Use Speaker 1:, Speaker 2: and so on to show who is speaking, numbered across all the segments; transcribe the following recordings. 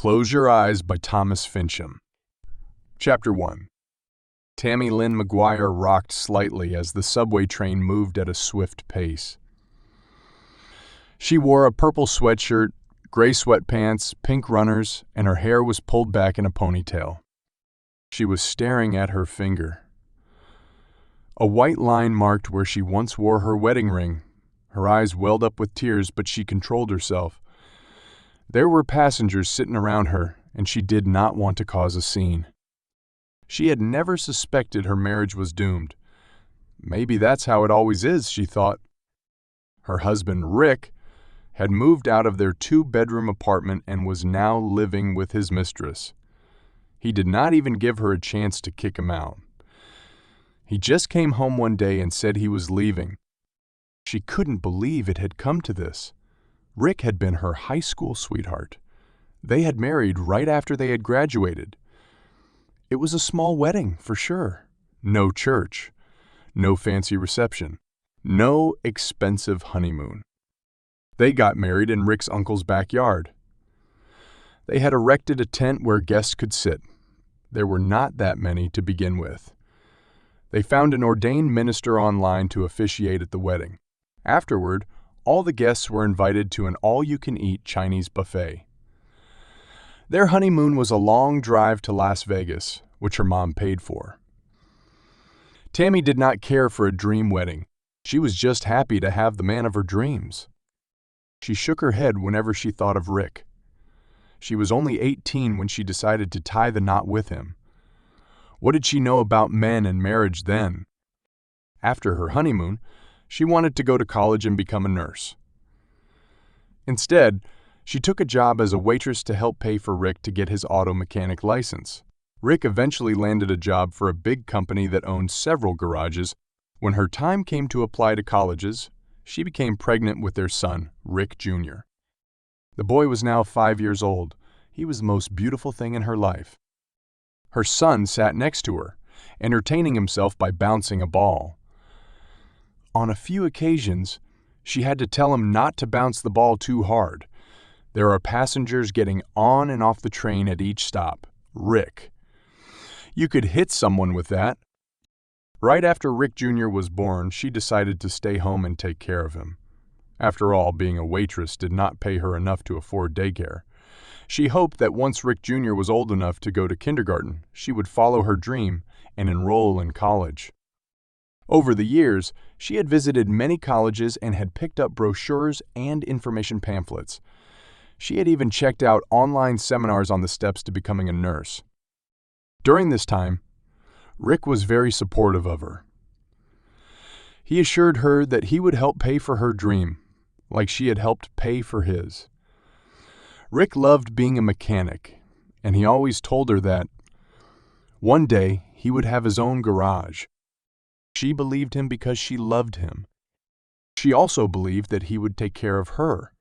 Speaker 1: Close Your Eyes by Thomas Fincham. Chapter 1. Tammy Lynn McGuire rocked slightly as the subway train moved at a swift pace. She wore a purple sweatshirt, gray sweatpants, pink runners, and her hair was pulled back in a ponytail. She was staring at her finger. A white line marked where she once wore her wedding ring. Her eyes welled up with tears, but she controlled herself. There were passengers sitting around her, and she did not want to cause a scene. She had never suspected her marriage was doomed. Maybe that's how it always is, she thought. Her husband, Rick, had moved out of their 2-bedroom apartment and was now living with his mistress. He did not even give her a chance to kick him out. He just came home one day and said he was leaving. She couldn't believe it had come to this. Rick had been her high school sweetheart. They had married right after they had graduated. It was a small wedding, for sure. No church. No fancy reception. No expensive honeymoon. They got married in Rick's uncle's backyard. They had erected a tent where guests could sit. There were not that many to begin with. They found an ordained minister online to officiate at the wedding. Afterward, all the guests were invited to an all-you-can-eat Chinese buffet. Their honeymoon was a long drive to Las Vegas, which her mom paid for. Tammy did not care for a dream wedding. She was just happy to have the man of her dreams. She shook her head whenever she thought of Rick. She was only 18 when she decided to tie the knot with him. What did she know about men and marriage then? After her honeymoon, she wanted to go to college and become a nurse. Instead, she took a job as a waitress to help pay for Rick to get his auto mechanic license. Rick eventually landed a job for a big company that owned several garages. When her time came to apply to colleges, she became pregnant with their son, Rick Jr. The boy was now 5 years old. He was the most beautiful thing in her life. Her son sat next to her, entertaining himself by bouncing a ball. On a few occasions, she had to tell him not to bounce the ball too hard. There are passengers getting on and off the train at each stop. Rick. You could hit someone with that. Right after Rick Jr. was born, she decided to stay home and take care of him. After all, being a waitress did not pay her enough to afford daycare. She hoped that once Rick Jr. was old enough to go to kindergarten, she would follow her dream and enroll in college. Over the years, she had visited many colleges and had picked up brochures and information pamphlets. She had even checked out online seminars on the steps to becoming a nurse. During this time, Rick was very supportive of her. He assured her that he would help pay for her dream, like she had helped pay for his. Rick loved being a mechanic, and he always told her that one day he would have his own garage. She believed him because she loved him. She also believed that he would take care of her.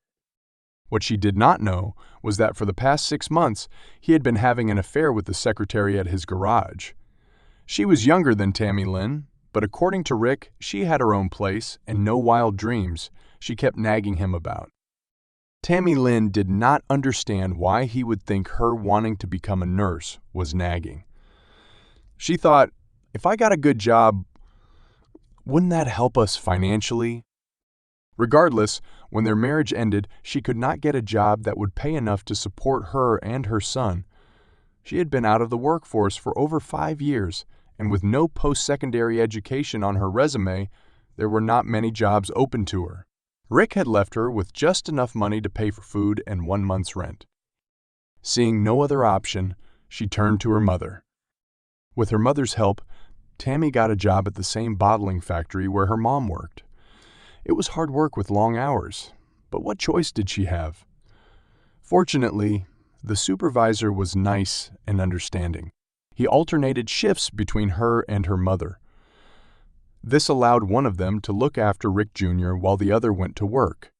Speaker 1: What she did not know was that for the past 6 months, he had been having an affair with the secretary at his garage. She was younger than Tammy Lynn, but according to Rick, she had her own place and no wild dreams she kept nagging him about. Tammy Lynn did not understand why he would think her wanting to become a nurse was nagging. She thought, if I got a good job, wouldn't that help us financially? Regardless, when their marriage ended, she could not get a job that would pay enough to support her and her son. She had been out of the workforce for over 5 years, and with no post-secondary education on her resume, there were not many jobs open to her. Rick had left her with just enough money to pay for food and 1 month's rent. Seeing no other option, she turned to her mother. With her mother's help, Tammy got a job at the same bottling factory where her mom worked. It was hard work with long hours, but what choice did she have? Fortunately, the supervisor was nice and understanding. He alternated shifts between her and her mother. This allowed one of them to look after Rick Jr. while the other went to work.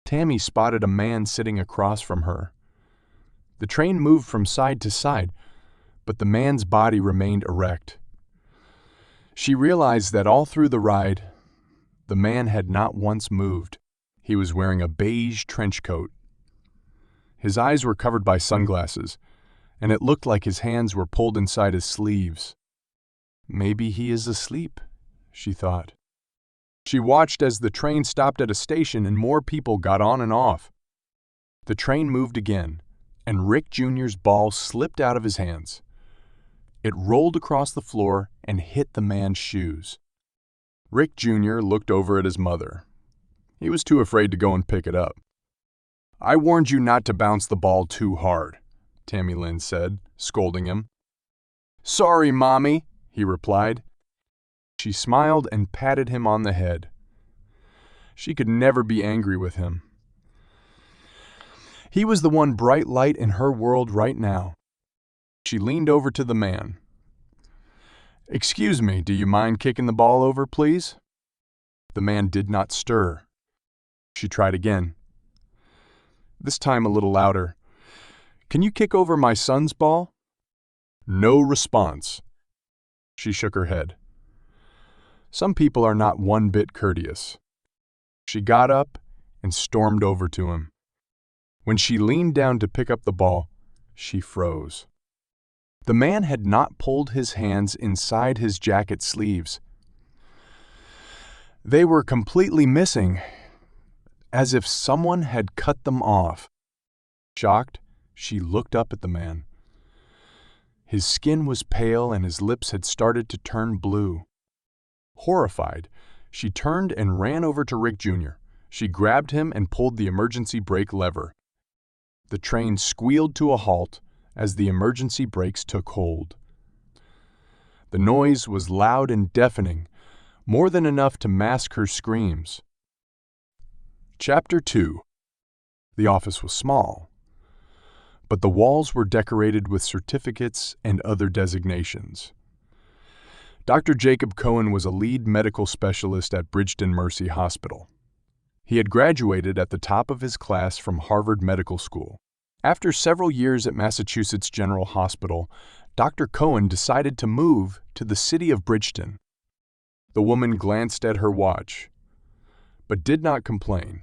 Speaker 1: Tammy spotted a man sitting across from her. The train moved from side to side, but the man's body remained erect. She realized that all through the ride, the man had not once moved. He was wearing a beige trench coat. His eyes were covered by sunglasses, and it looked like his hands were pulled inside his sleeves. Maybe he is asleep, she thought. She watched as the train stopped at a station and more people got on and off. The train moved again, and Rick Jr.'s ball slipped out of his hands. It rolled across the floor and hit the man's shoes. Rick Jr. looked over at his mother. He was too afraid to go and pick it up. "I warned you not to bounce the ball too hard," Tammy Lynn said, scolding him. "Sorry, Mommy," he replied. She smiled and patted him on the head. She could never be angry with him. He was the one bright light in her world right now. She leaned over to the man. "Excuse me, do you mind kicking the ball over, please?" The man did not stir. She tried again. This time a little louder. "Can you kick over my son's ball?" No response. She shook her head. Some people are not one bit courteous. She got up and stormed over to him. When she leaned down to pick up the ball, she froze. The man had not pulled his hands inside his jacket sleeves. They were completely missing, as if someone had cut them off. Shocked, she looked up at the man. His skin was pale and his lips had started to turn blue. Horrified, she turned and ran over to Rick Jr. She grabbed him and pulled the emergency brake lever. The train squealed to a halt as the emergency brakes took hold. The noise was loud and deafening, more than enough to mask her screams. Chapter 2. The office was small, but the walls were decorated with certificates and other designations. Dr. Jacob Cohen was a lead medical specialist at Bridgeton Mercy Hospital. He had graduated at the top of his class from Harvard Medical School. After several years at Massachusetts General Hospital, Dr. Cohen decided to move to the city of Bridgeton. The woman glanced at her watch, but did not complain.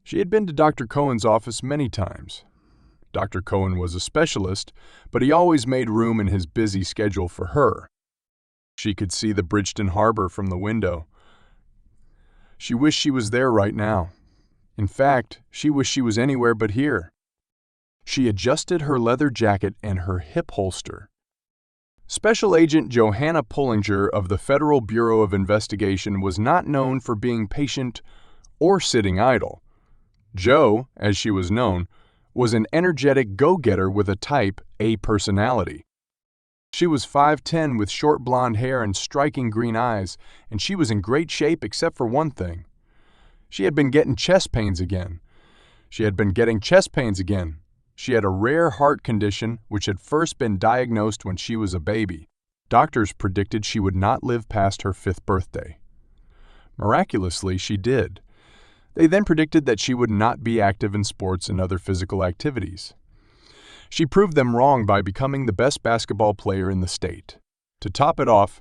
Speaker 1: She had been to Dr. Cohen's office many times. Dr. Cohen was a specialist, but he always made room in his busy schedule for her. She could see the Bridgeton Harbor from the window. She wished she was there right now. In fact, she wished she was anywhere but here. She adjusted her leather jacket and her hip holster. Special Agent Johanna Pullinger of the Federal Bureau of Investigation was not known for being patient or sitting idle. Jo, as she was known, was an energetic go-getter with a type A personality. She was 5'10" with short blonde hair and striking green eyes, and she was in great shape except for one thing. She had been getting chest pains again. She had a rare heart condition which had first been diagnosed when she was a baby. Doctors predicted she would not live past her 5th birthday. Miraculously, she did. They then predicted that she would not be active in sports and other physical activities. She proved them wrong by becoming the best basketball player in the state. To top it off,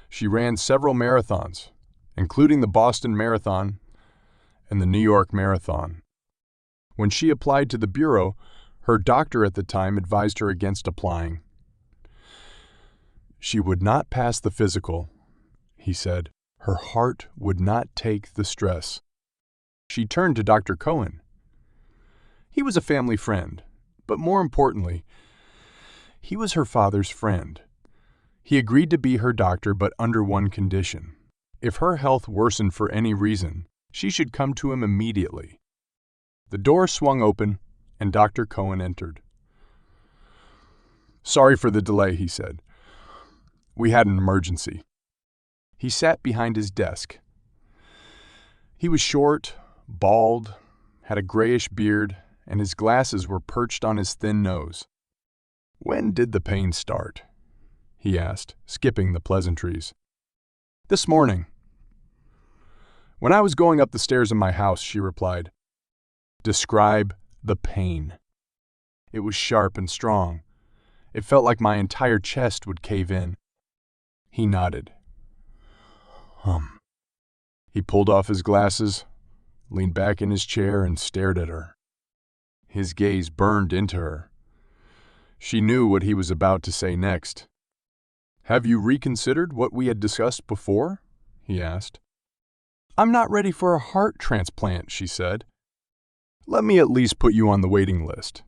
Speaker 1: she ran several marathons, including the Boston Marathon and the New York Marathon. When she applied to the Bureau, her doctor at the time advised her against applying. She would not pass the physical, he said. Her heart would not take the stress. She turned to Dr. Cohen. He was a family friend, but more importantly, he was her father's friend. He agreed to be her doctor, but under one condition. If her health worsened for any reason, she should come to him immediately. The door swung open, and Dr. Cohen entered. "Sorry for the delay," he said. "We had an emergency." He sat behind his desk. He was short, bald, had a grayish beard, and his glasses were perched on his thin nose. "When did the pain start?" he asked, skipping the pleasantries. "This morning." "When I was going up the stairs in my house," she replied. "Describe the pain." "It was sharp and strong. It felt like my entire chest would cave in." He nodded. He pulled off his glasses, leaned back in his chair, and stared at her. His gaze burned into her. She knew what he was about to say next. "Have you reconsidered what we had discussed before?" he asked. "I'm not ready for a heart transplant," she said. "Let me at least put you on the waiting list.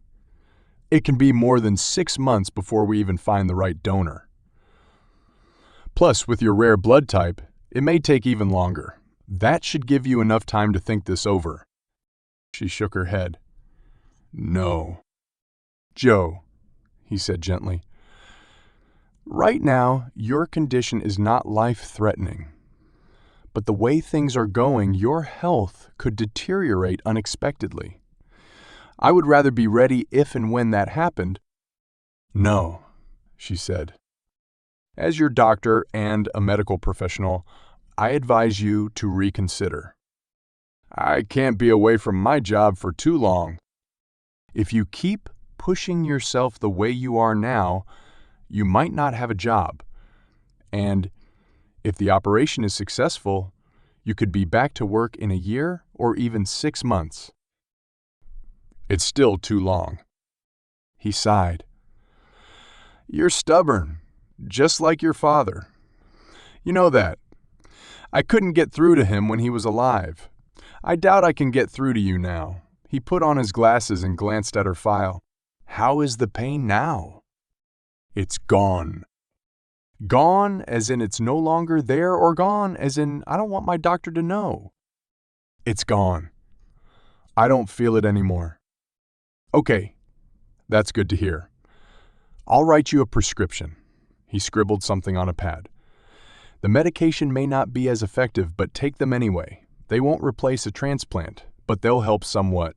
Speaker 1: It can be more than 6 months before we even find the right donor. Plus, with your rare blood type, it may take even longer. That should give you enough time to think this over." She shook her head. "No." "Joe," he said gently, "right now, your condition is not life-threatening. But the way things are going, your health could deteriorate unexpectedly. I would rather be ready if and when that happened." "No," she said. "As your doctor and a medical professional, I advise you to reconsider. I can't be away from my job for too long. If you keep pushing yourself the way you are now, you might not have a job. And if the operation is successful, you could be back to work in a year or even 6 months. It's still too long." He sighed. "You're stubborn, just like your father. You know that. I couldn't get through to him when he was alive. I doubt I can get through to you now." He put on his glasses and glanced at her file. "How is the pain now?" "It's gone." "Gone as in it's no longer there, or gone as in I don't want my doctor to know?" "It's gone. I don't feel it anymore." "Okay, that's good to hear. I'll write you a prescription." He scribbled something on a pad. "The medication may not be as effective, but take them anyway. They won't replace a transplant, but they'll help somewhat."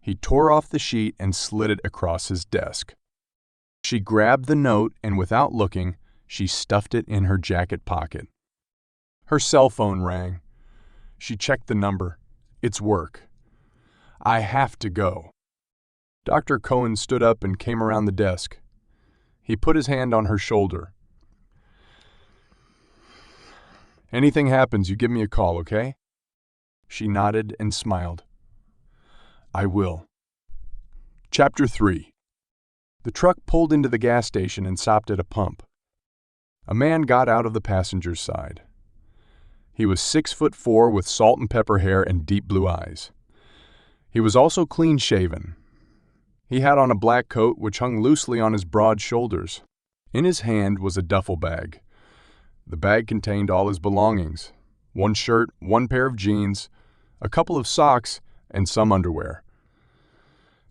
Speaker 1: He tore off the sheet and slid it across his desk. She grabbed the note and, without looking, she stuffed it in her jacket pocket. Her cell phone rang. She checked the number. It's work. "I have to go." Dr. Cohen stood up and came around the desk. He put his hand on her shoulder. "Anything happens, you give me a call, okay?" She nodded and smiled. "I will." Chapter 3. The truck pulled into the gas station and stopped at a pump. A man got out of the passenger's side. He was 6'4" with salt and pepper hair and deep blue eyes. He was also clean-shaven. He had on a black coat which hung loosely on his broad shoulders. In his hand was a duffel bag. The bag contained all his belongings: 1 shirt, 1 pair of jeans, a couple of socks, and some underwear.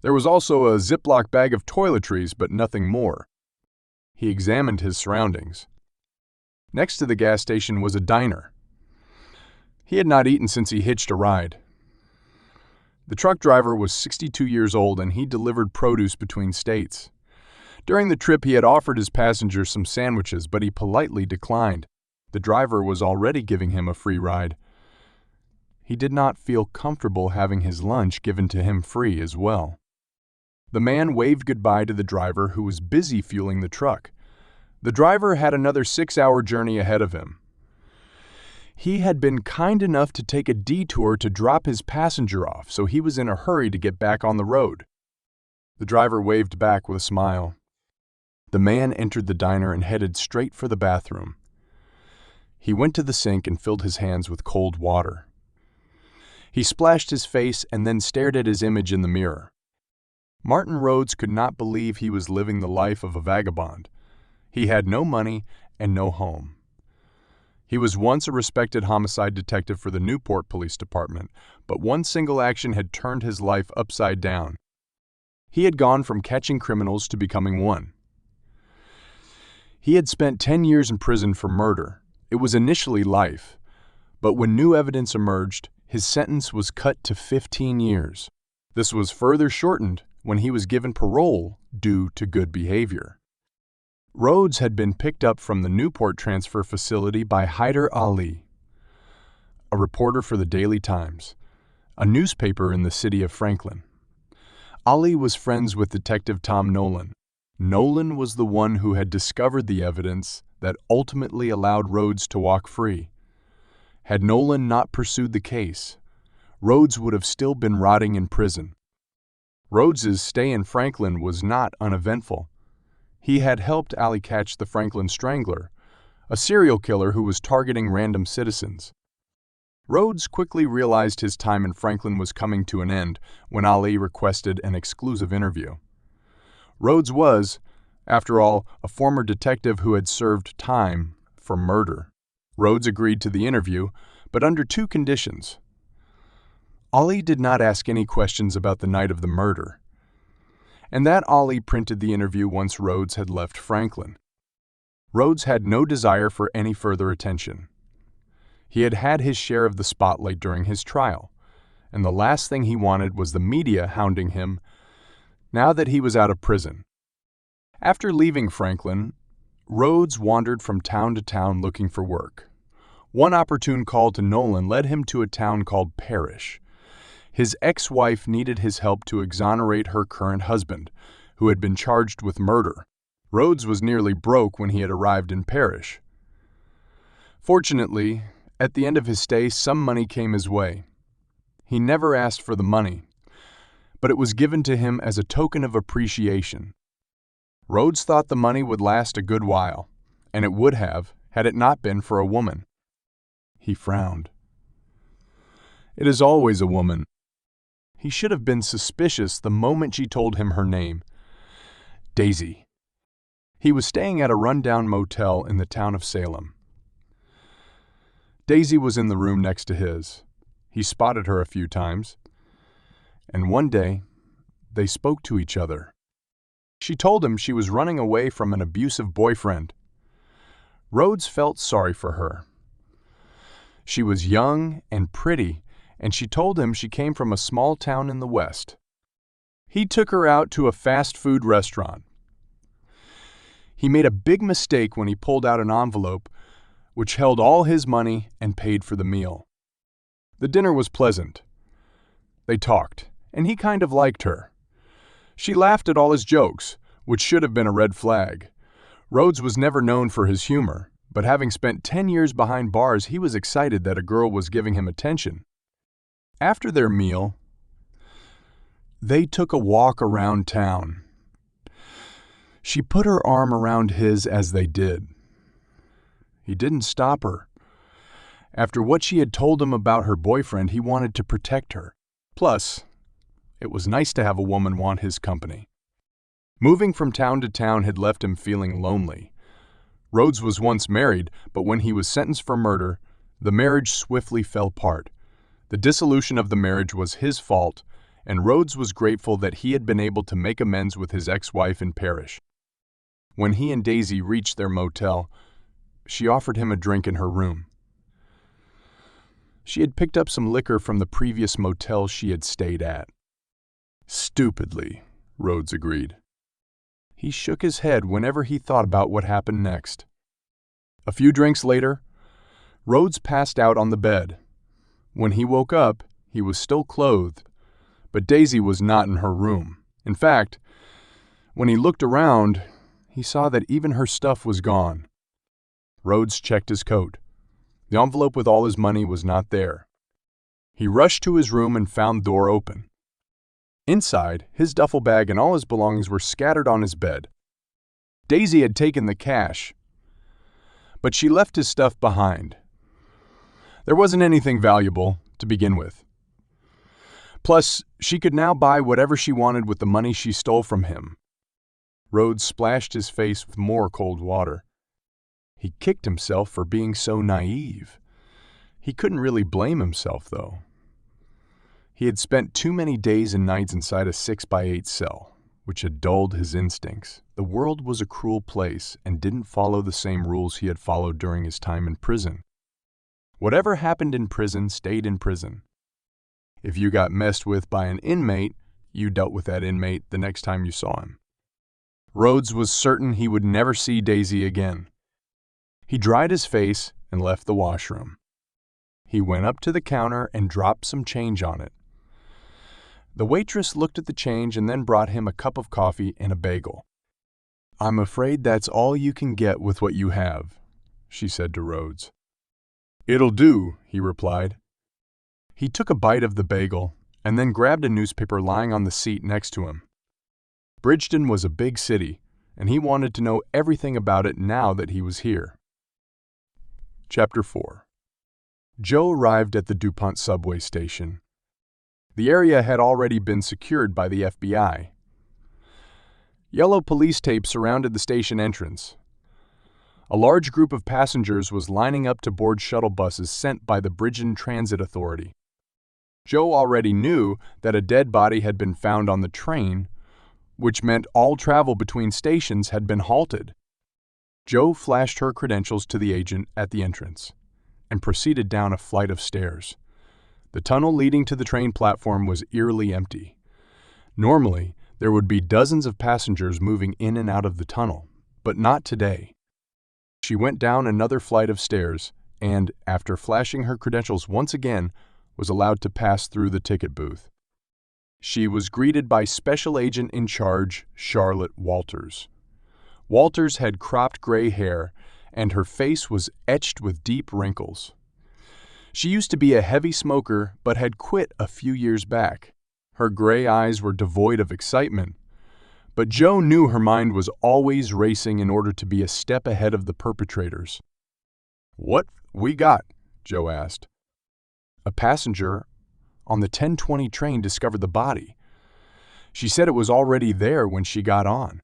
Speaker 1: There was also a Ziploc bag of toiletries, but nothing more. He examined his surroundings. Next to the gas station was a diner. He had not eaten since he hitched a ride. The truck driver was 62 years old, and he delivered produce between states. During the trip, he had offered his passengers some sandwiches, but he politely declined. The driver was already giving him a free ride. He did not feel comfortable having his lunch given to him free as well. The man waved goodbye to the driver, who was busy fueling the truck. The driver had another 6-hour journey ahead of him. He had been kind enough to take a detour to drop his passenger off, so he was in a hurry to get back on the road. The driver waved back with a smile. The man entered the diner and headed straight for the bathroom. He went to the sink and filled his hands with cold water. He splashed his face and then stared at his image in the mirror. Martin Rhodes could not believe he was living the life of a vagabond. He had no money and no home. He was once a respected homicide detective for the Newport Police Department, but one single action had turned his life upside down. He had gone from catching criminals to becoming one. He had spent 10 years in prison for murder. It was initially life, but when new evidence emerged, his sentence was cut to 15 years. This was further shortened when he was given parole due to good behavior. Rhodes had been picked up from the Newport transfer facility by Hyder Ali, a reporter for the Daily Times, a newspaper in the city of Franklin. Ali was friends with Detective Tom Nolan. Nolan was the one who had discovered the evidence that ultimately allowed Rhodes to walk free. Had Nolan not pursued the case, Rhodes would have still been rotting in prison. Rhodes's stay in Franklin was not uneventful. He had helped Allie catch the Franklin Strangler, a serial killer who was targeting random citizens. Rhodes quickly realized his time in Franklin was coming to an end when Ali requested an exclusive interview. Rhodes was, after all, a former detective who had served time for murder. Rhodes agreed to the interview, but under two conditions. Ali did not ask any questions about the night of the murder, and that Ali printed the interview once Rhodes had left Franklin. Rhodes had no desire for any further attention. He had had his share of the spotlight during his trial, and the last thing he wanted was the media hounding him now that he was out of prison. After leaving Franklin, Rhodes wandered from town to town looking for work. One opportune call to Nolan led him to a town called Parrish. His ex-wife needed his help to exonerate her current husband, who had been charged with murder. Rhodes was nearly broke when he had arrived in Parrish. Fortunately, at the end of his stay, some money came his way. He never asked for the money, but it was given to him as a token of appreciation. Rhodes thought the money would last a good while, and it would have, had it not been for a woman. He frowned. It is always a woman. He should have been suspicious the moment she told him her name. Daisy. He was staying at a rundown motel in the town of Salem. Daisy was in the room next to his. He spotted her a few times, and one day they spoke to each other. She told him she was running away from an abusive boyfriend. Rhodes felt sorry for her. She was young and pretty, and she told him she came from a small town in the West. He took her out to a fast food restaurant. He made a big mistake when he pulled out an envelope which held all his money and paid for the meal. The dinner was pleasant. They talked, and he kind of liked her. She laughed at all his jokes, which should have been a red flag. Rhodes was never known for his humor, but having spent 10 years behind bars, he was excited that a girl was giving him attention. After their meal, they took a walk around town. She put her arm around his as they did. He didn't stop her. After what she had told him about her boyfriend, he wanted to protect her. Plus, it was nice to have a woman want his company. Moving from town to town had left him feeling lonely. Rhodes was once married, but when he was sentenced for murder, the marriage swiftly fell apart. The dissolution of the marriage was his fault, and Rhodes was grateful that he had been able to make amends with his ex-wife in Parrish. When he and Daisy reached their motel, she offered him a drink in her room. She had picked up some liquor from the previous motel she had stayed at. Stupidly, Rhodes agreed. He shook his head whenever he thought about what happened next. A few drinks later, Rhodes passed out on the bed. When he woke up, he was still clothed, but Daisy was not in her room. In fact, when he looked around, he saw that even her stuff was gone. Rhodes checked his coat. The envelope with all his money was not there. He rushed to his room and found the door open. Inside, his duffel bag and all his belongings were scattered on his bed. Daisy had taken the cash, but she left his stuff behind. There wasn't anything valuable to begin with. Plus, she could now buy whatever she wanted with the money she stole from him. Rhodes splashed his face with more cold water. He kicked himself for being so naive. He couldn't really blame himself, though. He had spent too many days and nights inside a 6x8 cell, which had dulled his instincts. The world was a cruel place and didn't follow the same rules he had followed during his time in prison. Whatever happened in prison stayed in prison. If you got messed with by an inmate, you dealt with that inmate the next time you saw him. Rhodes was certain he would never see Daisy again. He dried his face and left the washroom. He went up to the counter and dropped some change on it. The waitress looked at the change and then brought him a cup of coffee and a bagel. "I'm afraid that's all you can get with what you have," she said to Rhodes. "It'll do," he replied. He took a bite of the bagel and then grabbed a newspaper lying on the seat next to him. Bridgeton was a big city, and he wanted to know everything about it now that he was here. Chapter 4. Joe arrived at the DuPont subway station. The area had already been secured by the FBI. Yellow police tape surrounded the station entrance. A large group of passengers was lining up to board shuttle buses sent by the Bridgeton Transit Authority. Joe already knew that a dead body had been found on the train, which meant all travel between stations had been halted. Joe flashed her credentials to the agent at the entrance and proceeded down a flight of stairs. The tunnel leading to the train platform was eerily empty. Normally, there would be dozens of passengers moving in and out of the tunnel, but not today. She went down another flight of stairs and, after flashing her credentials once again, was allowed to pass through the ticket booth. She was greeted by Special Agent in Charge Charlotte Walters. Walters had cropped gray hair, and her face was etched with deep wrinkles. She used to be a heavy smoker but had quit a few years back. Her gray eyes were devoid of excitement, but Joe knew her mind was always racing in order to be a step ahead of the perpetrators. "What we got?" Joe asked. "A passenger on the 10:20 train discovered the body. She said it was already there when she got on."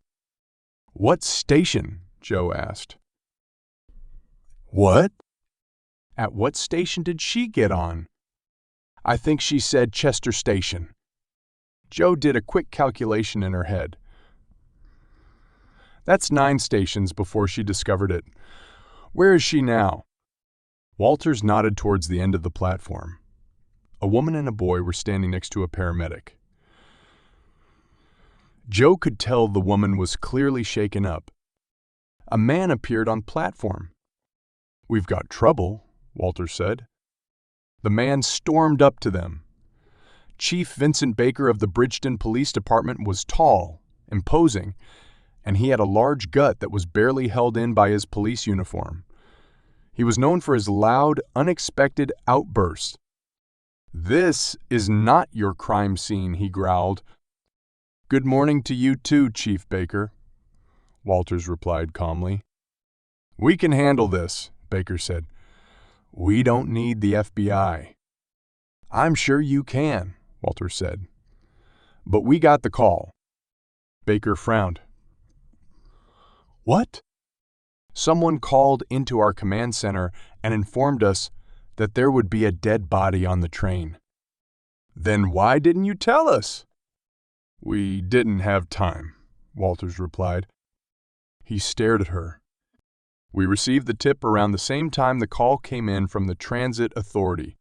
Speaker 1: "What station?" Joe asked. "What?" "At what station did she get on?" "I think she said Chester Station." Joe did a quick calculation in her head. "That's 9 stations before she discovered it. Where is she now?" Walters nodded towards the end of the platform. A woman and a boy were standing next to a paramedic. Joe could tell the woman was clearly shaken up. A man appeared on platform. "We've got trouble," Walters said. The man stormed up to them. Chief Vincent Baker of the Bridgeton Police Department was tall, imposing, and he had a large gut that was barely held in by his police uniform. He was known for his loud, unexpected outbursts. "This is not your crime scene," he growled. "Good morning to you too, Chief Baker," Walters replied calmly. "We can handle this," Baker said. "We don't need the FBI." "I'm sure you can," Walters said. "But we got the call." Baker frowned. "What?" "Someone called into our command center and informed us that there would be a dead body on the train." "Then why didn't you tell us?" "We didn't have time," Walters replied. He stared at her. "We received the tip around the same time the call came in from the Transit Authority."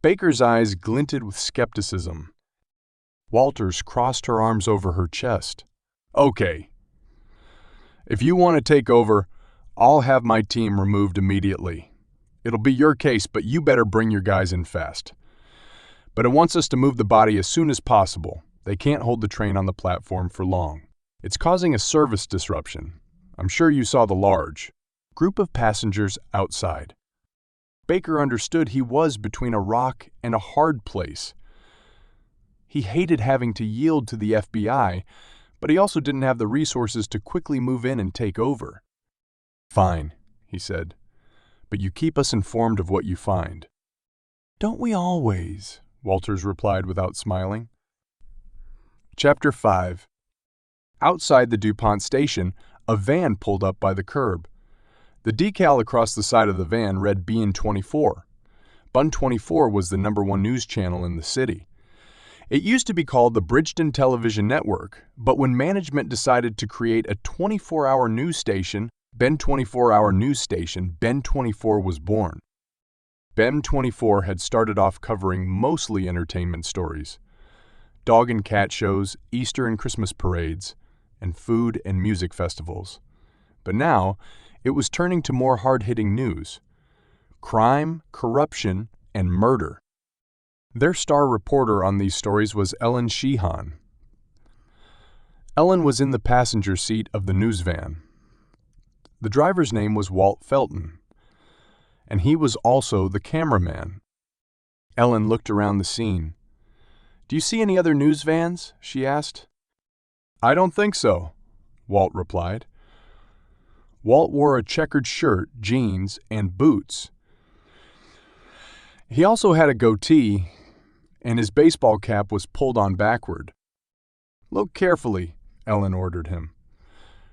Speaker 1: Baker's eyes glinted with skepticism. Walters crossed her arms over her chest. "Okay. If you want to take over, I'll have my team removed immediately. It'll be your case, but you better bring your guys in fast. But it wants us to move the body as soon as possible. They can't hold the train on the platform for long. It's causing a service disruption. I'm sure you saw the large group of passengers outside." Baker understood he was between a rock and a hard place. He hated having to yield to the FBI, but he also didn't have the resources to quickly move in and take over. "Fine," he said, "but you keep us informed of what you find." "Don't we always?" Walters replied without smiling. Chapter 5. Outside the DuPont station, a van pulled up by the curb. The decal across the side of the van read BN24. BN24 was the #1 news channel in the city. It used to be called the Bridgeton Television Network, but when management decided to create a 24-hour news station, BN24 News Station, BN24 was born. BN24 had started off covering mostly entertainment stories, dog and cat shows, Easter and Christmas parades, and food and music festivals. But now, it was turning to more hard-hitting news: crime, corruption, and murder. Their star reporter on these stories was Ellen Sheehan. Ellen was in the passenger seat of the news van. The driver's name was Walt Felton, and he was also the cameraman. Ellen looked around the scene. "Do you see any other news vans?" she asked. "I don't think so," Walt replied. Walt wore a checkered shirt, jeans, and boots. He also had a goatee, and his baseball cap was pulled on backward. "Look carefully," Ellen ordered him.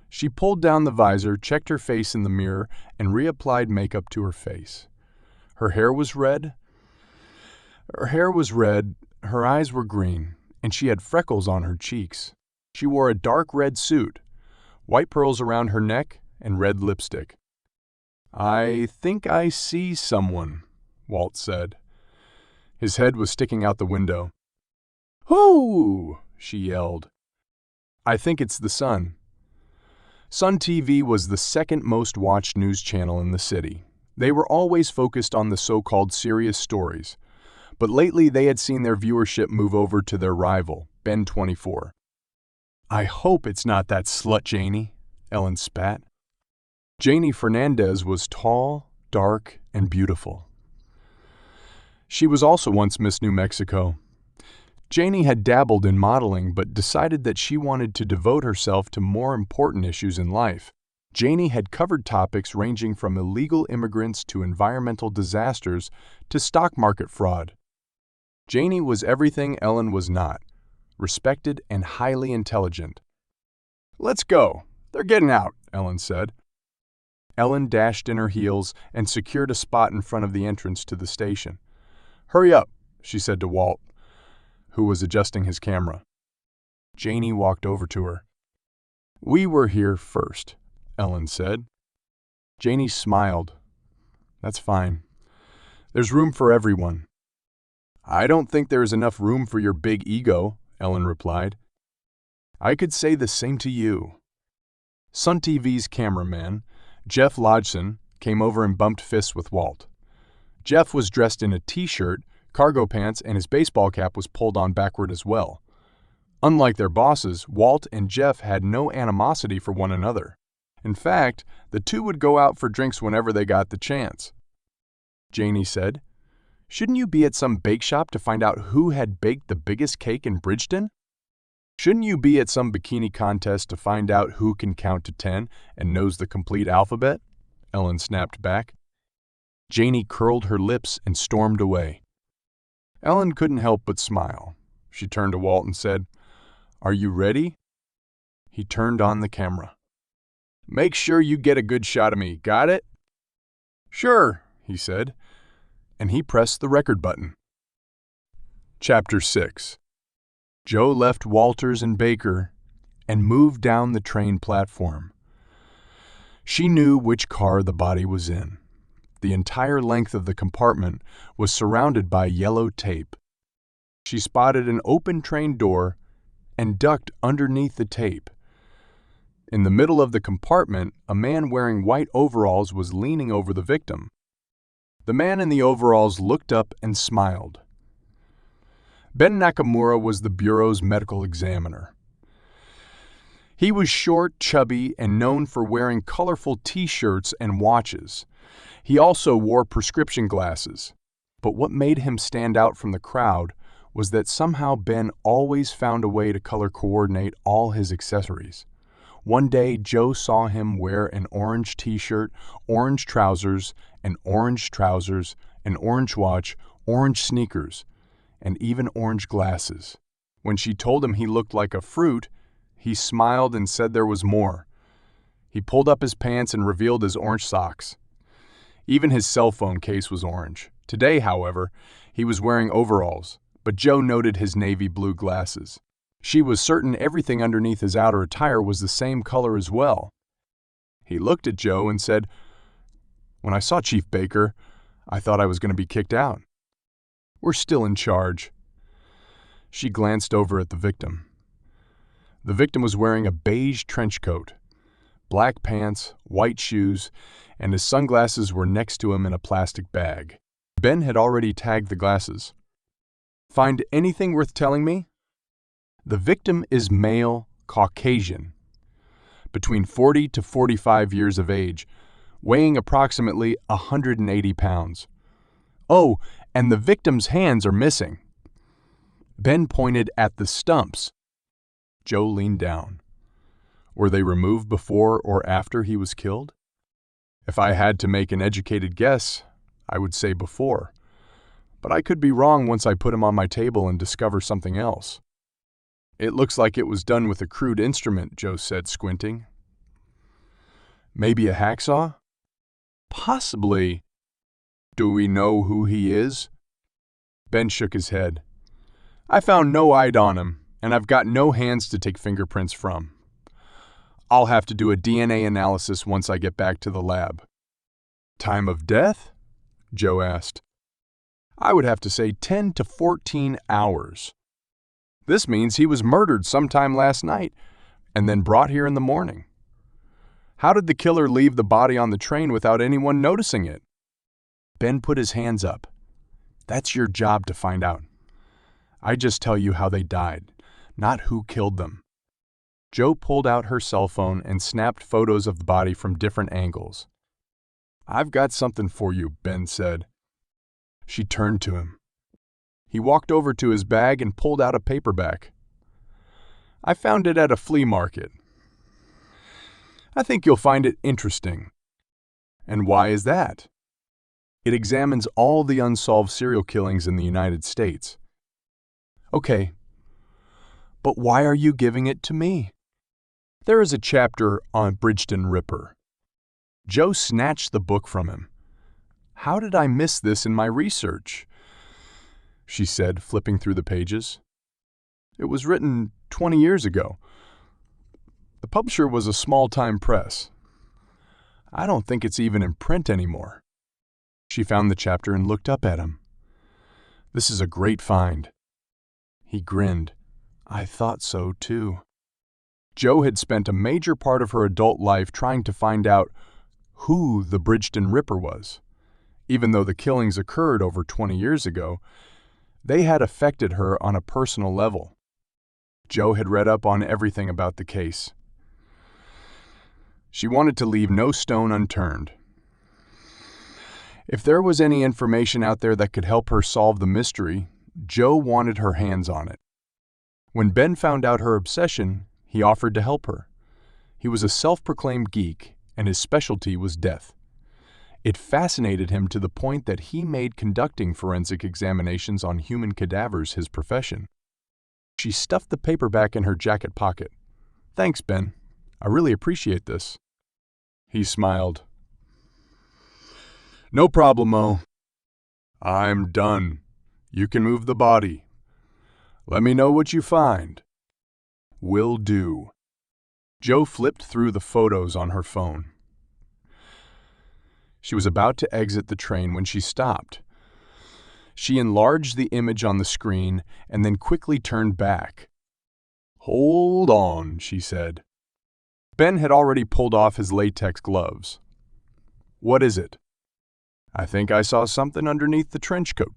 Speaker 1: She pulled down the visor, checked her face in the mirror, and reapplied makeup to her face. Her hair was red, her eyes were green, and she had freckles on her cheeks. She wore a dark red suit, white pearls around her neck, and red lipstick. "I think I see someone," Walt said. His head was sticking out the window. "Who?" she yelled. "I think it's the Sun." Sun TV was the second most watched news channel in the city. They were always focused on the so-called serious stories, but lately they had seen their viewership move over to their rival, Ben 24. "I hope it's not that slut Janie," Ellen spat. Janie Fernandez was tall, dark, and beautiful. She was also once Miss New Mexico. Janie had dabbled in modeling but decided that she wanted to devote herself to more important issues in life. Janie had covered topics ranging from illegal immigrants to environmental disasters to stock market fraud. Janie was everything Ellen was not, respected and highly intelligent. "Let's go. They're getting out," Ellen said. Ellen dashed in her heels and secured a spot in front of the entrance to the station. "Hurry up," she said to Walt, who was adjusting his camera. Janie walked over to her. "We were here first," Ellen said. Janie smiled. "That's fine. There's room for everyone." "I don't think there is enough room for your big ego," Ellen replied. "I could say the same to you." Sun TV's cameraman, Jeff Lodgson, came over and bumped fists with Walt. Jeff was dressed in a t-shirt, cargo pants, and his baseball cap was pulled on backward as well. Unlike their bosses, Walt and Jeff had no animosity for one another. In fact, the two would go out for drinks whenever they got the chance. Janie said, "Shouldn't you be at some bake shop to find out who had baked the biggest cake in Bridgeton? Shouldn't you be at some bikini contest to find out who can count to 10 and knows the complete alphabet?" Ellen snapped back. Janie curled her lips and stormed away. Ellen couldn't help but smile. She turned to Walt and said, "Are you ready?" He turned on the camera. "Make sure you get a good shot of me, got it?" "Sure," he said, and he pressed the record button. Chapter 6. Joe left Walters and Baker and moved down the train platform. She knew which car the body was in. The entire length of the compartment was surrounded by yellow tape. She spotted an open train door and ducked underneath the tape. In the middle of the compartment, a man wearing white overalls was leaning over the victim. The man in the overalls looked up and smiled. Ben Nakamura was the Bureau's medical examiner. He was short, chubby, and known for wearing colorful t-shirts and watches. He also wore prescription glasses. But what made him stand out from the crowd was that somehow Ben always found a way to color coordinate all his accessories. One day, Joe saw him wear an orange t-shirt, orange trousers, an orange watch, orange sneakers, and even orange glasses. When she told him he looked like a fruit, he smiled and said there was more. He pulled up his pants and revealed his orange socks. Even his cell phone case was orange. Today, however, he was wearing overalls, but Joe noted his navy blue glasses. She was certain everything underneath his outer attire was the same color as well. He looked at Joe and said, "When I saw Chief Baker, I thought I was going to be kicked out. We're still in charge." She glanced over at the victim. The victim was wearing a beige trench coat, black pants, white shoes, and his sunglasses were next to him in a plastic bag. Ben had already tagged the glasses. "Find anything worth telling me?" The victim is male, Caucasian, between 40 to 45 years of age, weighing approximately 180 pounds. Oh, and the victim's hands are missing. Ben pointed at the stumps. Joe leaned down. Were they removed before or after he was killed? If I had to make an educated guess, I would say before. But I could be wrong once I put him on my table and discover something else. It looks like it was done with a crude instrument, Joe said, squinting. Maybe a hacksaw? Possibly. Do we know who he is? Ben shook his head. I found no hide on him, and I've got no hands to take fingerprints from. I'll have to do a DNA analysis once I get back to the lab. Time of death? Joe asked. I would have to say 10 to 14 hours. This means he was murdered sometime last night and then brought here in the morning. How did the killer leave the body on the train without anyone noticing it? Ben put his hands up. That's your job to find out. I just tell you how they died, not who killed them. Joe pulled out her cell phone and snapped photos of the body from different angles. I've got something for you, Ben said. She turned to him. He walked over to his bag and pulled out a paperback. I found it at a flea market. I think you'll find it interesting. And why is that? It examines all the unsolved serial killings in the United States. Okay, but why are you giving it to me? There is a chapter on Bridgeton Ripper. Joe snatched the book from him. How did I miss this in my research? She said, flipping through the pages. It was written 20 years ago. The publisher was a small-time press. I don't think it's even in print anymore. She found the chapter and looked up at him. This is a great find. He grinned. I thought so, too. Joe had spent a major part of her adult life trying to find out who the Bridgeton Ripper was. Even though the killings occurred over 20 years ago, they had affected her on a personal level. Joe had read up on everything about the case. She wanted to leave no stone unturned. If there was any information out there that could help her solve the mystery, Joe wanted her hands on it. When Ben found out her obsession, he offered to help her. He was a self-proclaimed geek, and his specialty was death. It fascinated him to the point that he made conducting forensic examinations on human cadavers his profession. She stuffed the paperback in her jacket pocket. Thanks, Ben. I really appreciate this. He smiled. No problemo. I'm done. You can move the body. Let me know what you find. Will do. Joe flipped through the photos on her phone. She was about to exit the train when she stopped. She enlarged the image on the screen and then quickly turned back. Hold on, she said. Ben had already pulled off his latex gloves. What is it? I think I saw something underneath the trench coat.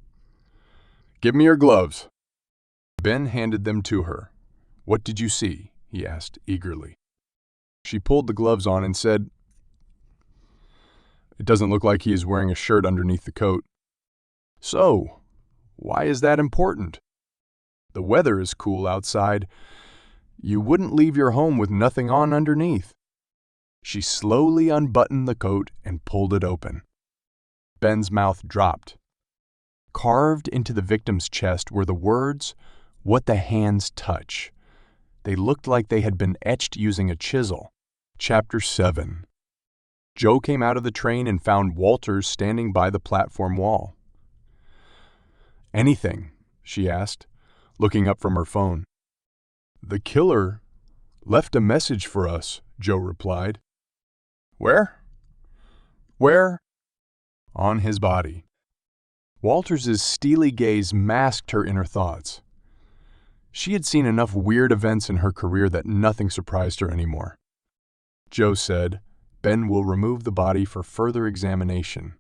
Speaker 1: Give me your gloves. Ben handed them to her. What did you see? He asked eagerly. She pulled the gloves on and said, It doesn't look like he is wearing a shirt underneath the coat. So, why is that important? The weather is cool outside. You wouldn't leave your home with nothing on underneath. She slowly unbuttoned the coat and pulled it open. Ben's mouth dropped. Carved into the victim's chest were the words, "What the hands touch." They looked like they had been etched using a chisel. Chapter 7. Joe came out of the train and found Walters standing by the platform wall. Anything? She asked, looking up from her phone. The killer left a message for us, Joe replied. Where? Where? On his body. Walters's steely gaze masked her inner thoughts. She had seen enough weird events in her career that nothing surprised her anymore. Joe said, Ben will remove the body for further examination.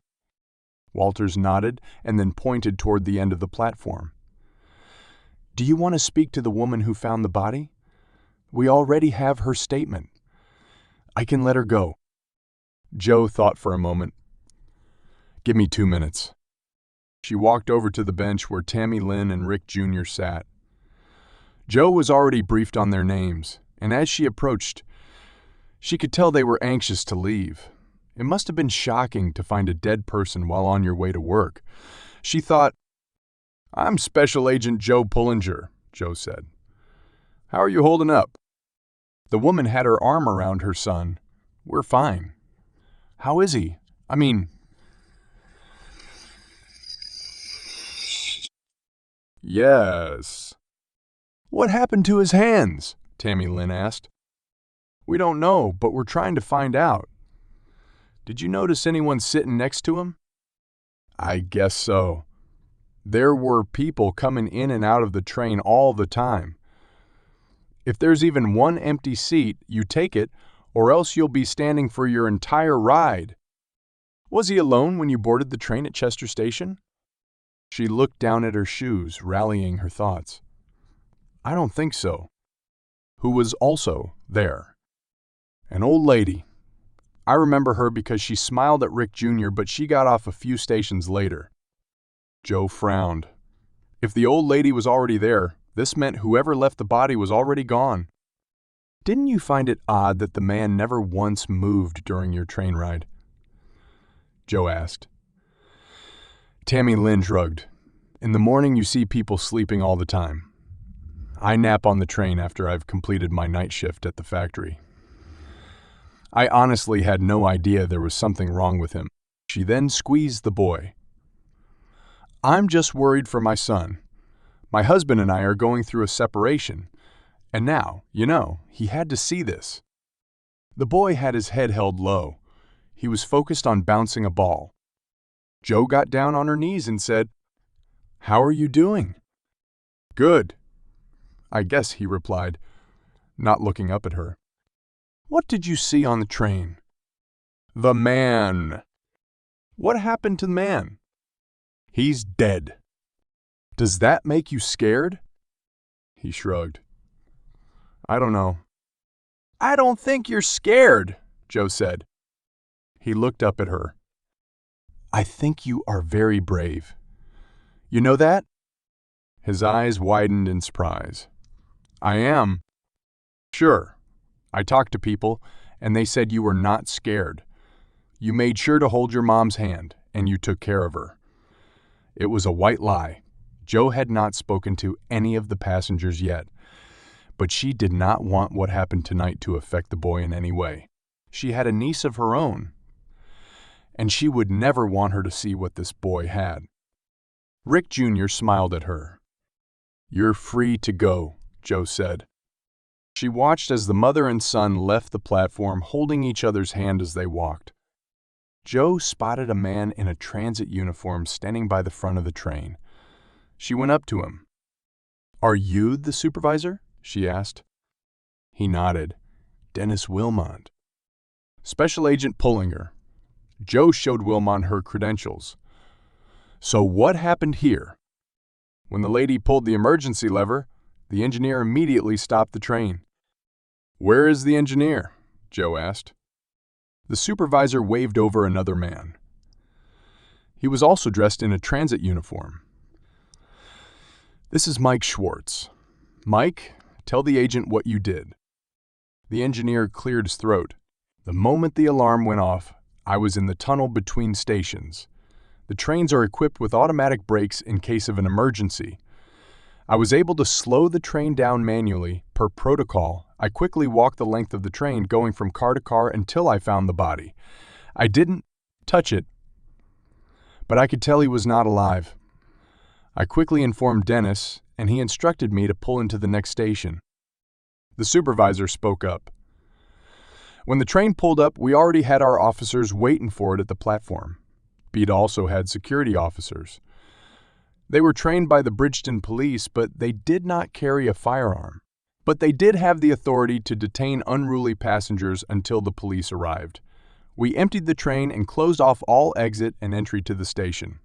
Speaker 1: Walters nodded and then pointed toward the end of the platform. Do you want to speak to the woman who found the body? We already have her statement. I can let her go. Joe thought for a moment. Give me 2 minutes. She walked over to the bench where Tammy Lynn and Rick Jr. sat. Joe was already briefed on their names, and as she approached, she could tell they were anxious to leave. It must have been shocking to find a dead person while on your way to work. She thought, "I'm Special Agent Joe Pullinger," Joe said. "How are you holding up?" The woman had her arm around her son. "We're fine." "How is he? I mean..." "Yes." "What happened to his hands?" Tammy Lynn asked. "We don't know, but we're trying to find out." "Did you notice anyone sitting next to him?" "I guess so. There were people coming in and out of the train all the time. If there's even one empty seat, you take it, or else you'll be standing for your entire ride." "Was he alone when you boarded the train at Chester Station?" She looked down at her shoes, rallying her thoughts. "I don't think so." "Who was also there?" "An old lady. I remember her because she smiled at Rick Jr., but she got off a few stations later." Joe frowned. If the old lady was already there, this meant whoever left the body was already gone. "Didn't you find it odd that the man never once moved during your train ride?" Joe asked. Tammy Lynn shrugged. "In the morning you see people sleeping all the time. I nap on the train after I've completed my night shift at the factory." I honestly had no idea there was something wrong with him. She then squeezed the boy. "I'm just worried for my son. My husband and I are going through a separation. And now, he had to see this." The boy had his head held low. He was focused on bouncing a ball. Joe got down on her knees and said, "How are you doing?" "Good, I guess," he replied, not looking up at her. "What did you see on the train?" "The man." "What happened to the man?" "He's dead." "Does that make you scared?" He shrugged. "I don't know." "I don't think you're scared," Joe said. He looked up at her. "I think you are very brave. You know that?" His eyes widened in surprise. "I am." "Sure. I talked to people, and they said you were not scared. You made sure to hold your mom's hand, and you took care of her." It was a white lie. Joe had not spoken to any of the passengers yet, but she did not want what happened tonight to affect the boy in any way. She had a niece of her own, and she would never want her to see what this boy had. Rick Jr. smiled at her. "You're free to go," Joe said. She watched as the mother and son left the platform, holding each other's hand as they walked. Joe spotted a man in a transit uniform standing by the front of the train. She went up to him. "Are you the supervisor?" she asked. He nodded. "Dennis Wilmot." "Special Agent Pullinger." Joe showed Wilmot her credentials. "So what happened here?" "When the lady pulled the emergency lever, the engineer immediately stopped the train." "Where is the engineer?" Joe asked. The supervisor waved over another man. He was also dressed in a transit uniform. "This is Mike Schwartz. Mike, tell the agent what you did." The engineer cleared his throat. "The moment the alarm went off, I was in the tunnel between stations. The trains are equipped with automatic brakes in case of an emergency. I was able to slow the train down manually, per protocol. I quickly walked the length of the train, going from car to car until I found the body. I didn't touch it, but I could tell he was not alive. I quickly informed Dennis, and he instructed me to pull into the next station." The supervisor spoke up. "When the train pulled up, we already had our officers waiting for it at the platform. Beat also had security officers. They were trained by the Bridgeton police, but they did not carry a firearm. But they did have the authority to detain unruly passengers until the police arrived. We emptied the train and closed off all exit and entry to the station.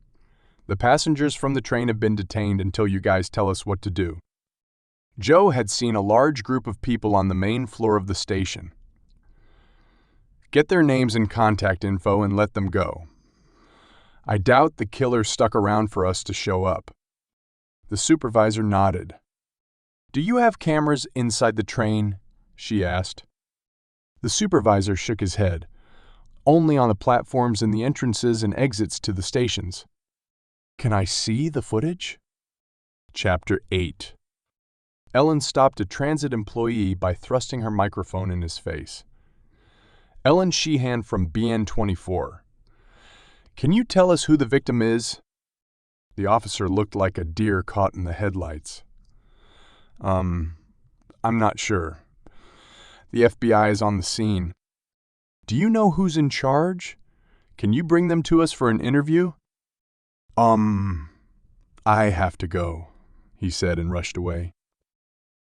Speaker 1: The passengers from the train have been detained until you guys tell us what to do." Joe had seen a large group of people on the main floor of the station. "Get their names and contact info and let them go. I doubt the killer stuck around for us to show up." The supervisor nodded. "Do you have cameras inside the train?" she asked. The supervisor shook his head. "Only on the platforms and the entrances and exits to the stations." "Can I see the footage?" Chapter 8. Ellen stopped a transit employee by thrusting her microphone in his face. "Ellen Sheehan from BN24. Can you tell us who the victim is?" The officer looked like a deer caught in the headlights. I'm not sure. The FBI is on the scene." "Do you know who's in charge? Can you bring them to us for an interview?" I have to go," he said and rushed away.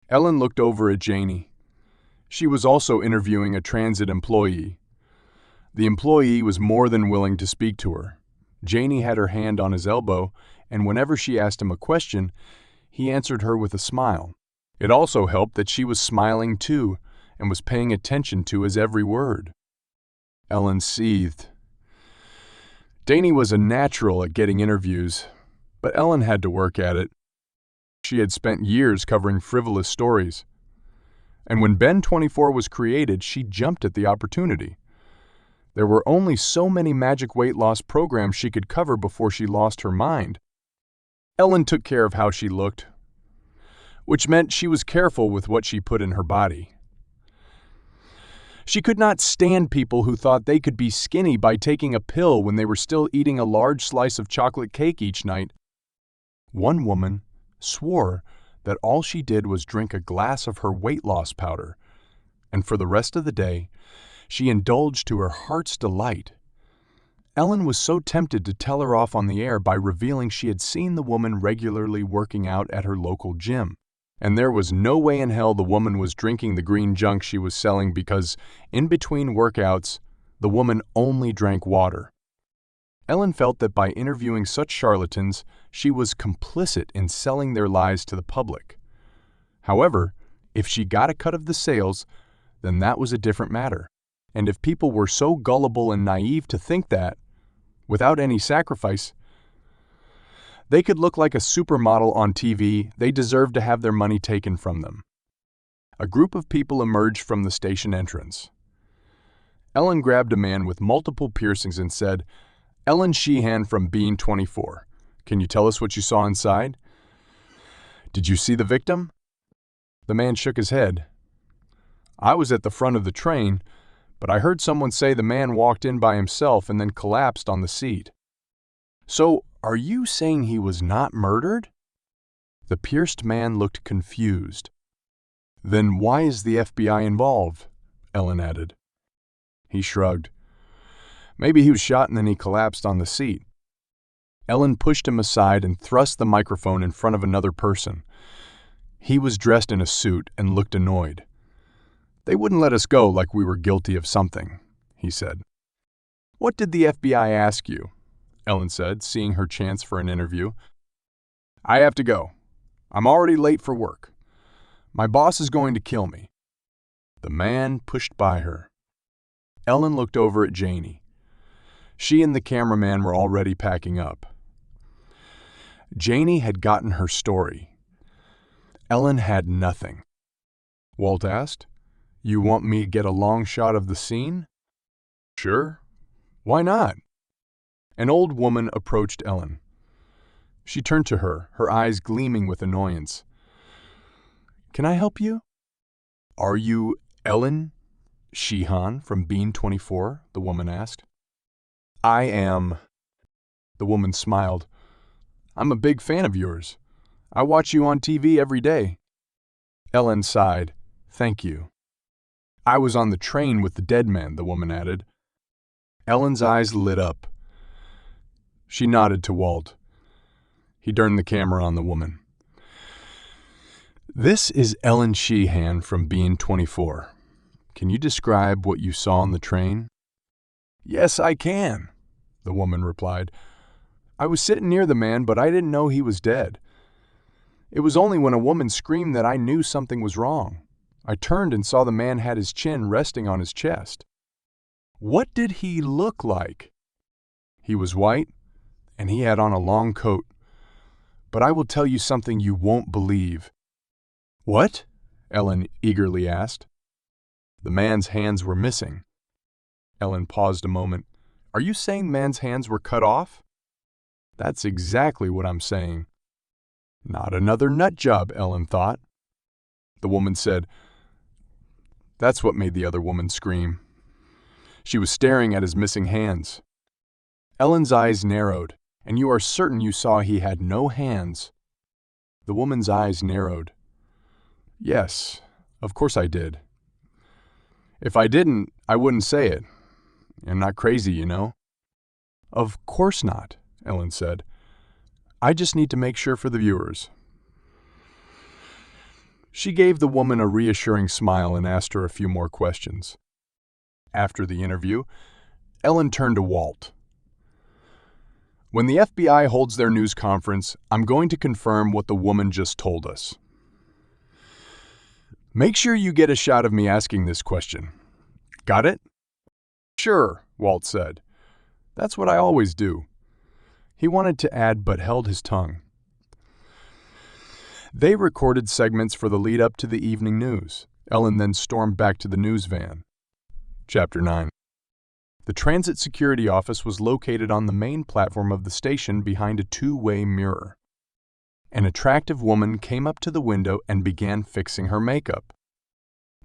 Speaker 1: Ellen looked over at Janie. She was also interviewing a transit employee. The employee was more than willing to speak to her. Janie had her hand on his elbow, and whenever she asked him a question, he answered her with a smile. It also helped that she was smiling too, and was paying attention to his every word. Ellen seethed. Janie was a natural at getting interviews, but Ellen had to work at it. She had spent years covering frivolous stories. And when Ben24 was created, she jumped at the opportunity. There were only so many magic weight loss programs she could cover before she lost her mind. Ellen took care of how she looked, which meant she was careful with what she put in her body. She could not stand people who thought they could be skinny by taking a pill when they were still eating a large slice of chocolate cake each night. One woman swore that all she did was drink a glass of her weight loss powder, and for the rest of the day, she indulged to her heart's delight. Ellen was so tempted to tell her off on the air by revealing she had seen the woman regularly working out at her local gym. And there was no way in hell the woman was drinking the green junk she was selling because, in between workouts, the woman only drank water. Ellen felt that by interviewing such charlatans, she was complicit in selling their lies to the public. However, if she got a cut of the sales, then that was a different matter. And if people were so gullible and naive to think that, without any sacrifice, they could look like a supermodel on TV, they deserved to have their money taken from them. A group of people emerged from the station entrance. Ellen grabbed a man with multiple piercings and said, "Ellen Sheehan from BN24. Can you tell us what you saw inside?" "Did you see the victim?" The man shook his head. "I was at the front of the train, but I heard someone say the man walked in by himself and then collapsed on the seat." "So, are you saying he was not murdered?" The pierced man looked confused. "Then why is the FBI involved?" Ellen added. He shrugged. "Maybe he was shot and then he collapsed on the seat." Ellen pushed him aside and thrust the microphone in front of another person. He was dressed in a suit and looked annoyed. "They wouldn't let us go like we were guilty of something," he said. "What did the FBI ask you?" Ellen said, seeing her chance for an interview. "I have to go. I'm already late for work. My boss is going to kill me." The man pushed by her. Ellen looked over at Janie. She and the cameraman were already packing up. Janie had gotten her story. Ellen had nothing. Walt asked, "You want me to get a long shot of the scene?" "Sure. Why not?" An old woman approached Ellen. She turned to her, her eyes gleaming with annoyance. "Can I help you?" "Are you Ellen Sheehan from BN24?" the woman asked. "I am." The woman smiled. "I'm a big fan of yours. I watch you on TV every day." Ellen sighed. "Thank you." "I was on the train with the dead man," the woman added. Ellen's eyes lit up. She nodded to Walt. He turned the camera on the woman. "This is Ellen Sheehan from BN24. Can you describe what you saw on the train?" "Yes, I can," the woman replied. "I was sitting near the man, but I didn't know he was dead. It was only when a woman screamed that I knew something was wrong. I turned and saw the man had his chin resting on his chest." "What did he look like?" "He was white, and he had on a long coat. But I will tell you something you won't believe." What? Ellen eagerly asked. The man's hands were missing. Ellen paused a moment. Are you saying the man's hands were cut off? That's exactly what I'm saying. Not another nut job, Ellen thought. The woman said, That's what made the other woman scream. She was staring at his missing hands. Ellen's eyes narrowed. And you are certain you saw he had no hands? The woman's eyes narrowed. Yes, of course I did. If I didn't, I wouldn't say it. I'm not crazy, you know. Of course not, Ellen said. I just need to make sure for the viewers. She gave the woman a reassuring smile and asked her a few more questions. After the interview, Ellen turned to Walt. When the FBI holds their news conference, I'm going to confirm what the woman just told us. Make sure you get a shot of me asking this question. Got it? Sure, Walt said. That's what I always do. He wanted to add but held his tongue. They recorded segments for the lead-up to the evening news. Ellen then stormed back to the news van. Chapter 9. The transit security office was located on the main platform of the station behind a two-way mirror. An attractive woman came up to the window and began fixing her makeup.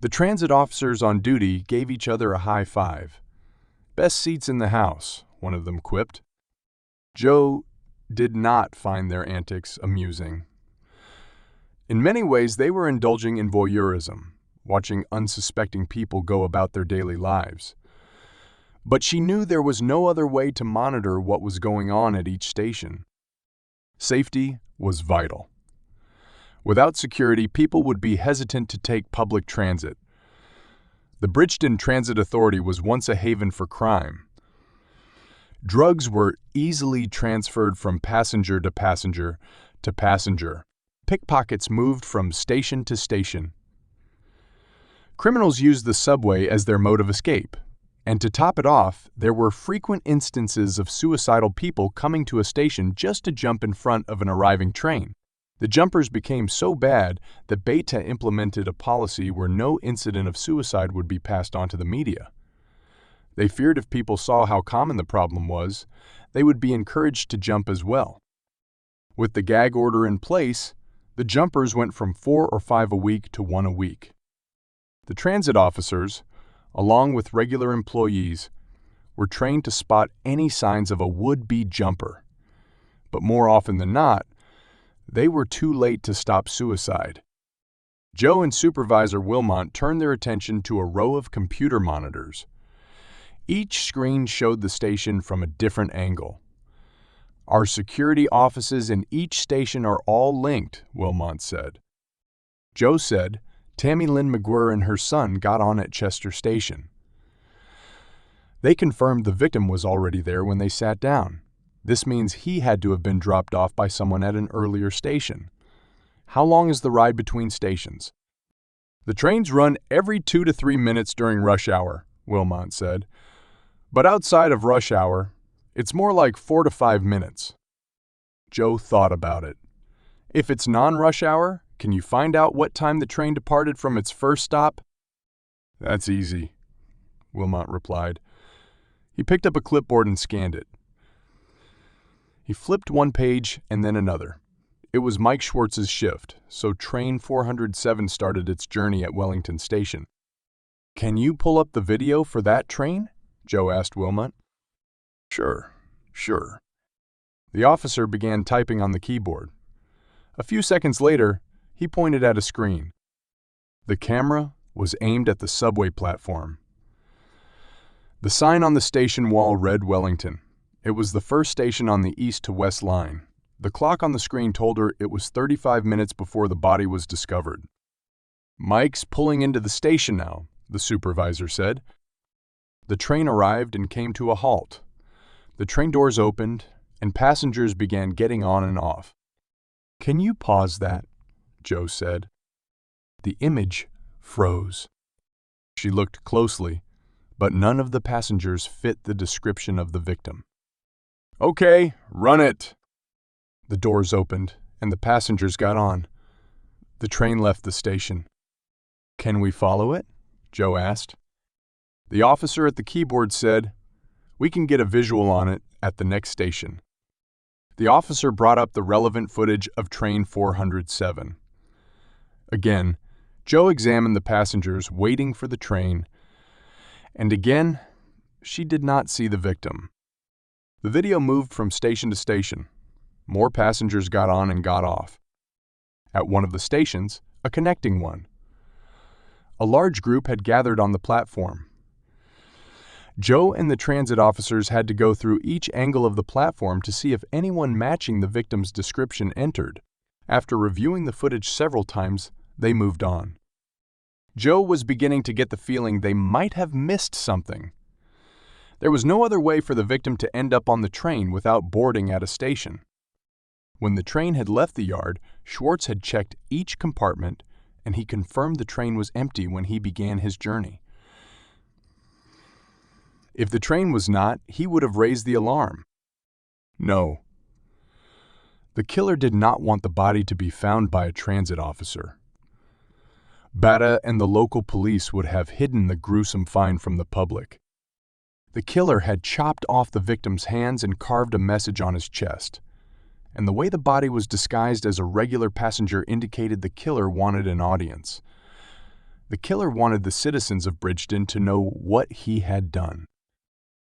Speaker 1: The transit officers on duty gave each other a high five. Best seats in the house, one of them quipped. Joe did not find their antics amusing. In many ways, they were indulging in voyeurism, watching unsuspecting people go about their daily lives. But she knew there was no other way to monitor what was going on at each station. Safety was vital. Without security, people would be hesitant to take public transit. The Bridgeton Transit Authority was once a haven for crime. Drugs were easily transferred from passenger to passenger to passenger. Pickpockets moved from station to station. Criminals used the subway as their mode of escape. And to top it off, there were frequent instances of suicidal people coming to a station just to jump in front of an arriving train. The jumpers became so bad that Beta implemented a policy where no incident of suicide would be passed on to the media. They feared if people saw how common the problem was, they would be encouraged to jump as well. With the gag order in place, the jumpers went from 4 or 5 a week to 1 a week. The transit officers, along with regular employees, were trained to spot any signs of a would-be jumper. But more often than not, they were too late to stop suicide. Joe and Supervisor Wilmot turned their attention to a row of computer monitors. Each screen showed the station from a different angle. Our security offices in each station are all linked, Wilmot said. Joe said, Tammy Lynn McGuire and her son got on at Chester Station. They confirmed the victim was already there when they sat down. This means he had to have been dropped off by someone at an earlier station. How long is the ride between stations? The trains run every 2 to 3 minutes during rush hour, Wilmot said. But outside of rush hour, it's more like 4 to 5 minutes. Joe thought about it. If it's non-rush hour, can you find out what time the train departed from its first stop? That's easy, Wilmot replied. He picked up a clipboard and scanned it. He flipped one page and then another. It was Mike Schwartz's shift, so train 407 started its journey at Wellington Station. Can you pull up the video for that train? Joe asked Wilmot. Sure. The officer began typing on the keyboard. A few seconds later, he pointed at a screen. The camera was aimed at the subway platform. The sign on the station wall read Wellington. It was the first station on the east to west line. The clock on the screen told her it was 35 minutes before the body was discovered. Mike's pulling into the station now, the supervisor said. The train arrived and came to a halt. The train doors opened, and passengers began getting on and off. Can you pause that? Joe said. The image froze. She looked closely, but none of the passengers fit the description of the victim. Okay, run it. The doors opened, and the passengers got on. The train left the station. "Can we follow it?" Joe asked. The officer at the keyboard said, "We can get a visual on it at the next station." The officer brought up the relevant footage of train 407. Again, Joe examined the passengers waiting for the train, and again, she did not see the victim. The video moved from station to station. More passengers got on and got off. At one of the stations, a connecting one, a large group had gathered on the platform. Joe and the transit officers had to go through each angle of the platform to see if anyone matching the victim's description entered. After reviewing the footage several times, they moved on. Joe was beginning to get the feeling they might have missed something. There was no other way for the victim to end up on the train without boarding at a station. When the train had left the yard, Schwartz had checked each compartment, and he confirmed the train was empty when he began his journey. If the train was not, he would have raised the alarm. No. The killer did not want the body to be found by a transit officer. Bata and the local police would have hidden the gruesome find from the public. The killer had chopped off the victim's hands and carved a message on his chest, and the way the body was disguised as a regular passenger indicated the killer wanted an audience. The killer wanted the citizens of Bridgeton to know what he had done.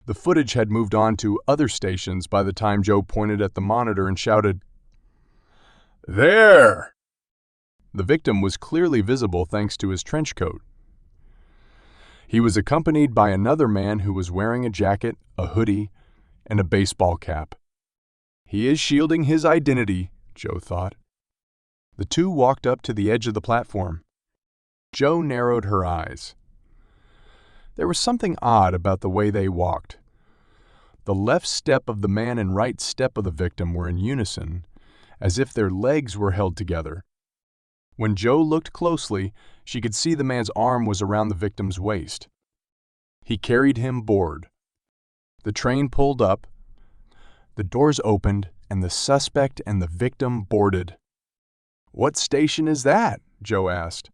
Speaker 1: The footage had moved on to other stations by the time Joe pointed at the monitor and shouted, "There!" The victim was clearly visible thanks to his trench coat. He was accompanied by another man who was wearing a jacket, a hoodie, and a baseball cap. "He is shielding his identity," Joe thought. The two walked up to the edge of the platform. Joe narrowed her eyes. There was something odd about the way they walked. The left step of the man and right step of the victim were in unison, as if their legs were held together. When Joe looked closely, she could see the man's arm was around the victim's waist. He carried him aboard. The train pulled up, the doors opened, and the suspect and the victim boarded. "What station is that?" Joe asked.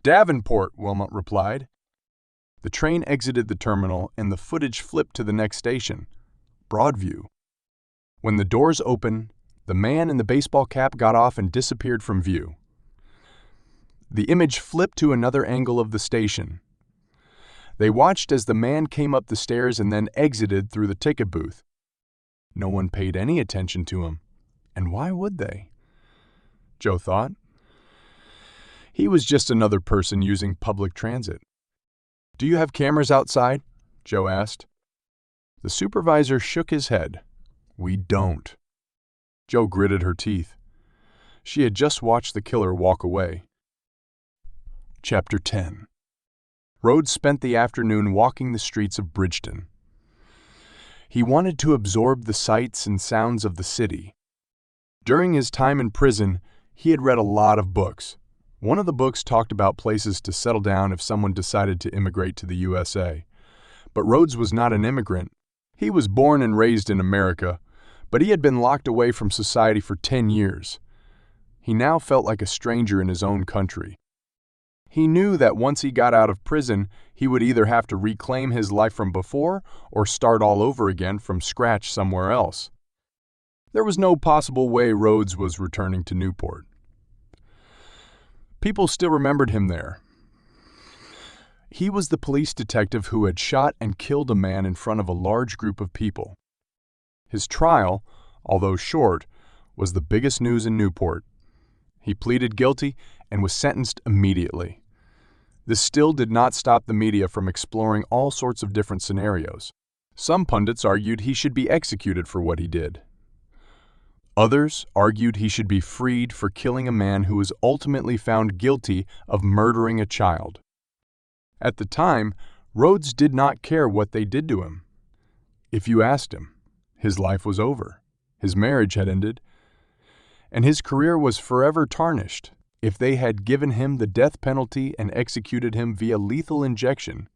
Speaker 1: "Davenport," Wilmot replied. The train exited the terminal and the footage flipped to the next station, Broadview. When the doors opened, the man in the baseball cap got off and disappeared from view. The image flipped to another angle of the station. They watched as the man came up the stairs and then exited through the ticket booth. No one paid any attention to him, and why would they? Joe thought. He was just another person using public transit. "Do you have cameras outside?" Joe asked. The supervisor shook his head. "We don't." Joe gritted her teeth. She had just watched the killer walk away. Chapter 10. Rhodes spent the afternoon walking the streets of Bridgeton. He wanted to absorb the sights and sounds of the city. During his time in prison, he had read a lot of books. One of the books talked about places to settle down if someone decided to immigrate to the USA. But Rhodes was not an immigrant. He was born and raised in America, but he had been locked away from society for 10 years. He now felt like a stranger in his own country. He knew that once he got out of prison, he would either have to reclaim his life from before or start all over again from scratch somewhere else. There was no possible way Rhodes was returning to Newport. People still remembered him there. He was the police detective who had shot and killed a man in front of a large group of people. His trial, although short, was the biggest news in Newport. He pleaded guilty and was sentenced immediately. This still did not stop the media from exploring all sorts of different scenarios. Some pundits argued he should be executed for what he did. Others argued he should be freed for killing a man who was ultimately found guilty of murdering a child. At the time, Rhodes did not care what they did to him. If you asked him, his life was over, his marriage had ended, and his career was forever tarnished. If they had given him the death penalty and executed him via lethal injection,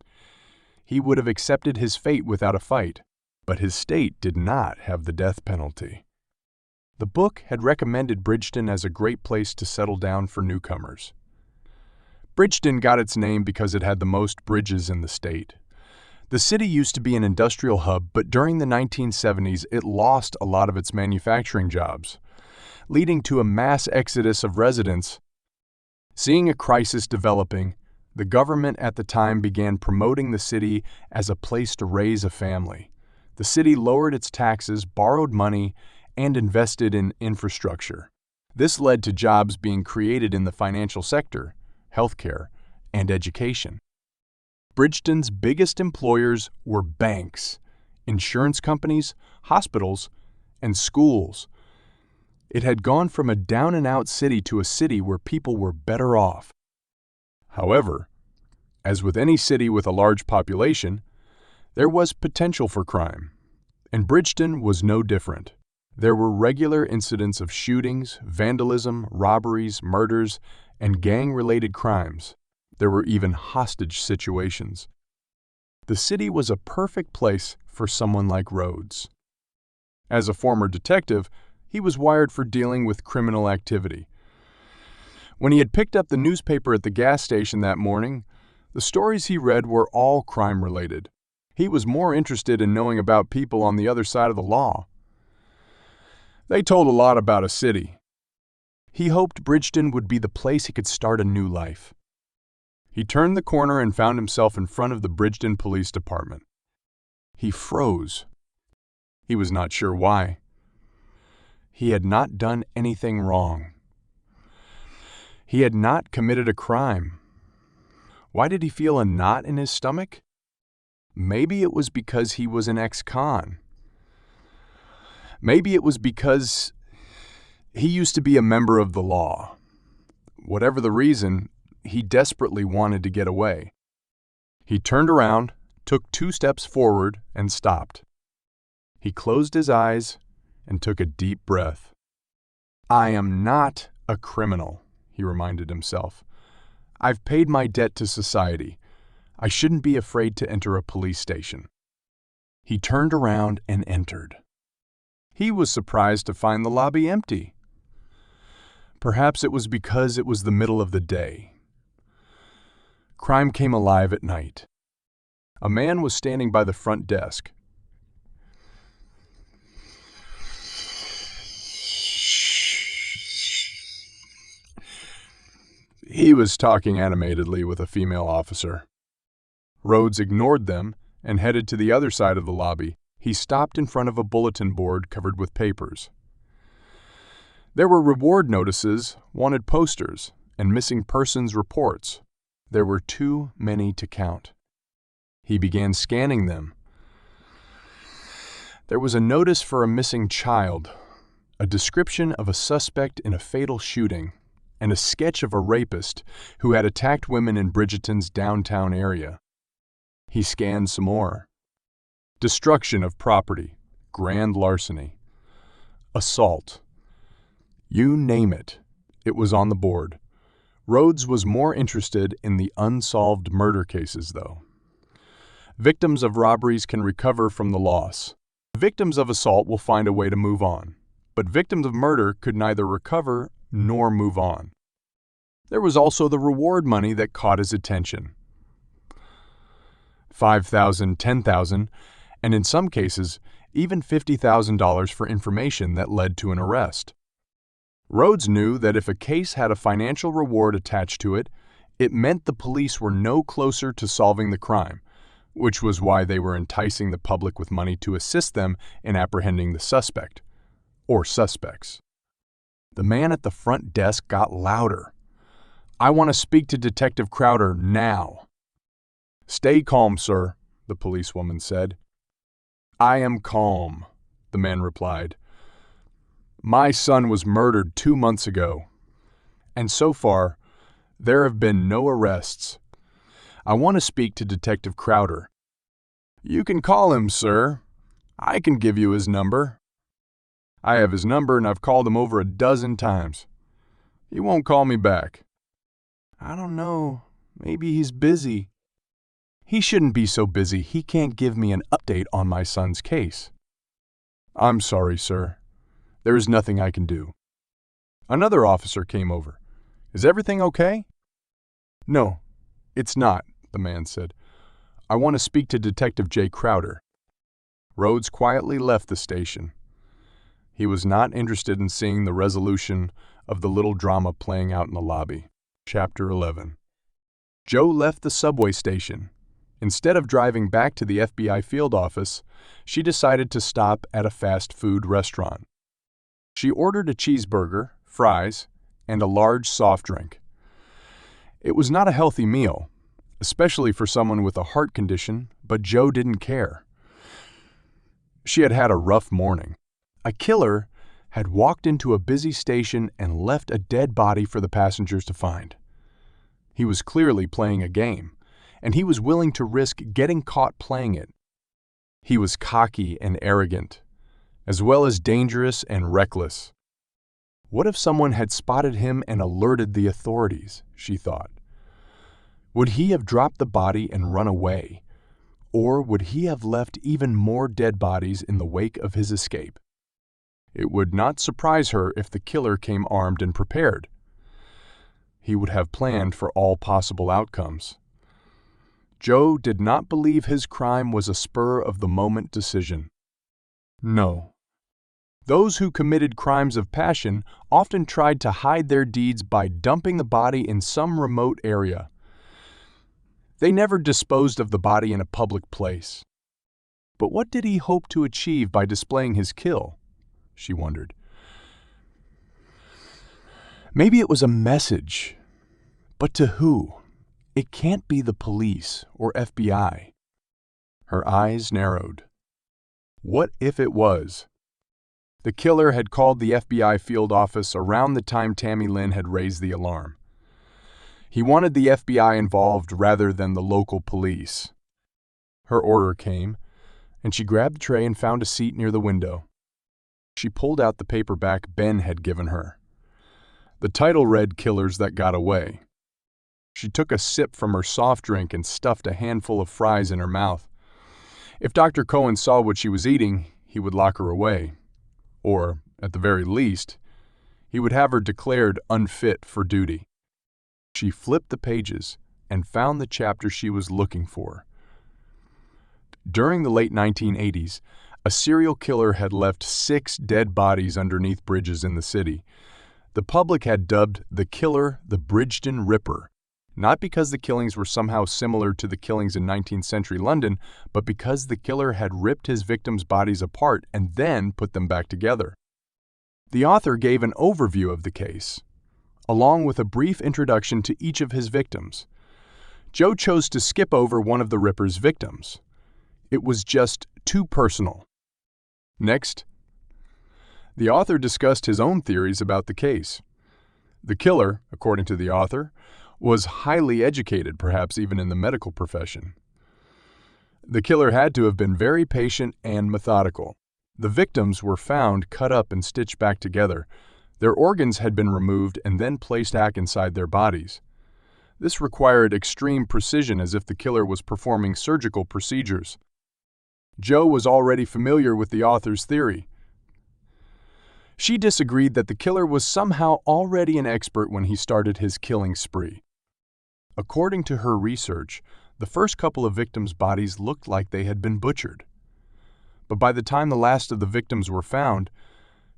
Speaker 1: he would have accepted his fate without a fight. But his state did not have the death penalty. The book had recommended Bridgeton as a great place to settle down for newcomers. Bridgeton got its name because it had the most bridges in the state. The city used to be an industrial hub, but during the 1970s it lost a lot of its manufacturing jobs, leading to a mass exodus of residents. Seeing a crisis developing, the government at the time began promoting the city as a place to raise a family. The city lowered its taxes, borrowed money, and invested in infrastructure. This led to jobs being created in the financial sector, healthcare, and education. Bridgeton's biggest employers were banks, insurance companies, hospitals, and schools. It had gone from a down-and-out city to a city where people were better off. However, as with any city with a large population, there was potential for crime, and Bridgeton was no different. There were regular incidents of shootings, vandalism, robberies, murders, and gang-related crimes. There were even hostage situations. The city was a perfect place for someone like Rhodes. As a former detective, he was wired for dealing with criminal activity. When he had picked up the newspaper at the gas station that morning, the stories he read were all crime-related. He was more interested in knowing about people on the other side of the law. They told a lot about a city. He hoped Bridgeton would be the place he could start a new life. He turned the corner and found himself in front of the Bridgeton Police Department. He froze. He was not sure why. He had not done anything wrong. He had not committed a crime. Why did he feel a knot in his stomach? Maybe it was because he was an ex-con. Maybe it was because he used to be a member of the law. Whatever the reason, he desperately wanted to get away. He turned around, took 2 steps forward, and stopped. He closed his eyes and took a deep breath. "I am not a criminal," he reminded himself. "I've paid my debt to society. I shouldn't be afraid to enter a police station." He turned around and entered. He was surprised to find the lobby empty. Perhaps it was because it was the middle of the day. Crime came alive at night. A man was standing by the front desk. He was talking animatedly with a female officer. Rhodes ignored them and headed to the other side of the lobby. He stopped in front of a bulletin board covered with papers. There were reward notices, wanted posters, and missing persons reports. There were too many to count. He began scanning them. There was a notice for a missing child, a description of a suspect in a fatal shooting, and a sketch of a rapist who had attacked women in Bridgeton's downtown area. He scanned some more. Destruction of property, grand larceny, assault. You name it, it was on the board. Rhodes was more interested in the unsolved murder cases, though. Victims of robberies can recover from the loss. Victims of assault will find a way to move on, but victims of murder could neither recover nor move on. There was also the reward money that caught his attention. $5,000, $10,000, and in some cases, even $50,000 for information that led to an arrest. Rhodes knew that if a case had a financial reward attached to it, it meant the police were no closer to solving the crime, which was why they were enticing the public with money to assist them in apprehending the suspect, or suspects. The man at the front desk got louder. "I want to speak to Detective Crowder now." "Stay calm, sir," the policewoman said. "I am calm," the man replied. "My son was murdered 2 months ago, and so far, there have been no arrests. I want to speak to Detective Crowder." "You can call him, sir. I can give you his number." "I have his number and I've called him over 12 times. He won't call me back." "I don't know. Maybe he's busy." "He shouldn't be so busy. He can't give me an update on my son's case." "I'm sorry, sir. There is nothing I can do." Another officer came over. "Is everything okay?" "No, it's not," the man said. "I want to speak to Detective J. Crowder." Rhodes quietly left the station. He was not interested in seeing the resolution of the little drama playing out in the lobby. Chapter 11. Joe left the subway station. Instead of driving back to the FBI field office, she decided to stop at a fast food restaurant. She ordered a cheeseburger, fries, and a large soft drink. It was not a healthy meal, especially for someone with a heart condition, but Joe didn't care. She had had a rough morning. A killer had walked into a busy station and left a dead body for the passengers to find. He was clearly playing a game, and he was willing to risk getting caught playing it. He was cocky and arrogant, as well as dangerous and reckless. What if someone had spotted him and alerted the authorities, she thought. Would he have dropped the body and run away? Or would he have left even more dead bodies in the wake of his escape? It would not surprise her if the killer came armed and prepared. He would have planned for all possible outcomes. Joe did not believe his crime was a spur-of-the-moment decision. No. Those who committed crimes of passion often tried to hide their deeds by dumping the body in some remote area. They never disposed of the body in a public place. But what did he hope to achieve by displaying his kill? She wondered. Maybe it was a message. But to who? It can't be the police or FBI. Her eyes narrowed. What if it was? The killer had called the FBI field office around the time Tammy Lynn had raised the alarm. He wanted the FBI involved rather than the local police. Her order came, and she grabbed the tray and found a seat near the window. She pulled out the paperback Ben had given her. The title read Killers That Got Away. She took a sip from her soft drink and stuffed a handful of fries in her mouth. If Dr. Cohen saw what she was eating, he would lock her away. Or, at the very least, he would have her declared unfit for duty. She flipped the pages and found the chapter she was looking for. During the late 1980s, a serial killer had left 6 dead bodies underneath bridges in the city. The public had dubbed the killer the Bridgeton Ripper, not because the killings were somehow similar to the killings in 19th century London, but because the killer had ripped his victims' bodies apart and then put them back together. The author gave an overview of the case, along with a brief introduction to each of his victims. Joe chose to skip over one of the Ripper's victims. It was just too personal. Next, the author discussed his own theories about the case. The killer, according to the author, was highly educated, perhaps even in the medical profession. The killer had to have been very patient and methodical. The victims were found cut up and stitched back together. Their organs had been removed and then placed back inside their bodies. This required extreme precision, as if the killer was performing surgical procedures. Joe was already familiar with the author's theory. She disagreed that the killer was somehow already an expert when he started his killing spree. According to her research, the first couple of victims' bodies looked like they had been butchered. But by the time the last of the victims were found,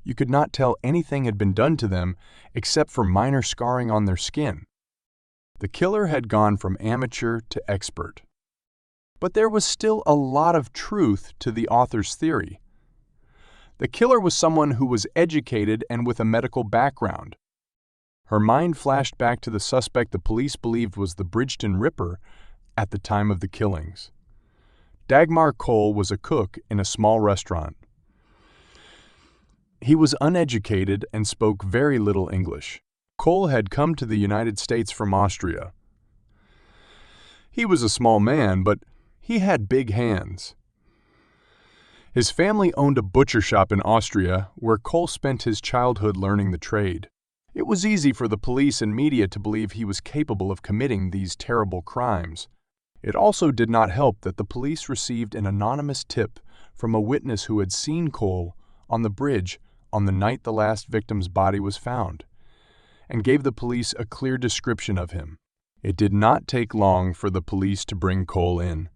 Speaker 1: you could not tell anything had been done to them except for minor scarring on their skin. The killer had gone from amateur to expert. But there was still a lot of truth to the author's theory. The killer was someone who was educated and with a medical background. Her mind flashed back to the suspect the police believed was the Bridgeton Ripper at the time of the killings. Dagmar Cole was a cook in a small restaurant. He was uneducated and spoke very little English. Cole had come to the United States from Austria. He was a small man, but he had big hands. His family owned a butcher shop in Austria where Cole spent his childhood learning the trade. It was easy for the police and media to believe he was capable of committing these terrible crimes. It also did not help that the police received an anonymous tip from a witness who had seen Cole on the bridge on the night the last victim's body was found, and gave the police a clear description of him. It did not take long for the police to bring Cole in.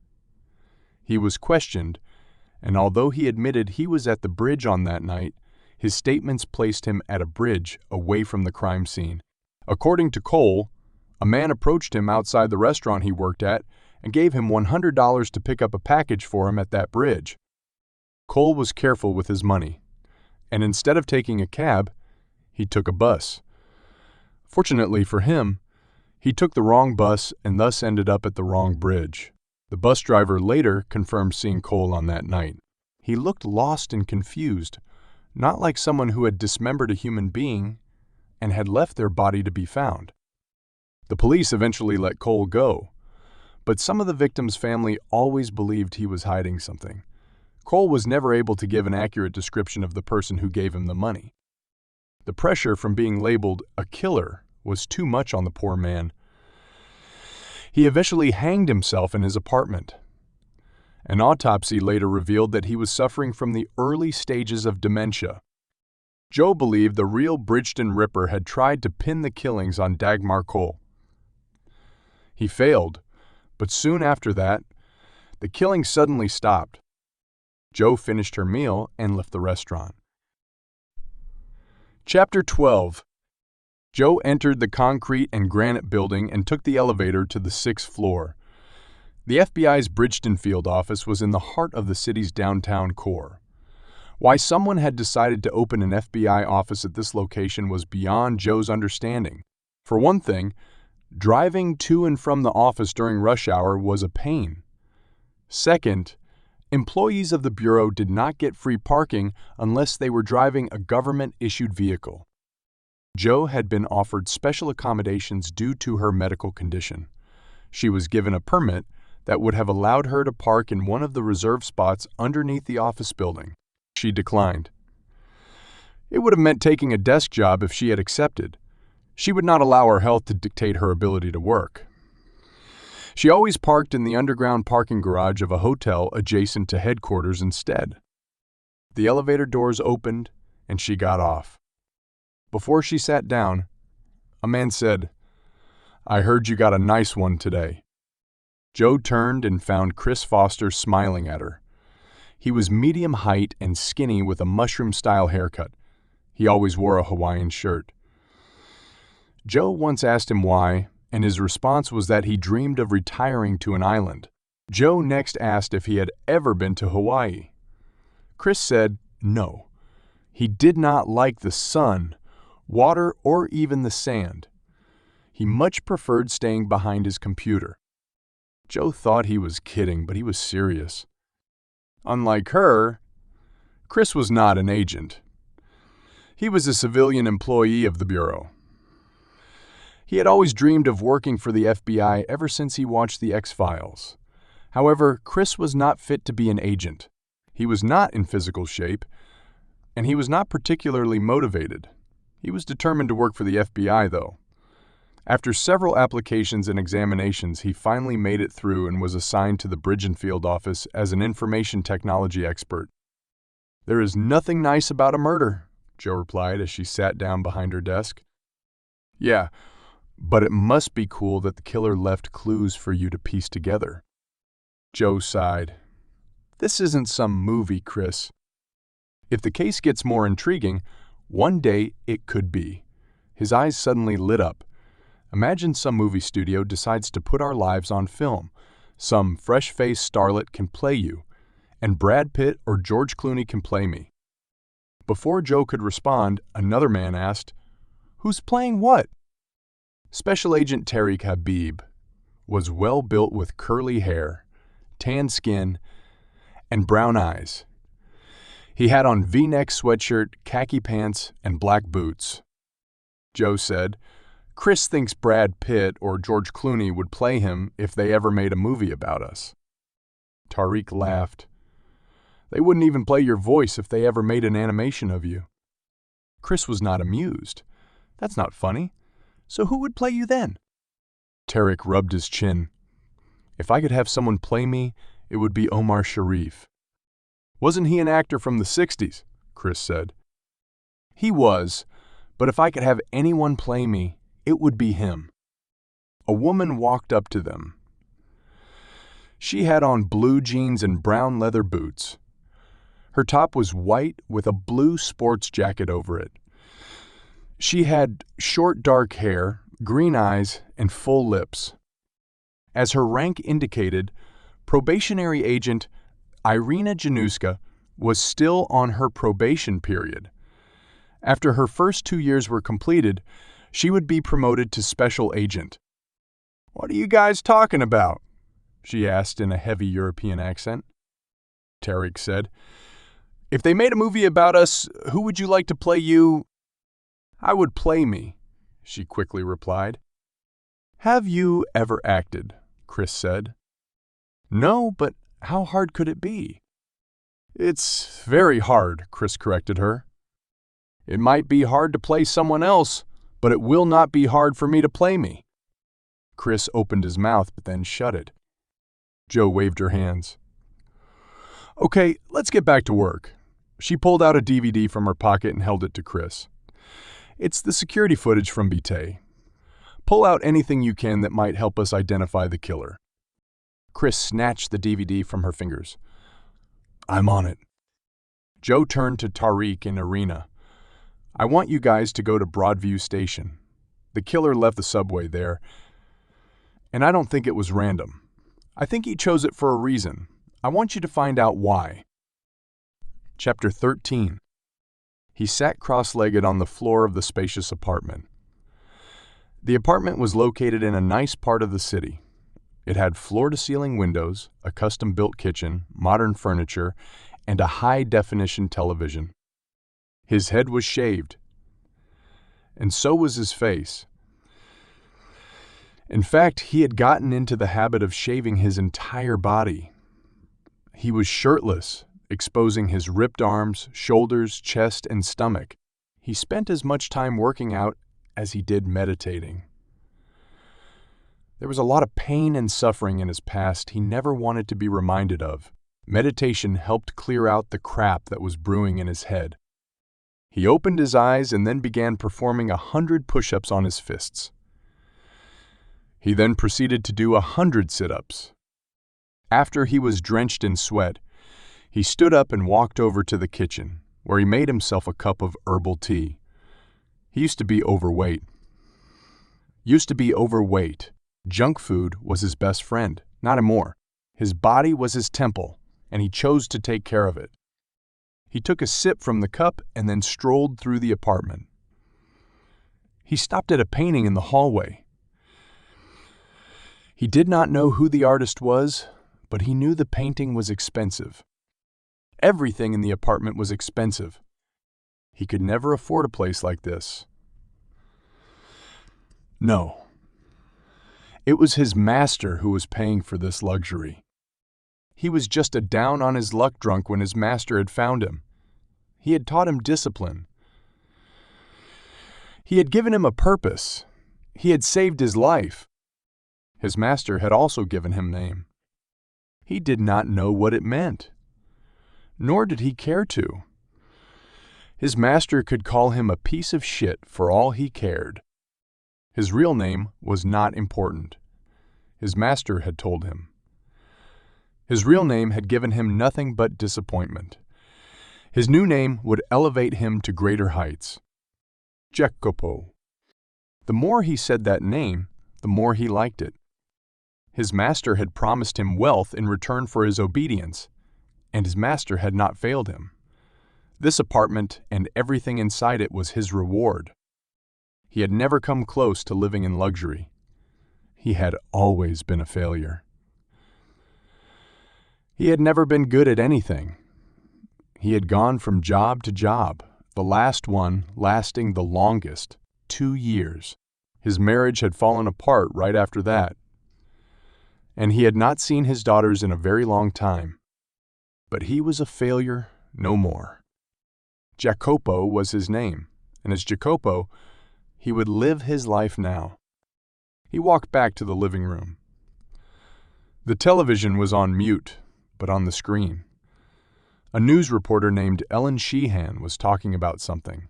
Speaker 1: He was questioned, and although he admitted he was at the bridge on that night, his statements placed him at a bridge away from the crime scene. According to Cole, a man approached him outside the restaurant he worked at and gave him $100 to pick up a package for him at that bridge. Cole was careful with his money, and instead of taking a cab, he took a bus. Fortunately for him, he took the wrong bus and thus ended up at the wrong bridge. The bus driver later confirmed seeing Cole on that night. He looked lost and confused, not like someone who had dismembered a human being and had left their body to be found. The police eventually let Cole go, but some of the victim's family always believed he was hiding something. Cole was never able to give an accurate description of the person who gave him the money. The pressure from being labeled a killer was too much on the poor man. He eventually hanged himself in his apartment. An autopsy later revealed that he was suffering from the early stages of dementia. Joe believed the real Bridgeton Ripper had tried to pin the killings on Dagmar Cole. He failed, but soon after that, the killing suddenly stopped. Joe finished her meal and left the restaurant. Chapter 12. Joe entered the concrete and granite building and took the elevator to the 6th floor. The FBI's Bridgeton field office was in the heart of the city's downtown core. Why someone had decided to open an FBI office at this location was beyond Joe's understanding. For one thing, driving to and from the office during rush hour was a pain. Second, employees of the Bureau did not get free parking unless they were driving a government-issued vehicle. Joe had been offered special accommodations due to her medical condition. She was given a permit that would have allowed her to park in one of the reserved spots underneath the office building. She declined. It would have meant taking a desk job if she had accepted. She would not allow her health to dictate her ability to work. She always parked in the underground parking garage of a hotel adjacent to headquarters instead. The elevator doors opened, and she got off. Before she sat down, a man said, "I heard you got a nice one today." Joe turned and found Chris Foster smiling at her. He was medium height and skinny with a mushroom-style haircut. He always wore a Hawaiian shirt. Joe once asked him why, and his response was that he dreamed of retiring to an island. Joe next asked if he had ever been to Hawaii. Chris said no. He did not like the sun, water, or even the sand. He much preferred staying behind his computer. Joe thought he was kidding, but he was serious. Unlike her, Chris was not an agent. He was a civilian employee of the Bureau. He had always dreamed of working for the FBI ever since he watched The X-Files. However, Chris was not fit to be an agent. He was not in physical shape, and he was not particularly motivated. He was determined to work for the FBI, though. After several applications and examinations, he finally made it through and was assigned to the Bridgeton field office as an information technology expert. "There is nothing nice about a murder," Joe replied as she sat down behind her desk. "Yeah, but it must be cool that the killer left clues for you to piece together." Joe sighed. "This isn't some movie, Chris. If the case gets more intriguing, one day it could be." His eyes suddenly lit up. Imagine some movie studio decides to put our lives on film. Some fresh-faced starlet can play you, and Brad Pitt or George Clooney can play me. Before Joe could respond, another man asked, "Who's playing what?" Special Agent Tariq Habib was well built with curly hair, tan skin, and brown eyes. He had on V-neck sweatshirt, khaki pants, and black boots. Joe said, "Chris thinks Brad Pitt or George Clooney would play him if they ever made a movie about us." Tariq laughed. "They wouldn't even play your voice if they ever made an animation of you." Chris was not amused. "That's not funny. So who would play you then?" Tariq rubbed his chin. "If I could have someone play me, it would be Omar Sharif." "Wasn't he an actor from the 60s?" Chris said. He was, but if I could have anyone play me, it would be him. A woman walked up to them. She had on blue jeans and brown leather boots. Her top was white with a blue sports jacket over it. She had short dark hair, green eyes, and full lips. As her rank indicated, probationary agent Irina Januska was still on her probation period. After her first 2 years were completed, she would be promoted to special agent. "What are you guys talking about?" she asked in a heavy European accent. Tarek said, "If they made a movie about us, who would you like to play you?" "I would play me," she quickly replied. "Have you ever acted?" Chris said. "No, but how hard could it be?" "It's very hard," Chris corrected her. "It might be hard to play someone else, but it will not be hard for me to play me." Chris opened his mouth but then shut it. Jo waved her hands. "Okay, let's get back to work." She pulled out a DVD from her pocket and held it to Chris. "It's the security footage from Bitay. Pull out anything you can that might help us identify the killer." Chris snatched the DVD from her fingers. "I'm on it." Jo turned to Tariq and Irina. "I want you guys to go to Broadview Station. The killer left the subway there, and I don't think it was random. I think he chose it for a reason. I want you to find out why." Chapter 13. He sat cross-legged on the floor of the spacious apartment. The apartment was located in a nice part of the city. It had floor-to-ceiling windows, a custom-built kitchen, modern furniture, and a high-definition television. His head was shaved, and so was his face. In fact, he had gotten into the habit of shaving his entire body. He was shirtless, exposing his ripped arms, shoulders, chest, and stomach. He spent as much time working out as he did meditating. There was a lot of pain and suffering in his past he never wanted to be reminded of. Meditation helped clear out the crap that was brewing in his head. He opened his eyes and then began performing 100 push-ups on his fists. He then proceeded to do 100 sit-ups. After he was drenched in sweat, he stood up and walked over to the kitchen, where he made himself a cup of herbal tea. He used to be overweight. Junk food was his best friend, not anymore. His body was his temple, and he chose to take care of it. He took a sip from the cup and then strolled through the apartment. He stopped at a painting in the hallway. He did not know who the artist was, but he knew the painting was expensive. Everything in the apartment was expensive. He could never afford a place like this. No. It was his master who was paying for this luxury. He was just a down-on-his-luck drunk when his master had found him. He had taught him discipline. He had given him a purpose. He had saved his life. His master had also given him name. He did not know what it meant, nor did he care to. His master could call him a piece of shit for all he cared. His real name was not important. His master had told him. His real name had given him nothing but disappointment. His new name would elevate him to greater heights. Jacopo. The more he said that name, the more he liked it. His master had promised him wealth in return for his obedience, and his master had not failed him. This apartment and everything inside it was his reward. He had never come close to living in luxury. He had always been a failure. He had never been good at anything. He had gone from job to job, the last one lasting the longest, 2 years. His marriage had fallen apart right after that, and he had not seen his daughters in a very long time. But he was a failure no more. Jacopo was his name, and as Jacopo, he would live his life now. He walked back to the living room. The television was on mute, but on the screen. A news reporter named Ellen Sheehan was talking about something.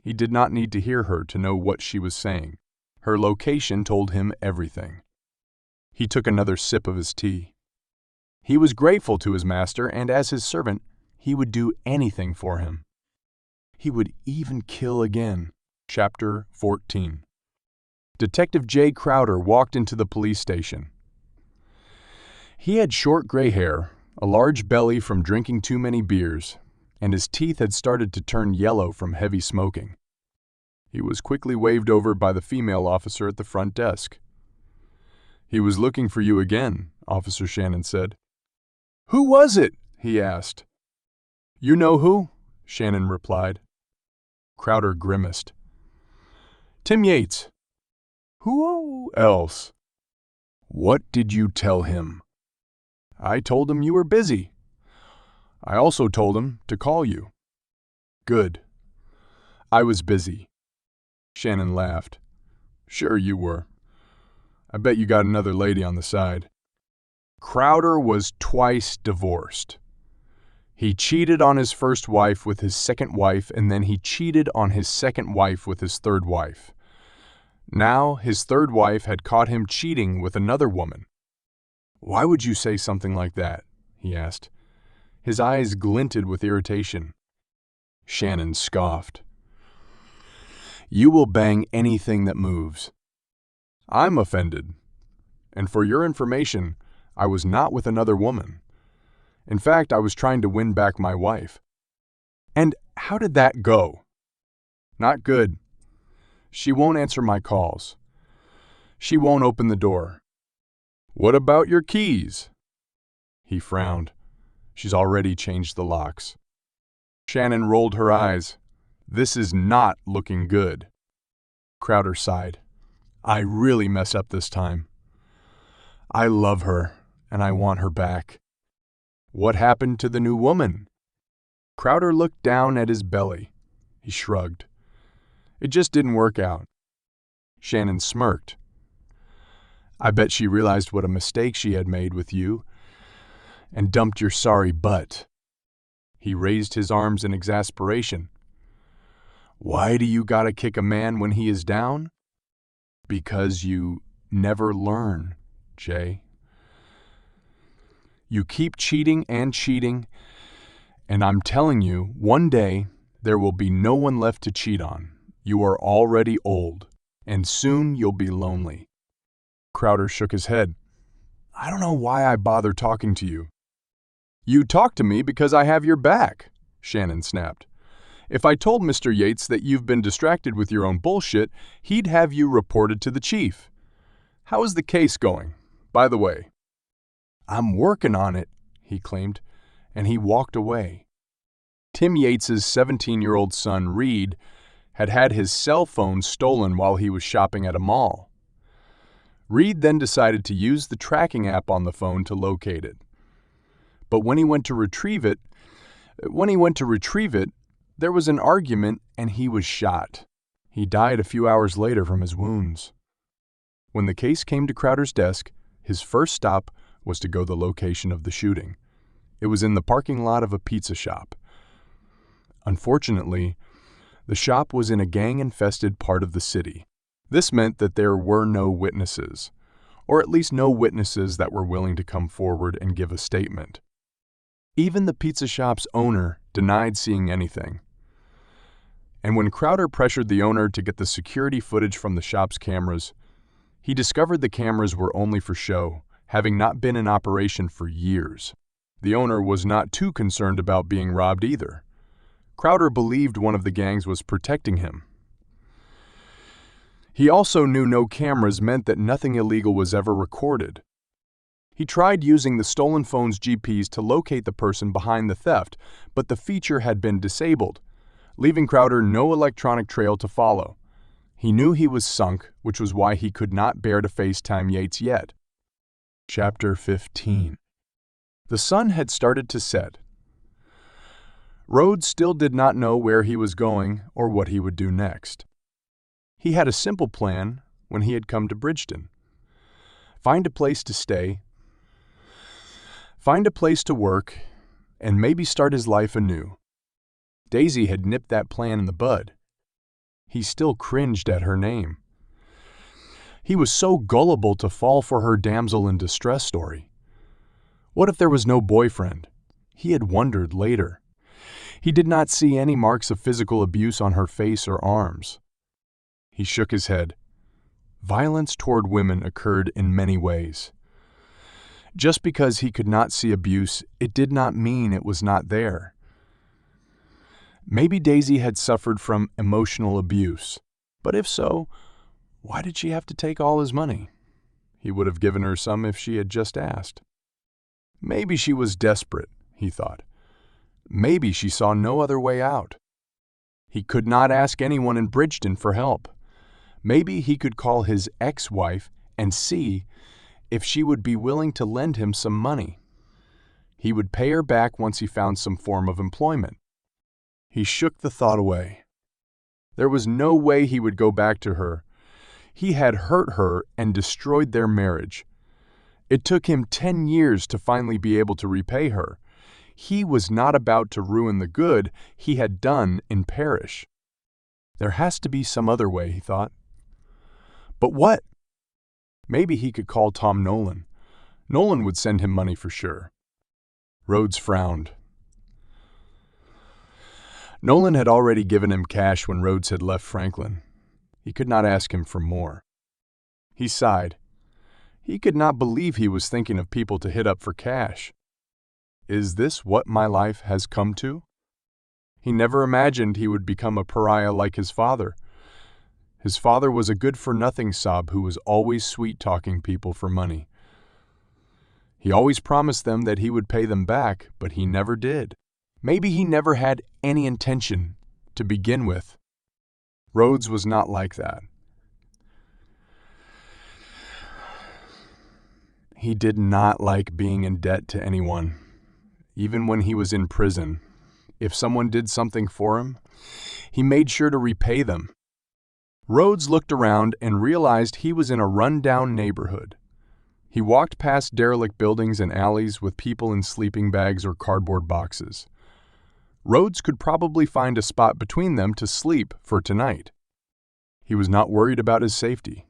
Speaker 1: He did not need to hear her to know what she was saying. Her location told him everything. He took another sip of his tea. He was grateful to his master, and as his servant, he would do anything for him. He would even kill again. Chapter 14. Detective J. Crowder walked into the police station. He had short gray hair, a large belly from drinking too many beers, and his teeth had started to turn yellow from heavy smoking. He was quickly waved over by the female officer at the front desk. "He was looking for you again," Officer Shannon said. "Who was it?" he asked. "You know who?" Shannon replied. Crowder grimaced. "Tim Yates." "Who else?" "What did you tell him?" "I told him you were busy. I also told him to call you." "Good. I was busy." Shannon laughed. "Sure you were. I bet you got another lady on the side." Crowder was twice divorced. He cheated on his first wife with his second wife, and then he cheated on his second wife with his third wife. Now his third wife had caught him cheating with another woman. "Why would you say something like that?" he asked. His eyes glinted with irritation. Shannon scoffed. "You will bang anything that moves." "I'm offended. And for your information, I was not with another woman. In fact, I was trying to win back my wife." "And how did that go?" "Not good. She won't answer my calls. She won't open the door." "What about your keys?" He frowned. "She's already changed the locks." Shannon rolled her eyes. "This is not looking good." Crowder sighed. "I really mess up this time. I love her, and I want her back." "What happened to the new woman?" Crowder looked down at his belly. He shrugged. "It just didn't work out." Shannon smirked. "I bet she realized what a mistake she had made with you and dumped your sorry butt." He raised his arms in exasperation. "Why do you gotta kick a man when he is down?" "Because you never learn, Jay. You keep cheating and cheating, and I'm telling you, one day there will be no one left to cheat on. You are already old, and soon you'll be lonely." Crowder shook his head. "I don't know why I bother talking to you." "You talk to me because I have your back," Shannon snapped. "If I told Mr. Yates that you've been distracted with your own bullshit, he'd have you reported to the chief. How is the case going, by the way?" "I'm working on it," he claimed, and he walked away. Tim Yates's 17-year-old son, Reed, had had his cell phone stolen while he was shopping at a mall. Reed then decided to use the tracking app on the phone to locate it. But when he went to retrieve it, there was an argument and he was shot. He died a few hours later from his wounds. When the case came to Crowder's desk, his first stop was to go the location of the shooting. It was in the parking lot of a pizza shop. Unfortunately, the shop was in a gang-infested part of the city. This meant that there were no witnesses, or at least no witnesses that were willing to come forward and give a statement. Even the pizza shop's owner denied seeing anything. And when Crowder pressured the owner to get the security footage from the shop's cameras, he discovered the cameras were only for show, having not been in operation for years. The owner was not too concerned about being robbed either. Crowder believed one of the gangs was protecting him. He also knew no cameras meant that nothing illegal was ever recorded. He tried using the stolen phone's GPS to locate the person behind the theft, but the feature had been disabled, leaving Crowder no electronic trail to follow. He knew he was sunk, which was why he could not bear to face Tim Yates yet. Chapter 15. The sun had started to set. Rhodes still did not know where he was going or what he would do next. He had a simple plan when he had come to Bridgeton. Find a place to stay, find a place to work, and maybe start his life anew. Daisy had nipped that plan in the bud. He still cringed at her name. He was so gullible to fall for her damsel in distress story. What if there was no boyfriend? He had wondered later. He did not see any marks of physical abuse on her face or arms. He shook his head. Violence toward women occurred in many ways. Just because he could not see abuse, it did not mean it was not there. Maybe Daisy had suffered from emotional abuse, but if so, why did she have to take all his money? He would have given her some if she had just asked. Maybe she was desperate, he thought. Maybe she saw no other way out. He could not ask anyone in Bridgeton for help. Maybe he could call his ex-wife and see if she would be willing to lend him some money. He would pay her back once he found some form of employment. He shook the thought away. There was no way he would go back to her. He had hurt her and destroyed their marriage. It took him 10 years to finally be able to repay her. He was not about to ruin the good he had done in parish. There has to be some other way, he thought. But what? Maybe he could call Tom Nolan. Nolan would send him money for sure. Rhodes frowned. Nolan had already given him cash when Rhodes had left Franklin. He could not ask him for more. He sighed. He could not believe he was thinking of people to hit up for cash. Is this what my life has come to? He never imagined he would become a pariah like his father. His father was a good-for-nothing sob who was always sweet-talking people for money. He always promised them that he would pay them back, but he never did. Maybe he never had any intention to begin with. Rhodes was not like that. He did not like being in debt to anyone. Even when he was in prison, if someone did something for him, he made sure to repay them. Rhodes looked around and realized he was in a run-down neighborhood. He walked past derelict buildings and alleys with people in sleeping bags or cardboard boxes. Rhodes could probably find a spot between them to sleep for tonight. He was not worried about his safety.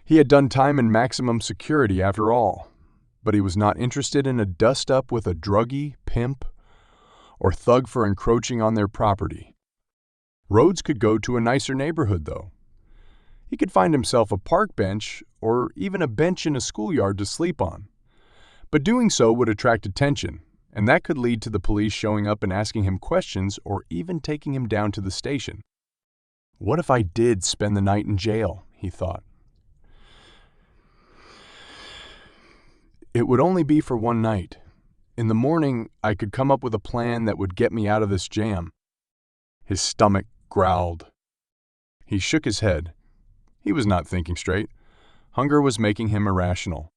Speaker 1: He had done time in maximum security after all, but he was not interested in a dust-up with a druggie, pimp, or thug for encroaching on their property. Rhodes could go to a nicer neighborhood, though. He could find himself a park bench or even a bench in a schoolyard to sleep on. But doing so would attract attention, and that could lead to the police showing up and asking him questions or even taking him down to the station. What if I did spend the night in jail, he thought. It would only be for one night. In the morning, I could come up with a plan that would get me out of this jam. His stomach growled. He shook his head. He was not thinking straight. Hunger was making him irrational.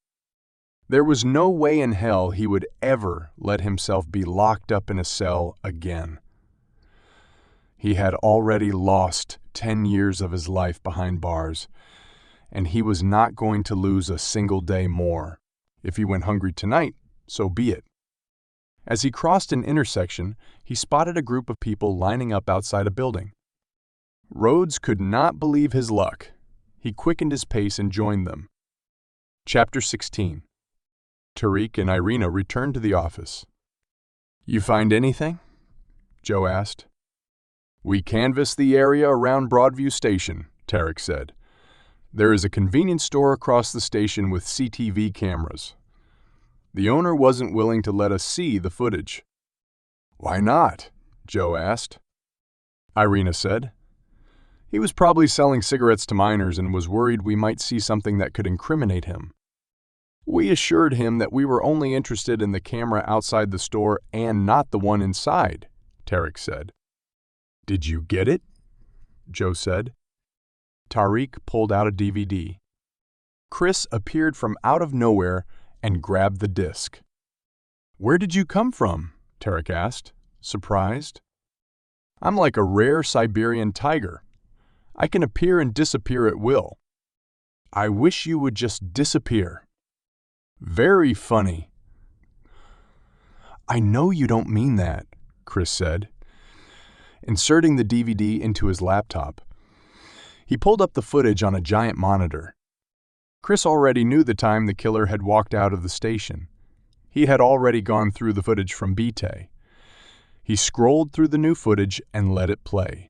Speaker 1: There was no way in hell he would ever let himself be locked up in a cell again. He had already lost 10 years of his life behind bars, and he was not going to lose a single day more. If he went hungry tonight, so be it. As he crossed an intersection, he spotted a group of people lining up outside a building. Rhodes could not believe his luck. He quickened his pace and joined them. Chapter 16. Tariq and Irina returned to the office. "You find anything?" Joe asked. "We canvassed the area around Broadview Station," Tariq said. "There is a convenience store across the station with CCTV cameras. The owner wasn't willing to let us see the footage." "Why not?" Joe asked. Irina said. "He was probably selling cigarettes to minors and was worried we might see something that could incriminate him. We assured him that we were only interested in the camera outside the store and not the one inside," Tariq said. "Did you get it?" Joe said. Tariq pulled out a DVD. Chris appeared from out of nowhere and grabbed the disc. "Where did you come from?" Tariq asked, surprised. "I'm like a rare Siberian tiger. I can appear and disappear at will. I wish you would just disappear." "Very funny." "I know you don't mean that," Chris said. inserting the DVD into his laptop. He pulled up the footage on a giant monitor. Chris already knew the time the killer had walked out of the station. He had already gone through the footage from BT. He scrolled through the new footage and let it play.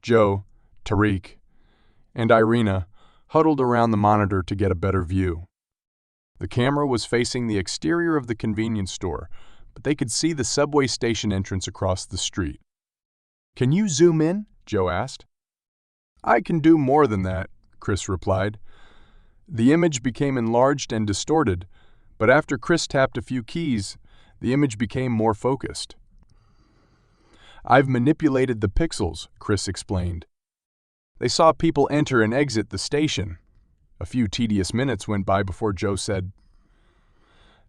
Speaker 1: Joe, Tariq, and Irina huddled around the monitor to get a better view. The camera was facing the exterior of the convenience store, but they could see the subway station entrance across the street. "Can you zoom in?" Joe asked. "I can do more than that," Chris replied. The image became enlarged and distorted, but after Chris tapped a few keys, the image became more focused. "I've manipulated the pixels," Chris explained. They saw people enter and exit the station. A few tedious minutes went by before Joe said,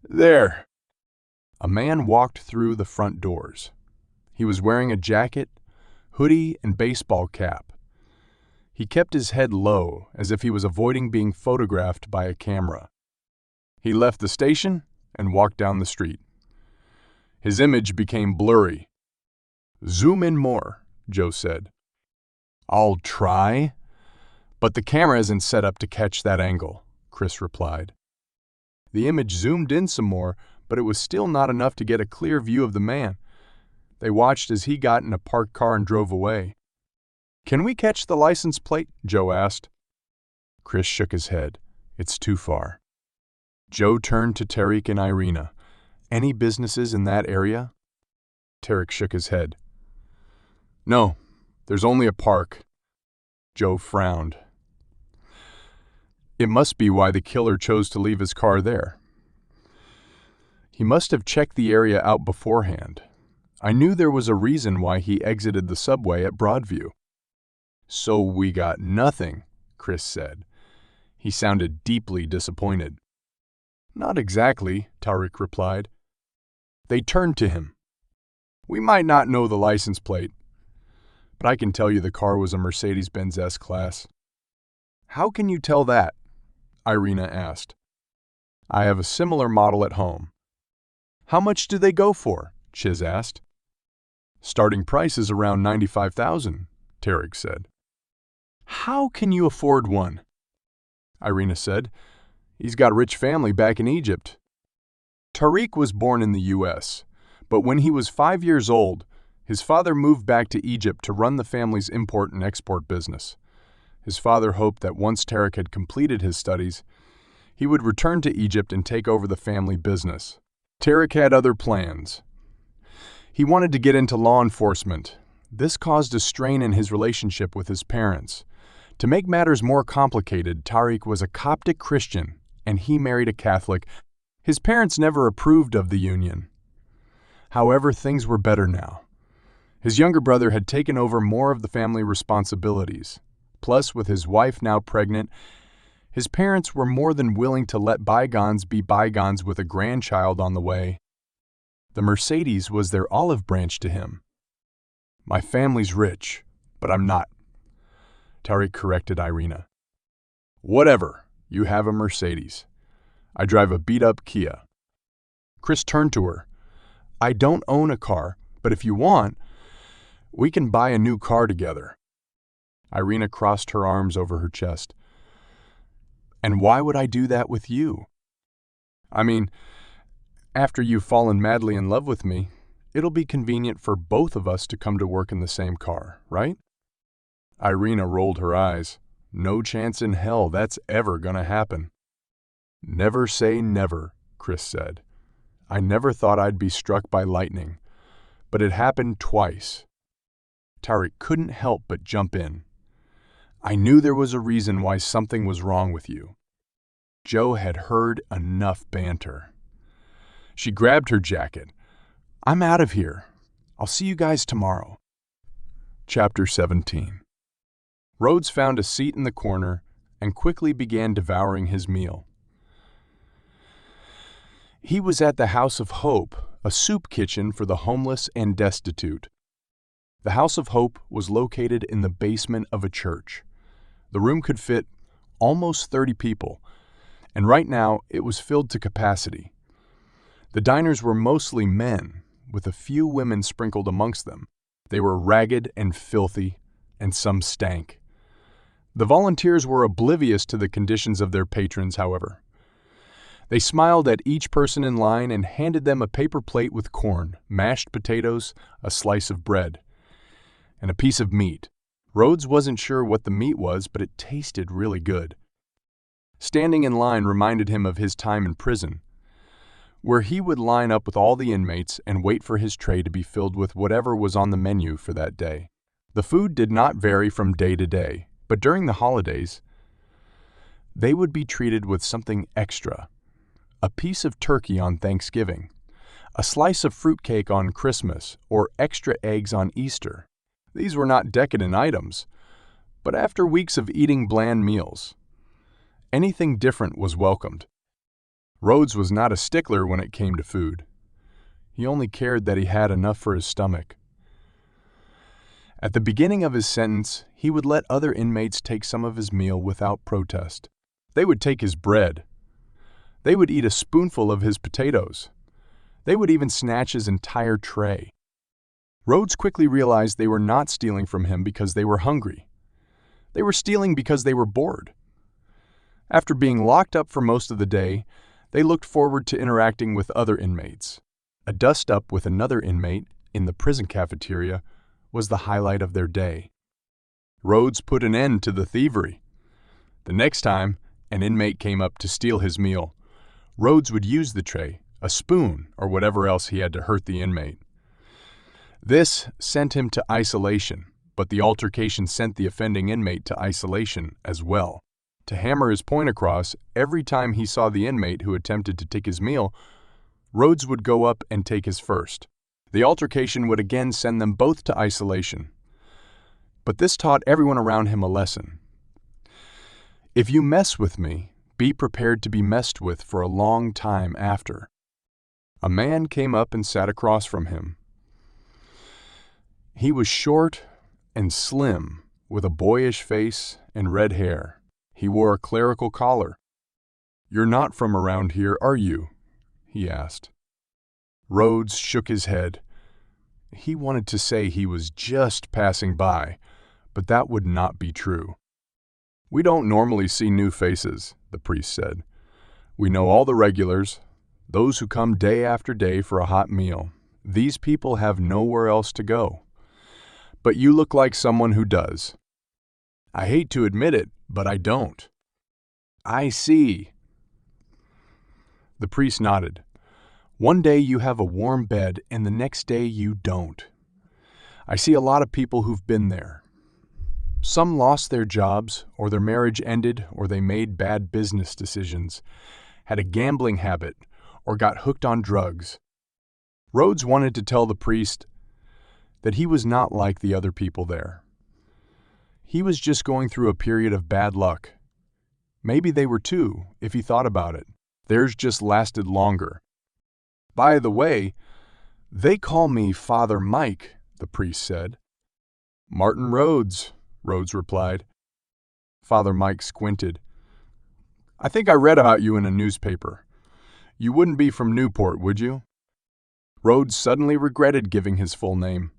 Speaker 1: "There." A man walked through the front doors. He was wearing a jacket, hoodie, and baseball cap. He kept his head low, as if he was avoiding being photographed by a camera. He left the station and walked down the street. His image became blurry. "Zoom in more," Joe said. "I'll try, but the camera isn't set up to catch that angle," Chris replied. The image zoomed in some more, but it was still not enough to get a clear view of the man. They watched as he got in a parked car and drove away. "Can we catch the license plate?" Joe asked. Chris shook his head. "It's too far." Joe turned to Tariq and Irina. "Any businesses in that area?" Tariq shook his head. "No, there's only a park." Joe frowned. It must be why the killer chose to leave his car there. He must have checked the area out beforehand. I knew there was a reason why he exited the subway at Broadview. "So we got nothing," Chris said. He sounded deeply disappointed. "Not exactly," Tariq replied. They turned to him. "We might not know the license plate, but I can tell you the car was a Mercedes-Benz S-Class." "How can you tell that?" Irina asked. "I have a similar model at home." "How much do they go for?" Chiz asked. "Starting price is around $95,000, Tariq said. "How can you afford one?" Irina said. "He's got a rich family back in Egypt." Tariq was born in the U.S., but when he was 5 years old, his father moved back to Egypt to run the family's import and export business. His father hoped that once Tariq had completed his studies, he would return to Egypt and take over the family business. Tariq had other plans. He wanted to get into law enforcement. This caused a strain in his relationship with his parents. To make matters more complicated, Tariq was a Coptic Christian, and he married a Catholic. His parents never approved of the union. However, things were better now. His younger brother had taken over more of the family responsibilities. Plus, with his wife now pregnant, his parents were more than willing to let bygones be bygones with a grandchild on the way. The Mercedes was their olive branch to him. "My family's rich, but I'm not," Tariq corrected Irina. "Whatever, you have a Mercedes. I drive a beat-up Kia." Chris turned to her. "I don't own a car, but if you want, we can buy a new car together." Irina crossed her arms over her chest. "And why would I do that with you? I mean, after you've fallen madly in love with me, it'll be convenient for both of us to come to work in the same car, right?" Irina rolled her eyes. "No chance in hell that's ever gonna happen." "Never say never," Chris said. "I never thought I'd be struck by lightning, but it happened twice." Tariq couldn't help but jump in. "I knew there was a reason why something was wrong with you." Joe had heard enough banter. She grabbed her jacket. "I'm out of here. I'll see you guys tomorrow." Chapter 17. Rhodes found a seat in the corner and quickly began devouring his meal. He was at the House of Hope, a soup kitchen for the homeless and destitute. The House of Hope was located in the basement of a church. The room could fit almost 30 people, and right now it was filled to capacity. The diners were mostly men, with a few women sprinkled amongst them. They were ragged and filthy, and some stank. The volunteers were oblivious to the conditions of their patrons, however. They smiled at each person in line and handed them a paper plate with corn, mashed potatoes, a slice of bread, and a piece of meat. Rhodes wasn't sure what the meat was, but it tasted really good. Standing in line reminded him of his time in prison, where he would line up with all the inmates and wait for his tray to be filled with whatever was on the menu for that day. The food did not vary from day to day, but during the holidays, they would be treated with something extra. A piece of turkey on Thanksgiving, a slice of fruitcake on Christmas, or extra eggs on Easter. These were not decadent items, but after weeks of eating bland meals, anything different was welcomed. Rhodes was not a stickler when it came to food. He only cared that he had enough for his stomach. At the beginning of his sentence, he would let other inmates take some of his meal without protest. They would take his bread. They would eat a spoonful of his potatoes. They would even snatch his entire tray. Rhodes quickly realized they were not stealing from him because they were hungry. They were stealing because they were bored. After being locked up for most of the day, they looked forward to interacting with other inmates. A dust-up with another inmate in the prison cafeteria was the highlight of their day. Rhodes put an end to the thievery. The next time an inmate came up to steal his meal, Rhodes would use the tray, a spoon, or whatever else he had to hurt the inmate. This sent him to isolation, but the altercation sent the offending inmate to isolation as well. To hammer his point across, every time he saw the inmate who attempted to take his meal, Rhodes would go up and take his first. The altercation would again send them both to isolation. But this taught everyone around him a lesson. If you mess with me, be prepared to be messed with for a long time after. A man came up and sat across from him. He was short and slim, with a boyish face and red hair. He wore a clerical collar. "You're not from around here, are you?" he asked. Rhodes shook his head. He wanted to say he was just passing by, but that would not be true. "We don't normally see new faces," the priest said. "We know all the regulars, those who come day after day for a hot meal. These people have nowhere else to go. But you look like someone who does." "I hate to admit it, but I don't." "I see." The priest nodded. "One day you have a warm bed, and the next day you don't. I see a lot of people who've been there. Some lost their jobs, or their marriage ended, or they made bad business decisions, had a gambling habit, or got hooked on drugs." Rhodes wanted to tell the priest that he was not like the other people there. He was just going through a period of bad luck. Maybe they were too, if he thought about it. Theirs just lasted longer. "By the way, they call me Father Mike," the priest said. "Martin Rhodes," Rhodes replied. Father Mike squinted. "I think I read about you in a newspaper. You wouldn't be from Newport, would you?" Rhodes suddenly regretted giving his full name.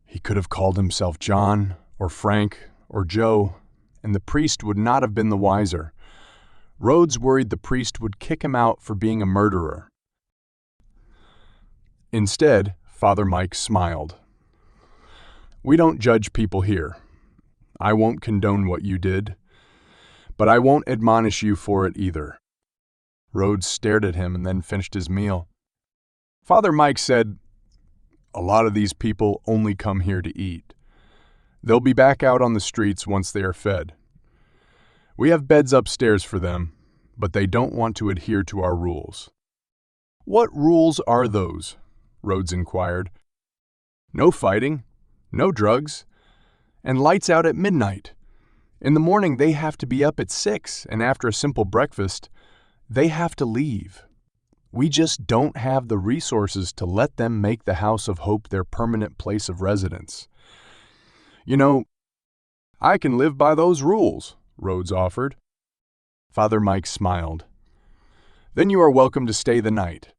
Speaker 1: He could have called himself John, or Frank, or Joe, and the priest would not have been the wiser. Rhodes worried the priest would kick him out for being a murderer. Instead, Father Mike smiled. "We don't judge people here. I won't condone what you did, but I won't admonish you for it either." Rhodes stared at him and then finished his meal. Father Mike said, "A lot of these people only come here to eat. They'll be back out on the streets once they are fed. We have beds upstairs for them, but they don't want to adhere to our rules." "What rules are those?" Rhodes inquired. "No fighting, no drugs, and lights out at midnight. In the morning they have to be up at 6, and after a simple breakfast, they have to leave. We just don't have the resources to let them make the House of Hope their permanent place of residence." "You know, I can live by those rules," Rhodes offered. Father Mike smiled. "Then you are welcome to stay the night."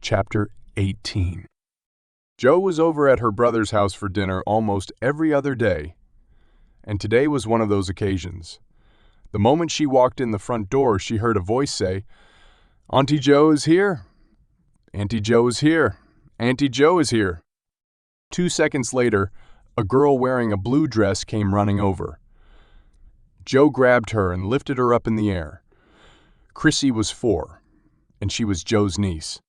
Speaker 1: Chapter 18. Jo was over at her brother's house for dinner almost every other day, and today was one of those occasions. The moment she walked in the front door, she heard a voice say, "Auntie Jo is here. Auntie Jo is here. Auntie Jo is here." 2 seconds later, a girl wearing a blue dress came running over. Jo grabbed her and lifted her up in the air. Chrissy was 4, and she was Jo's niece.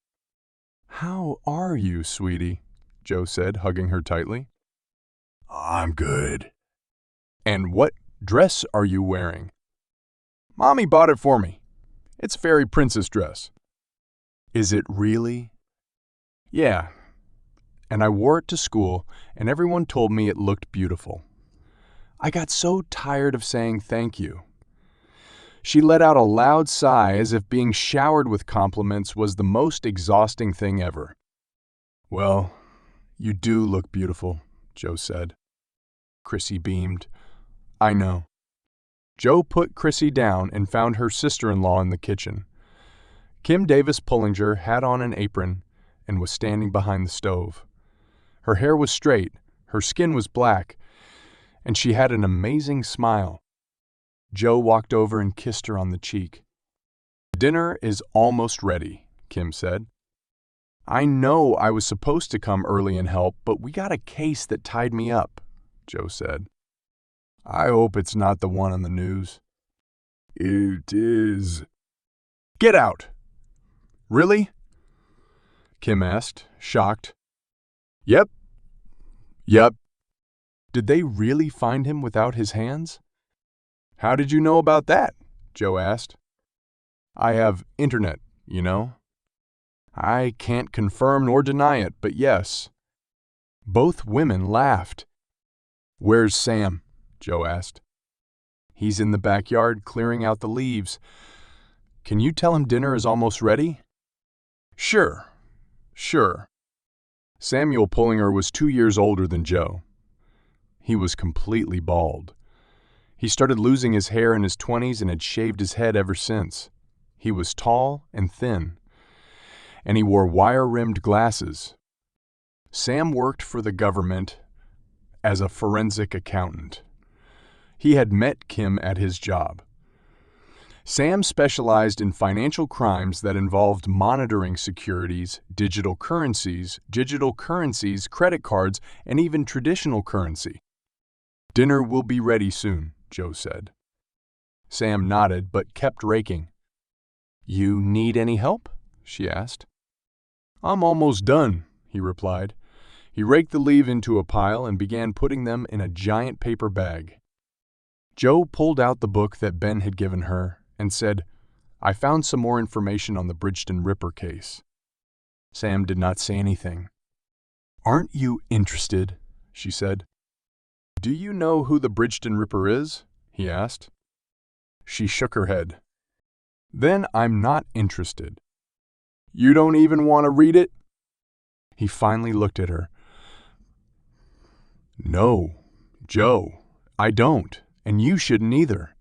Speaker 1: "How are you, sweetie?" Jo said, hugging her tightly. "I'm good." "And what dress are you wearing?" "Mommy bought it for me. It's a fairy princess dress." "Is it really?" "Yeah. And I wore it to school, and everyone told me it looked beautiful. I got so tired of saying thank you." She let out a loud sigh as if being showered with compliments was the most exhausting thing ever. "Well, you do look beautiful," Jo said. Chrissy beamed. "I know." Jo put Chrissy down and found her sister-in-law in the kitchen. Kim Davis Pullinger had on an apron and was standing behind the stove. Her hair was straight, her skin was black, and she had an amazing smile. Jo walked over and kissed her on the cheek. "Dinner is almost ready," Kim said. "I know I was supposed to come early and help, but we got a case that tied me up," Jo said. "I hope it's not the one on the news." "It is." "Get out!" "Really?" Kim asked, shocked. Yep. "Did they really find him without his hands?" "How did you know about that?" Jo asked. "I have internet, you know." "I can't confirm nor deny it, but yes." Both women laughed. "Where's Sam?" Jo asked. "He's in the backyard clearing out the leaves. Can you tell him dinner is almost ready?" Sure. Samuel Pullinger was 2 years older than Jo. He was completely bald. He started losing his hair in his 20s and had shaved his head ever since. He was tall and thin, and he wore wire-rimmed glasses. Sam worked for the government as a forensic accountant. He had met Kim at his job. Sam specialized in financial crimes that involved monitoring securities, digital currencies, credit cards, and even traditional currency. "Dinner will be ready soon," Jo said. Sam nodded but kept raking. "You need any help?" she asked. "I'm almost done," he replied. He raked the leaves into a pile and began putting them in a giant paper bag. Jo pulled out the book that Ben had given her and said, "I found some more information on the Bridgeton Ripper case." Sam did not say anything. "Aren't you interested?" she said. "Do you know who the Bridgeton Ripper is?" he asked. She shook her head. "Then I'm not interested." "You don't even want to read it?" He finally looked at her. "No, Jo, I don't, and you shouldn't either.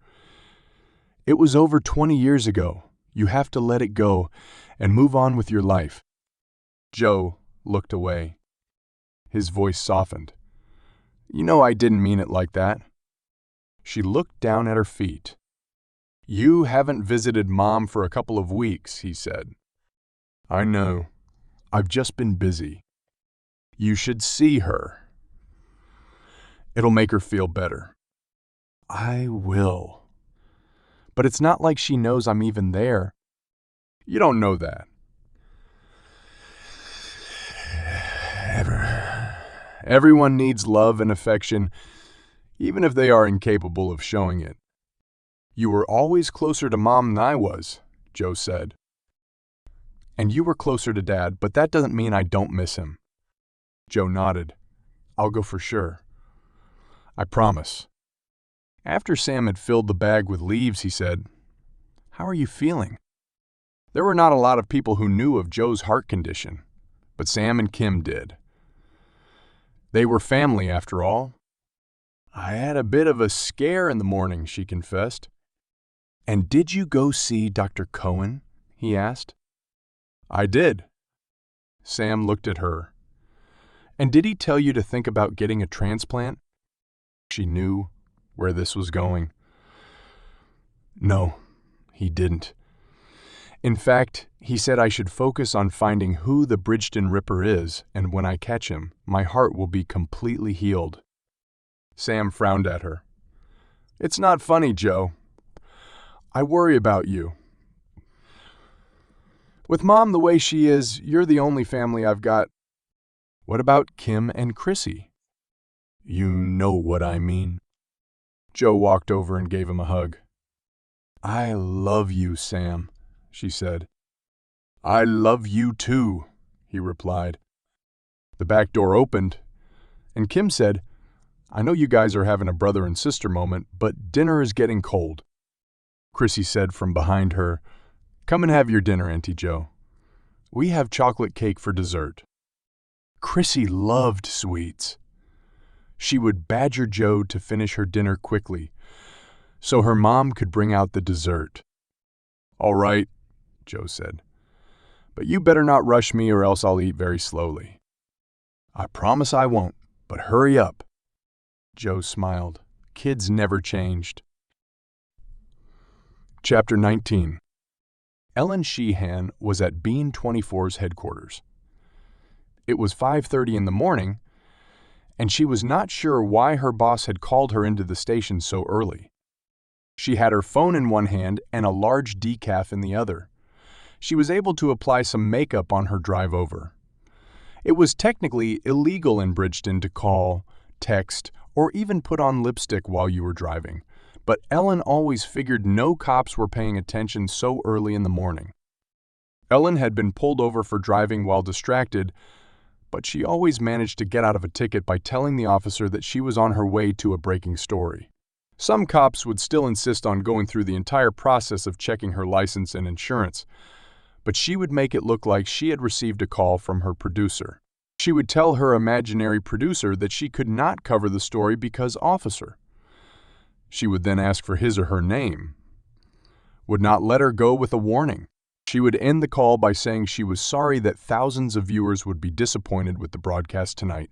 Speaker 1: It was over 20 years ago. You have to let it go and move on with your life." Jo looked away. His voice softened. "You know I didn't mean it like that." She looked down at her feet. "You haven't visited Mom for a couple of weeks," he said. "I know. I've just been busy." "You should see her. It'll make her feel better." "I will. But it's not like she knows I'm even there." "You don't know that." Everyone needs love and affection, even if they are incapable of showing it. "You were always closer to Mom than I was," Jo said. "And you were closer to Dad, but that doesn't mean I don't miss him." Jo nodded. "I'll go for sure. I promise." After Sam had filled the bag with leaves, he said, "How are you feeling?" There were not a lot of people who knew of Jo's heart condition, but Sam and Kim did. They were family, after all. "I had a bit of a scare in the morning," she confessed. "And did you go see Dr. Cohen?" he asked. "I did." Sam looked at her. And did he tell you to think about getting a transplant? She knew where this was going. No, he didn't. In fact, he said I should focus on finding who the Bridgeton Ripper is, and when I catch him, my heart will be completely healed. Sam frowned at her. It's not funny, Joe. I worry about you. With Mom the way she is, you're the only family I've got. What about Kim and Chrissy? You know what I mean. Joe walked over and gave him a hug. I love you, Sam, she said. I love you too, he replied. The back door opened, and Kim said, I know you guys are having a brother and sister moment, but dinner is getting cold. Chrissy said from behind her, Come and have your dinner, Auntie Joe. We have chocolate cake for dessert. Chrissy loved sweets. She would badger Joe to finish her dinner quickly, so her mom could bring out the dessert. All right, Joe said, but you better not rush me or else I'll eat very slowly. I promise I won't, but hurry up. Joe smiled. Kids never changed. Chapter 19. Ellen Sheehan was at Bean 24's headquarters. It was 5:30 in the morning, and she was not sure why her boss had called her into the station so early. She had her phone in one hand and a large decaf in the other. She was able to apply some makeup on her drive over. It was technically illegal in Bridgeton to call, text, or even put on lipstick while you were driving, but Ellen always figured no cops were paying attention so early in the morning. Ellen had been pulled over for driving while distracted, but she always managed to get out of a ticket by telling the officer that she was on her way to a breaking story. Some cops would still insist on going through the entire process of checking her license and insurance, but she would make it look like she had received a call from her producer. She would tell her imaginary producer that she could not cover the story because officer. She would then ask for his or her name. Would not let her go with a warning. She would end the call by saying she was sorry that thousands of viewers would be disappointed with the broadcast tonight,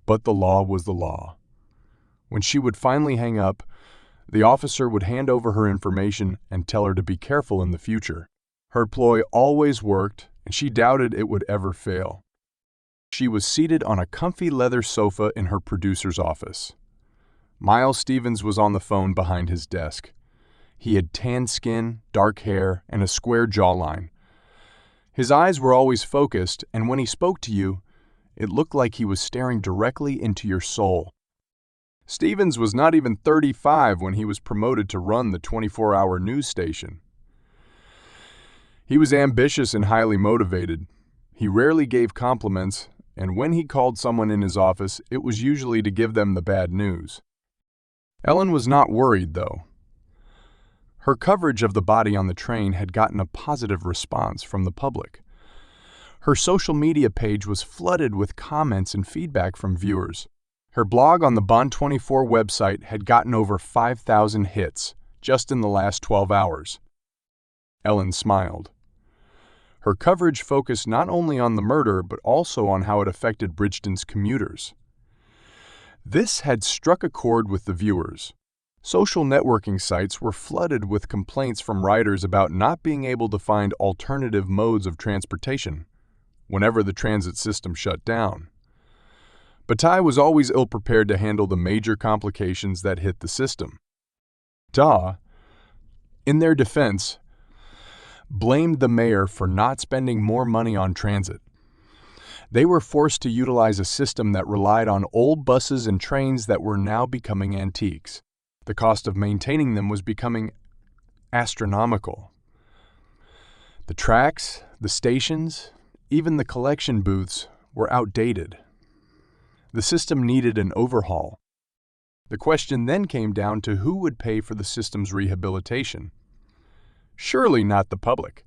Speaker 1: but the law was the law. When she would finally hang up, the officer would hand over her information and tell her to be careful in the future. Her ploy always worked, and she doubted it would ever fail. She was seated on a comfy leather sofa in her producer's office. Miles Stevens was on the phone behind his desk. He had tan skin, dark hair, and a square jawline. His eyes were always focused, and when he spoke to you, it looked like he was staring directly into your soul. Stevens was not even 35 when he was promoted to run the 24-hour news station. He was ambitious and highly motivated. He rarely gave compliments, and when he called someone in his office, it was usually to give them the bad news. Ellen was not worried, though. Her coverage of the body on the train had gotten a positive response from the public. Her social media page was flooded with comments and feedback from viewers. Her blog on the Bond 24 website had gotten over 5,000 hits just in the last 12 hours. Ellen smiled. Her coverage focused not only on the murder but also on how it affected Bridgeton's commuters. This had struck a chord with the viewers. Social networking sites were flooded with complaints from riders about not being able to find alternative modes of transportation whenever the transit system shut down. Bataille was always ill-prepared to handle the major complications that hit the system. DA, in their defense, blamed the mayor for not spending more money on transit. They were forced to utilize a system that relied on old buses and trains that were now becoming antiques. The cost of maintaining them was becoming astronomical. The tracks, the stations, even the collection booths were outdated. The system needed an overhaul. The question then came down to who would pay for the system's rehabilitation. Surely not the public.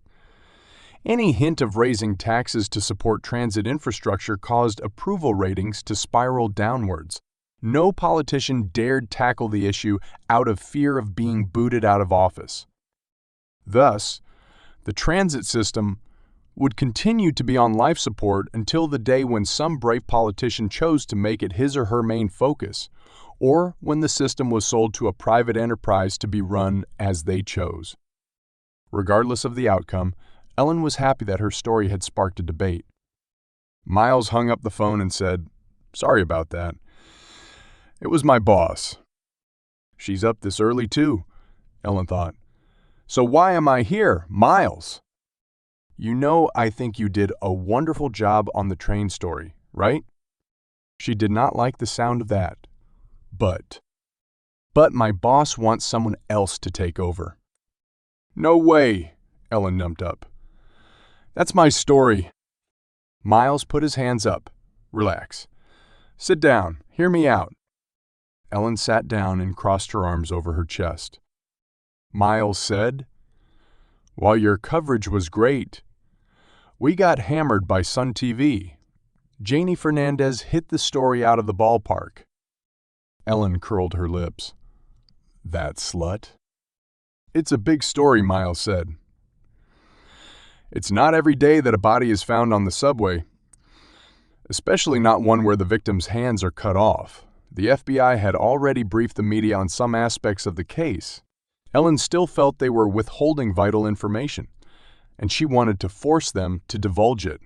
Speaker 1: Any hint of raising taxes to support transit infrastructure caused approval ratings to spiral downwards. No politician dared tackle the issue out of fear of being booted out of office. Thus, the transit system would continue to be on life support until the day when some brave politician chose to make it his or her main focus, or when the system was sold to a private enterprise to be run as they chose. Regardless of the outcome, Ellen was happy that her story had sparked a debate. Miles hung up the phone and said, "Sorry about that. It was my boss." "She's up this early too," Ellen thought. "So why am I here, Miles?" "You know, I think you did a wonderful job on the train story, right?" She did not like the sound of that. But my boss wants someone else to take over." "No way," Ellen numbed up. "That's my story." Miles put his hands up. "Relax. Sit down. Hear me out." Ellen sat down and crossed her arms over her chest. Miles said, "While your coverage was great, we got hammered by Sun TV. Janie Fernandez hit the story out of the ballpark." Ellen curled her lips. "That slut?" "It's a big story," Miles said. "It's not every day that a body is found on the subway, especially not one where the victim's hands are cut off." The FBI had already briefed the media on some aspects of the case. Ellen still felt they were withholding vital information, and she wanted to force them to divulge it.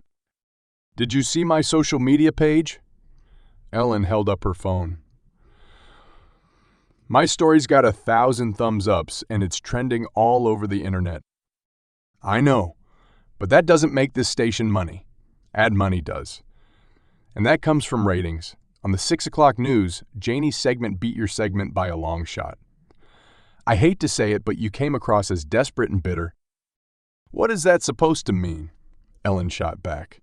Speaker 1: "Did you see my social media page?" Ellen held up her phone. "My story's got 1,000 thumbs ups, and it's trending all over the internet." "I know, but that doesn't make this station money. Ad money does. And that comes from ratings. On the 6 o'clock news, Janie's segment beat your segment by a long shot. I hate to say it, but you came across as desperate and bitter." "What is that supposed to mean?" Ellen shot back.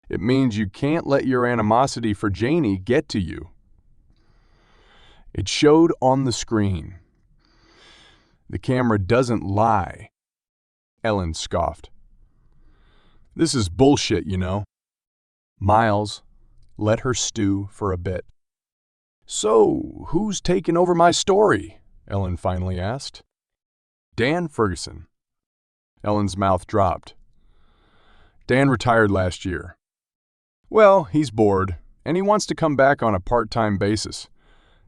Speaker 1: "It means you can't let your animosity for Janie get to you." "It showed on the screen. The camera doesn't lie." Ellen scoffed. "This is bullshit, you know." Miles let her stew for a bit. "So, who's taken over my story?" Ellen finally asked. "Dan Ferguson." Ellen's mouth dropped. "Dan retired last year." "Well, he's bored, and he wants to come back on a part-time basis.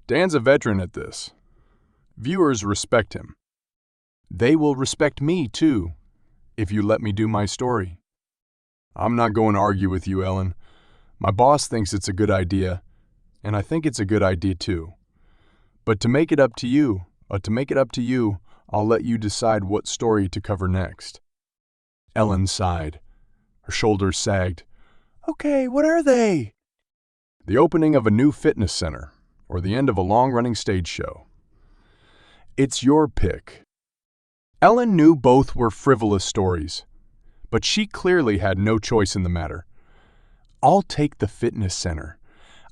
Speaker 1: Dan's a veteran at this. Viewers respect him. They will respect me, too, if you let me do my story." "I'm not going to argue with you, Ellen. My boss thinks it's a good idea, and I think it's a good idea, too. But to make it up to you, I'll let you decide what story to cover next." Ellen sighed. Her shoulders sagged. "Okay, what are they?" "The opening of a new fitness center, or the end of a long-running stage show." "It's your pick." Ellen knew both were frivolous stories, but she clearly had no choice in the matter. "I'll take the fitness center.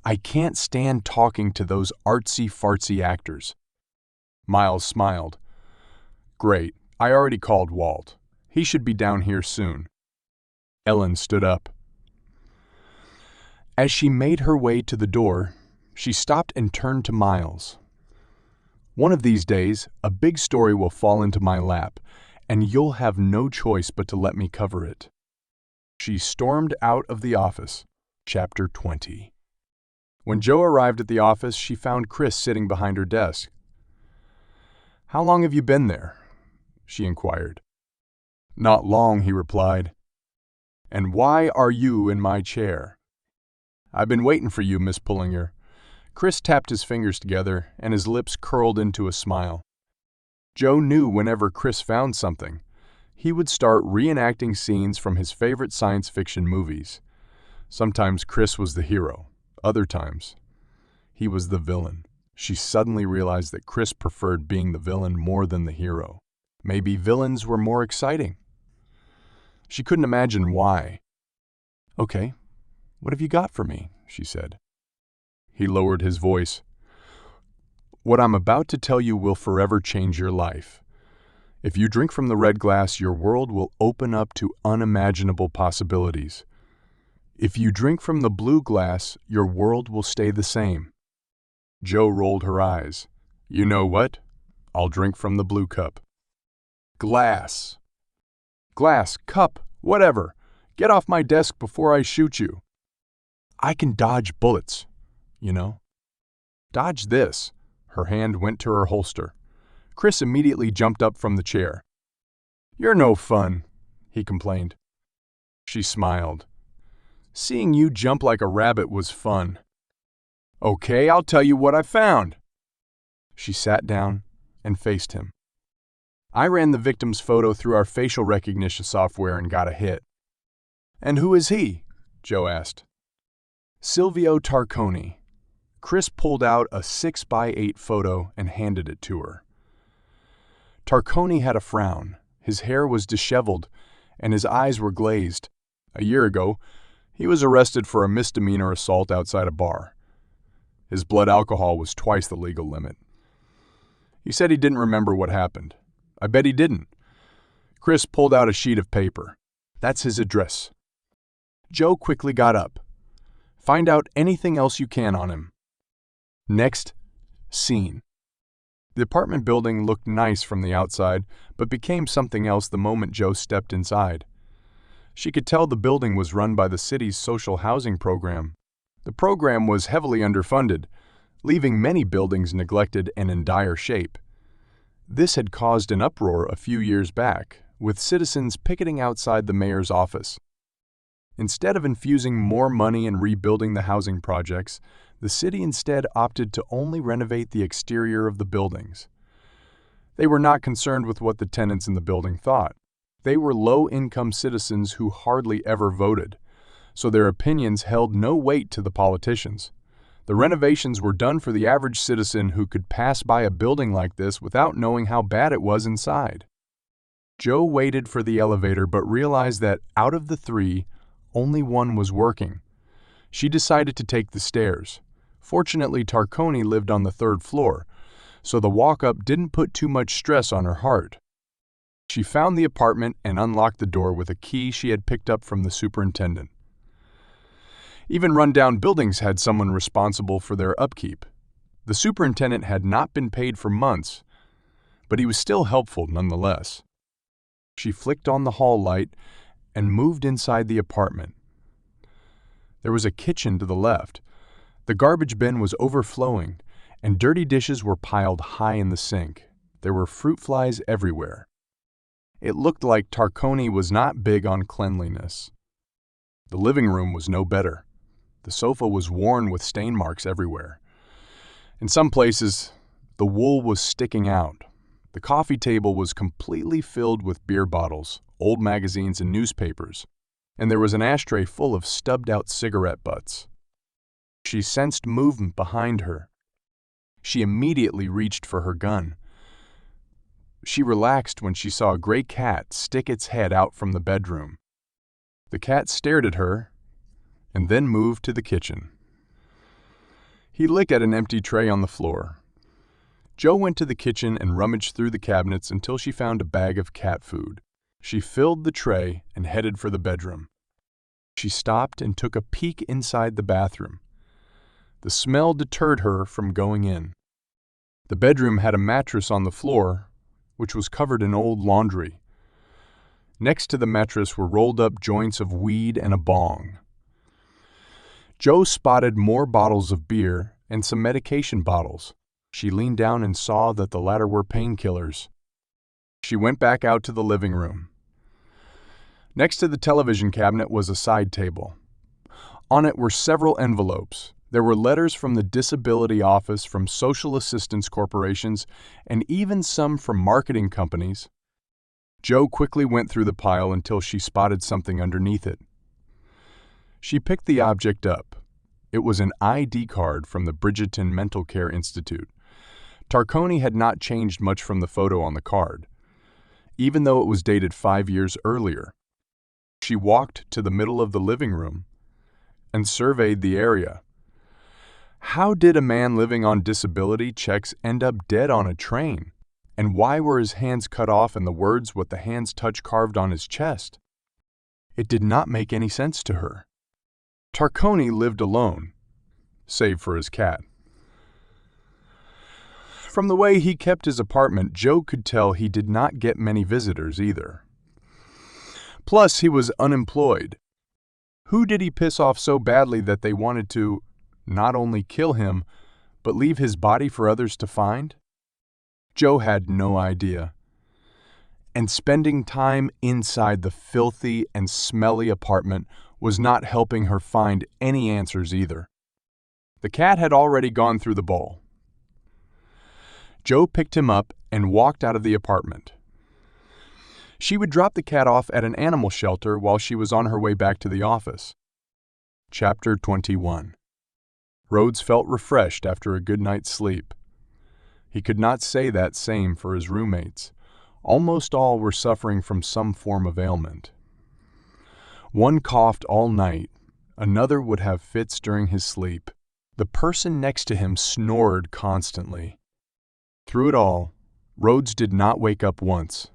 Speaker 1: I can't stand talking to those artsy-fartsy actors." Miles smiled. "Great, I already called Walt. He should be down here soon." Ellen stood up. As she made her way to the door, she stopped and turned to Miles. "One of these days, a big story will fall into my lap, and you'll have no choice but to let me cover it." She stormed out of the office. Chapter 20. When Jo arrived at the office, she found Chris sitting behind her desk. "How long have you been there?" she inquired. "Not long," he replied. "And why are you in my chair?" "I've been waiting for you, Miss Pullinger." Chris tapped his fingers together, and his lips curled into a smile. Jo knew whenever Chris found something, he would start reenacting scenes from his favorite science fiction movies. Sometimes Chris was the hero. Other times, he was the villain. She suddenly realized that Chris preferred being the villain more than the hero. Maybe villains were more exciting. She couldn't imagine why. "Okay, what have you got for me?" she said. He lowered his voice. "What I'm about to tell you will forever change your life. If you drink from the red glass, your world will open up to unimaginable possibilities. If you drink from the blue glass, your world will stay the same." Jo rolled her eyes. "You know what? I'll drink from the blue cup." "Glass." "Glass, cup, Whatever. Get off my desk before I shoot you. I can dodge bullets, you know. Dodge this. Her hand went to her holster. Chris immediately jumped up from the chair. You're no fun, he complained. She smiled. Seeing you jump like a rabbit was fun. Okay, I'll tell you what I found. She sat down and faced him. I ran the victim's photo through our facial recognition software and got a hit. And who is he? Joe asked. Silvio Tarconi. Chris pulled out a 6x8 photo and handed it to her. Tarconi had a frown. His hair was disheveled, and his eyes were glazed. A year ago, he was arrested for a misdemeanor assault outside a bar. His blood alcohol was twice the legal limit. He said he didn't remember what happened. I bet he didn't. Chris pulled out a sheet of paper. That's his address. Joe quickly got up. Find out anything else you can on him. Next, scene. The apartment building looked nice from the outside, but became something else the moment Joe stepped inside. She could tell the building was run by the city's social housing program. The program was heavily underfunded, leaving many buildings neglected and in dire shape. This had caused an uproar a few years back, with citizens picketing outside the mayor's office. Instead of infusing more money in rebuilding the housing projects, the city instead opted to only renovate the exterior of the buildings. They were not concerned with what the tenants in the building thought. They were low-income citizens who hardly ever voted, so their opinions held no weight to the politicians. The renovations were done for the average citizen who could pass by a building like this without knowing how bad it was inside. Joe waited for the elevator but realized that out of the three, only one was working. She decided to take the stairs. Fortunately, Tarconi lived on the third floor, so the walk-up didn't put too much stress on her heart. She found the apartment and unlocked the door with a key she had picked up from the superintendent. Even run-down buildings had someone responsible for their upkeep. The superintendent had not been paid for months, but he was still helpful nonetheless. She flicked on the hall light and moved inside the apartment. There was a kitchen to the left. The garbage bin was overflowing, and dirty dishes were piled high in the sink. There were fruit flies everywhere. It looked like Tarconi was not big on cleanliness. The living room was no better. The sofa was worn with stain marks everywhere. In some places, the wool was sticking out. The coffee table was completely filled with beer bottles, old magazines, and newspapers, and there was an ashtray full of stubbed-out cigarette butts. She sensed movement behind her. She immediately reached for her gun. She relaxed when she saw a gray cat stick its head out from the bedroom. The cat stared at her and then moved to the kitchen. He looked at an empty tray on the floor. Joe went to the kitchen and rummaged through the cabinets until she found a bag of cat food. She filled the tray and headed for the bedroom. She stopped and took a peek inside the bathroom. The smell deterred her from going in. The bedroom had a mattress on the floor, which was covered in old laundry. Next to the mattress were rolled-up joints of weed and a bong. Joe spotted more bottles of beer and some medication bottles. She leaned down and saw that the latter were painkillers. She went back out to the living room. Next to the television cabinet was a side table. On it were several envelopes. There were letters from the disability office, from social assistance corporations, and even some from marketing companies. Joe quickly went through the pile until she spotted something underneath it. She picked the object up. It was an ID card from the Bridgeton Mental Care Institute. Tarconi had not changed much from the photo on the card, even though it was dated 5 years earlier. She walked to the middle of the living room and surveyed the area. How did a man living on disability checks end up dead on a train? And why were his hands cut off and the words "what the hands touch" carved on his chest? It did not make any sense to her. Tarconi lived alone, save for his cat. From the way he kept his apartment, Joe could tell he did not get many visitors either. Plus, he was unemployed. Who did he piss off so badly that they wanted to not only kill him, but leave his body for others to find? Joe had no idea. And spending time inside the filthy and smelly apartment was not helping her find any answers either. The cat had already gone through the bowl. Joe picked him up and walked out of the apartment. She would drop the cat off at an animal shelter while she was on her way back to the office. Chapter 21. Rhodes felt refreshed after a good night's sleep. He could not say that same for his roommates. Almost all were suffering from some form of ailment. One coughed all night, another would have fits during his sleep. The person next to him snored constantly. Through it all, Rhodes did not wake up once.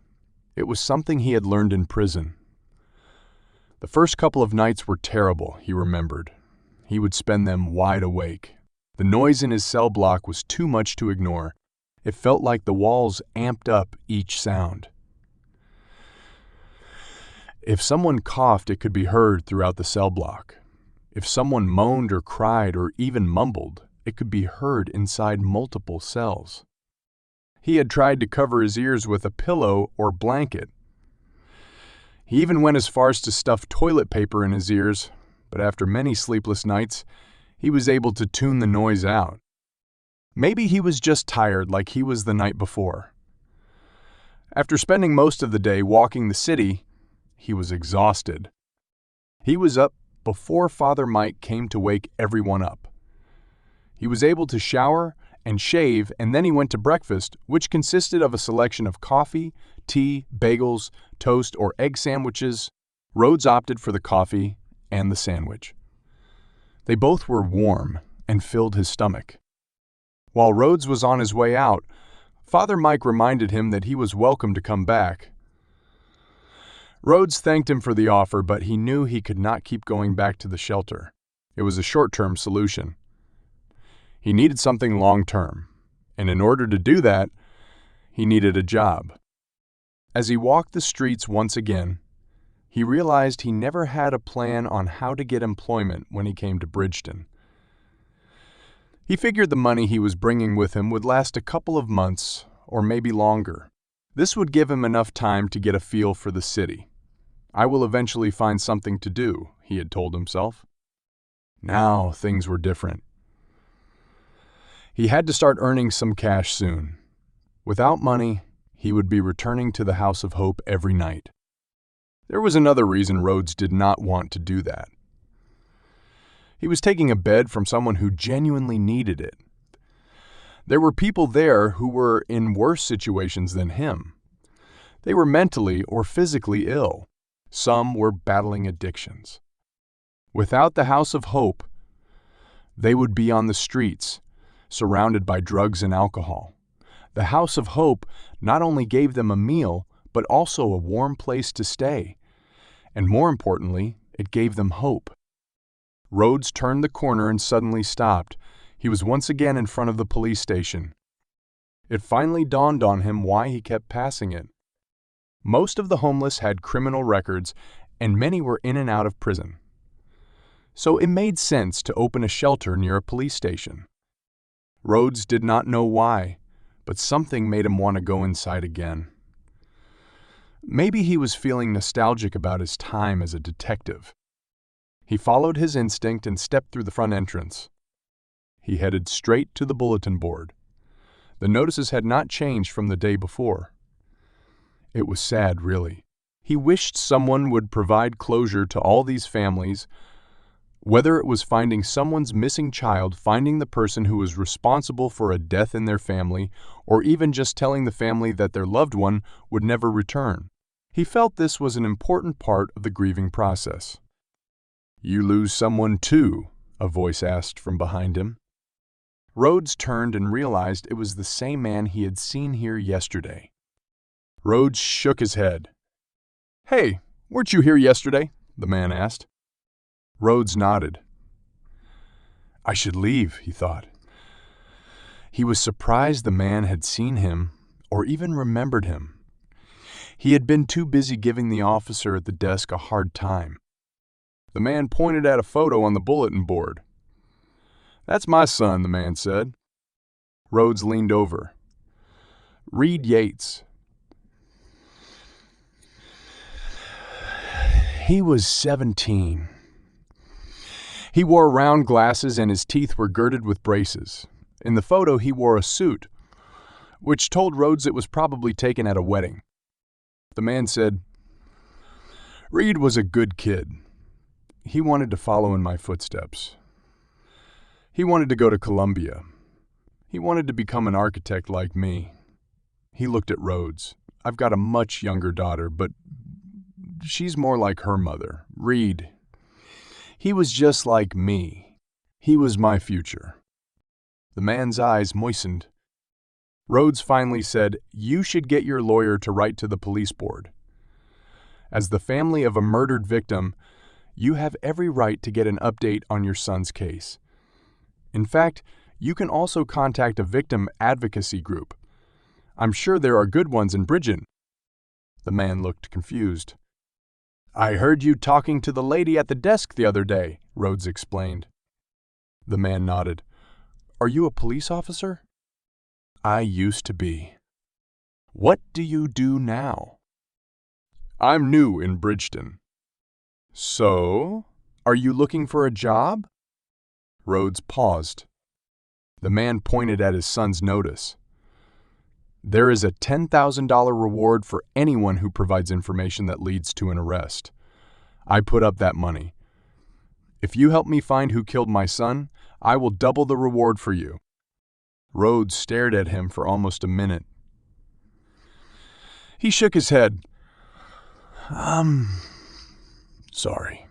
Speaker 1: It was something he had learned in prison. The first couple of nights were terrible, he remembered. He would spend them wide awake. The noise in his cell block was too much to ignore. It felt like the walls amped up each sound. If someone coughed, it could be heard throughout the cell block. If someone moaned or cried or even mumbled, it could be heard inside multiple cells. He had tried to cover his ears with a pillow or blanket. He even went as far as to stuff toilet paper in his ears, but after many sleepless nights, he was able to tune the noise out. Maybe he was just tired like he was the night before. After spending most of the day walking the city, he was exhausted. He was up before Father Mike came to wake everyone up. He was able to shower and shave, and then he went to breakfast, which consisted of a selection of coffee, tea, bagels, toast, or egg sandwiches. Rhodes opted for the coffee and the sandwich. They both were warm and filled his stomach. While Rhodes was on his way out, Father Mike reminded him that he was welcome to come back. Rhodes thanked him for the offer, but he knew he could not keep going back to the shelter. It was a short-term solution. He needed something long-term, and in order to do that, he needed a job. As he walked the streets once again, he realized he never had a plan on how to get employment when he came to Bridgeton. He figured the money he was bringing with him would last a couple of months, or maybe longer. This would give him enough time to get a feel for the city. I will eventually find something to do, he had told himself. Now things were different. He had to start earning some cash soon. Without money, he would be returning to the House of Hope every night. There was another reason Rhodes did not want to do that. He was taking a bed from someone who genuinely needed it. There were people there who were in worse situations than him. They were mentally or physically ill. Some were battling addictions. Without the House of Hope, they would be on the streets, surrounded by drugs and alcohol. The House of Hope not only gave them a meal, but also a warm place to stay. And more importantly, it gave them hope. Rhodes turned the corner and suddenly stopped. He was once again in front of the police station. It finally dawned on him why he kept passing it. Most of the homeless had criminal records, and many were in and out of prison. So it made sense to open a shelter near a police station. Rhodes did not know why, but something made him want to go inside again. Maybe he was feeling nostalgic about his time as a detective. He followed his instinct and stepped through the front entrance. He headed straight to the bulletin board. The notices had not changed from the day before. It was sad, really. He wished someone would provide closure to all these families, whether it was finding someone's missing child, finding the person who was responsible for a death in their family, or even just telling the family that their loved one would never return. He felt this was an important part of the grieving process. "You lose someone too?" a voice asked from behind him. Rhodes turned and realized it was the same man he had seen here yesterday. Rhodes shook his head. "Hey, weren't you here yesterday?" the man asked. Rhodes nodded. "I should leave," he thought. He was surprised the man had seen him or even remembered him. He had been too busy giving the officer at the desk a hard time. The man pointed at a photo on the bulletin board. "That's my son," the man said. Rhodes leaned over. "Reed Yates." He was 17. He wore round glasses and his teeth were girded with braces. In the photo, he wore a suit, which told Rhodes it was probably taken at a wedding. The man said, "Reed was a good kid. He wanted to follow in my footsteps. He wanted to go to Columbia. He wanted to become an architect like me." He looked at Rhodes. "I've got a much younger daughter, but she's more like her mother. Reed, he was just like me. He was my future." The man's eyes moistened. Rhodes finally said, "You should get your lawyer to write to the police board. As the family of a murdered victim, you have every right to get an update on your son's case. In fact, you can also contact a victim advocacy group. I'm sure there are good ones in Bridgeton." The man looked confused. "I heard you talking to the lady at the desk the other day," Rhodes explained. The man nodded. "Are you a police officer?" "I used to be." "What do you do now?" "I'm new in Bridgeton." "So, are you looking for a job?" Rhodes paused. The man pointed at his son's notice. "There is a $10,000 reward for anyone who provides information that leads to an arrest. I put up that money. If you help me find who killed my son, I will double the reward for you." Rhodes stared at him for almost a minute. He shook his head. Sorry.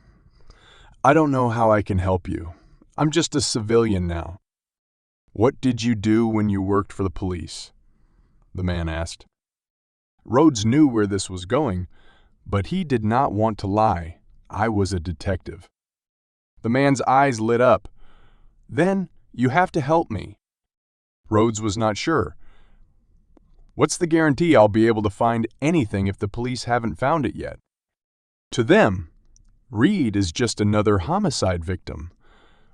Speaker 1: I don't know how I can help you. I'm just a civilian now." "What did you do when you worked for the police?" the man asked. Rhodes knew where this was going, but he did not want to lie. "I was a detective." The man's eyes lit up. "Then you have to help me." Rhodes was not sure. "What's the guarantee I'll be able to find anything if the police haven't found it yet?" To them, Reed is just another homicide victim,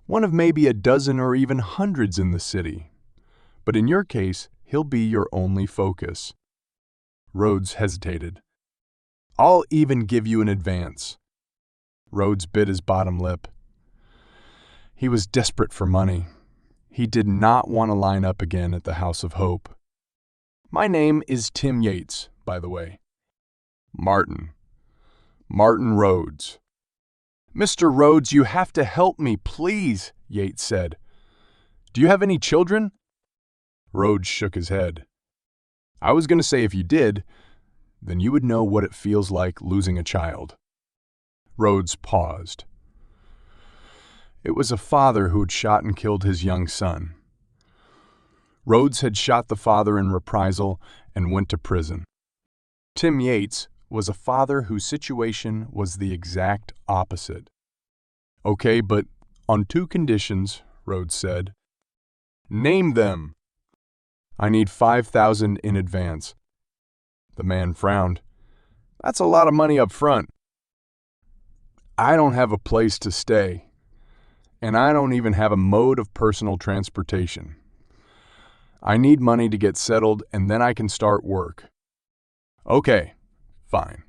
Speaker 1: one of maybe a dozen or even hundreds in the city. But in your case, he'll be your only focus. Rhodes hesitated. "I'll even give you an advance." Rhodes bit his bottom lip. He was desperate for money. He did not want to line up again at the House of Hope. "My name is Tim Yates, by the way." "Martin Rhodes." "Mr. Rhodes, you have to help me, please," Yates said. "Do you have any children?" Rhodes shook his head. "I was going to say if you did, then you would know what it feels like losing a child." Rhodes paused. It was a father who had shot and killed his young son. Rhodes had shot the father in reprisal and went to prison. Tim Yates was a father whose situation was the exact opposite. "Okay, but on two conditions," Rhodes said. "Name them." "I need $5,000 in advance." The man frowned. "That's a lot of money up front." "I don't have a place to stay, and I don't even have a mode of personal transportation. I need money to get settled, and then I can start work." "Okay, fine.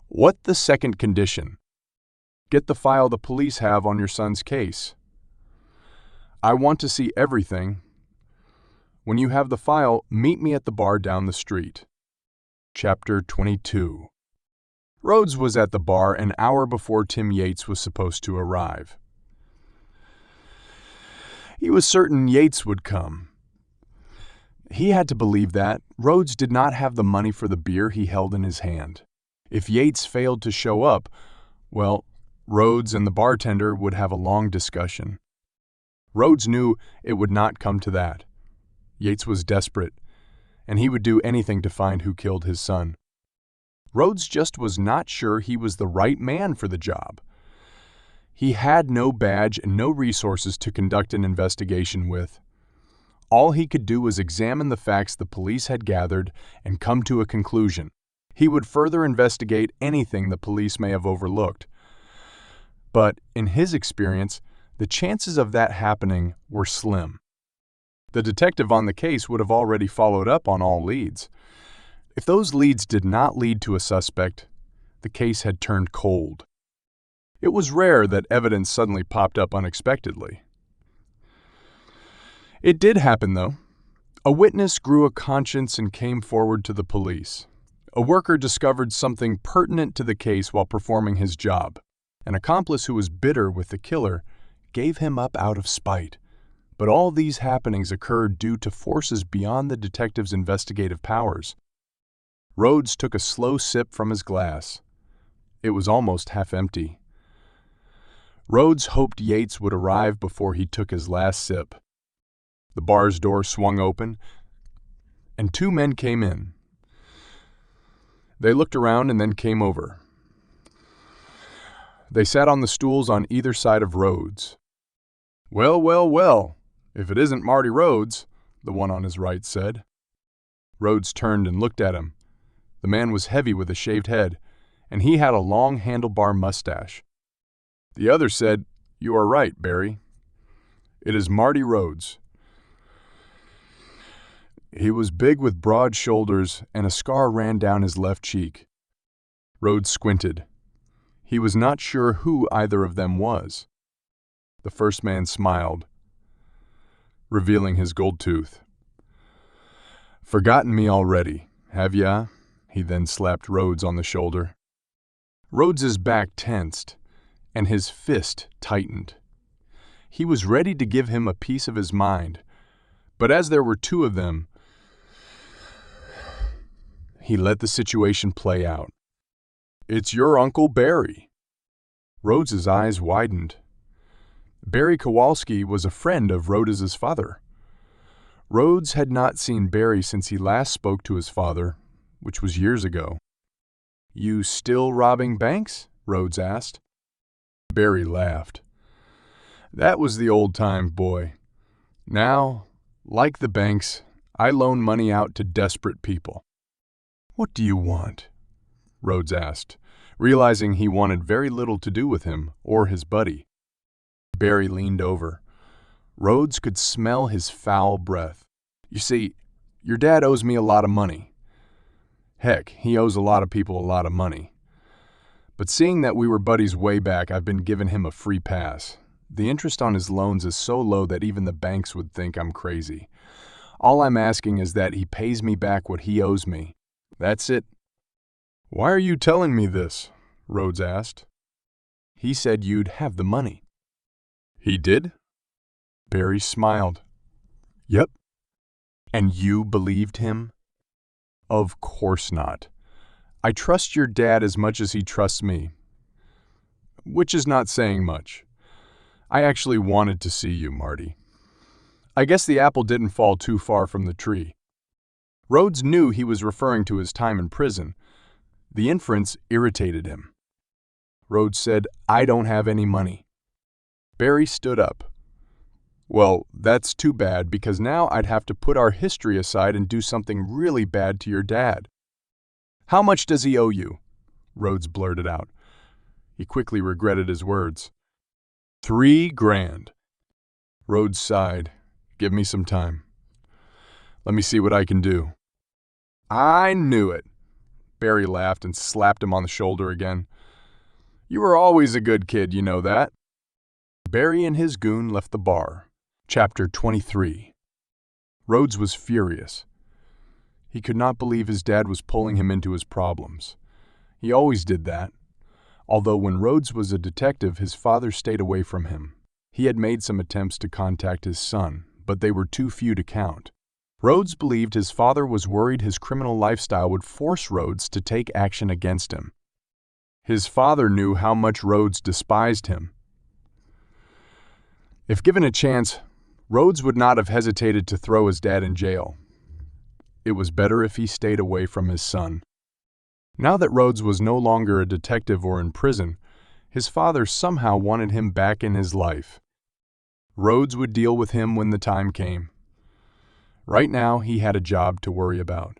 Speaker 1: What's the second condition?" "Get the file the police have on your son's case." "I want to see everything. When you have the file, meet me at the bar down the street." Chapter 22. Rhodes was at the bar an hour before Tim Yates was supposed to arrive. He was certain Yates would come. He had to believe that. Rhodes did not have the money for the beer he held in his hand. If Yates failed to show up, well, Rhodes and the bartender would have a long discussion. Rhodes knew it would not come to that. Yates was desperate, and he would do anything to find who killed his son. Rhodes just was not sure he was the right man for the job. He had no badge and no resources to conduct an investigation with. All he could do was examine the facts the police had gathered and come to a conclusion. He would further investigate anything the police may have overlooked. But, in his experience, the chances of that happening were slim. The detective on the case would have already followed up on all leads. If those leads did not lead to a suspect, the case had turned cold. It was rare that evidence suddenly popped up unexpectedly. It did happen, though. A witness grew a conscience and came forward to the police. A worker discovered something pertinent to the case while performing his job. An accomplice who was bitter with the killer gave him up out of spite. But all these happenings occurred due to forces beyond the detective's investigative powers. Rhodes took a slow sip from his glass. It was almost half empty. Rhodes hoped Yates would arrive before he took his last sip. The bar's door swung open, and two men came in. They looked around and then came over. They sat on the stools on either side of Rhodes. "Well, well, well, if it isn't Marty Rhodes," the one on his right said. Rhodes turned and looked at him. The man was heavy with a shaved head, and he had a long handlebar mustache. The other said, "You are right, Barry. It is Marty Rhodes." He was big with broad shoulders, and a scar ran down his left cheek. Rhodes squinted. He was not sure who either of them was. The first man smiled, revealing his gold tooth. "Forgotten me already, have ya?" He then slapped Rhodes on the shoulder. Rhodes's back tensed, and his fist tightened. He was ready to give him a piece of his mind, but as there were two of them, he let the situation play out. "It's your Uncle Barry." Rhodes's eyes widened. Barry Kowalski was a friend of Rhodes's father. Rhodes had not seen Barry since he last spoke to his father, which was years ago. "You still robbing banks?" Rhodes asked. Barry laughed. "That was the old time, boy. Now, like the banks, I loan money out to desperate people." "What do you want?" Rhodes asked, realizing he wanted very little to do with him or his buddy. Barry leaned over. Rhodes could smell his foul breath. "You see, your dad owes me a lot of money. Heck, he owes a lot of people a lot of money. But seeing that we were buddies way back, I've been giving him a free pass. The interest on his loans is so low that even the banks would think I'm crazy. All I'm asking is that he pays me back what he owes me. That's it." "Why are you telling me this?" Rhodes asked. "He said you'd have the money." "He did?" Barry smiled. "Yep." "And you believed him?" "Of course not. I trust your dad as much as he trusts me. Which is not saying much. I actually wanted to see you, Marty. I guess the apple didn't fall too far from the tree." Rhodes knew he was referring to his time in prison. The inference irritated him. Rhodes said, "I don't have any money." Barry stood up. "Well, that's too bad, because now I'd have to put our history aside and do something really bad to your dad." "How much does he owe you?" Rhodes blurted out. He quickly regretted his words. $3 grand. Rhodes sighed. "Give me some time. Let me see what I can do." "I knew it." Barry laughed and slapped him on the shoulder again. "You were always a good kid, you know that." Barry and his goon left the bar. Chapter 23. Rhodes was furious. He could not believe his dad was pulling him into his problems. He always did that. Although when Rhodes was a detective, his father stayed away from him. He had made some attempts to contact his son, but they were too few to count. Rhodes believed his father was worried his criminal lifestyle would force Rhodes to take action against him. His father knew how much Rhodes despised him. If given a chance, Rhodes would not have hesitated to throw his dad in jail. It was better if he stayed away from his son. Now that Rhodes was no longer a detective or in prison, his father somehow wanted him back in his life. Rhodes would deal with him when the time came. Right now, he had a job to worry about.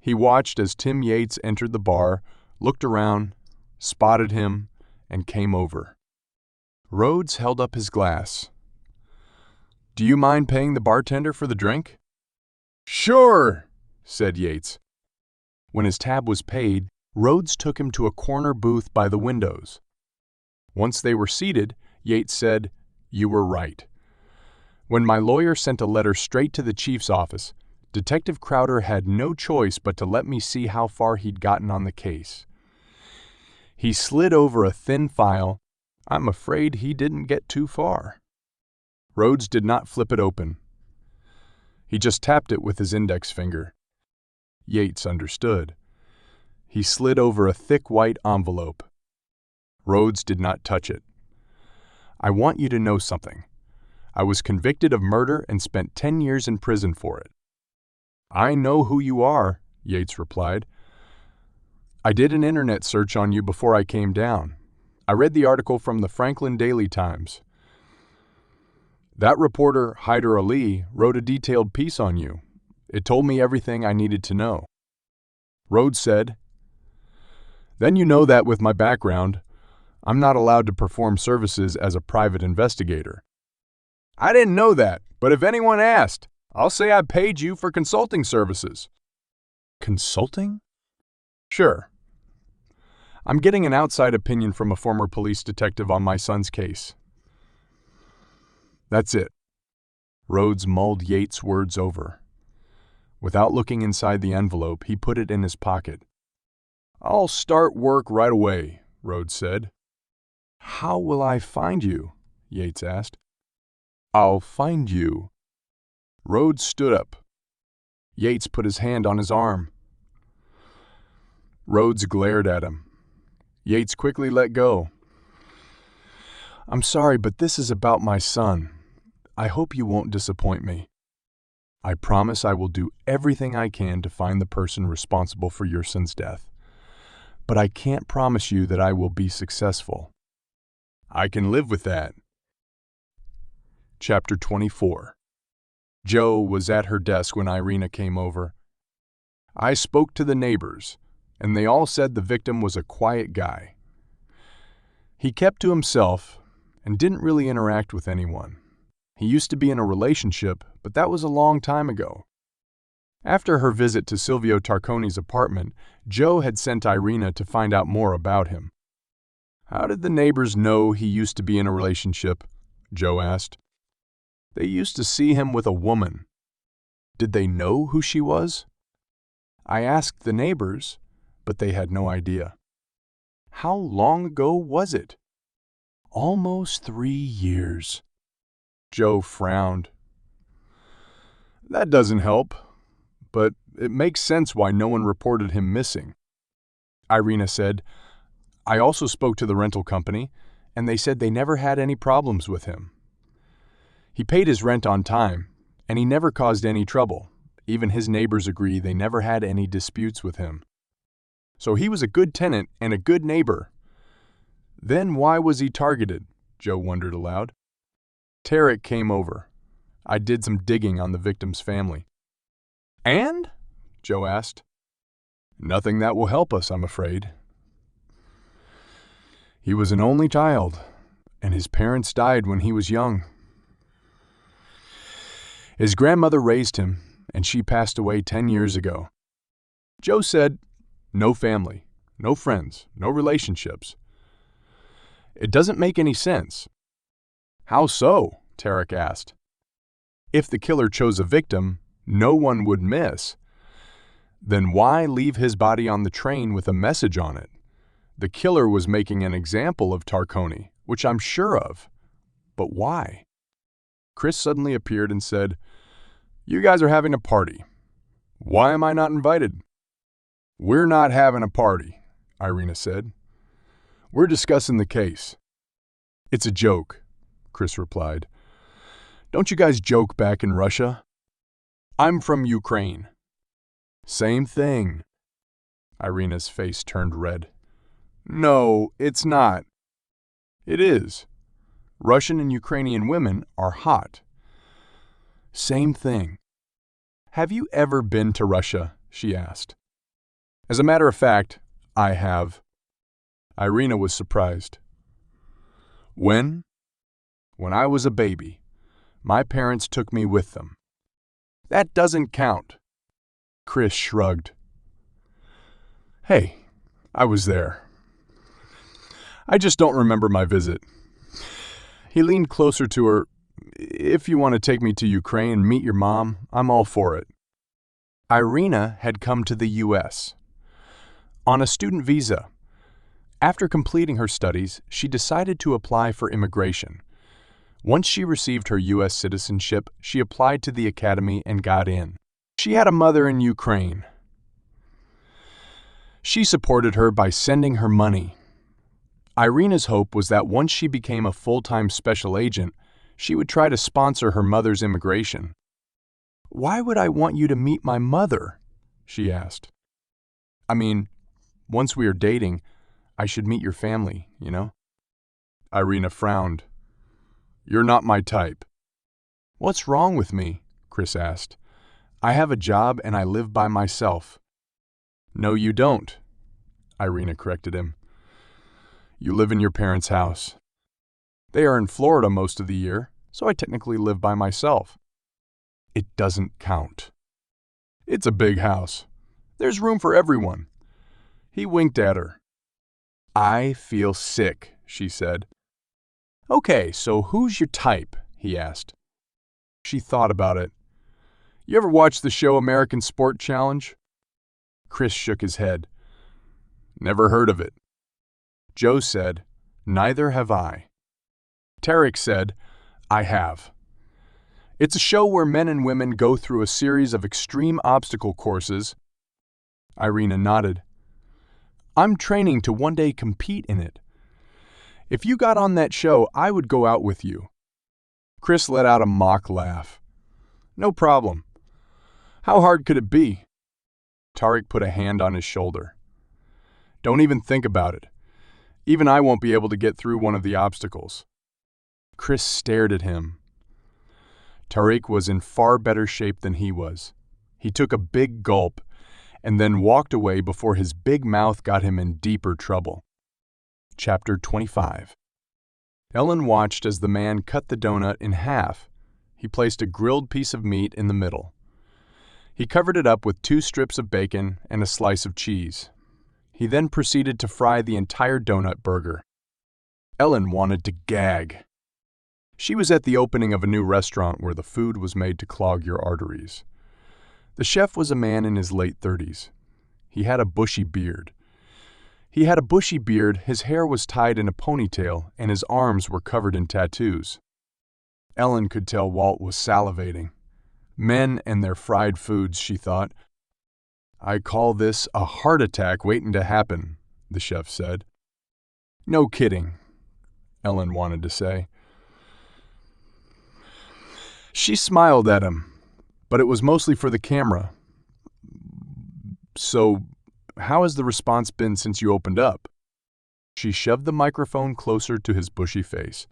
Speaker 1: He watched as Tim Yates entered the bar, looked around, spotted him, and came over. Rhodes held up his glass. "Do you mind paying the bartender for the drink?" "Sure," said Yates. When his tab was paid, Rhodes took him to a corner booth by the windows. Once they were seated, Yates said, "You were right. When my lawyer sent a letter straight to the chief's office, Detective Crowder had no choice but to let me see how far he'd gotten on the case. He slid over a thin file. I'm afraid he didn't get too far." Rhodes did not flip it open. He just tapped it with his index finger. Yates understood. He slid over a thick white envelope. Rhodes did not touch it. "I want you to know something. I was convicted of murder and spent 10 years in prison for it." "I know who you are," Yates replied. "I did an internet search on you before I came down. I read the article from the Franklin Daily Times. That reporter, Hyder Ali, wrote a detailed piece on you. It told me everything I needed to know." Rhodes said, "Then you know that with my background, I'm not allowed to perform services as a private investigator." "I didn't know that, but if anyone asked, I'll say I paid you for consulting services." "Consulting?" "Sure. I'm getting an outside opinion from a former police detective on my son's case." "That's it." Rhodes mulled Yates' words over. Without looking inside the envelope, he put it in his pocket. "I'll start work right away," Rhodes said. "How will I find you?" Yates asked. "I'll find you." Rhodes stood up. Yates put his hand on his arm. Rhodes glared at him. Yates quickly let go. "I'm sorry, but this is about my son. I hope you won't disappoint me. I promise I will do everything I can to find the person responsible for your son's death. But I can't promise you that I will be successful." "I can live with that." Chapter 24. Jo was at her desk when Irina came over. "I spoke to the neighbors, and they all said the victim was a quiet guy. He kept to himself and didn't really interact with anyone. He used to be in a relationship, but that was a long time ago." After her visit to Silvio Tarconi's apartment, Jo had sent Irina to find out more about him. "How did the neighbors know he used to be in a relationship?" Jo asked. "They used to see him with a woman." "Did they know who she was?" "I asked the neighbors, but they had no idea." "How long ago was it?" "Almost 3 years." Jo frowned. "That doesn't help, but it makes sense why no one reported him missing." Irina said, "I also spoke to the rental company, and they said they never had any problems with him. He paid his rent on time, and he never caused any trouble. Even his neighbors agree they never had any disputes with him. So he was a good tenant and a good neighbor." "Then why was he targeted?" Jo wondered aloud. "Tarek came over. I did some digging on the victim's family." "And?" Jo asked. "Nothing that will help us, I'm afraid. He was an only child, and his parents died when he was young. His grandmother raised him, and she passed away 10 years ago." Jo said, "No family, no friends, no relationships. It doesn't make any sense." "How so?" Tarek asked. "If the killer chose a victim no one would miss, then why leave his body on the train with a message on it? The killer was making an example of Tarconi, which I'm sure of. But why?" Chris suddenly appeared and said, "You guys are having a party. Why am I not invited?" "We're not having a party," Irina said. "We're discussing the case." "It's a joke," Chris replied. "Don't you guys joke back in Russia?" "I'm from Ukraine." "Same thing." Irina's face turned red. "No, it's not." "It is. Russian and Ukrainian women are hot." "Same thing." "Have you ever been to Russia?" she asked. As a matter of fact, I have. Irina was surprised. When? When I was a baby. My parents took me with them. That doesn't count. Chris shrugged. Hey, I was there. I just don't remember my visit. He leaned closer to her. If you want to take me to Ukraine and meet your mom, I'm all for it. Irina had come to the U.S. on a student visa. After completing her studies, she decided to apply for immigration. Once she received her U.S. citizenship, she applied to the academy and got in. She had a mother in Ukraine. She supported her by sending her money. Irina's hope was that once she became a full-time special agent, she would try to sponsor her mother's immigration. Why would I want you to meet my mother? She asked. I mean, once we are dating, I should meet your family, you know? Irina frowned. You're not my type. What's wrong with me? Chris asked. I have a job and I live by myself. No, you don't, Irina corrected him. You live in your parents' house. They are in Florida most of the year, so I technically live by myself. It doesn't count. It's a big house. There's room for everyone. He winked at her. I feel sick, she said. Okay, so who's your type? He asked. She thought about it. You ever watch the show American Sport Challenge? Chris shook his head. Never heard of it. Joe said, Neither have I. Tarek said, I have. It's a show where men and women go through a series of extreme obstacle courses. Irina nodded. I'm training to one day compete in it. If you got on that show, I would go out with you. Chris let out a mock laugh. No problem. How hard could it be? Tarek put a hand on his shoulder. Don't even think about it. Even I won't be able to get through one of the obstacles. Chris stared at him. Tarek was in far better shape than he was. He took a big gulp and then walked away before his big mouth got him in deeper trouble. Chapter 25. Ellen watched as the man cut the donut in half. He placed a grilled piece of meat in the middle. He covered it up with 2 strips of bacon and a slice of cheese. He then proceeded to fry the entire donut burger. Ellen wanted to gag. She was at the opening of a new restaurant where the food was made to clog your arteries. The chef was a man in his late 30s. He had a bushy beard. His hair was tied in a ponytail, and his arms were covered in tattoos. Ellen could tell Walt was salivating. Men and their fried foods, she thought. I call this a heart attack waiting to happen, the chef said. No kidding, Ellen wanted to say. She smiled at him, but it was mostly for the camera. So, how has the response been since you opened up? She shoved the microphone closer to his bushy face.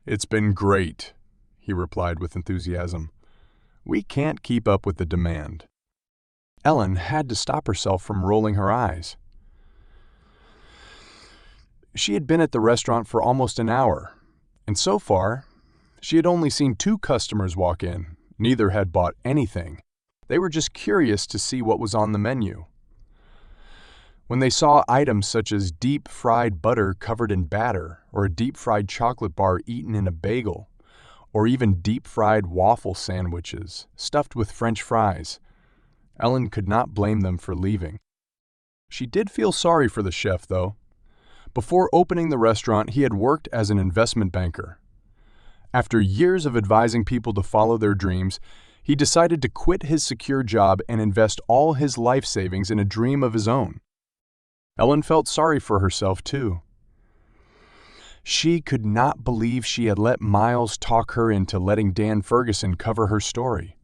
Speaker 1: It's been great, he replied with enthusiasm. We can't keep up with the demand. Ellen had to stop herself from rolling her eyes. She had been at the restaurant for almost an hour, and so far, she had only seen 2 customers walk in. Neither had bought anything. They were just curious to see what was on the menu. When they saw items such as deep-fried butter covered in batter, or a deep-fried chocolate bar eaten in a bagel, or even deep-fried waffle sandwiches stuffed with French fries, Ellen could not blame them for leaving. She did feel sorry for the chef, though. Before opening the restaurant, he had worked as an investment banker. After years of advising people to follow their dreams, he decided to quit his secure job and invest all his life savings in a dream of his own. Ellen felt sorry for herself, too. She could not believe she had let Miles talk her into letting Dan Ferguson cover her story.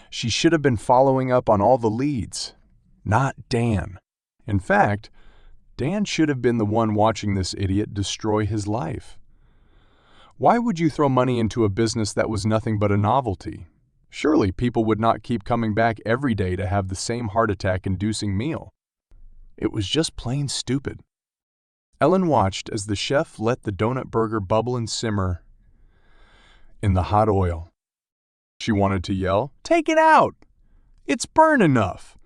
Speaker 1: She should have been following up on all the leads, not Dan. In fact, Dan should have been the one watching this idiot destroy his life. Why would you throw money into a business that was nothing but a novelty? Surely people would not keep coming back every day to have the same heart attack-inducing meal. It was just plain stupid. Ellen watched as the chef let the donut burger bubble and simmer in the hot oil. She wanted to yell, "Take it out! It's burned enough!"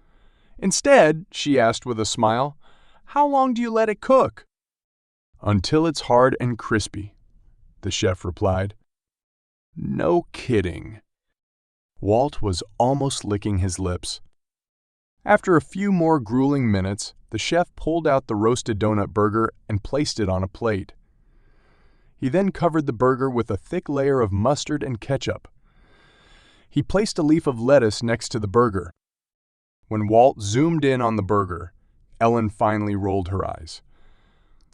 Speaker 1: Instead, she asked with a smile, "How long do you let it cook?" "Until it's hard and crispy," the chef replied. "No kidding." Walt was almost licking his lips. After a few more grueling minutes, the chef pulled out the roasted donut burger and placed it on a plate. He then covered the burger with a thick layer of mustard and ketchup. He placed a leaf of lettuce next to the burger. When Walt zoomed in on the burger, Ellen finally rolled her eyes.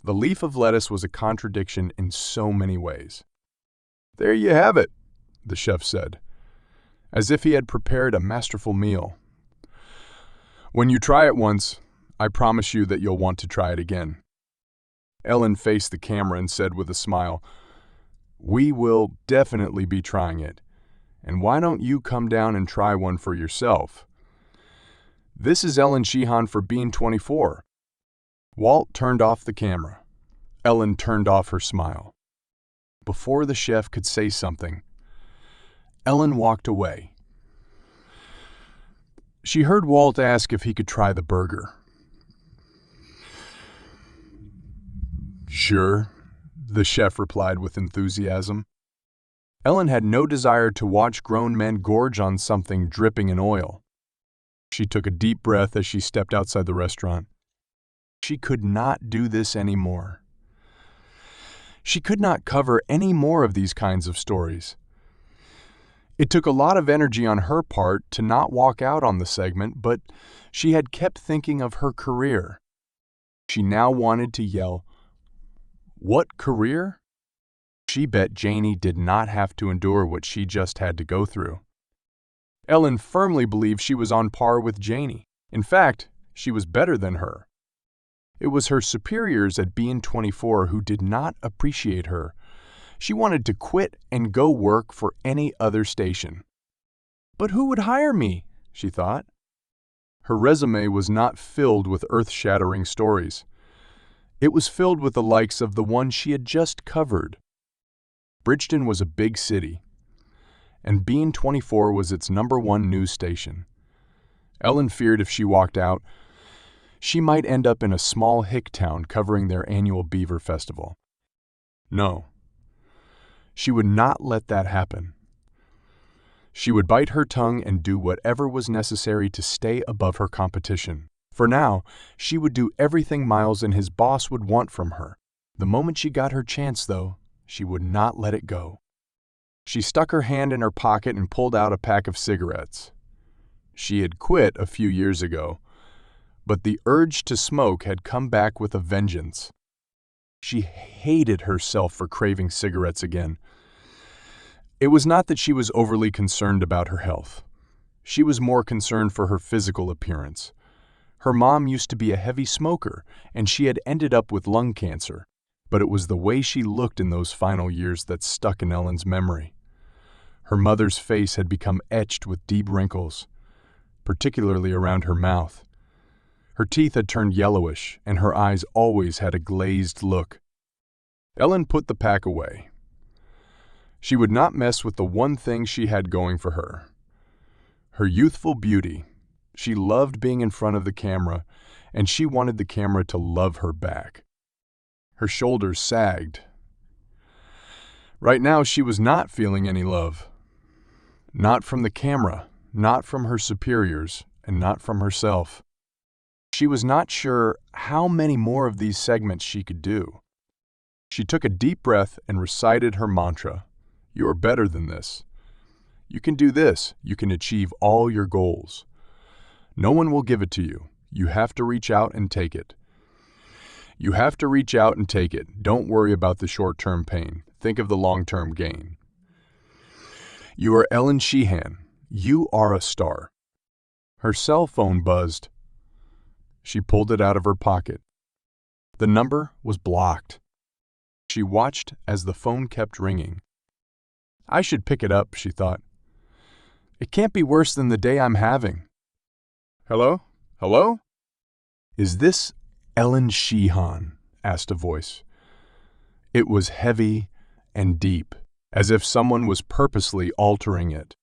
Speaker 1: The leaf of lettuce was a contradiction in so many ways. "There you have it," the chef said, as if he had prepared a masterful meal. "When you try it once, I promise you that you'll want to try it again." Ellen faced the camera and said with a smile, "We will definitely be trying it. And why don't you come down and try one for yourself?" This is Ellen Sheehan for Bean 24. Walt turned off the camera. Ellen turned off her smile. Before the chef could say something, Ellen walked away. She heard Walt ask if he could try the burger. "Sure," the chef replied with enthusiasm. Ellen had no desire to watch grown men gorge on something dripping in oil. She took a deep breath as she stepped outside the restaurant. She could not do this anymore. She could not cover any more of these kinds of stories. It took a lot of energy on her part to not walk out on the segment, but she had kept thinking of her career. She now wanted to yell, "What career?" She bet Janie did not have to endure what she just had to go through. Ellen firmly believed she was on par with Janie. In fact, she was better than her. It was her superiors at Bean 24 who did not appreciate her. She wanted to quit and go work for any other station. "But who would hire me?" she thought. Her resume was not filled with earth-shattering stories. It was filled with the likes of the one she had just covered. Bridgeton was a big city, and Bean 24 was its #1 news station. Ellen feared if she walked out, she might end up in a small hick town covering their annual beaver festival. No. She would not let that happen. She would bite her tongue and do whatever was necessary to stay above her competition. For now, she would do everything Miles and his boss would want from her. The moment she got her chance, though, she would not let it go. She stuck her hand in her pocket and pulled out a pack of cigarettes. She had quit a few years ago, but the urge to smoke had come back with a vengeance. She hated herself for craving cigarettes again. It was not that she was overly concerned about her health. She was more concerned for her physical appearance. Her mom used to be a heavy smoker, and she had ended up with lung cancer. But it was the way she looked in those final years that stuck in Ellen's memory. Her mother's face had become etched with deep wrinkles, particularly around her mouth. Her teeth had turned yellowish, and her eyes always had a glazed look. Ellen put the pack away. She would not mess with the one thing she had going for her. Her youthful beauty. She loved being in front of the camera, and she wanted the camera to love her back. Her shoulders sagged. Right now, she was not feeling any love. Not from the camera, not from her superiors, and not from herself. She was not sure how many more of these segments she could do. She took a deep breath and recited her mantra. "You are better than this. You can do this. You can achieve all your goals. No one will give it to you. You have to reach out and take it. You have to reach out and take it. Don't worry about the short-term pain. Think of the long-term gain. You are Ellen Sheehan. You are a star." Her cell phone buzzed. She pulled it out of her pocket. The number was blocked. She watched as the phone kept ringing. "I should pick it up," she thought. It can't be worse than the day I'm having. Hello? Hello? Is this Ellen Sheehan? Asked a voice. It was heavy and deep, as if someone was purposely altering it.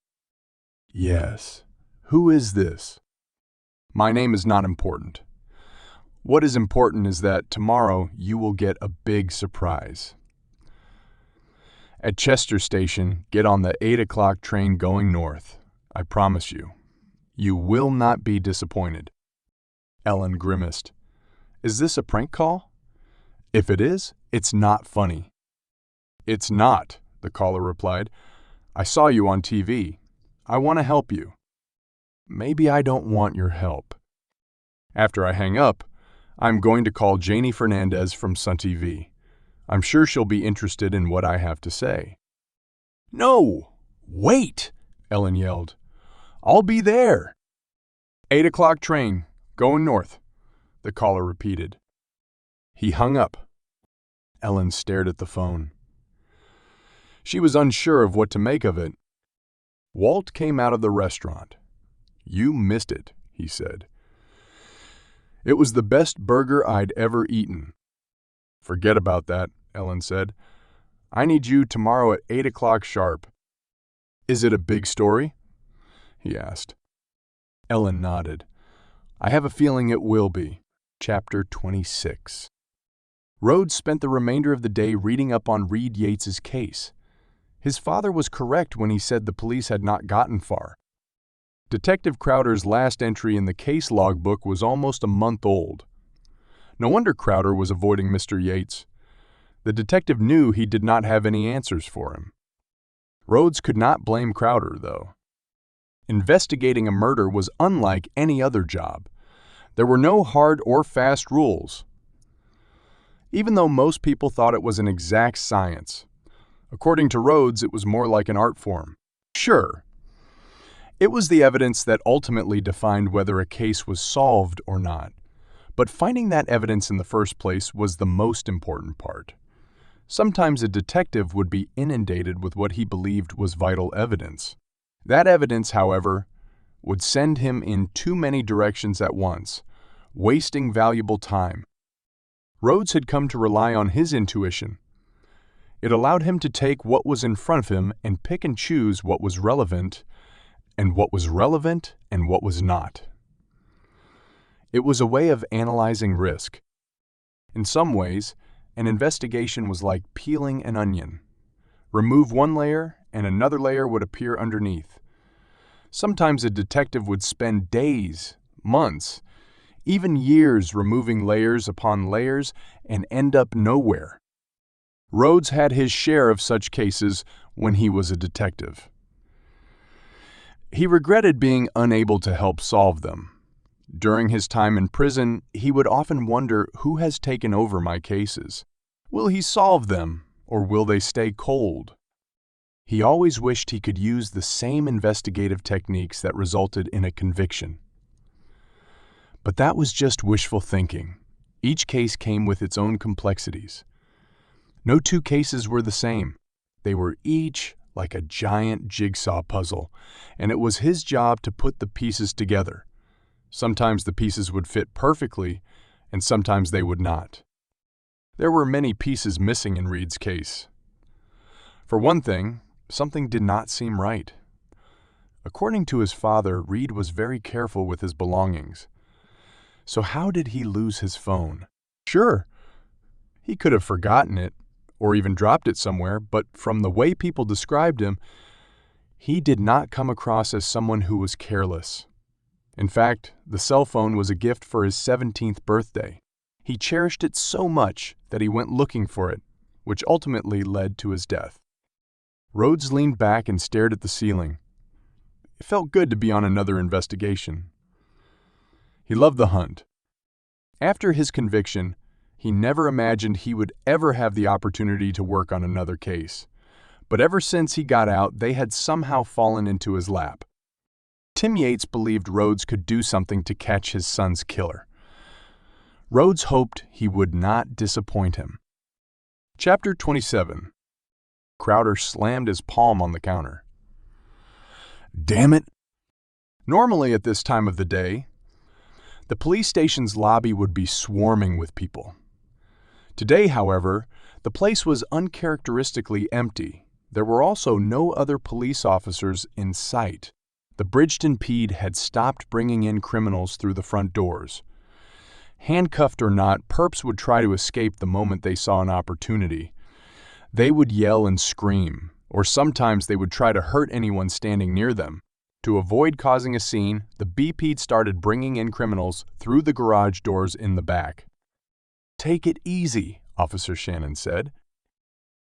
Speaker 1: Yes. Who is this? My name is not important. What is important is that tomorrow you will get a big surprise. At Chester Station, get on the 8 o'clock train going north. I promise you. You will not be disappointed. Ellen grimaced. Is this a prank call? If it is, it's not funny. It's not, the caller replied. I saw you on TV. I want to help you. Maybe I don't want your help. After I hang up, I'm going to call Janie Fernandez from Sun TV. I'm sure she'll be interested in what I have to say. No! Wait! Ellen yelled. I'll be there. 8 o'clock train, going north, the caller repeated. He hung up. Ellen stared at the phone. She was unsure of what to make of it. Walt came out of the restaurant. You missed it, he said. It was the best burger I'd ever eaten. Forget about that, Ellen said. I need you tomorrow at 8 o'clock sharp. Is it a big story? He asked. Ellen nodded. I have a feeling it will be. Chapter 26. Rhodes spent the remainder of the day reading up on Reed Yates's case. His father was correct when he said the police had not gotten far. Detective Crowder's last entry in the case logbook was almost a month old. No wonder Crowder was avoiding Mr. Yates. The detective knew he did not have any answers for him. Rhodes could not blame Crowder, though. Investigating a murder was unlike any other job. There were no hard or fast rules. Even though most people thought it was an exact science, according to Rhodes, it was more like an art form. Sure, it was the evidence that ultimately defined whether a case was solved or not. But finding that evidence in the first place was the most important part. Sometimes a detective would be inundated with what he believed was vital evidence. That evidence, however, would send him in too many directions at once, wasting valuable time. Rhodes had come to rely on his intuition. It allowed him to take what was in front of him and pick and choose what was relevant and what was not. It was a way of analyzing risk. In some ways, an investigation was like peeling an onion. Remove one layer, and another layer would appear underneath. Sometimes a detective would spend days, months, even years removing layers upon layers and end up nowhere. Rhodes had his share of such cases when he was a detective. He regretted being unable to help solve them. During his time in prison, he would often wonder who has taken over my cases. Will he solve them, or will they stay cold? He always wished he could use the same investigative techniques that resulted in a conviction. But that was just wishful thinking. Each case came with its own complexities. No two cases were the same. They were each like a giant jigsaw puzzle, and it was his job to put the pieces together. Sometimes the pieces would fit perfectly, and sometimes they would not. There were many pieces missing in Reed's case. For one thing, something did not seem right. According to his father, Reed was very careful with his belongings. So how did he lose his phone? Sure, he could have forgotten it, or even dropped it somewhere, but from the way people described him, he did not come across as someone who was careless. In fact, the cell phone was a gift for his 17th birthday. He cherished it so much that he went looking for it, which ultimately led to his death. Rhodes leaned back and stared at the ceiling. It felt good to be on another investigation. He loved the hunt. After his conviction, he never imagined he would ever have the opportunity to work on another case. But ever since he got out, they had somehow fallen into his lap. Tim Yates believed Rhodes could do something to catch his son's killer. Rhodes hoped he would not disappoint him. Chapter 27. Crowder slammed his palm on the counter. Damn it! Normally at this time of the day, the police station's lobby would be swarming with people. Today, however, the place was uncharacteristically empty. There were also no other police officers in sight. The Bridgeton PD had stopped bringing in criminals through the front doors. Handcuffed or not, perps would try to escape the moment they saw an opportunity. They would yell and scream, or sometimes they would try to hurt anyone standing near them. To avoid causing a scene, the BP started bringing in criminals through the garage doors in the back. "Take it easy," Officer Shannon said.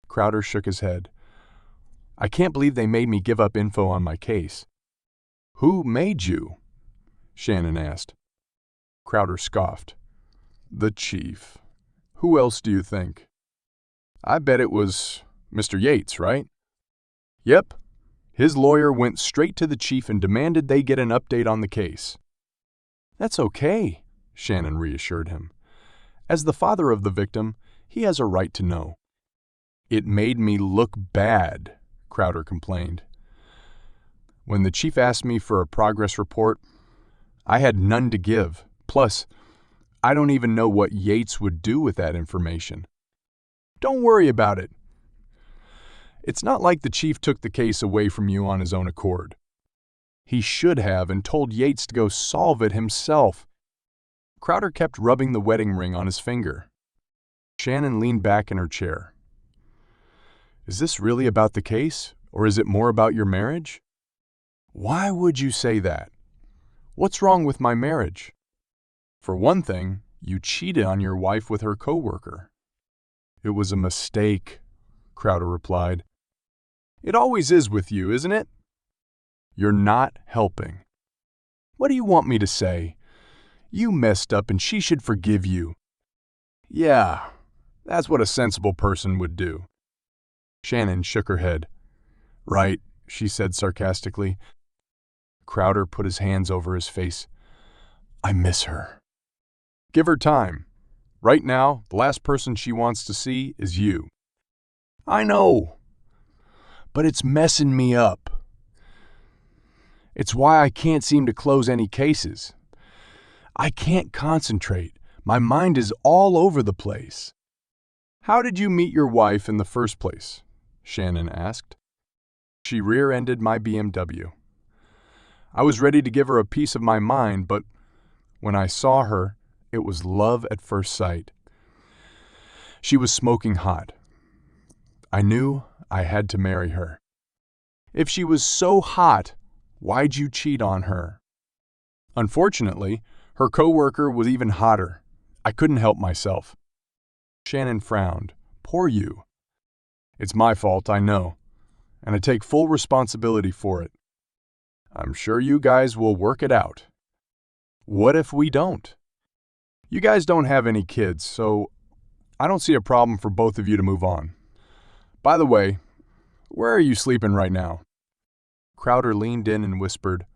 Speaker 1: Crowder shook his head. "I can't believe they made me give up info on my case." "Who made you?" Shannon asked. Crowder scoffed. "The chief. Who else do you think?" "I bet it was Mr. Yates, right?" "Yep. His lawyer went straight to the chief and demanded they get an update on the case." "That's okay," Shannon reassured him. "As the father of the victim, he has a right to know." "It made me look bad," Crowder complained. "When the chief asked me for a progress report, I had none to give. Plus, I don't even know what Yates would do with that information." "Don't worry about it. It's not like the chief took the case away from you on his own accord. He should have and told Yates to go solve it himself." Crowder kept rubbing the wedding ring on his finger. Shannon leaned back in her chair. "Is this really about the case, or is it more about your marriage?" "Why would you say that? What's wrong with my marriage?" "For one thing, you cheated on your wife with her coworker." "It was a mistake," Crowder replied. "It always is with you, isn't it?" "You're not helping." "What do you want me to say? You messed up and she should forgive you." "Yeah, that's what a sensible person would do." Shannon shook her head. "Right," she said sarcastically. Crowder put his hands over his face. "I miss her." "Give her time. Right now, the last person she wants to see is you." "I know, but it's messing me up. It's why I can't seem to close any cases. I can't concentrate. My mind is all over the place." "How did you meet your wife in the first place?" Shannon asked. "She rear-ended my BMW. I was ready to give her a piece of my mind, but when I saw her, it was love at first sight. She was smoking hot. I knew I had to marry her." "If she was so hot, why'd you cheat on her?" "Unfortunately, her coworker was even hotter. I couldn't help myself." Shannon frowned. "Poor you." "It's my fault, I know, and I take full responsibility for it. I'm sure you guys will work it out." "What if we don't?" "You guys don't have any kids, so I don't see a problem for both of you to move on. By the way, where are you sleeping right now?" Crowder leaned in and whispered,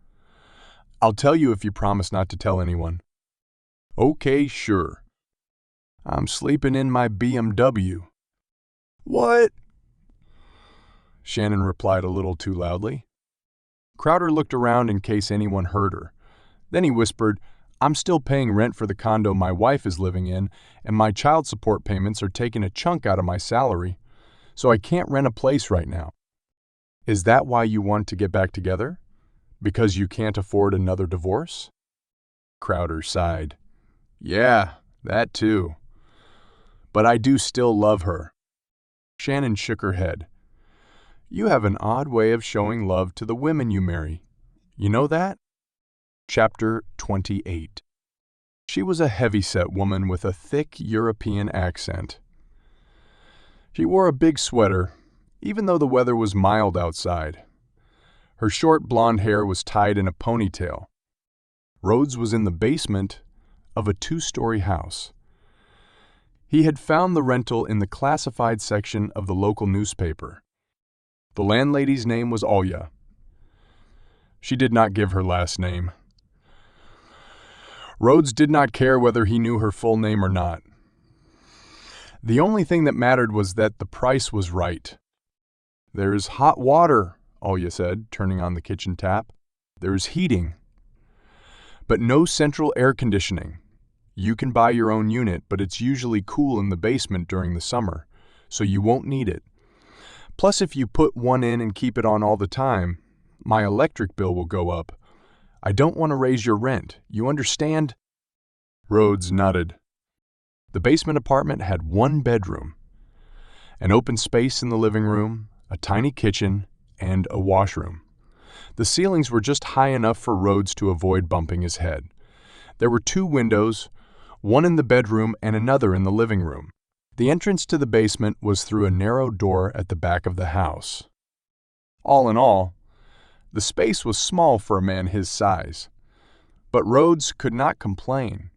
Speaker 1: "I'll tell you if you promise not to tell anyone." "Okay, sure." "I'm sleeping in my BMW." "What?" Shannon replied a little too loudly. Crowder looked around in case anyone heard her. Then he whispered, "I'm still paying rent for the condo my wife is living in, and my child support payments are taking a chunk out of my salary, so I can't rent a place right now." "Is that why you want to get back together? Because you can't afford another divorce?" Crowder sighed. "Yeah, that too. But I do still love her." Shannon shook her head. "You have an odd way of showing love to the women you marry. You know that?" Chapter 28. She was a heavy-set woman with a thick European accent. She wore a big sweater, even though the weather was mild outside. Her short blonde hair was tied in a ponytail. Rhodes was in the basement of a 2-story house. He had found the rental in the classified section of the local newspaper. The landlady's name was Olya. She did not give her last name. Rhodes did not care whether he knew her full name or not. The only thing that mattered was that the price was right. "There's hot water," Olya said, turning on the kitchen tap. There's heating, but no central air conditioning. You can buy your own unit, but it's usually cool in the basement during the summer, so you won't need it. Plus, if you put one in and keep it on all the time, my electric bill will go up. I don't want to raise your rent, you understand? Rhodes nodded. The basement apartment had one bedroom, an open space in the living room, a tiny kitchen, and a washroom. The ceilings were just high enough for Rhodes to avoid bumping his head. There were 2 windows, one in the bedroom and another in the living room. The entrance to the basement was through a narrow door at the back of the house. All in all, the space was small for a man his size, but Rhodes could not complain.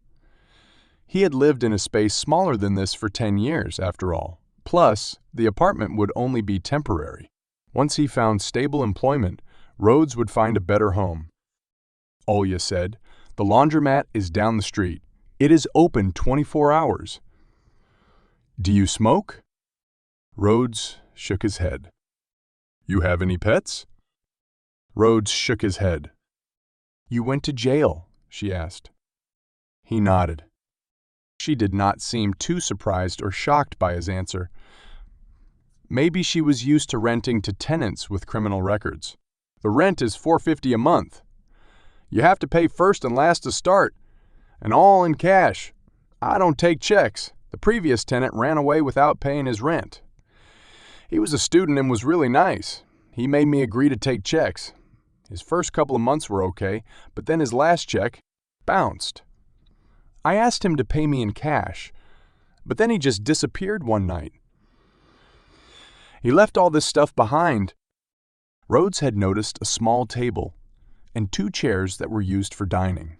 Speaker 1: He had lived in a space smaller than this for 10 years, after all. Plus, the apartment would only be temporary. Once he found stable employment, Rhodes would find a better home. Olya said, "The laundromat is down the street. It is open 24 hours. Do you smoke?" Rhodes shook his head. You have any pets? Rhodes shook his head. You went to jail, she asked. He nodded. She did not seem too surprised or shocked by his answer. Maybe she was used to renting to tenants with criminal records. The rent is $4.50 a month. You have to pay first and last to start, and all in cash. I don't take checks. The previous tenant ran away without paying his rent. He was a student and was really nice. He made me agree to take checks. His first couple of months were okay, but then his last check bounced. I asked him to pay me in cash, but then he just disappeared one night. He left all this stuff behind. Rhodes had noticed a small table and 2 chairs that were used for dining.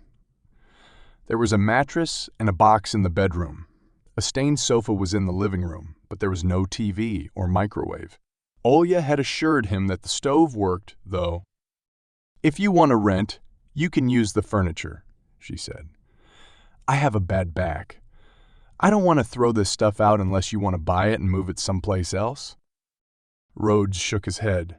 Speaker 1: There was a mattress and a box in the bedroom. A stained sofa was in the living room, but there was no TV or microwave. Olya had assured him that the stove worked, though. If you want to rent, you can use the furniture, she said. I have a bad back. I don't want to throw this stuff out unless you want to buy it and move it someplace else. Rhodes shook his head.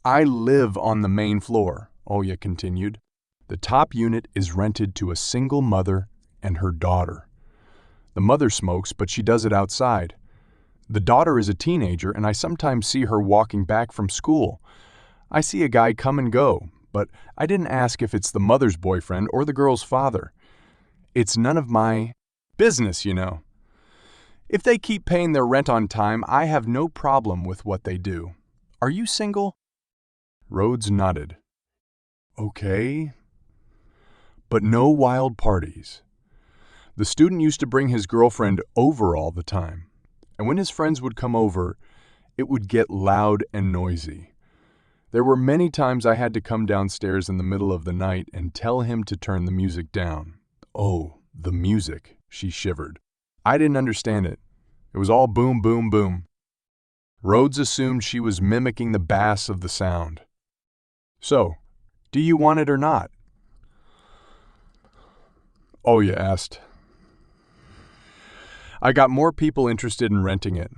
Speaker 1: I live on the main floor, Olya continued. The top unit is rented to a single mother and her daughter. The mother smokes, but she does it outside. The daughter is a teenager, and I sometimes see her walking back from school. I see a guy come and go, but I didn't ask if it's the mother's boyfriend or the girl's father. It's none of my business, you know. If they keep paying their rent on time, I have no problem with what they do. Are you single? Rhodes nodded. Okay. But no wild parties. The student used to bring his girlfriend over all the time, and when his friends would come over, it would get loud and noisy. There were many times I had to come downstairs in the middle of the night and tell him to turn the music down. Oh, the music, she shivered. I didn't understand it. It was all boom, boom, boom. Rhodes assumed she was mimicking the bass of the sound. So, do you want it or not? Olya asked. I got more people interested in renting it.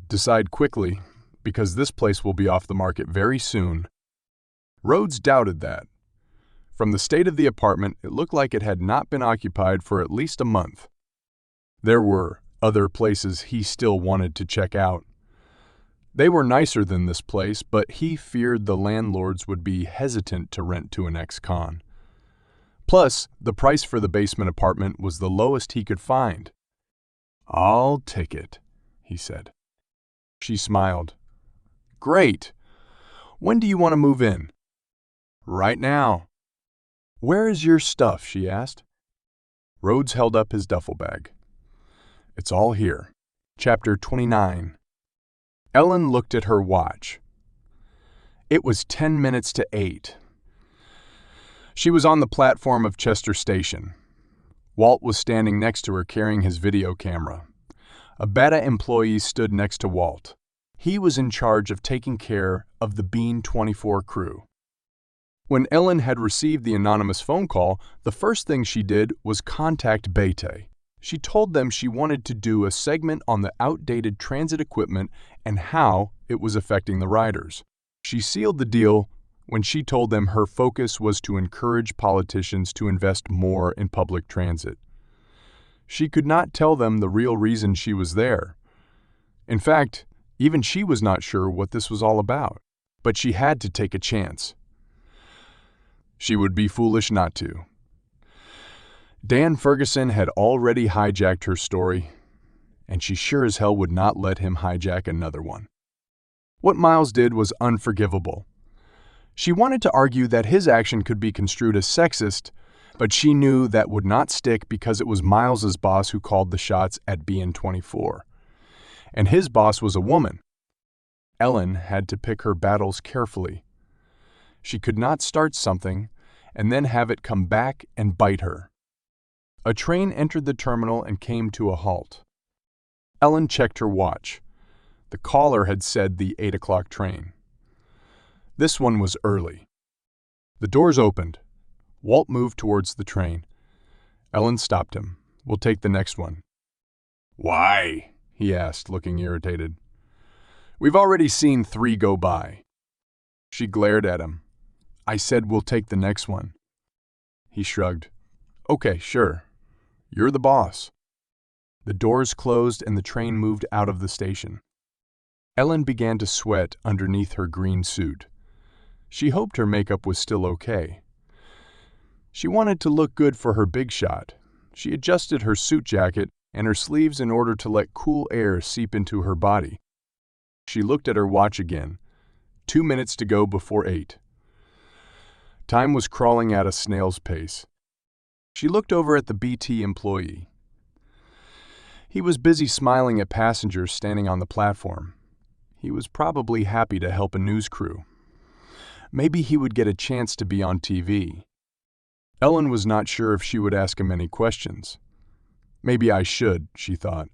Speaker 1: Decide quickly, because this place will be off the market very soon. Rhodes doubted that. From the state of the apartment, it looked like it had not been occupied for at least a month. There were other places he still wanted to check out. They were nicer than this place, but he feared the landlords would be hesitant to rent to an ex-con. Plus, the price for the basement apartment was the lowest he could find. I'll take it, he said. She smiled. Great. When do you want to move in? Right now. Where is your stuff? She asked. Rhodes held up his duffel bag. It's all here. Chapter 29. Ellen looked at her watch. It was 10 minutes to 8. She was on the platform of Chester Station. Walt was standing next to her carrying his video camera. A Beta employee stood next to Walt. He was in charge of taking care of the Bean 24 crew. When Ellen had received the anonymous phone call, the first thing she did was contact Beta. She told them she wanted to do a segment on the outdated transit equipment and how it was affecting the riders. She sealed the deal when she told them her focus was to encourage politicians to invest more in public transit. She could not tell them the real reason she was there. In fact, even she was not sure what this was all about, but she had to take a chance. She would be foolish not to. Dan Ferguson had already hijacked her story, and she sure as hell would not let him hijack another one. What Miles did was unforgivable. She wanted to argue that his action could be construed as sexist, but she knew that would not stick because it was Miles's boss who called the shots at BN24. And his boss was a woman. Ellen had to pick her battles carefully. She could not start something and then have it come back and bite her. A train entered the terminal and came to a halt. Ellen checked her watch. The caller had said the 8 o'clock train. This one was early. The doors opened. Walt moved towards the train. Ellen stopped him. "We'll take the next one." "Why?" he asked, looking irritated. "We've already seen 3 go by." She glared at him. "I said we'll take the next one." He shrugged. "Okay, sure. You're the boss." The doors closed and the train moved out of the station. Ellen began to sweat underneath her green suit. She hoped her makeup was still okay. She wanted to look good for her big shot. She adjusted her suit jacket and her sleeves in order to let cool air seep into her body. She looked at her watch again. 2 minutes to go before 8. Time was crawling at a snail's pace. She looked over at the BT employee. He was busy smiling at passengers standing on the platform. He was probably happy to help a news crew. Maybe he would get a chance to be on TV. Ellen was not sure if she would ask him any questions. Maybe I should, she thought.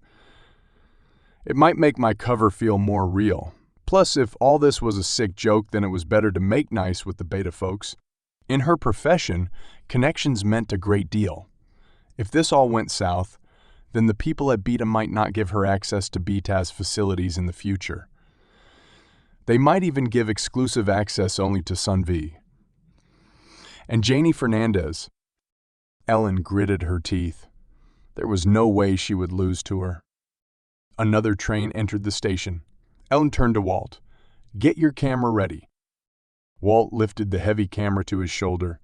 Speaker 1: It might make my cover feel more real. Plus, if all this was a sick joke, then it was better to make nice with the beta folks. In her profession, connections meant a great deal. If this all went south, then the people at Beta might not give her access to Beta's facilities in the future. They might even give exclusive access only to Sunvi. And Janie Fernandez. Ellen gritted her teeth. There was no way she would lose to her. Another train entered the station. Ellen turned to Walt. "Get your camera ready." Walt lifted the heavy camera to his shoulder.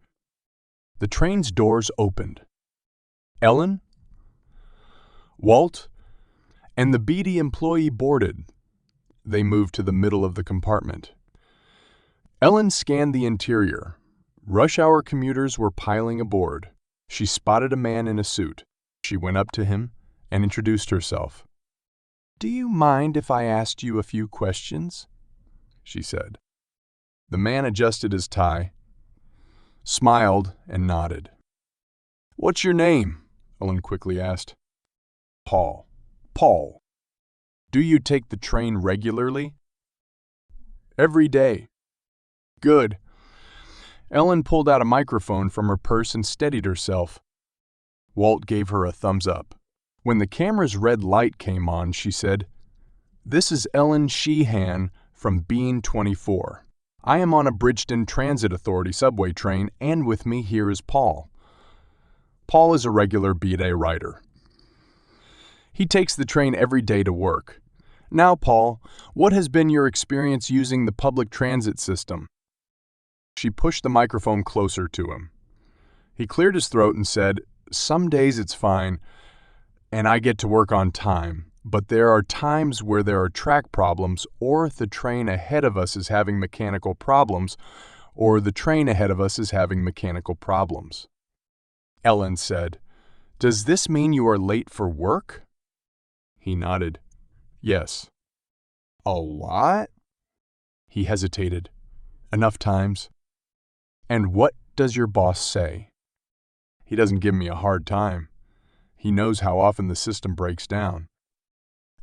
Speaker 1: The train's doors opened. Ellen, Walt, and the beady employee boarded. They moved to the middle of the compartment. Ellen scanned the interior. Rush hour commuters were piling aboard. She spotted a man in a suit. She went up to him and introduced herself. "Do you mind if I asked you a few questions?" she said. The man adjusted his tie, smiled, and nodded. "What's your name?" Ellen quickly asked. "Paul." "Paul. Do you take the train regularly?" "Every day." "Good." Ellen pulled out a microphone from her purse and steadied herself. Walt gave her a thumbs up. When the camera's red light came on, she said, "This is Ellen Sheehan from Bean 24. I am on a Bridgeton Transit Authority subway train, and with me here is Paul. Paul is a regular B-Day rider. He takes the train every day to work. Now, Paul, what has been your experience using the public transit system?" She pushed the microphone closer to him. He cleared his throat and said, "Some days it's fine, and I get to work on time, but there are times where there are track problems, or the train ahead of us is having mechanical problems, or the train ahead of us is having mechanical problems." Ellen said, "Does this mean you are late for work?" He nodded. "Yes." "A lot?" He hesitated. "Enough times." "And what does your boss say?" "He doesn't give me a hard time. He knows how often the system breaks down."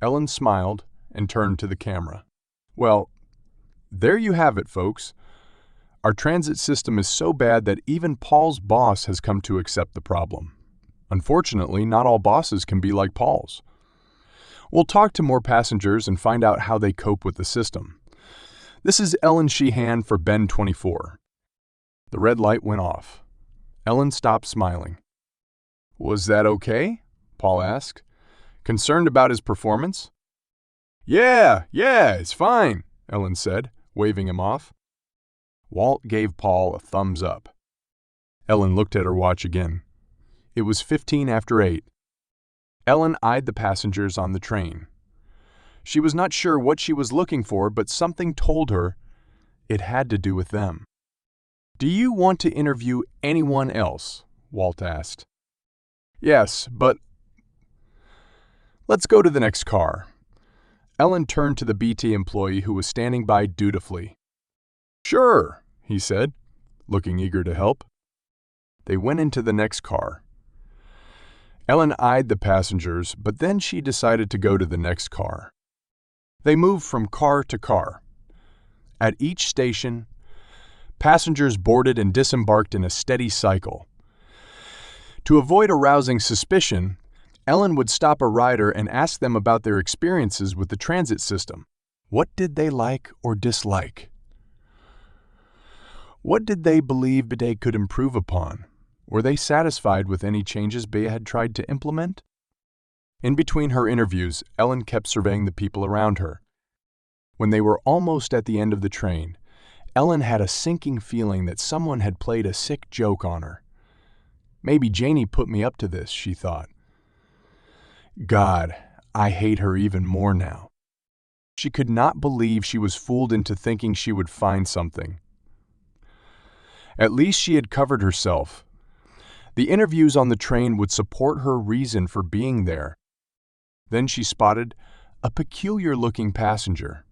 Speaker 1: Ellen smiled and turned to the camera. "Well, there you have it, folks. Our transit system is so bad that even Paul's boss has come to accept the problem. Unfortunately, not all bosses can be like Paul's. We'll talk to more passengers and find out how they cope with the system. This is Ellen Sheehan for Ben 24. The red light went off. Ellen stopped smiling. Was that okay? Paul asked, concerned about his performance. Yeah, it's fine, Ellen said, waving him off. Walt gave Paul a thumbs up. Ellen looked at her watch again. It was 15 after 8. Ellen eyed the passengers on the train. She was not sure what she was looking for, but something told her it had to do with them. Do you want to interview anyone else? Walt asked. Yes, but let's go to the next car. Ellen turned to the BT employee who was standing by dutifully. Sure, he said, looking eager to help. They went into the next car. Ellen eyed the passengers, but then she decided to go to the next car. They moved from car to car. At each station, passengers boarded and disembarked in a steady cycle. To avoid arousing suspicion, Ellen would stop a rider and ask them about their experiences with the transit system. What did they like or dislike? What did they believe they could improve upon? Were they satisfied with any changes Bea had tried to implement? In between her interviews, Ellen kept surveying the people around her. When they were almost at the end of the train, Ellen had a sinking feeling that someone had played a sick joke on her. Maybe Janie put me up to this, she thought. God, I hate her even more now. She could not believe she was fooled into thinking she would find something. At least she had covered herself. The interviews on the train would support her reason for being there. Then she spotted a peculiar-looking passenger.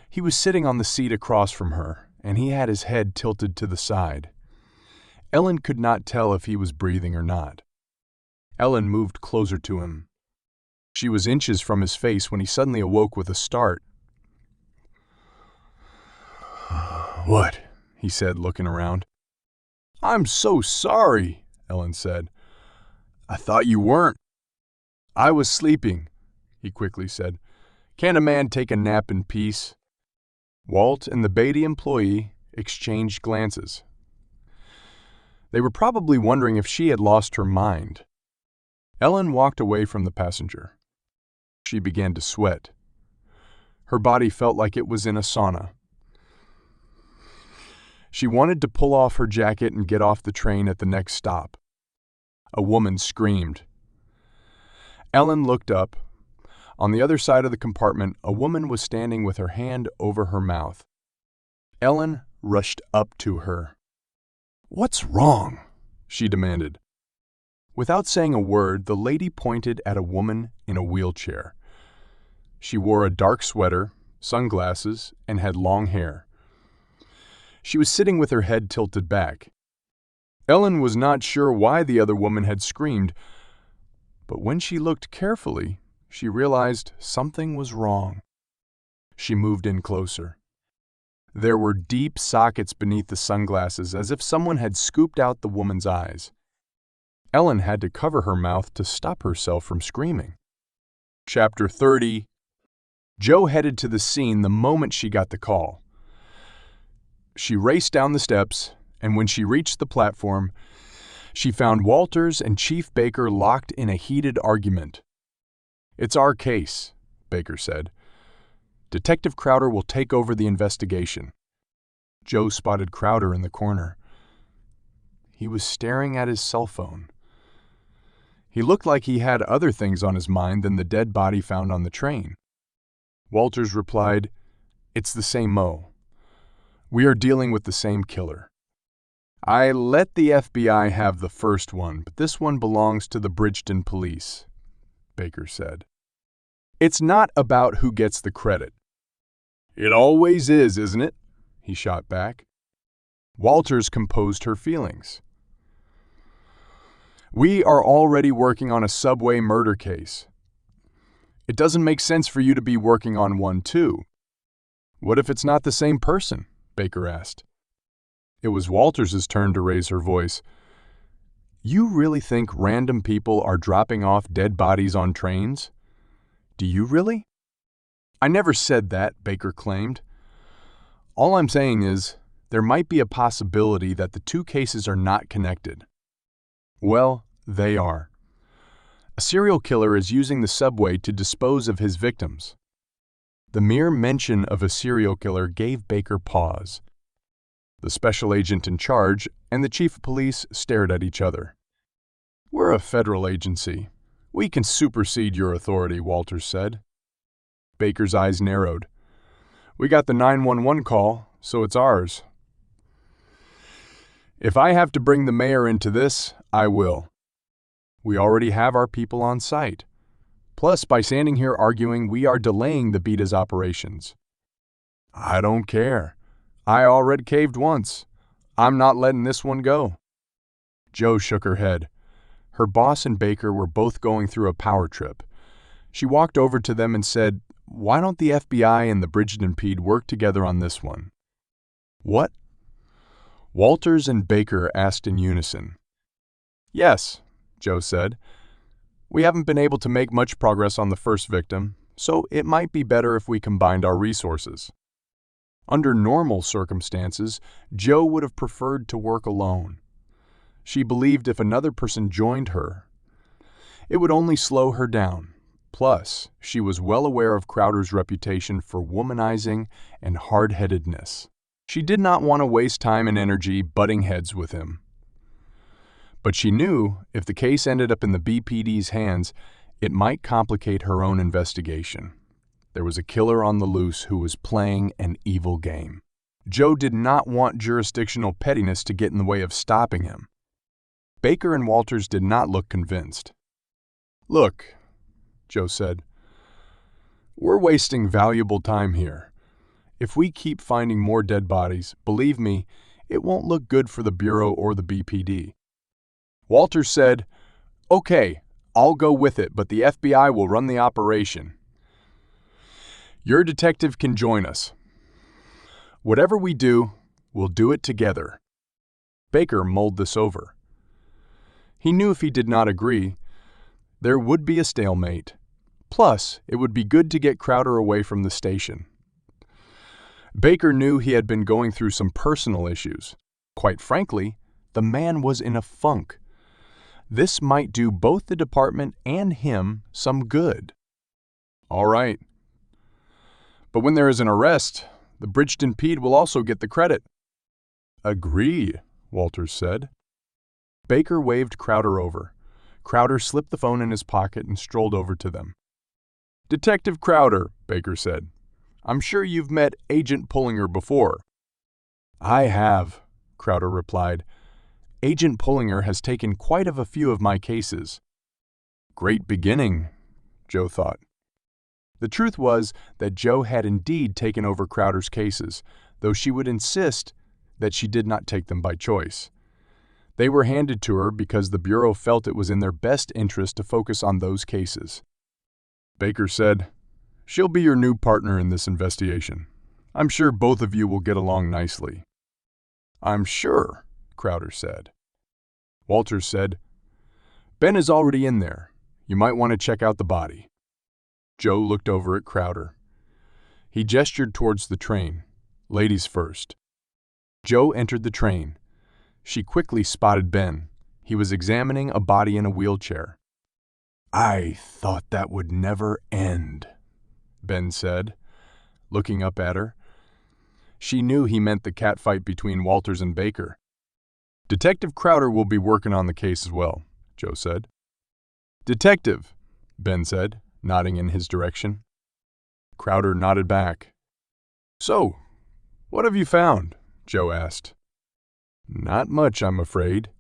Speaker 1: He was sitting on the seat across from her, and he had his head tilted to the side. Ellen could not tell if he was breathing or not. Ellen moved closer to him. She was inches from his face when he suddenly awoke with a start. What? He said, looking around. I'm so sorry, Ellen said. I thought you weren't. I was sleeping, he quickly said. Can't a man take a nap in peace? Walt and the Beatty employee exchanged glances. They were probably wondering if she had lost her mind. Ellen walked away from the passenger. She began to sweat. Her body felt like it was in a sauna. She wanted to pull off her jacket and get off the train at the next stop. A woman screamed. Ellen looked up. On the other side of the compartment, a woman was standing with her hand over her mouth. Ellen rushed up to her. What's wrong? She demanded. Without saying a word, the lady pointed at a woman in a wheelchair. She wore a dark sweater, sunglasses, and had long hair. She was sitting with her head tilted back. Ellen was not sure why the other woman had screamed, but when she looked carefully, she realized something was wrong. She moved in closer. There were deep sockets beneath the sunglasses, as if someone had scooped out the woman's eyes. Ellen had to cover her mouth to stop herself from screaming. Chapter 30. Jo headed to the scene the moment she got the call. She raced down the steps, and when she reached the platform, she found Walters and Chief Baker locked in a heated argument. It's our case, Baker said. Detective Crowder will take over the investigation. Jo spotted Crowder in the corner. He was staring at his cell phone. He looked like he had other things on his mind than the dead body found on the train. Walters replied, It's the same Mo. We are dealing with the same killer. I let the FBI have the first one, but this one belongs to the Bridgeton police, Baker said. It's not about who gets the credit. It always is, isn't it? He shot back. Walters composed her feelings. We are already working on a subway murder case. It doesn't make sense for you to be working on one too. What if it's not the same person? Baker asked. It was Walters' turn to raise her voice. You really think random people are dropping off dead bodies on trains? Do you really? I never said that, Baker claimed. All I'm saying is, there might be a possibility that the two cases are not connected. Well, they are. A serial killer is using the subway to dispose of his victims. The mere mention of a serial killer gave Baker pause. The special agent in charge and the chief of police stared at each other. "We're a federal agency. We can supersede your authority," Walters said. Baker's eyes narrowed. "We got the 911 call, so it's ours. If I have to bring the mayor into this, I will. We already have our people on site. Plus, by standing here arguing, we are delaying the Beta's operations." "I don't care. I already caved once. I'm not letting this one go." Jo shook her head. Her boss and Baker were both going through a power trip. She walked over to them and said, "Why don't the FBI and the Bridgeton PD work together on this one?" "What?" Walters and Baker asked in unison. "Yes," Jo said. "We haven't been able to make much progress on the first victim, so it might be better if we combined our resources." Under normal circumstances, Jo would have preferred to work alone. She believed if another person joined her, it would only slow her down. Plus, she was well aware of Crowder's reputation for womanizing and hard-headedness. She did not want to waste time and energy butting heads with him. But she knew if the case ended up in the BPD's hands, it might complicate her own investigation. There was a killer on the loose who was playing an evil game. Jo did not want jurisdictional pettiness to get in the way of stopping him. Baker and Walters did not look convinced. "Look," Jo said, "we're wasting valuable time here. If we keep finding more dead bodies, believe me, it won't look good for the Bureau or the BPD." Walters said, "Okay, I'll go with it, but the FBI will run the operation. Your detective can join us. Whatever we do, we'll do it together." Baker mulled this over. He knew if he did not agree, there would be a stalemate. Plus, it would be good to get Crowder away from the station. Baker knew he had been going through some personal issues. Quite frankly, the man was in a funk. This might do both the department and him some good. "All right. But when there is an arrest, the Bridgeton PD will also get the credit." "Agree," Walters said. Baker waved Crowder over. Crowder slipped the phone in his pocket and strolled over to them. "Detective Crowder," Baker said. "I'm sure you've met Agent Pullinger before." "I have," Crowder replied. "Agent Pullinger has taken quite a few of my cases." Great beginning, Jo thought. The truth was that Jo had indeed taken over Crowder's cases, though she would insist that she did not take them by choice. They were handed to her because the Bureau felt it was in their best interest to focus on those cases. Baker said, "She'll be your new partner in this investigation. I'm sure both of you will get along nicely." "I'm sure," Crowder said. Walters said, "Ben is already in there. You might want to check out the body." Jo looked over at Crowder. He gestured towards the train. "Ladies first." Jo entered the train. She quickly spotted Ben. He was examining a body in a wheelchair. "I thought that would never end," Ben said, looking up at her. She knew he meant the catfight between Walters and Baker. "Detective Crowder will be working on the case as well," Jo said. "Detective," Ben said, nodding in his direction. Crowder nodded back. "So, what have you found?" Jo asked. "Not much, I'm afraid.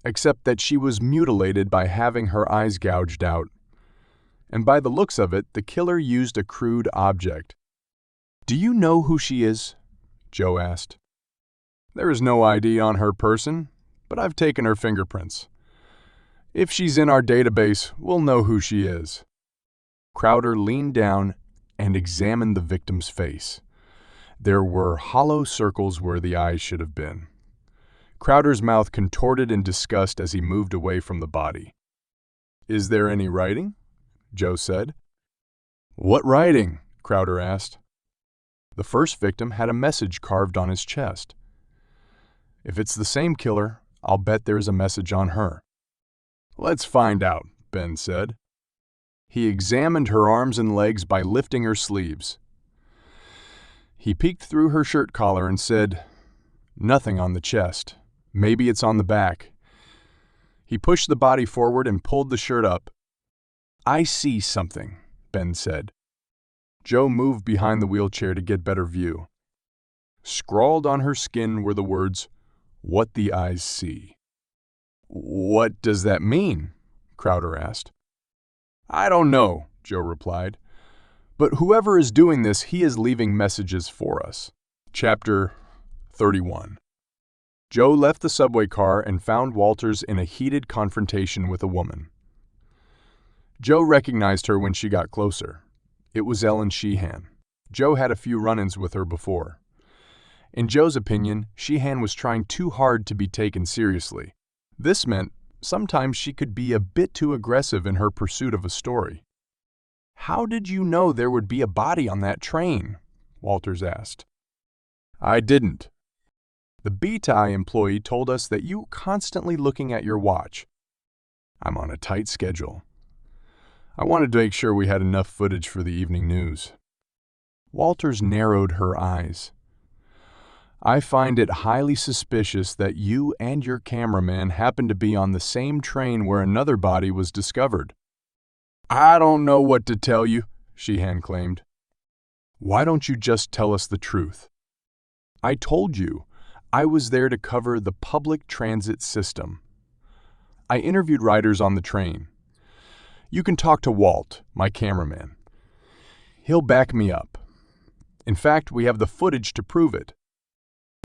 Speaker 1: Except that she was mutilated by having her eyes gouged out. And by the looks of it, the killer used a crude object." "Do you know who she is?" Jo asked. "There is no ID on her person, but I've taken her fingerprints. If she's in our database, we'll know who she is." Crowder leaned down and examined the victim's face. There were hollow circles where the eyes should have been. Crowder's mouth contorted in disgust as he moved away from the body. "Is there any writing?" Jo said. "What writing?" Crowder asked. The first victim had a message carved on his chest. If it's the same killer, I'll bet there's a message on her. Let's find out, Ben said. He examined her arms and legs by lifting her sleeves. He peeked through her shirt collar and said, "Nothing on the chest. Maybe it's on the back." He pushed the body forward and pulled the shirt up. "I see something," Ben said. Joe moved behind the wheelchair to get better view. Scrawled on her skin were the words, "What the eyes see." "What does that mean?" Crowder asked. "I don't know," Joe replied. "But whoever is doing this, he is leaving messages for us." Chapter 31. Joe left the subway car and found Walters in a heated confrontation with a woman. Joe recognized her when she got closer. It was Ellen Sheehan. Joe had a few run-ins with her before. In Joe's opinion, Sheehan was trying too hard to be taken seriously. This meant sometimes she could be a bit too aggressive in her pursuit of a story. "How did you know there would be a body on that train?" Walters asked. "I didn't. The BTI employee told us that you were constantly looking at your watch. I'm on a tight schedule. I wanted to make sure we had enough footage for the evening news." Walters narrowed her eyes. "I find it highly suspicious that you and your cameraman happened to be on the same train where another body was discovered." "I don't know what to tell you," Sheehan claimed. "Why don't you just tell us the truth?" "I told you. I was there to cover the public transit system. I interviewed riders on the train. You can talk to Walt, my cameraman. He'll back me up. In fact, we have the footage to prove it."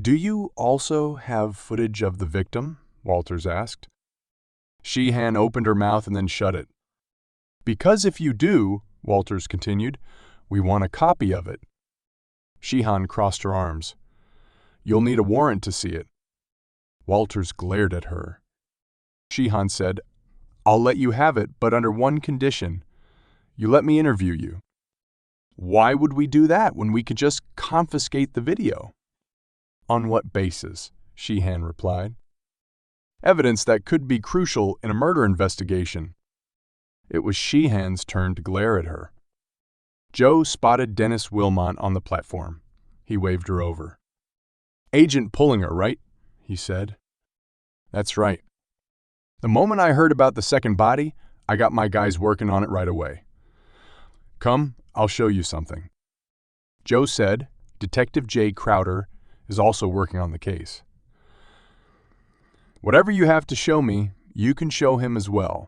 Speaker 1: "Do you also have footage of the victim?" Walters asked. Sheehan opened her mouth and then shut it. "Because if you do," Walters continued, "we want a copy of it." Sheehan crossed her arms. "You'll need a warrant to see it." Walters glared at her. Sheehan said, "I'll let you have it, but under one condition. You let me interview you." "Why would we do that when we could just confiscate the video?" "On what basis?" Sheehan replied. "Evidence that could be crucial in a murder investigation." It was Sheehan's turn to glare at her. Joe spotted Dennis Wilmot on the platform. He waved her over. "Agent Pullinger, right?" he said. "That's right. The moment I heard about the second body, I got my guys working on it right away. Come, I'll show you something." Joe said, "Detective J. Crowder is also working on the case." "Whatever you have to show me, you can show him as well."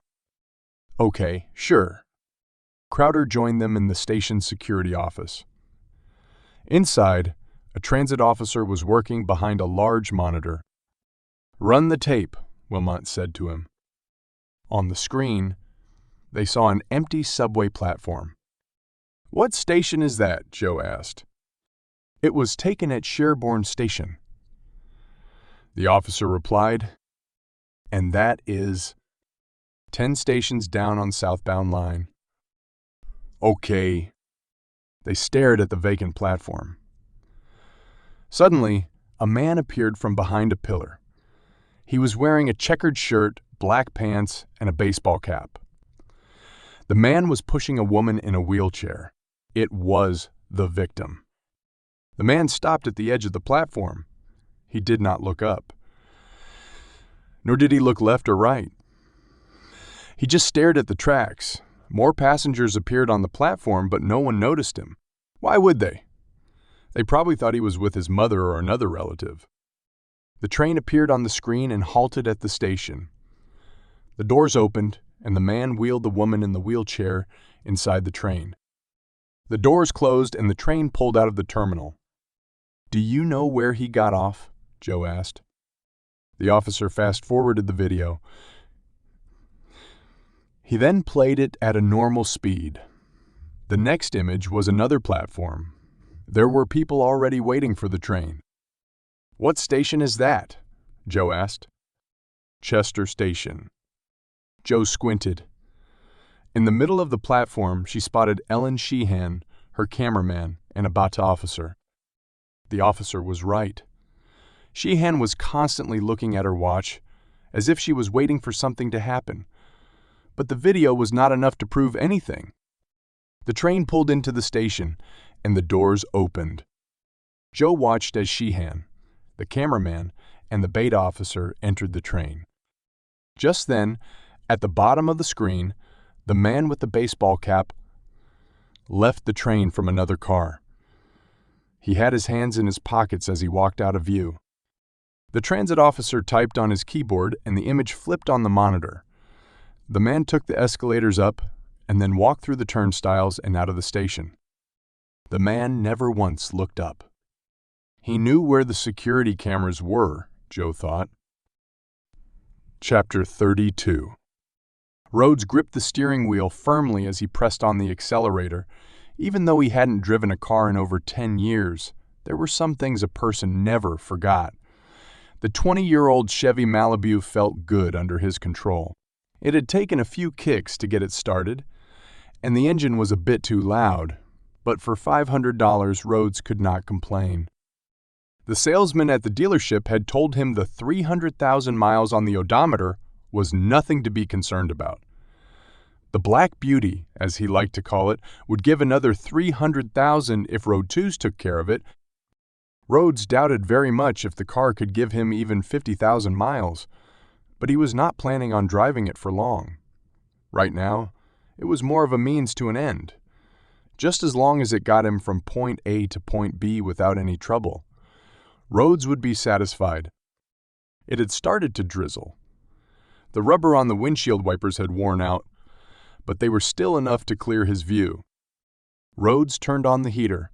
Speaker 1: "Okay, sure." Crowder joined them in the station's security office. Inside, a transit officer was working behind a large monitor. "Run the tape," Wilmot said to him. On the screen, they saw an empty subway platform. "What station is that?" Joe asked. "It was taken at Sherborne Station." The officer replied, "And that is 10 stations down on southbound line." "Okay." They stared at the vacant platform. Suddenly, a man appeared from behind a pillar. He was wearing a checkered shirt, black pants, and a baseball cap. The man was pushing a woman in a wheelchair. It was the victim. The man stopped at the edge of the platform. He did not look up. Nor did he look left or right. He just stared at the tracks. More passengers appeared on the platform, but no one noticed him. Why would they? They probably thought he was with his mother or another relative. The train appeared on the screen and halted at the station. The doors opened, and the man wheeled the woman in the wheelchair inside the train. The doors closed and the train pulled out of the terminal. "Do you know where he got off?" Joe asked. The officer fast-forwarded the video. He then played it at a normal speed. The next image was another platform. There were people already waiting for the train. "What station is that?" Joe asked. "Chester Station." Joe squinted. In the middle of the platform, she spotted Ellen Sheehan, her cameraman, and a BATA officer. The officer was right. Sheehan was constantly looking at her watch, as if she was waiting for something to happen. But the video was not enough to prove anything. The train pulled into the station, and the doors opened. Joe watched as Sheehan, the cameraman, and the bait officer entered the train. Just then, at the bottom of the screen, the man with the baseball cap left the train from another car. He had his hands in his pockets as he walked out of view. The transit officer typed on his keyboard and the image flipped on the monitor. The man took the escalators up and then walked through the turnstiles and out of the station. The man never once looked up. He knew where the security cameras were, Joe thought. Chapter 32. Rhodes gripped the steering wheel firmly as he pressed on the accelerator. Even though he hadn't driven a car in over 10 years, there were some things a person never forgot. The 20-year-old Chevy Malibu felt good under his control. It had taken a few kicks to get it started, and the engine was a bit too loud, but for $500, Rhodes could not complain. The salesman at the dealership had told him the 300,000 miles on the odometer was nothing to be concerned about. The Black Beauty, as he liked to call it, would give another 300,000 if Rhodes took care of it. Rhodes doubted very much if the car could give him even 50,000 miles, but he was not planning on driving it for long. Right now, it was more of a means to an end, just as long as it got him from point A to point B without any trouble. Rhodes would be satisfied. It had started to drizzle. The rubber on the windshield wipers had worn out, but they were still enough to clear his view. Rhodes turned on the heater.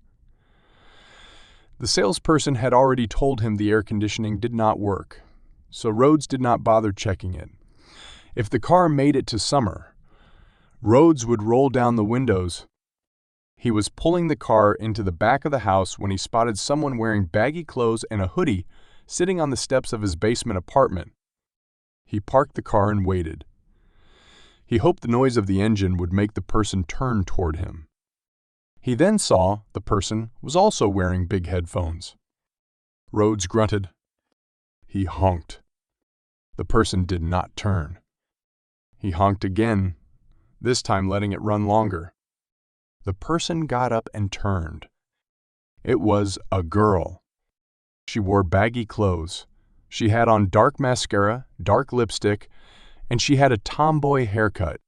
Speaker 1: The salesperson had already told him the air conditioning did not work, so Rhodes did not bother checking it. If the car made it to summer, Rhodes would roll down the windows. He was pulling the car into the back of the house when he spotted someone wearing baggy clothes and a hoodie sitting on the steps of his basement apartment. He parked the car and waited. He hoped the noise of the engine would make the person turn toward him. He then saw the person was also wearing big headphones. Rhodes grunted. He honked. The person did not turn. He honked again, this time letting it run longer. The person got up and turned. It was a girl. She wore baggy clothes. She had on dark mascara, dark lipstick, and she had a tomboy haircut.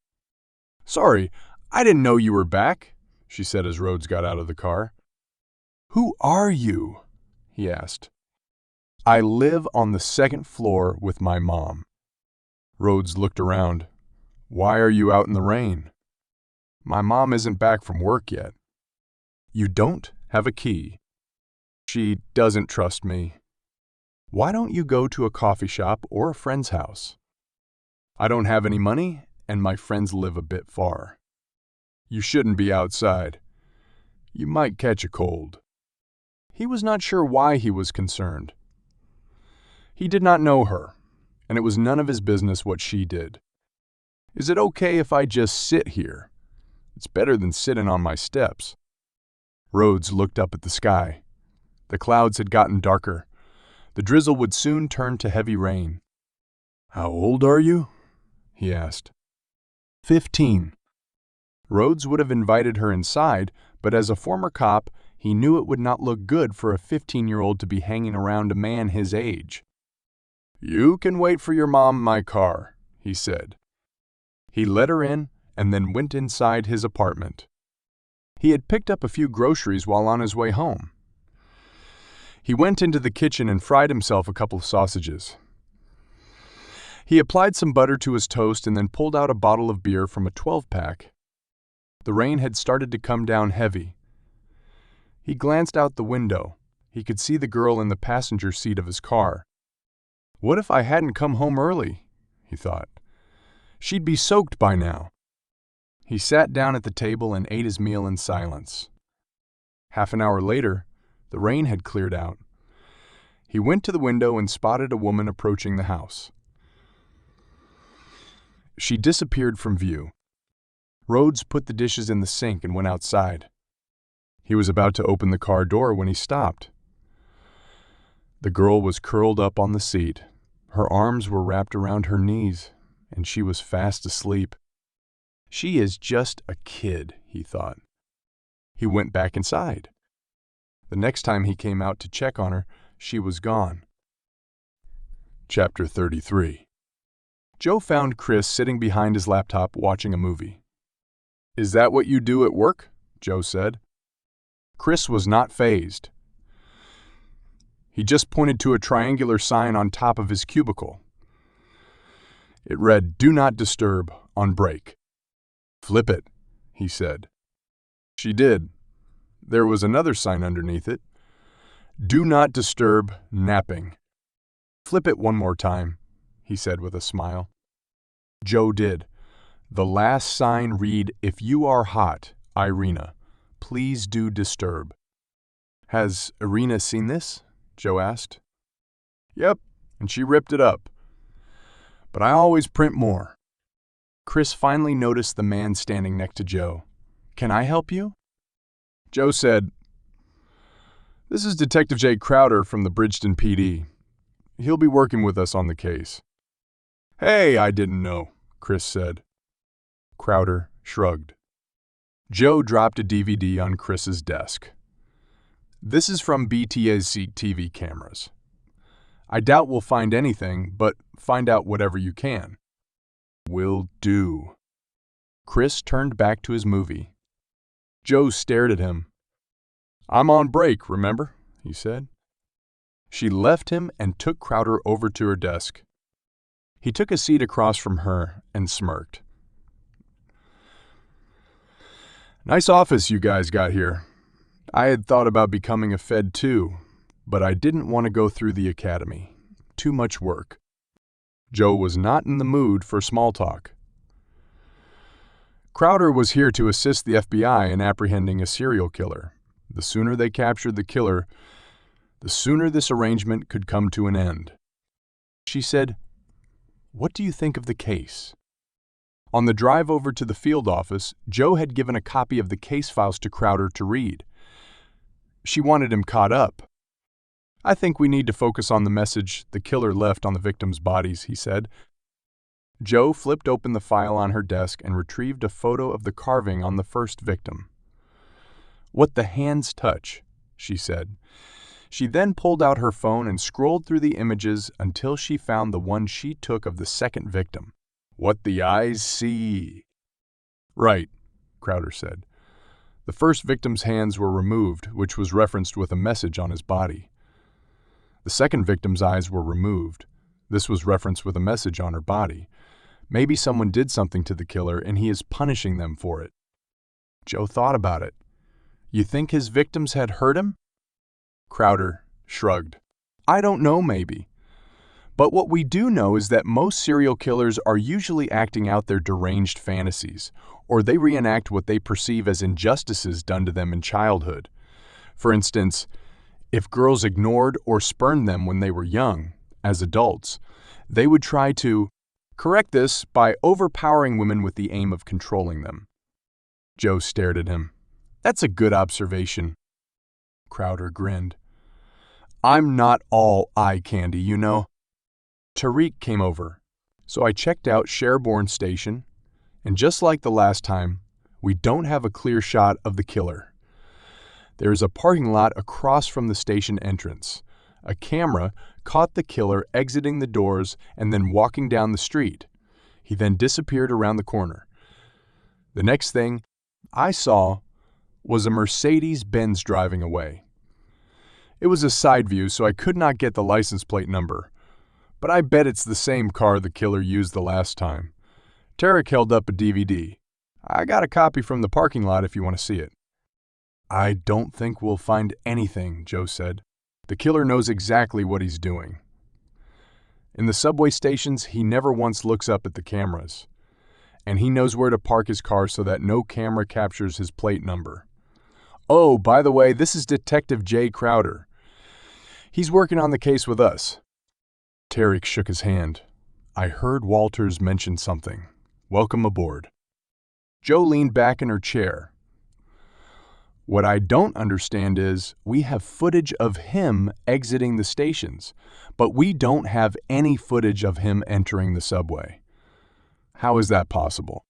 Speaker 1: "Sorry, I didn't know you were back," she said as Rhodes got out of the car. "Who are you?" he asked. "I live on the second floor with my mom." Rhodes looked around. "Why are you out in the rain?" "My mom isn't back from work yet." "You don't have a key." "She doesn't trust me." "Why don't you go to a coffee shop or a friend's house?" "I don't have any money, and my friends live a bit far." "You shouldn't be outside. You might catch a cold." He was not sure why he was concerned. He did not know her, and it was none of his business what she did. "Is it okay if I just sit here? It's better than sitting on my steps." Rhodes looked up at the sky. The clouds had gotten darker. The drizzle would soon turn to heavy rain. "How old are you?" he asked. 15. Rhodes would have invited her inside, but as a former cop, he knew it would not look good for a 15-year-old to be hanging around a man his age. "You can wait for your mom in my car," he said. He let her in and then went inside his apartment. He had picked up a few groceries while on his way home. He went into the kitchen and fried himself a couple of sausages. He applied some butter to his toast and then pulled out a bottle of beer from a 12-pack. The rain had started to come down heavy. He glanced out the window. He could see the girl in the passenger seat of his car. "What if I hadn't come home early?" he thought. "She'd be soaked by now." He sat down at the table and ate his meal in silence. Half an hour later, the rain had cleared out. He went to the window and spotted a woman approaching the house. She disappeared from view. Rhodes put the dishes in the sink and went outside. He was about to open the car door when he stopped. The girl was curled up on the seat. Her arms were wrapped around her knees, and she was fast asleep. She is just a kid, he thought. He went back inside. The next time he came out to check on her, she was gone. Chapter 33. Joe found Chris sitting behind his laptop watching a movie. "Is that what you do at work?" Joe said. Chris was not fazed. He just pointed to a triangular sign on top of his cubicle. It read, "Do not disturb, on break." "Flip it," he said. She did. There was another sign underneath it. "Do not disturb, napping." "Flip it one more time," he said with a smile. Joe did. The last sign read, "If you are hot, Irina, please do disturb." "Has Irina seen this?" Joe asked. "Yep, and she ripped it up. But I always print more." Chris finally noticed the man standing next to Joe. "Can I help you?" Joe said, "This is Detective J. Crowder from the Bridgeton PD. He'll be working with us on the case." "Hey, I didn't know," Chris said. Crowder shrugged. Joe dropped a DVD on Chris's desk. "This is from BTSC TV cameras. I doubt we'll find anything, but find out whatever you can." "Will do." Chris turned back to his movie. Joe stared at him. "I'm on break, remember?" he said. She left him and took Crowder over to her desk. He took a seat across from her and smirked. "Nice office you guys got here. I had thought about becoming a Fed too, but I didn't want to go through the academy. Too much work." Joe was not in the mood for small talk. "Crowder was here to assist the FBI in apprehending a serial killer. The sooner they captured the killer, the sooner this arrangement could come to an end." She said, "What do you think of the case?" On the drive over to the field office, Joe had given a copy of the case files to Crowder to read. She wanted him caught up. "I think we need to focus on the message the killer left on the victims' bodies," he said. Joe flipped open the file on her desk and retrieved a photo of the carving on the first victim. "What the hands touch," she said. She then pulled out her phone and scrolled through the images until she found the one she took of the second victim. "What the eyes see." "Right," Crowder said. "The first victim's hands were removed, which was referenced with a message on his body. The second victim's eyes were removed. This was referenced with a message on her body. Maybe someone did something to the killer and he is punishing them for it." Joe thought about it. "You think his victims had hurt him?" Crowder shrugged. "I don't know, maybe. But what we do know is that most serial killers are usually acting out their deranged fantasies, or they reenact what they perceive as injustices done to them in childhood. For instance, if girls ignored or spurned them when they were young, as adults, they would try to correct this by overpowering women with the aim of controlling them." Joe stared at him. "That's a good observation." Crowder grinned. "I'm not all eye candy, you know." Tariq came over, so I checked out Sherborne Station, and just like the last time, we don't have a clear shot of the killer. There is a parking lot across from the station entrance. A camera caught the killer exiting the doors and then walking down the street. He then disappeared around the corner. The next thing I saw was a Mercedes-Benz driving away. It was a side view, so I could not get the license plate number, but I bet it's the same car the killer used the last time. Tarek held up a DVD. I got a copy from the parking lot if you want to see it. "I don't think we'll find anything," Joe said. "The killer knows exactly what he's doing. In the subway stations, he never once looks up at the cameras. And he knows where to park his car so that no camera captures his plate number. Oh, by the way, this is Detective J. Crowder. He's working on the case with us." Tarek shook his hand. "I heard Walters mention something. Welcome aboard." Joe leaned back in her chair. What I don't understand is we have footage of him exiting the stations, but we don't have any footage of him entering the subway. How is that possible?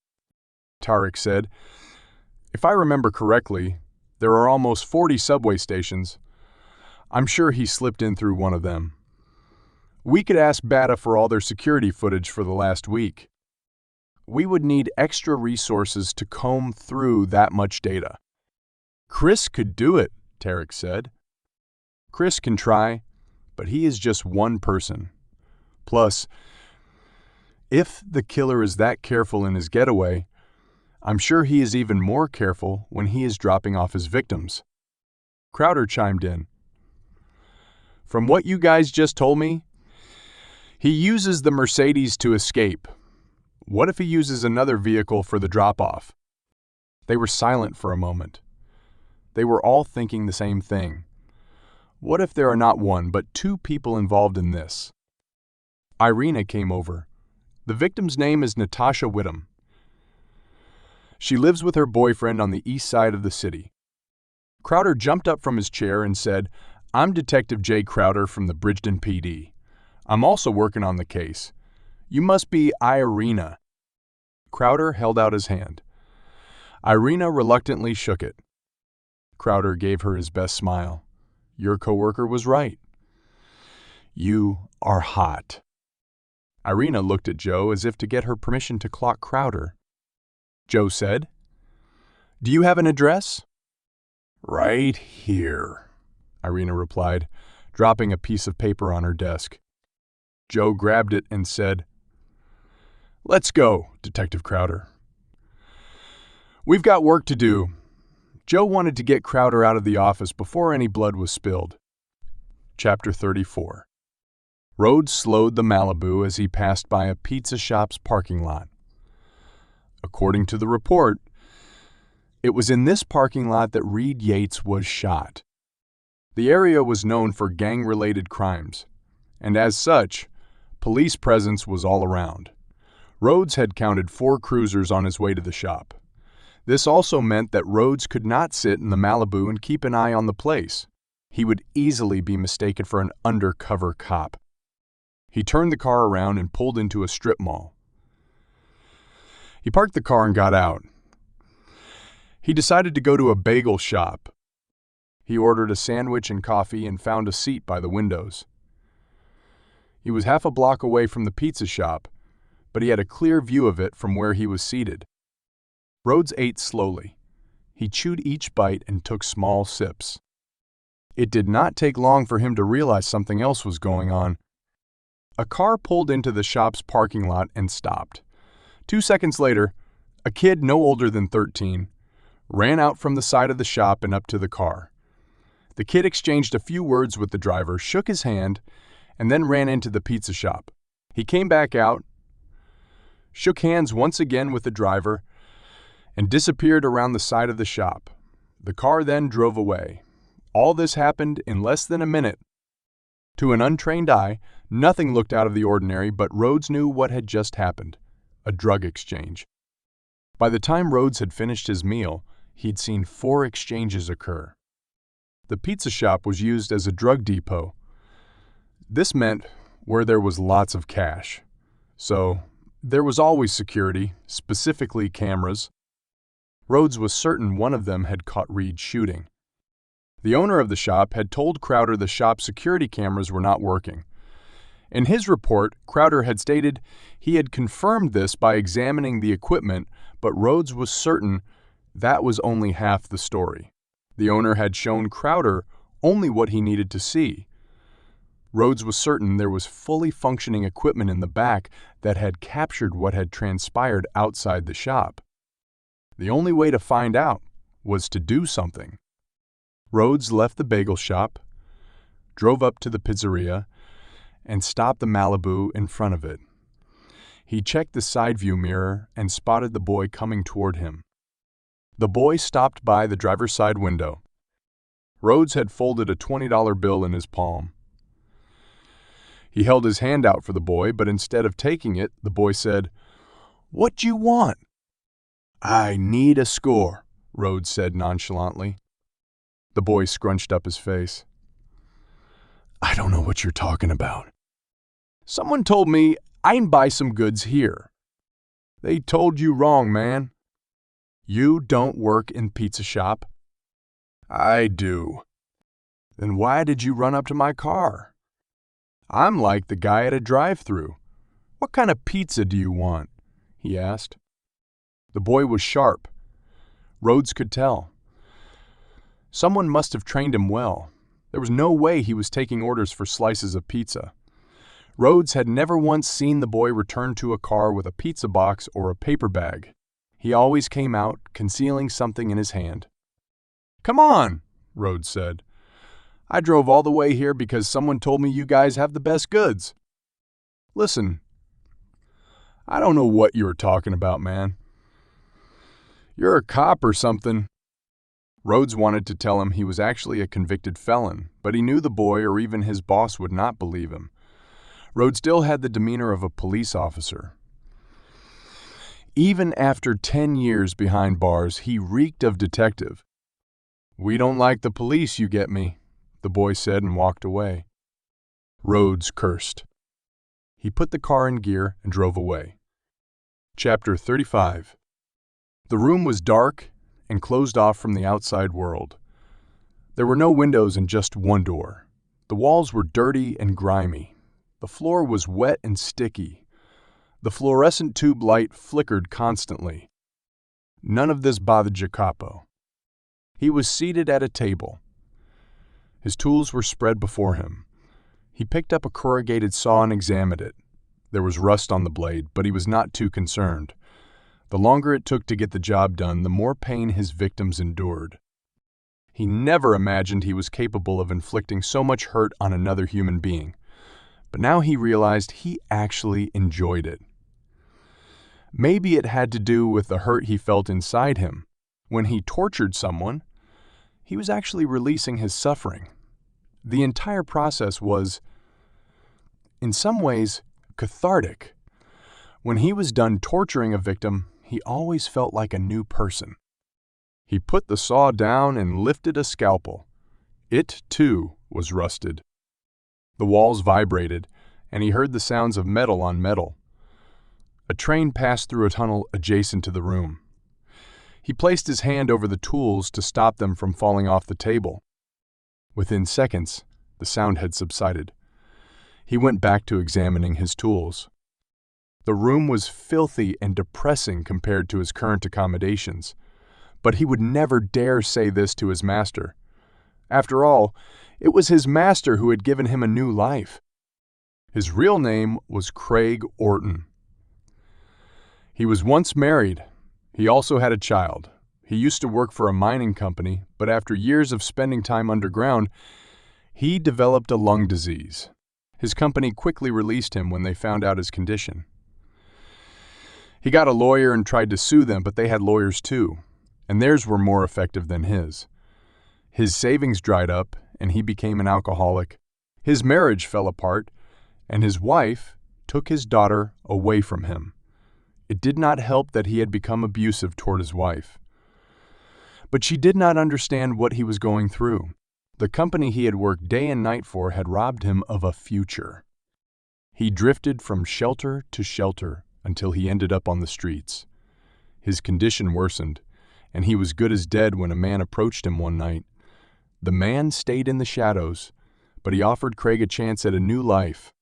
Speaker 1: Tarek said, If I remember correctly, there are almost 40 subway stations. I'm sure he slipped in through one of them. We could ask BATA for all their security footage for the last week. We would need extra resources to comb through that much data. Chris could do it, Tarek said. Chris can try, but he is just one person. Plus, if the killer is that careful in his getaway, I'm sure he is even more careful when he is dropping off his victims. Crowder chimed in. From what you guys just told me, he uses the Mercedes to escape. What if he uses another vehicle for the drop-off? They were silent for a moment. They were all thinking the same thing. What if there are not one, but two people involved in this? Irina came over. The victim's name is Natasha Whittam. She lives with her boyfriend on the east side of the city. Crowder jumped up from his chair and said, I'm Detective Jay Crowder from the Bridgeton PD. I'm also working on the case. You must be Irina. Crowder held out his hand. Irina reluctantly shook it. Crowder gave her his best smile. Your coworker was right. You are hot. Irina looked at Joe as if to get her permission to clock Crowder. Joe said, Do you have an address? Right here, Irina replied, dropping a piece of paper on her desk. Joe grabbed it and said, Let's go, Detective Crowder. We've got work to do. Joe wanted to get Crowder out of the office before any blood was spilled. Chapter 34. Rhodes slowed the Malibu as he passed by a pizza shop's parking lot. According to the report, it was in this parking lot that Reed Yates was shot. The area was known for gang-related crimes, and as such, police presence was all around. Rhodes had counted 4 cruisers on his way to the shop. This also meant that Rhodes could not sit in the Malibu and keep an eye on the place. He would easily be mistaken for an undercover cop. He turned the car around and pulled into a strip mall. He parked the car and got out. He decided to go to a bagel shop. He ordered a sandwich and coffee and found a seat by the windows. He was half a block away from the pizza shop, but he had a clear view of it from where he was seated. Rhodes ate slowly. He chewed each bite and took small sips. It did not take long for him to realize something else was going on. A car pulled into the shop's parking lot and stopped. 2 seconds later, a kid no older than 13 ran out from the side of the shop and up to the car. The kid exchanged a few words with the driver, shook his hand, and then ran into the pizza shop. He came back out, shook hands once again with the driver, and disappeared around the side of the shop. The car then drove away. All this happened in less than a minute. To an untrained eye, nothing looked out of the ordinary, but Rhodes knew what had just happened: a drug exchange. By the time Rhodes had finished his meal, he'd seen 4 exchanges occur. The pizza shop was used as a drug depot. This meant where there was lots of cash. So, there was always security, specifically cameras. Rhodes was certain one of them had caught Reed shooting. The owner of the shop had told Crowder the shop's security cameras were not working. In his report, Crowder had stated he had confirmed this by examining the equipment, but Rhodes was certain that was only half the story. The owner had shown Crowder only what he needed to see. Rhodes was certain there was fully functioning equipment in the back that had captured what had transpired outside the shop. The only way to find out was to do something. Rhodes left the bagel shop, drove up to the pizzeria, and stopped the Malibu in front of it. He checked the side view mirror and spotted the boy coming toward him. The boy stopped by the driver's side window. Rhodes had folded a $20 bill in his palm. He held his hand out for the boy, but instead of taking it, the boy said, "What do you want?" "I need a score," Rhodes said nonchalantly. The boy scrunched up his face. I don't know what you're talking about. Someone told me I can buy some goods here. They told you wrong, man. You don't work in pizza shop. I do. Then why did you run up to my car? I'm like the guy at a drive-thru. What kind of pizza do you want? He asked. The boy was sharp. Rhodes could tell. Someone must have trained him well. There was no way he was taking orders for slices of pizza. Rhodes had never once seen the boy return to a car with a pizza box or a paper bag. He always came out, concealing something in his hand. Come on, Rhodes said. I drove all the way here because someone told me you guys have the best goods. Listen, I don't know what you're talking about, man. You're a cop or something. Rhodes wanted to tell him he was actually a convicted felon, but he knew the boy or even his boss would not believe him. Rhodes still had the demeanor of a police officer. Even after 10 years behind bars, he reeked of detective. We don't like the police, you get me, the boy said and walked away. Rhodes cursed. He put the car in gear and drove away. Chapter 35. The room was dark and closed off from the outside world. There were no windows and just one door. The walls were dirty and grimy. The floor was wet and sticky. The fluorescent tube light flickered constantly. None of this bothered Jacopo. He was seated at a table. His tools were spread before him. He picked up a corrugated saw and examined it. There was rust on the blade, but he was not too concerned. The longer it took to get the job done, the more pain his victims endured. He never imagined he was capable of inflicting so much hurt on another human being, but now he realized he actually enjoyed it. Maybe it had to do with the hurt he felt inside him. When he tortured someone, he was actually releasing his suffering. The entire process was, in some ways, cathartic. When he was done torturing a victim, he always felt like a new person. He put the saw down and lifted a scalpel. It, too, was rusted. The walls vibrated, and he heard the sounds of metal on metal. A train passed through a tunnel adjacent to the room. He placed his hand over the tools to stop them from falling off the table. Within seconds, the sound had subsided. He went back to examining his tools. The room was filthy and depressing compared to his current accommodations, but he would never dare say this to his master. After all, it was his master who had given him a new life. His real name was Craig Orton. He was once married. He also had a child. He used to work for a mining company, but after years of spending time underground, he developed a lung disease. His company quickly released him when they found out his condition. He got a lawyer and tried to sue them, but they had lawyers too, and theirs were more effective than his. His savings dried up, and he became an alcoholic. His marriage fell apart, and his wife took his daughter away from him. It did not help that he had become abusive toward his wife. But she did not understand what he was going through. The company he had worked day and night for had robbed him of a future. He drifted from shelter to shelter until he ended up on the streets. His condition worsened, and he was good as dead when a man approached him one night. The man stayed in the shadows, but he offered Craig a chance at a new life.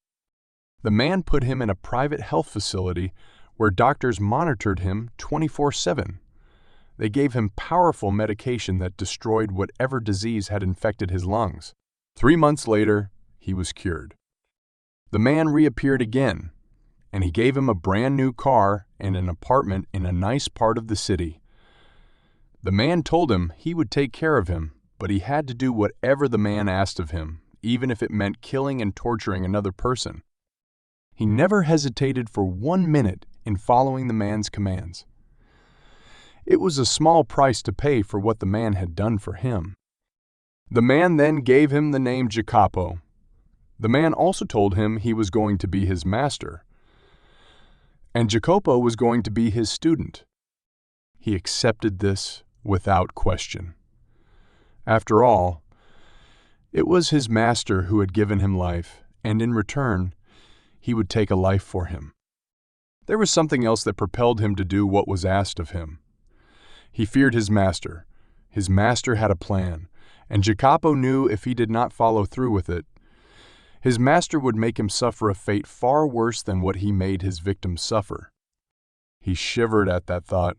Speaker 1: The man put him in a private health facility where doctors monitored him 24/7. They gave him powerful medication that destroyed whatever disease had infected his lungs. 3 months later, he was cured. The man reappeared again, and he gave him a brand new car and an apartment in a nice part of the city. The man told him he would take care of him, but he had to do whatever the man asked of him, even if it meant killing and torturing another person. He never hesitated for 1 minute in following the man's commands. It was a small price to pay for what the man had done for him. The man then gave him the name Jacopo. The man also told him he was going to be his master, and Jacopo was going to be his student. He accepted this without question. After all, it was his master who had given him life, and in return, he would take a life for him. There was something else that propelled him to do what was asked of him. He feared his master. His master had a plan, and Jacopo knew if he did not follow through with it, his master would make him suffer a fate far worse than what he made his victims suffer. He shivered at that thought.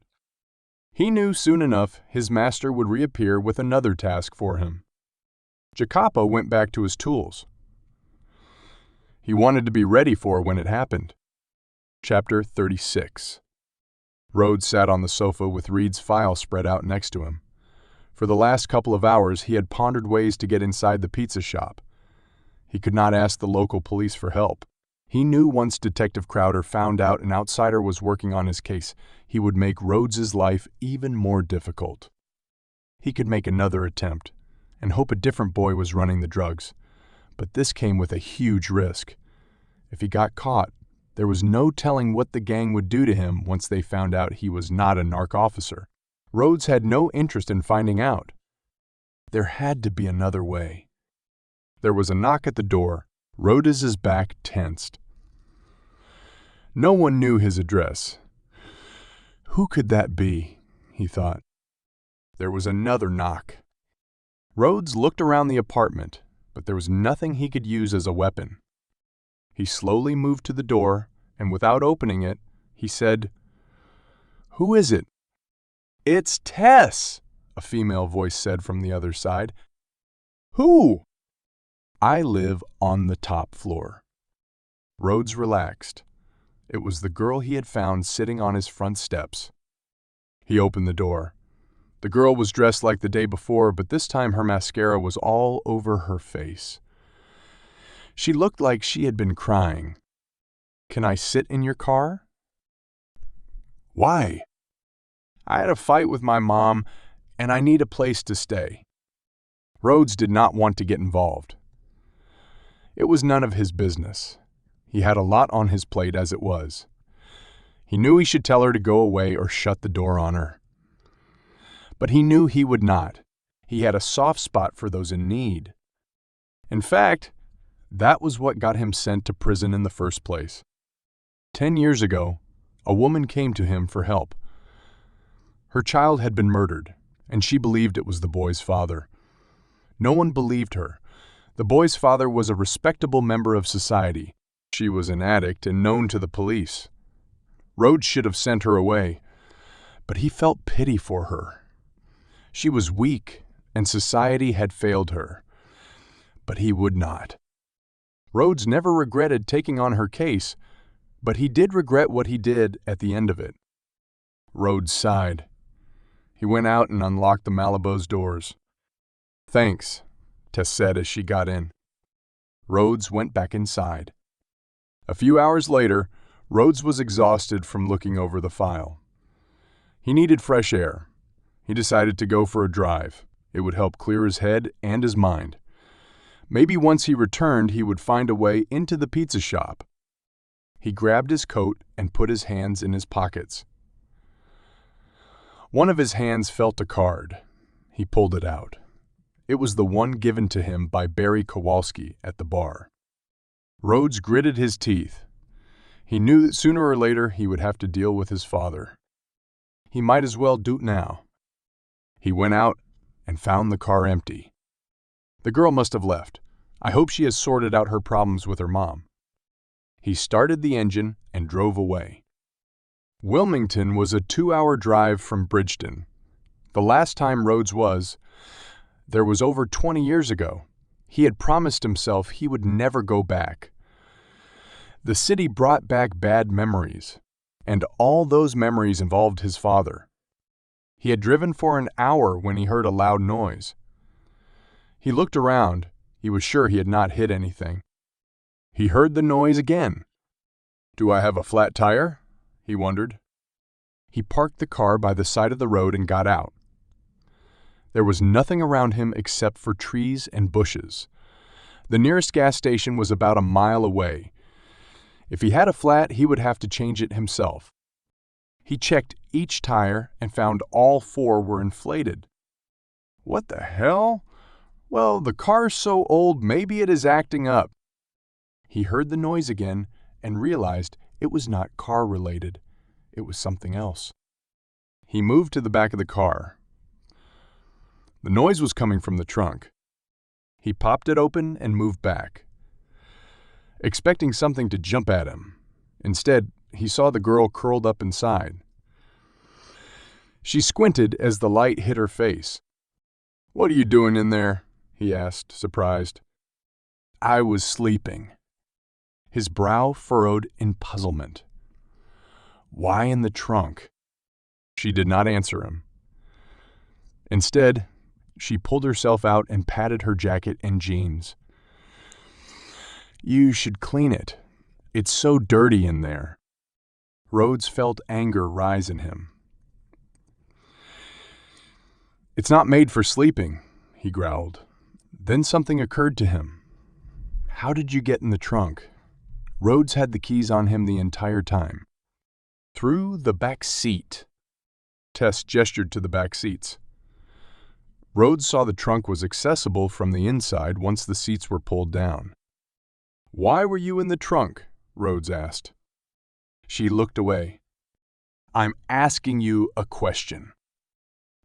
Speaker 1: He knew soon enough his master would reappear with another task for him. Jacopo went back to his tools. He wanted to be ready for when it happened. Chapter 36. Rhodes sat on the sofa with Reed's file spread out next to him. For the last couple of hours, he had pondered ways to get inside the pizza shop. He could not ask the local police for help. He knew once Detective Crowder found out an outsider was working on his case, he would make Rhodes's life even more difficult. He could make another attempt and hope a different boy was running the drugs, but this came with a huge risk. If he got caught, there was no telling what the gang would do to him once they found out he was not a narc officer. Rhodes had no interest in finding out. There had to be another way. There was a knock at the door. Rhodes's back tensed. No one knew his address. Who could that be? He thought. There was another knock. Rhodes looked around the apartment, but there was nothing he could use as a weapon. He slowly moved to the door, and without opening it, he said, "Who is it?" "It's Tess," a female voice said from the other side. "Who?" "I live on the top floor." Rhodes relaxed. It was the girl he had found sitting on his front steps. He opened the door. The girl was dressed like the day before, but this time her mascara was all over her face. She looked like she had been crying. "Can I sit in your car?" "Why?" "I had a fight with my mom, and I need a place to stay." Rhodes did not want to get involved. It was none of his business. He had a lot on his plate as it was. He knew he should tell her to go away or shut the door on her. But he knew he would not. He had a soft spot for those in need. In fact, that was what got him sent to prison in the first place. 10 years ago, a woman came to him for help. Her child had been murdered, and she believed it was the boy's father. No one believed her. The boy's father was a respectable member of society. She was an addict and known to the police. Rhodes should have sent her away, but he felt pity for her. She was weak, and society had failed her. But he would not. Rhodes never regretted taking on her case, but he did regret what he did at the end of it. Rhodes sighed. He went out and unlocked the Malibu's doors. "Thanks," Tess said as she got in. Rhodes went back inside. A few hours later, Rhodes was exhausted from looking over the file. He needed fresh air. He decided to go for a drive. It would help clear his head and his mind. Maybe once he returned, he would find a way into the pizza shop. He grabbed his coat and put his hands in his pockets. One of his hands felt a card. He pulled it out. It was the one given to him by Barry Kowalski at the bar. Rhodes gritted his teeth. He knew that sooner or later he would have to deal with his father. He might as well do it now. He went out and found the car empty. The girl must have left. I hope she has sorted out her problems with her mom. He started the engine and drove away. Wilmington was a 2-hour drive from Bridgeton. The last time Rhodes there was over 20 years ago. He had promised himself he would never go back. The city brought back bad memories, and all those memories involved his father. He had driven for an hour when he heard a loud noise. He looked around. He was sure he had not hit anything. He heard the noise again. "Do I have a flat tire?" he wondered. He parked the car by the side of the road and got out. There was nothing around him except for trees and bushes. The nearest gas station was about a mile away. If he had a flat, he would have to change it himself. He checked each tire and found all 4 were inflated. What the hell? Well, the car's so old, maybe it is acting up. He heard the noise again and realized it was not car-related. It was something else. He moved to the back of the car. The noise was coming from the trunk. He popped it open and moved back, expecting something to jump at him. Instead, he saw the girl curled up inside. She squinted as the light hit her face. "What are you doing in there?" he asked, surprised. "I was sleeping." His brow furrowed in puzzlement. "Why in the trunk?" She did not answer him. Instead, she pulled herself out and patted her jacket and jeans. "You should clean it. It's so dirty in there." Rhodes felt anger rise in him. "It's not made for sleeping," he growled. Then something occurred to him. How did you get in the trunk? Rhodes had the keys on him the entire time. "Through the back seat." Tess gestured to the back seats. Rhodes saw the trunk was accessible from the inside once the seats were pulled down. "Why were you in the trunk?" Rhodes asked. She looked away. "I'm asking you a question."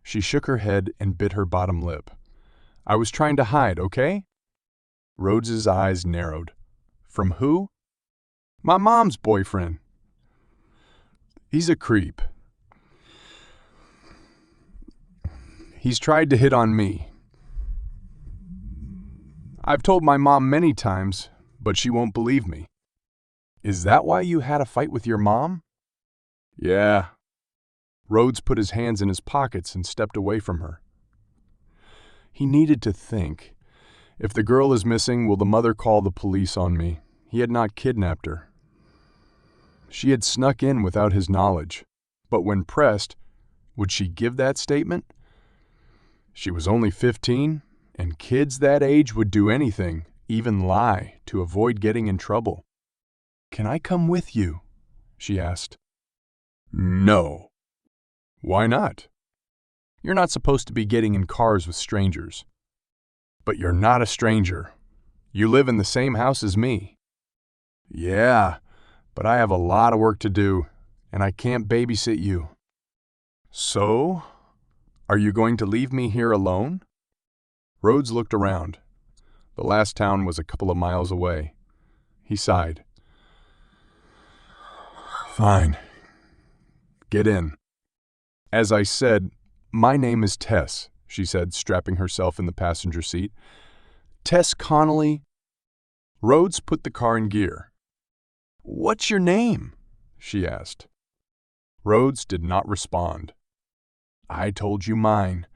Speaker 1: She shook her head and bit her bottom lip. "I was trying to hide, okay?" Rhodes's eyes narrowed. "From who?" "My mom's boyfriend. He's a creep. He's tried to hit on me. I've told my mom many times, but she won't believe me." "Is that why you had a fight with your mom?" "Yeah." Rhodes put his hands in his pockets and stepped away from her. He needed to think. If the girl is missing, will the mother call the police on me? He had not kidnapped her. She had snuck in without his knowledge. But when pressed, would she give that statement? She was only 15, and kids that age would do anything, even lie, to avoid getting in trouble. "Can I come with you?" she asked. "No." "Why not?" "You're not supposed to be getting in cars with strangers." "But you're not a stranger. You live in the same house as me." "Yeah, but I have a lot of work to do, and I can't babysit you." "So? Are you going to leave me here alone?" Rhodes looked around. The last town was a couple of miles away. He sighed. "Fine. Get in." "As I said, my name is Tess," she said, strapping herself in the passenger seat. "Tess Connolly." Rhodes put the car in gear. "What's your name?" she asked. Rhodes did not respond. "I told you mine.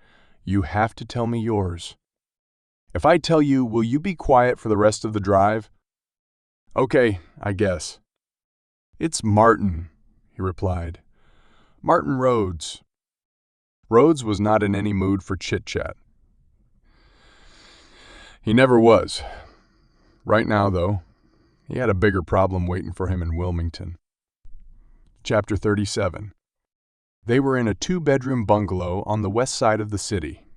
Speaker 1: You have to tell me yours." "If I tell you, will you be quiet for the rest of the drive?" "Okay, I guess." "It's Martin," he replied. "Martin Rhodes." Rhodes was not in any mood for chit-chat. He never was. Right now, though, he had a bigger problem waiting for him in Wilmington. Chapter 37. They were in a 2-bedroom bungalow on the west side of the city.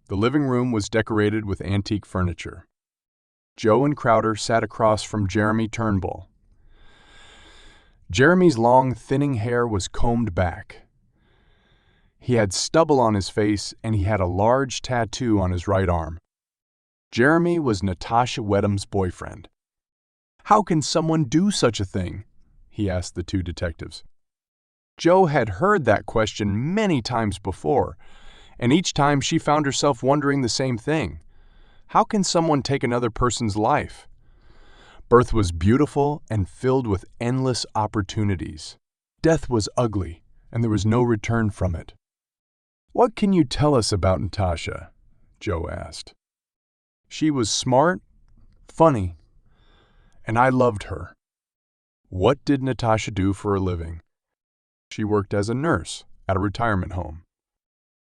Speaker 1: The living room was decorated with antique furniture. Joe and Crowder sat across from Jeremy Turnbull. Jeremy's long, thinning hair was combed back. He had stubble on his face, and he had a large tattoo on his right arm. Jeremy was Natasha Wedham's boyfriend. "How can someone do such a thing?" he asked the 2 detectives. Joe had heard that question many times before, and each time she found herself wondering the same thing. How can someone take another person's life? Birth was beautiful and filled with endless opportunities. Death was ugly, and there was no return from it. "What can you tell us about Natasha?" Joe asked. "She was smart, funny, and I loved her." "What did Natasha do for a living?" "She worked as a nurse at a retirement home."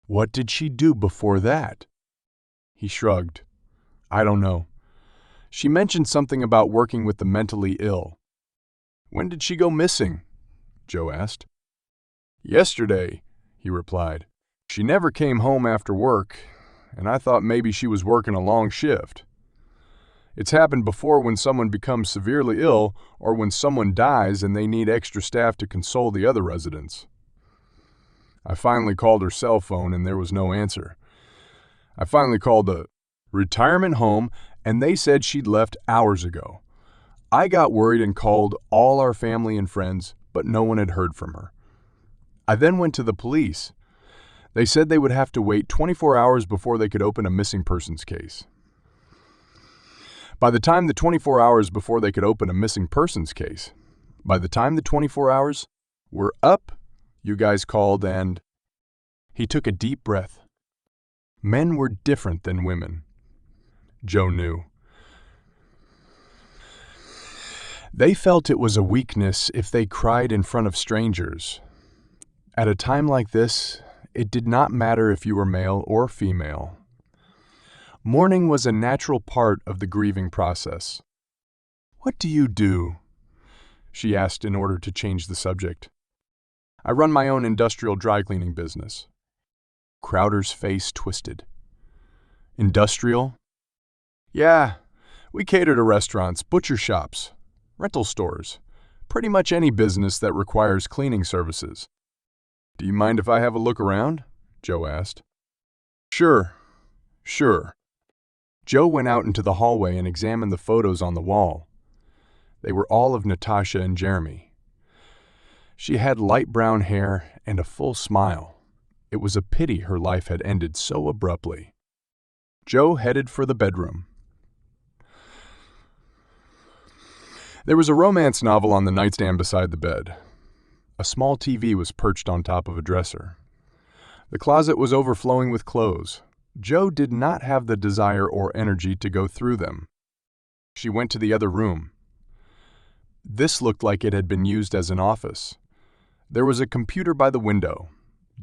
Speaker 1: "What did she do before that?" He shrugged. "I don't know. She mentioned something about working with the mentally ill." "When did she go missing?" Joe asked. "Yesterday," he replied. "She never came home after work, and I thought maybe she was working a long shift. It's happened before when someone becomes severely ill or when someone dies and they need extra staff to console the other residents. I finally called her cell phone and there was no answer. I finally called the retirement home and they said she'd left hours ago. I got worried and called all our family and friends, but no one had heard from her. I then went to the police. They said they would have to wait 24 hours before they could open a missing persons case. By the time the 24 hours before they could open a missing persons case, by the time the 24 hours were up, you guys called and... He took a deep breath. Men were different than women. Joe knew. They felt it was a weakness if they cried in front of strangers. At a time like this, it did not matter if you were male or female. Mourning was a natural part of the grieving process. "What do you do?" she asked in order to change the subject. "I run my own industrial dry cleaning business." Crowder's face twisted. "Industrial?" "Yeah, we cater to restaurants, butcher shops, rental stores, pretty much any business that requires cleaning services." "Do you mind if I have a look around?" Joe asked. Sure. Joe went out into the hallway and examined the photos on the wall. They were all of Natasha and Jeremy. She had light brown hair and a full smile. It was a pity her life had ended so abruptly. Joe headed for the bedroom. There was a romance novel on the nightstand beside the bed. A small TV was perched on top of a dresser. The closet was overflowing with clothes. Joe did not have the desire or energy to go through them. She went to the other room. This looked like it had been used as an office. There was a computer by the window.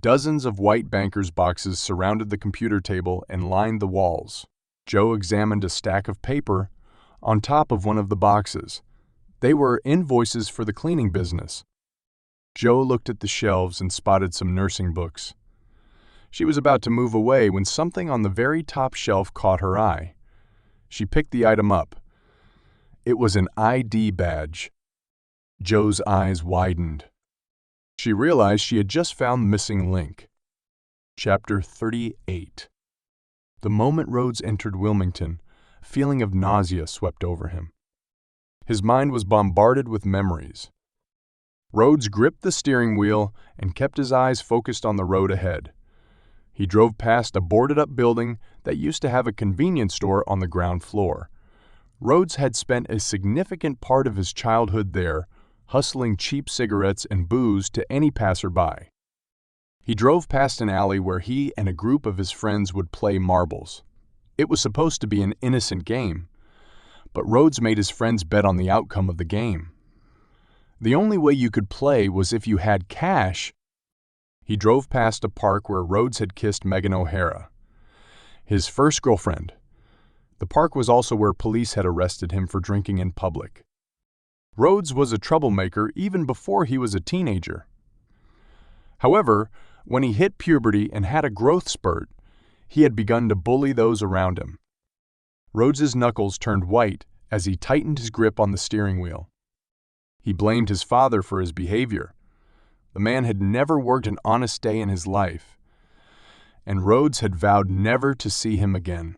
Speaker 1: Dozens of white banker's boxes surrounded the computer table and lined the walls. Joe examined a stack of paper on top of one of the boxes. They were invoices for the cleaning business. Joe looked at the shelves and spotted some nursing books. She was about to move away when something on the very top shelf caught her eye. She picked the item up. It was an ID badge. Joe's eyes widened. She realized she had just found the missing link. Chapter 38. The moment Rhodes entered Wilmington, a feeling of nausea swept over him. His mind was bombarded with memories. Rhodes gripped the steering wheel and kept his eyes focused on the road ahead. He drove past a boarded-up building that used to have a convenience store on the ground floor. Rhodes had spent a significant part of his childhood there, hustling cheap cigarettes and booze to any passerby. He drove past an alley where he and a group of his friends would play marbles. It was supposed to be an innocent game, but Rhodes made his friends bet on the outcome of the game. The only way you could play was if you had cash. He drove past a park where Rhodes had kissed Megan O'Hara, his first girlfriend. The park was also where police had arrested him for drinking in public. Rhodes was a troublemaker even before he was a teenager. However, when he hit puberty and had a growth spurt, he had begun to bully those around him. Rhodes's knuckles turned white as he tightened his grip on the steering wheel. He blamed his father for his behavior. The man had never worked an honest day in his life, and Rhodes had vowed never to see him again.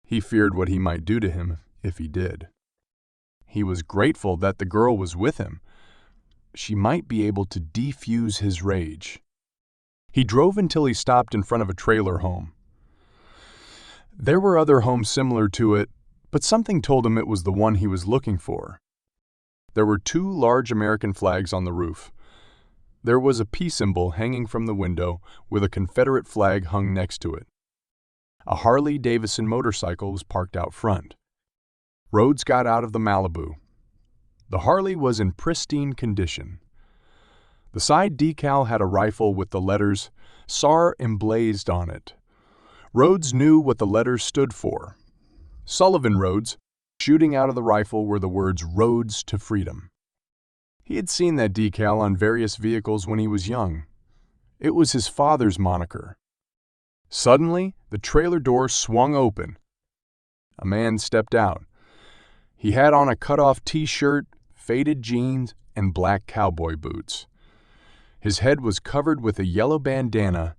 Speaker 1: He feared what he might do to him if he did. He was grateful that the girl was with him. She might be able to defuse his rage. He drove until he stopped in front of a trailer home. There were other homes similar to it, but something told him it was the one he was looking for. There were 2 large American flags on the roof. There was a peace symbol hanging from the window with a Confederate flag hung next to it. A Harley-Davidson motorcycle was parked out front. Rhodes got out of the Malibu. The Harley was in pristine condition. The side decal had a rifle with the letters SAR emblazed on it. Rhodes knew what the letters stood for. Sullivan Rhodes. Shooting out of the rifle were the words "Rhodes to Freedom." He had seen that decal on various vehicles when he was young. It was his father's moniker. Suddenly, the The trailer door swung open. A man stepped out. He had on a cut-off t-shirt, faded jeans, and black cowboy boots. His head was covered with a yellow bandana,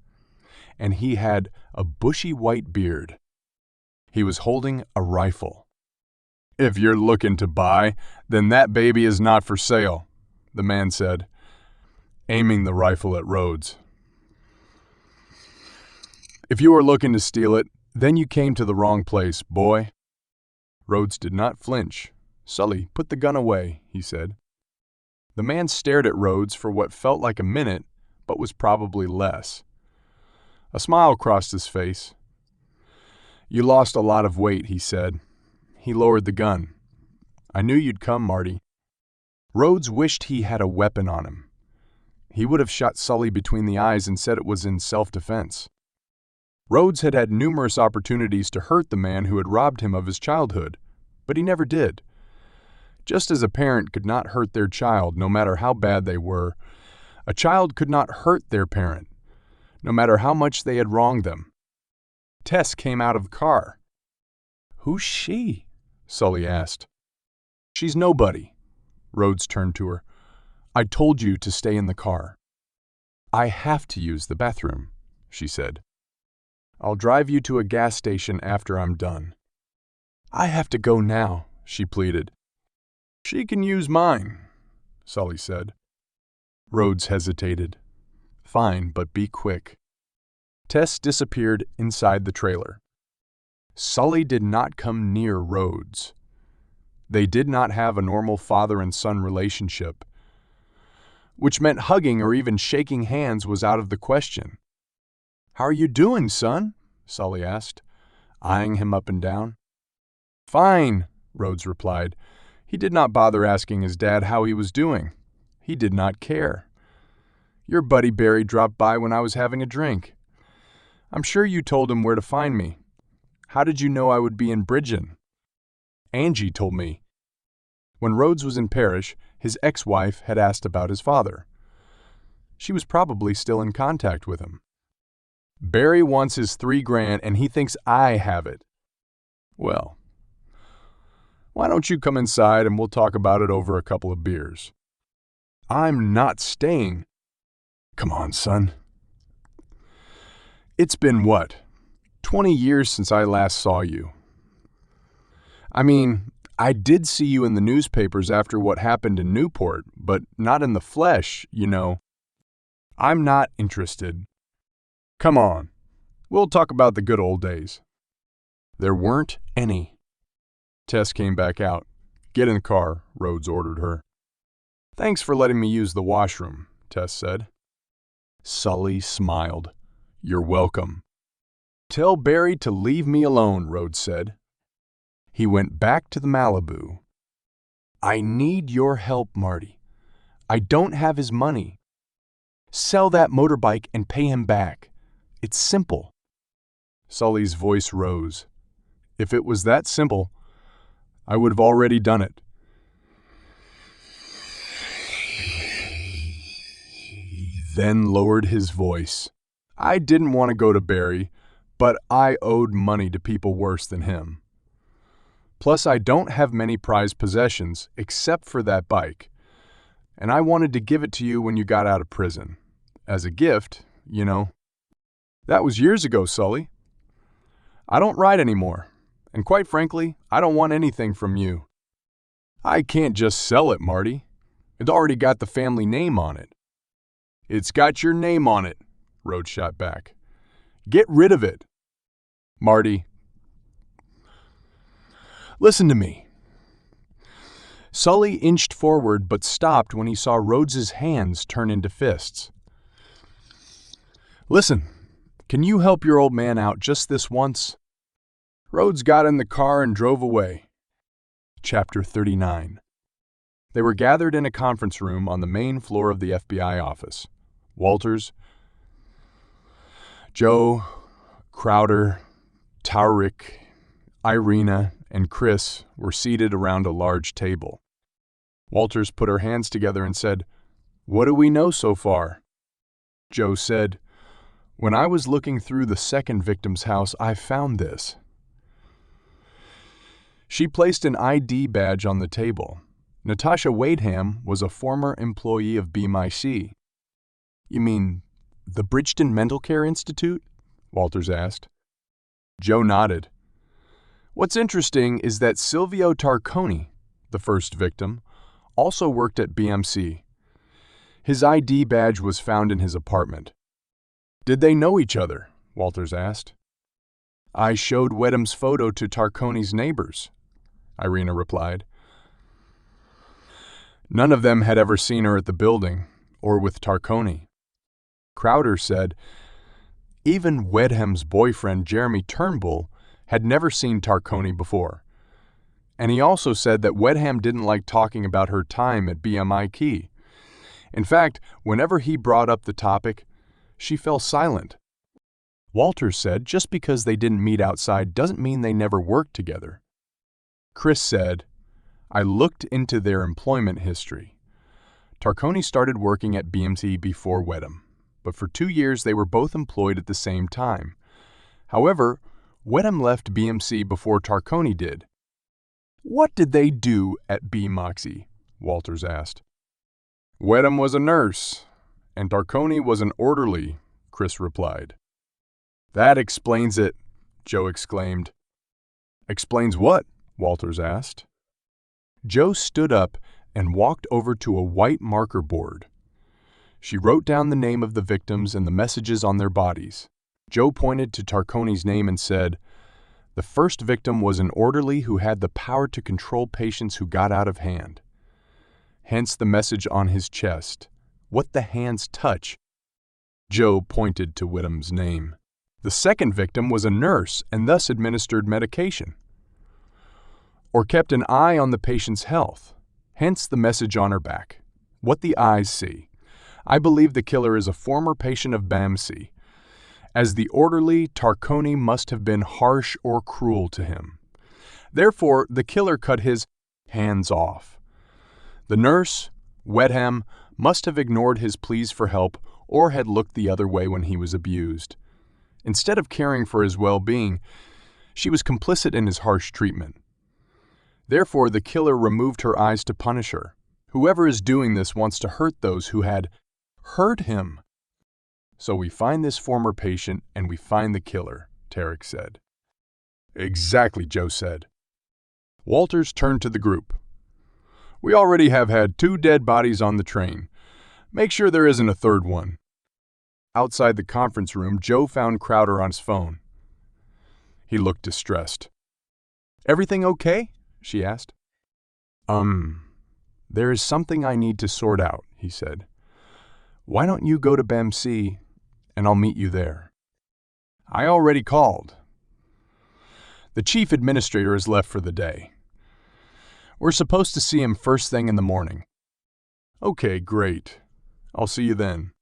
Speaker 1: and he had a bushy white beard. He was holding a rifle. "If you're looking to buy, then that baby is not for sale," the man said, aiming the rifle at Rhodes. "If you are looking to steal it, then you came to the wrong place, boy." Rhodes did not flinch. "Sully, put the gun away," he said. The man stared at Rhodes for what felt like a minute, but was probably less. A smile crossed his face. "You lost a lot of weight," he said. He lowered the gun. "I knew you'd come, Marty." Rhodes wished he had a weapon on him. He would have shot Sully between the eyes and said it was in self-defense. Rhodes had had numerous opportunities to hurt the man who had robbed him of his childhood, but he never did. Just as a parent could not hurt their child, no matter how bad they were, a child could not hurt their parent, no matter how much they had wronged them. Tess came out of the car. "Who's she?" Sully asked. "She's nobody." Rhodes turned to her. "I told you to stay in the car." "I have to use the bathroom," she said. "I'll drive you to a gas station after I'm done." "I have to go now," she pleaded. "She can use mine," Sully said. Rhodes hesitated. "Fine, but be quick." Tess disappeared inside the trailer. Sully did not come near Rhodes. They did not have a normal father and son relationship, which meant hugging or even shaking hands was out of the question. "How are you doing, son?" Sully asked, eyeing him up and down. "Fine," Rhodes replied. He did not bother asking his dad how he was doing. He did not care. "Your buddy Barry dropped by when I was having a drink. I'm sure you told him where to find me. How did you know I would be in Bridgeton?" "Angie told me." When Rhodes was in Parrish, his ex-wife had asked about his father. She was probably still in contact with him. "Barry wants his $3,000 and he thinks I have it." "Well, why don't you come inside and we'll talk about it over a couple of beers?" "I'm not staying." "Come on, son." "It's been what? 20 years since I last saw you." "I mean, I did see you in the newspapers after what happened in Newport, but not in the flesh, you know." "I'm not interested." "Come on. We'll talk about the good old days." There weren't any. Tess came back out. "Get in the car," Rhodes ordered her. "Thanks for letting me use the washroom," Tess said. Sully smiled. "You're welcome." "Tell Barry to leave me alone," Rhodes said. He went back to the Malibu. "I need your help, Marty. I don't have his money. Sell that motorbike and pay him back. It's simple." Sully's voice rose. "If it was that simple, I would have already done it." He then lowered his voice. "I didn't want to go to Barry, but I owed money to people worse than him. Plus, I don't have many prized possessions except for that bike, and I wanted to give it to you when you got out of prison. As a gift, you know." "That was years ago, Sully. I don't ride anymore, and quite frankly, I don't want anything from you." "I can't just sell it, Marty. It's already got the family name on it." "It's got your name on it," Rhodes shot back. "Get rid of it." "Marty, listen to me." Sully inched forward but stopped when he saw Rhodes's hands turn into fists. "Listen, can you help your old man out just this once?" Rhodes got in the car and drove away. Chapter 39. They were gathered in a conference room on the main floor of the FBI office. Walters, Joe, Crowder, Taurik, Irina, and Chris were seated around a large table. Walters put her hands together and said, "What do we know so far?" Joe said, When I was looking through the second victim's house, I found this. She placed an ID badge on the table. Natasha Wadeham was a former employee of BMIC. You mean the Bridgeton Mental Care Institute? Walters asked. Joe nodded. What's interesting is that Silvio Tarconi, the first victim, also worked at BMC. His ID badge was found in his apartment. Did they know each other? Walters asked. I showed Wedham's photo to Tarconi's neighbors, Irina replied. None of them had ever seen her at the building or with Tarconi. Crowder said, even Wedham's boyfriend Jeremy Turnbull had never seen Tarconi before. And he also said that Wedham didn't like talking about her time at BMIC. In fact, whenever he brought up the topic, she fell silent. Walters said just because they didn't meet outside doesn't mean they never worked together. Chris said, I looked into their employment history. Tarconi started working at BMC before Wedham, but for 2 years they were both employed at the same time. However, Wedham left BMC before Tarconi did. What did they do at BMIC? Walters asked. Wedham was a nurse, and Tarconi was an orderly, Chris replied. That explains it, Joe exclaimed. Explains what? Walters asked. Joe stood up and walked over to a white marker board. She wrote down the name of the victims and the messages on their bodies. Joe pointed to Tarconi's name and said, the first victim was an orderly who had the power to control patients who got out of hand. Hence the message on his chest, what the hands touch. Joe pointed to Wedham's name. The second victim was a nurse and thus administered medication, or kept an eye on the patient's health. Hence the message on her back, what the eyes see. I believe the killer is a former patient of BMC. As the orderly, Tarconi must have been harsh or cruel to him. Therefore, the killer cut his hands off. The nurse, Wedham, must have ignored his pleas for help or had looked the other way when he was abused. Instead of caring for his well-being, she was complicit in his harsh treatment. Therefore, the killer removed her eyes to punish her. Whoever is doing this wants to hurt those who had hurt him. So we find this former patient and we find the killer, Tarek said. Exactly, Joe said. Walters turned to the group. We already have had 2 dead bodies on the train. Make sure there isn't a third one. Outside the conference room, Joe found Crowder on his phone. He looked distressed. Everything okay? She asked. There is something I need to sort out, he said. Why don't you go to BMC and I'll meet you there? I already called. The chief administrator has left for the day. We're supposed to see him first thing in the morning. Okay, great. I'll see you then.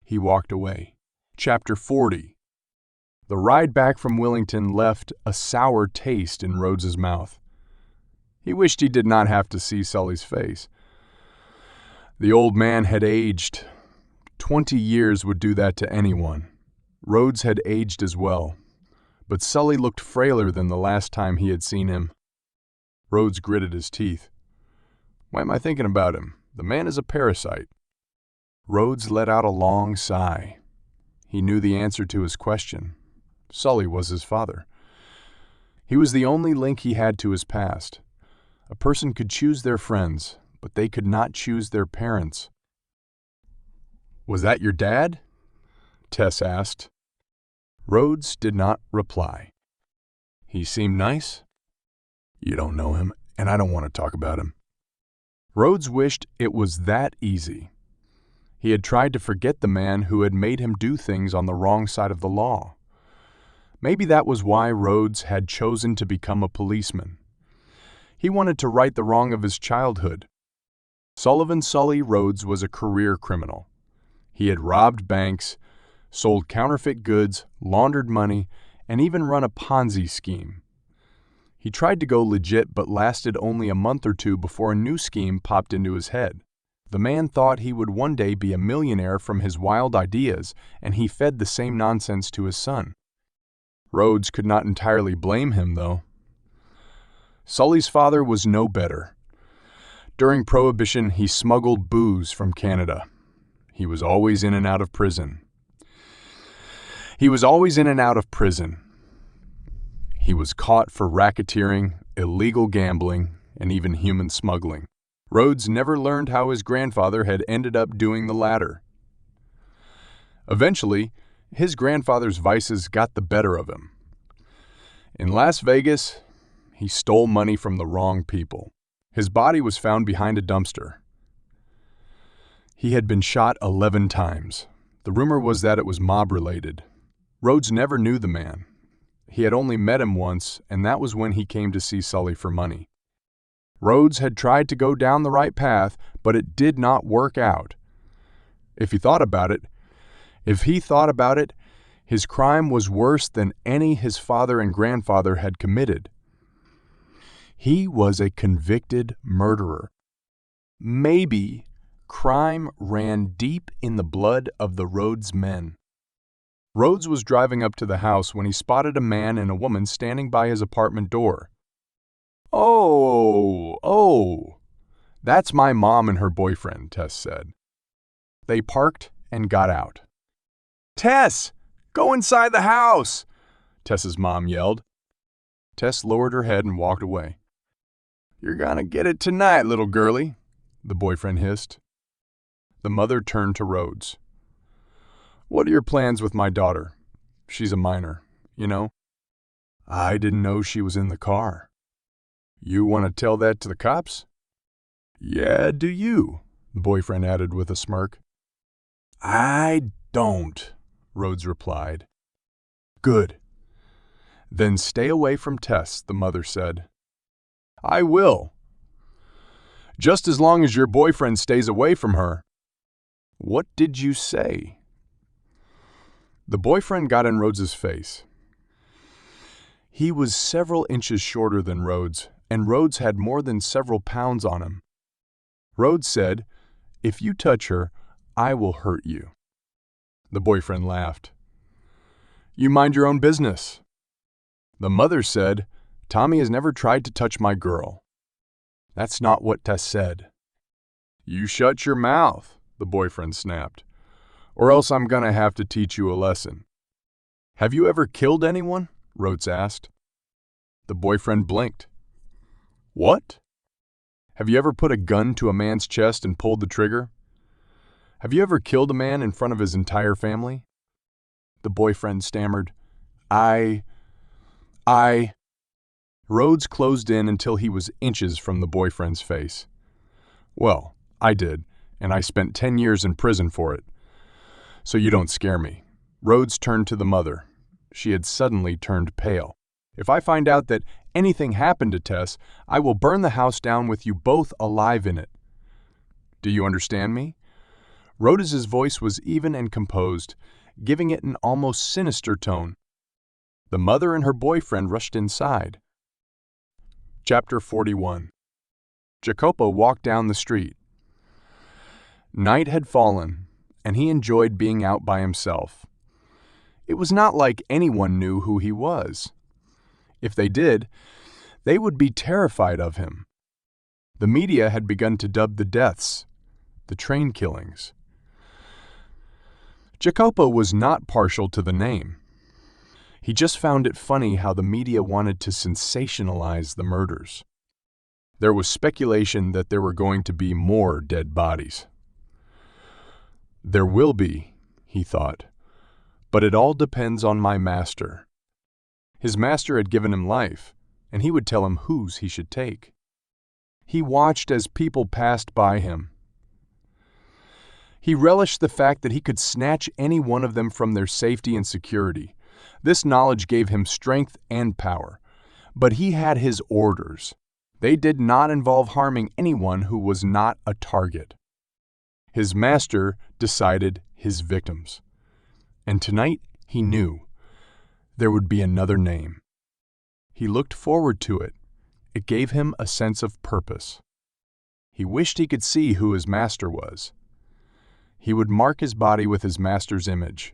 Speaker 1: He walked away. Chapter 40. The ride back from Willington left a sour taste in Rhodes's mouth. He wished he did not have to see Sully's face. The old man had aged. 20 years would do that to anyone. Rhodes had aged as well, but Sully looked frailer than the last time he had seen him. Rhodes gritted his teeth. Why am I thinking about him? The man is a parasite. Rhodes let out a long sigh. He knew the answer to his question. Sully was his father. He was the only link he had to his past. A person could choose their friends, but they could not choose their parents. Was that your dad? Tess asked. Rhodes did not reply. He seemed nice. You don't know him, and I don't want to talk about him. Rhodes wished it was that easy. He had tried to forget the man who had made him do things on the wrong side of the law. Maybe that was why Rhodes had chosen to become a policeman. He wanted to right the wrong of his childhood. Sullivan Sully Rhodes was a career criminal. He had robbed banks, sold counterfeit goods, laundered money, and even run a Ponzi scheme. He tried to go legit but lasted only a month or 2 before a new scheme popped into his head. The man thought he would one day be a millionaire from his wild ideas, and he fed the same nonsense to his son. Rhodes could not entirely blame him, though. Sully's father was no better. During Prohibition, he smuggled booze from Canada. He was always in and out of prison. He was caught for racketeering, illegal gambling, and even human smuggling. Rhodes never learned how his grandfather had ended up doing the latter. Eventually, his grandfather's vices got the better of him. In Las Vegas, he stole money from the wrong people. His body was found behind a dumpster. He had been shot 11 times. The rumor was that it was mob-related. Rhodes never knew the man. He had only met him once, and that was when he came to see Sully for money. Rhodes had tried to go down the right path, but it did not work out. If he thought about it, his crime was worse than any his father and grandfather had committed. He was a convicted murderer. Maybe crime ran deep in the blood of the Rhodes men. Rhodes was driving up to the house when he spotted a man and a woman standing by his apartment door. Oh, that's my mom and her boyfriend, Tess said. They parked and got out. Tess, go inside the house, Tess's mom yelled. Tess lowered her head and walked away. You're gonna get it tonight, little girlie, the boyfriend hissed. The mother turned to Rhodes. What are your plans with my daughter? She's a minor, you know. I didn't know she was in the car. You want to tell that to the cops? Yeah, do you? The boyfriend added with a smirk. I don't, Rhodes replied. Good. Then stay away from Tess, the mother said. I will. Just as long as your boyfriend stays away from her. What did you say? The boyfriend got in Rhodes's face. He was several inches shorter than Rhodes, and Rhodes had more than several pounds on him. Rhodes said, If you touch her, I will hurt you. The boyfriend laughed. You mind your own business. The mother said, Tommy has never tried to touch my girl. That's not what Tess said. You shut your mouth, the boyfriend snapped, or else I'm gonna have to teach you a lesson. Have you ever killed anyone? Rhodes asked. The boyfriend blinked. What? Have you ever put a gun to a man's chest and pulled the trigger? Have you ever killed a man in front of his entire family? The boyfriend stammered, I... Rhodes closed in until he was inches from the boyfriend's face. Well, I did, and I spent 10 years in prison for it. So you don't scare me. Rhodes turned to the mother. She had suddenly turned pale. If I find out that anything happened to Tess, I will burn the house down with you both alive in it. Do you understand me? Rhodes's voice was even and composed, giving it an almost sinister tone. The mother and her boyfriend rushed inside. Chapter 41. Jacopo walked down the street. Night had fallen, and he enjoyed being out by himself. It was not like anyone knew who he was. If they did, they would be terrified of him. The media had begun to dub the deaths, the train killings. Jacopo was not partial to the name. He just found it funny how the media wanted to sensationalize the murders. There was speculation that there were going to be more dead bodies. There will be, he thought, but it all depends on my master. His master had given him life, and he would tell him whose he should take. He watched as people passed by him. He relished the fact that he could snatch any one of them from their safety and security. This knowledge gave him strength and power. But he had his orders. They did not involve harming anyone who was not a target. His master decided his victims. And tonight he knew there would be another name. He looked forward to it. It gave him a sense of purpose. He wished he could see who his master was. He would mark his body with his master's image.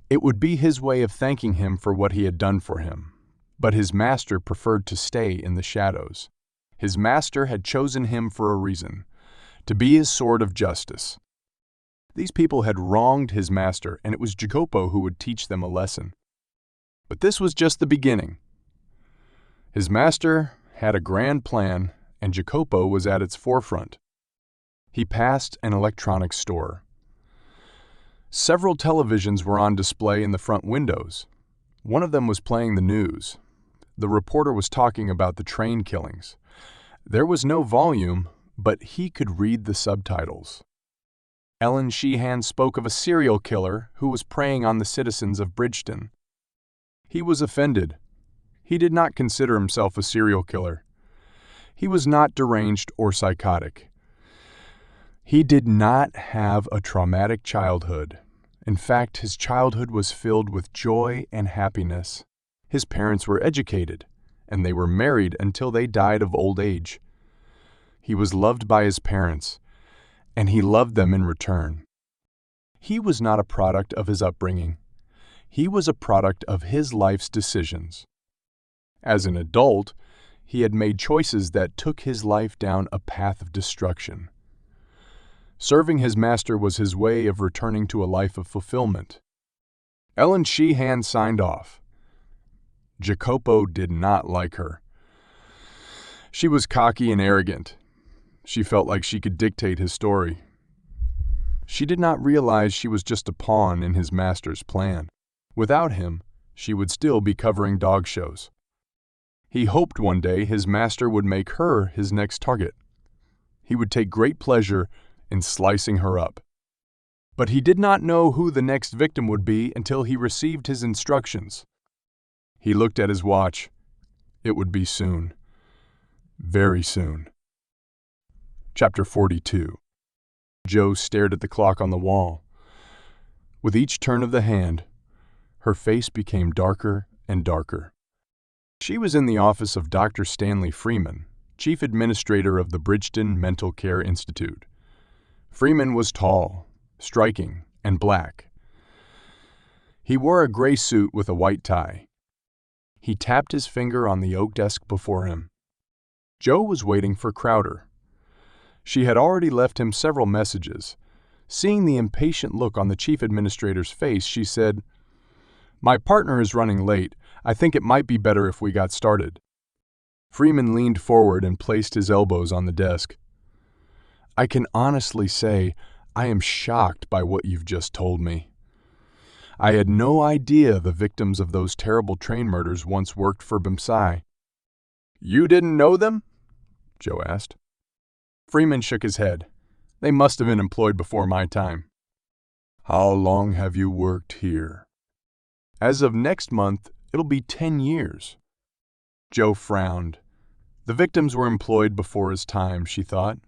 Speaker 1: It would be his way of thanking him for what he had done for him. But his master preferred to stay in the shadows. His master had chosen him for a reason, to be his sword of justice. These people had wronged his master, and it was Jacopo who would teach them a lesson. But this was just the beginning. His master had a grand plan, and Jacopo was at its forefront. He passed an electronics store. Several televisions were on display in the front windows. One of them was playing the news. The reporter was talking about the train killings. There was no volume, but he could read the subtitles. Ellen Sheehan spoke of a serial killer who was preying on the citizens of Bridgeton. He was offended. He did not consider himself a serial killer. He was not deranged or psychotic. He did not have a traumatic childhood. In fact, his childhood was filled with joy and happiness. His parents were educated, and they were married until they died of old age. He was loved by his parents, and he loved them in return. He was not a product of his upbringing. He was a product of his life's decisions. As an adult, he had made choices that took his life down a path of destruction. Serving his master was his way of returning to a life of fulfillment. Ellen Sheehan signed off. Jacopo did not like her. She was cocky and arrogant. She felt like she could dictate his story. She did not realize she was just a pawn in his master's plan. Without him, she would still be covering dog shows. He hoped one day his master would make her his next target. He would take great pleasure in slicing her up. But he did not know who the next victim would be until he received his instructions. He looked at his watch. It would be soon. Very soon. Chapter 42. Jo stared at the clock on the wall. With each turn of the hand, her face became darker and darker. She was in the office of Dr. Stanley Freeman, Chief Administrator of the Bridgeton Mental Care Institute. Freeman was tall, striking, and black. He wore a gray suit with a white tie. He tapped his finger on the oak desk before him. Jo was waiting for Crowder. She had already left him several messages. Seeing the impatient look on the chief administrator's face, she said, "My partner is running late. I think it might be better if we got started." Freeman leaned forward and placed his elbows on the desk. "I can honestly say I am shocked by what you've just told me. I had no idea the victims of those terrible train murders once worked for BMSI." "You didn't know them?" Jo asked. Freeman shook his head. "They must have been employed before my time." "How long have you worked here?" "As of next month, it'll be 10 years. Jo frowned. The victims were employed before his time, she thought.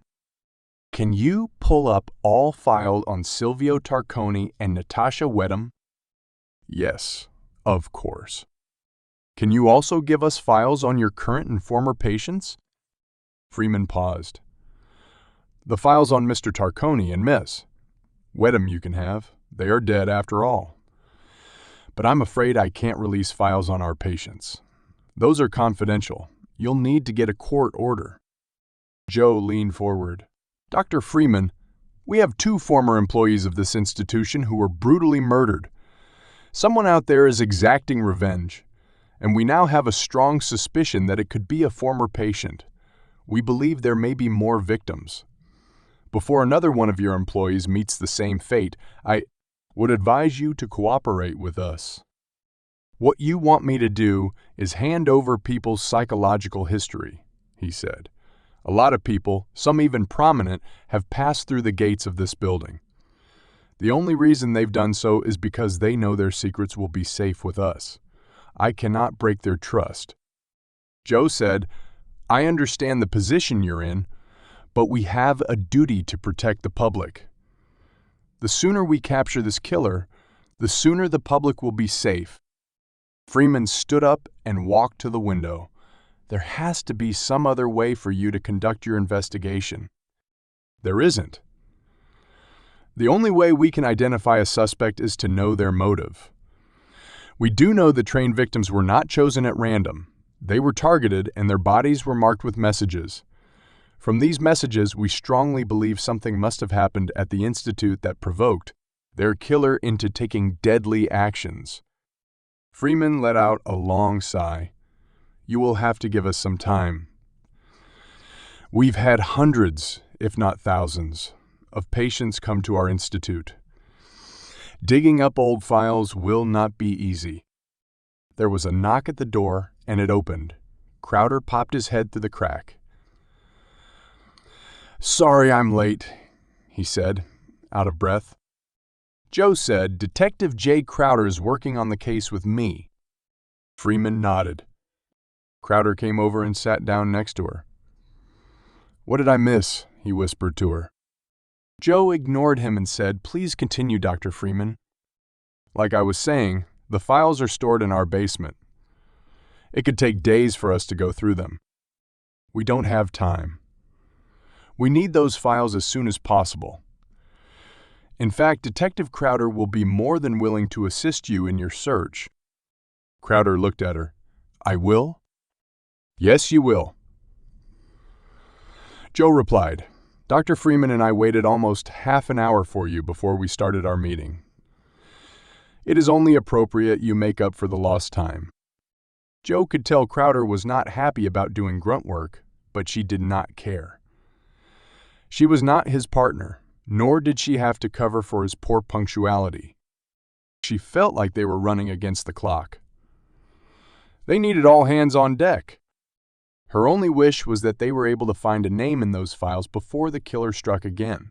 Speaker 1: "Can you pull up all files on Silvio Tarconi and Natasha Wedham?" "Yes, of course." "Can you also give us files on your current and former patients?" Freeman paused. "The files on Mr. Tarconi and Miss Wedham you can have. They are dead after all. But I'm afraid I can't release files on our patients. Those are confidential. You'll need to get a court order." Jo leaned forward. "Dr. Freeman, we have 2 former employees of this institution who were brutally murdered. Someone out there is exacting revenge, and we now have a strong suspicion that it could be a former patient. We believe there may be more victims. Before another one of your employees meets the same fate, I would advise you to cooperate with us. What you want me to do is hand over people's psychological history," he said. "A lot of people, some even prominent, have passed through the gates of this building. The only reason they've done so is because they know their secrets will be safe with us. I cannot break their trust." Jo said, "I understand the position you're in, but we have a duty to protect the public. The sooner we capture this killer, the sooner the public will be safe." Freeman stood up and walked to the window. "There has to be some other way for you to conduct your investigation." There isn't. The only way we can identify a suspect is to know their motive. We do know the train victims were not chosen at random. They were targeted and their bodies were marked with messages. From these messages, we strongly believe something must have happened at the institute that provoked their killer into taking deadly actions. Freeman let out a long sigh. You will have to give us some time. We've had hundreds, if not thousands, of patients come to our institute. Digging up old files will not be easy. There was a knock at the door, and it opened. Crowder popped his head through the crack. Sorry I'm late, he said, out of breath. Joe said, Detective J. Crowder is working on the case with me. Freeman nodded. Crowder came over and sat down next to her. What did I miss? He whispered to her. Joe ignored him and said, Please continue, Dr. Freeman. Like I was saying, the files are stored in our basement. It could take days for us to go through them. We don't have time. We need those files as soon as possible. In fact, Detective Crowder will be more than willing to assist you in your search. Crowder looked at her. I will? Yes, you will. Joe replied, Dr. Freeman and I waited almost half an hour for you before we started our meeting. It is only appropriate you make up for the lost time. Joe could tell Crowder was not happy about doing grunt work, but she did not care. She was not his partner, nor did she have to cover for his poor punctuality. She felt like they were running against the clock. They needed all hands on deck. Her only wish was that they were able to find a name in those files before the killer struck again.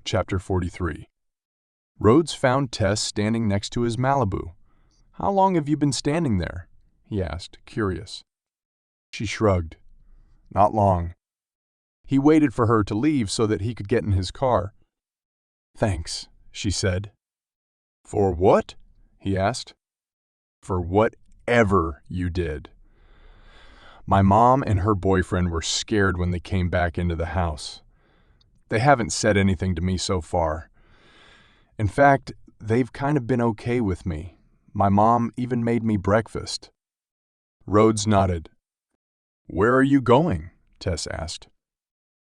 Speaker 1: Chapter 43. Rhodes found Tess standing next to his Malibu. How long have you been standing there? He asked, curious. She shrugged. Not long. He waited for her to leave so that he could get in his car. Thanks, she said. For what? He asked. For whatever you did. My mom and her boyfriend were scared when they came back into the house. They haven't said anything to me so far. In fact, they've kind of been okay with me. My mom even made me breakfast. Rhodes nodded. Where are you going? Tess asked.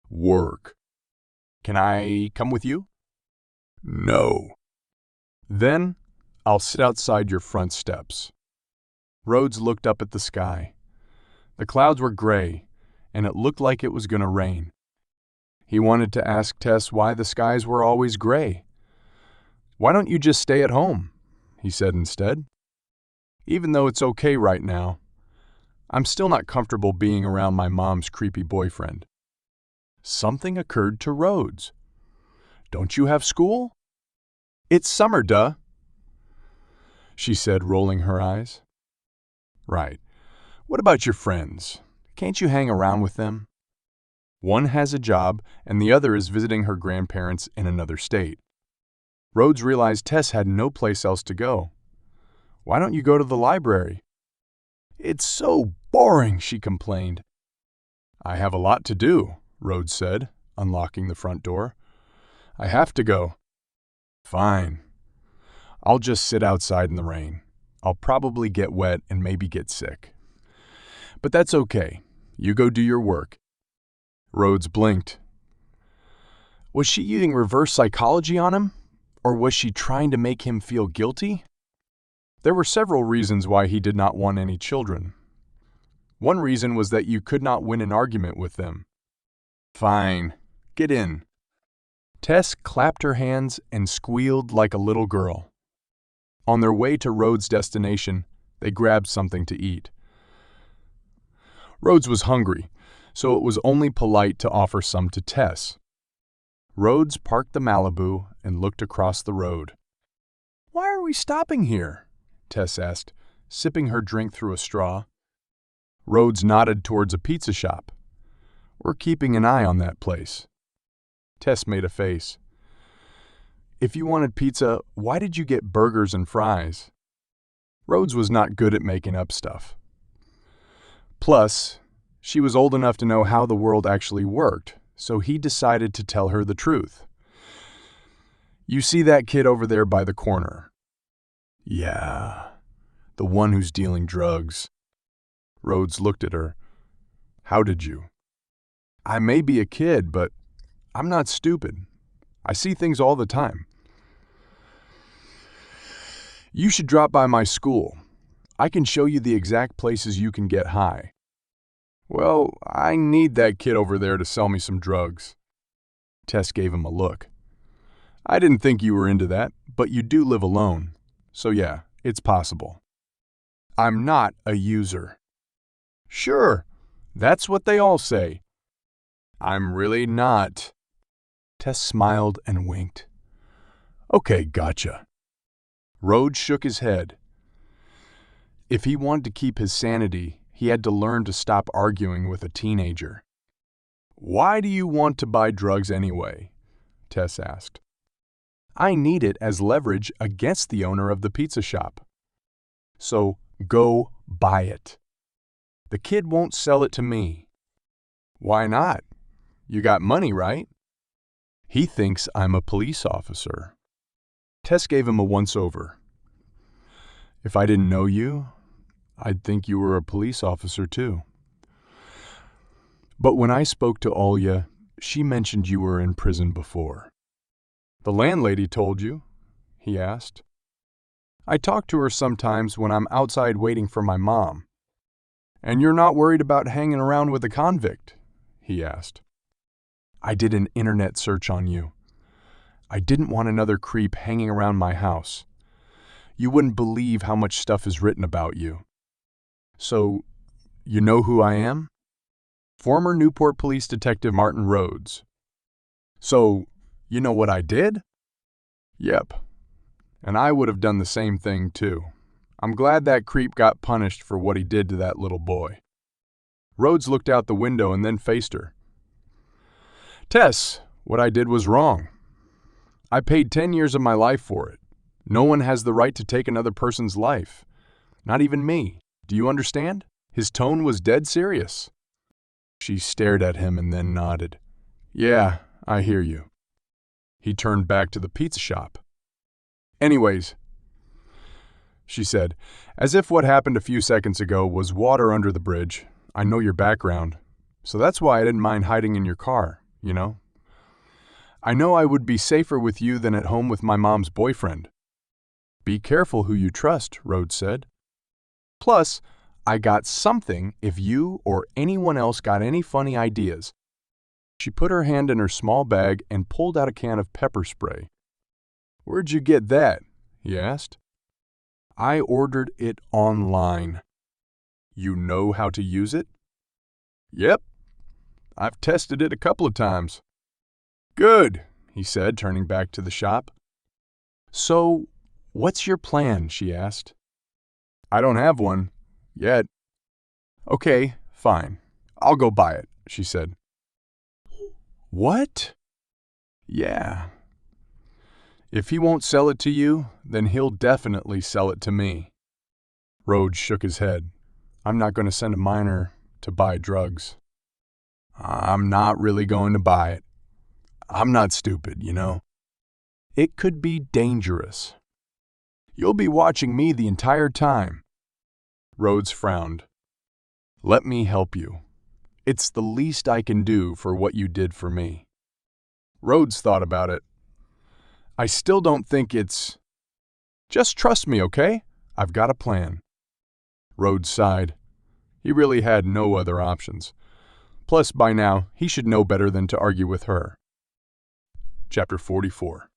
Speaker 1: Work. Can I come with you? No. Then I'll sit outside your front steps. Rhodes looked up at the sky. The clouds were gray, and it looked like it was going to rain. He wanted to ask Tess why the skies were always gray. Why don't you just stay at home? He said instead. Even though it's okay right now, I'm still not comfortable being around my mom's creepy boyfriend. Something occurred to Rhodes. Don't you have school? It's summer, duh, she said, rolling her eyes. Right. What about your friends? Can't you hang around with them? One has a job, and the other is visiting her grandparents in another state. Rhodes realized Tess had no place else to go. Why don't you go to the library? It's so boring, she complained. I have a lot to do, Rhodes said, unlocking the front door. I have to go. Fine. I'll just sit outside in the rain. I'll probably get wet and maybe get sick. But that's okay. You go do your work. Rhodes blinked. Was she using reverse psychology on him? Or was she trying to make him feel guilty? There were several reasons why he did not want any children. One reason was that you could not win an argument with them. Fine. Get in. Tess clapped her hands and squealed like a little girl. On their way to Rhodes' destination, they grabbed something to eat. Rhodes was hungry, so it was only polite to offer some to Tess. Rhodes parked the Malibu and looked across the road. Why are we stopping here? Tess asked, sipping her drink through a straw. Rhodes nodded towards a pizza shop. We're keeping an eye on that place. Tess made a face. If you wanted pizza, why did you get burgers and fries? Rhodes was not good at making up stuff. Plus, she was old enough to know how the world actually worked, so he decided to tell her the truth. "You see that kid over there by the corner?" "Yeah, the one who's dealing drugs." Rhodes looked at her. "How did you?" "I may be a kid, but I'm not stupid. I see things all the time." "You should drop by my school. I can show you the exact places you can get high." "Well, I need that kid over there to sell me some drugs." Tess gave him a look. "I didn't think you were into that, but you do live alone. So yeah, it's possible." "I'm not a user." "Sure, that's what they all say." "I'm really not." Tess smiled and winked. "Okay, gotcha." Rhodes shook his head. If he wanted to keep his sanity, he had to learn to stop arguing with a teenager. "Why do you want to buy drugs anyway?" Tess asked. "I need it as leverage against the owner of the pizza shop." "So go buy it." "The kid won't sell it to me." "Why not? You got money, right?" "He thinks I'm a police officer." Tess gave him a once-over. "If I didn't know you, I'd think you were a police officer too." "But when I spoke to Olya, she mentioned you were in prison before." "The landlady told you?" he asked. "I talk to her sometimes when I'm outside waiting for my mom." "And you're not worried about hanging around with a convict?" he asked. "I did an internet search on you. I didn't want another creep hanging around my house. You wouldn't believe how much stuff is written about you." "So, you know who I am?" "Former Newport Police Detective Martin Rhodes." "So, you know what I did?" "Yep. And I would have done the same thing too. I'm glad that creep got punished for what he did to that little boy." Rhodes looked out the window and then faced her. "Tess, what I did was wrong. I paid 10 years of my life for it. No one has the right to take another person's life. Not even me. Do you understand?" His tone was dead serious. She stared at him and then nodded. "Yeah, I hear you." He turned back to the pizza shop. "Anyways," she said, as if what happened a few seconds ago was water under the bridge, "I know your background, so that's why I didn't mind hiding in your car, you know? I know I would be safer with you than at home with my mom's boyfriend." "Be careful who you trust," Rhodes said. "Plus, I got something if you or anyone else got any funny ideas." She put her hand in her small bag and pulled out a can of pepper spray. "Where'd you get that?" he asked. "I ordered it online." "You know how to use it?" "Yep. I've tested it a couple of times." "Good," he said, turning back to the shop. "So, what's your plan?" she asked. "I don't have one. Yet." "Okay, fine. I'll go buy it," she said. "What?" "Yeah. If he won't sell it to you, then he'll definitely sell it to me." Rhodes shook his head. "I'm not going to send a minor to buy drugs." "I'm not really going to buy it. I'm not stupid, you know. It could be dangerous." "You'll be watching me the entire time." Rhodes frowned. "Let me help you. It's the least I can do for what you did for me." Rhodes thought about it. "I still don't think it's—" "Just trust me, okay? I've got a plan." Rhodes sighed. He really had no other options. Plus, by now, he should know better than to argue with her. Chapter 44.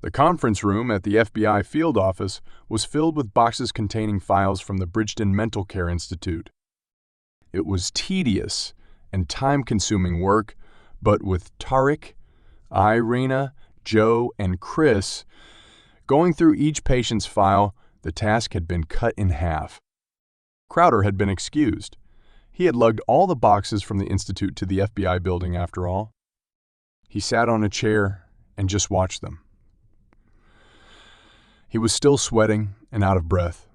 Speaker 1: The conference room at the FBI field office was filled with boxes containing files from the Bridgeton Mental Care Institute. It was tedious and time-consuming work, but with Tariq, Irina, Joe, and Chris going through each patient's file, the task had been cut in half. Crowder had been excused. He had lugged all the boxes from the Institute to the FBI building after all. He sat on a chair and just watched them. He was still sweating and out of breath.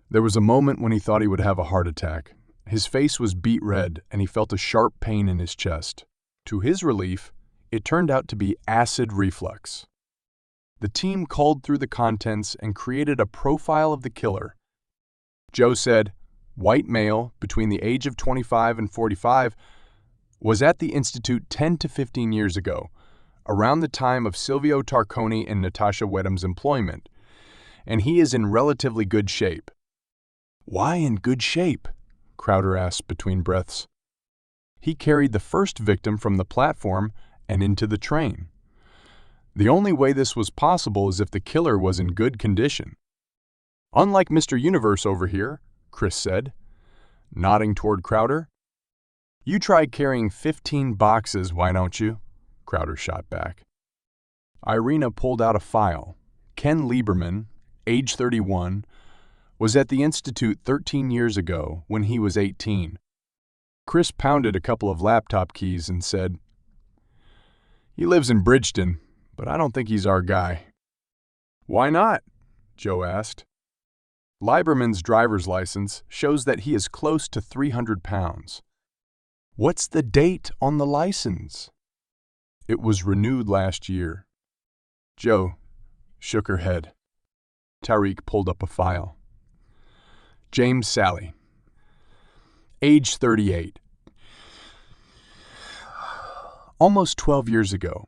Speaker 1: There was a moment when he thought he would have a heart attack. His face was beet red and he felt a sharp pain in his chest. To his relief, it turned out to be acid reflux. The team culled through the contents and created a profile of the killer. Joe said, white male, between the age of 25 and 45, was at the Institute 10 to 15 years ago, around the time of Silvio Tarconi and Natasha Wedham's employment, and he is in relatively good shape. Why in good shape? Crowder asked between breaths. He carried the first victim from the platform and into the train. The only way this was possible is if the killer was in good condition. Unlike Mr. Universe over here, Chris said, nodding toward Crowder. You try carrying 15 boxes, why don't you? Crowder shot back. Irina pulled out a file. Ken Lieberman, age 31, was at the Institute 13 years ago when he was 18. Chris pounded a couple of laptop keys and said, He lives in Bridgeton, but I don't think he's our guy. Why not? Joe asked. Lieberman's driver's license shows that he is close to 300 pounds. What's the date on the license? It was renewed last year. Joe shook her head. Tariq pulled up a file. James Sally, age 38. Almost 12 years ago.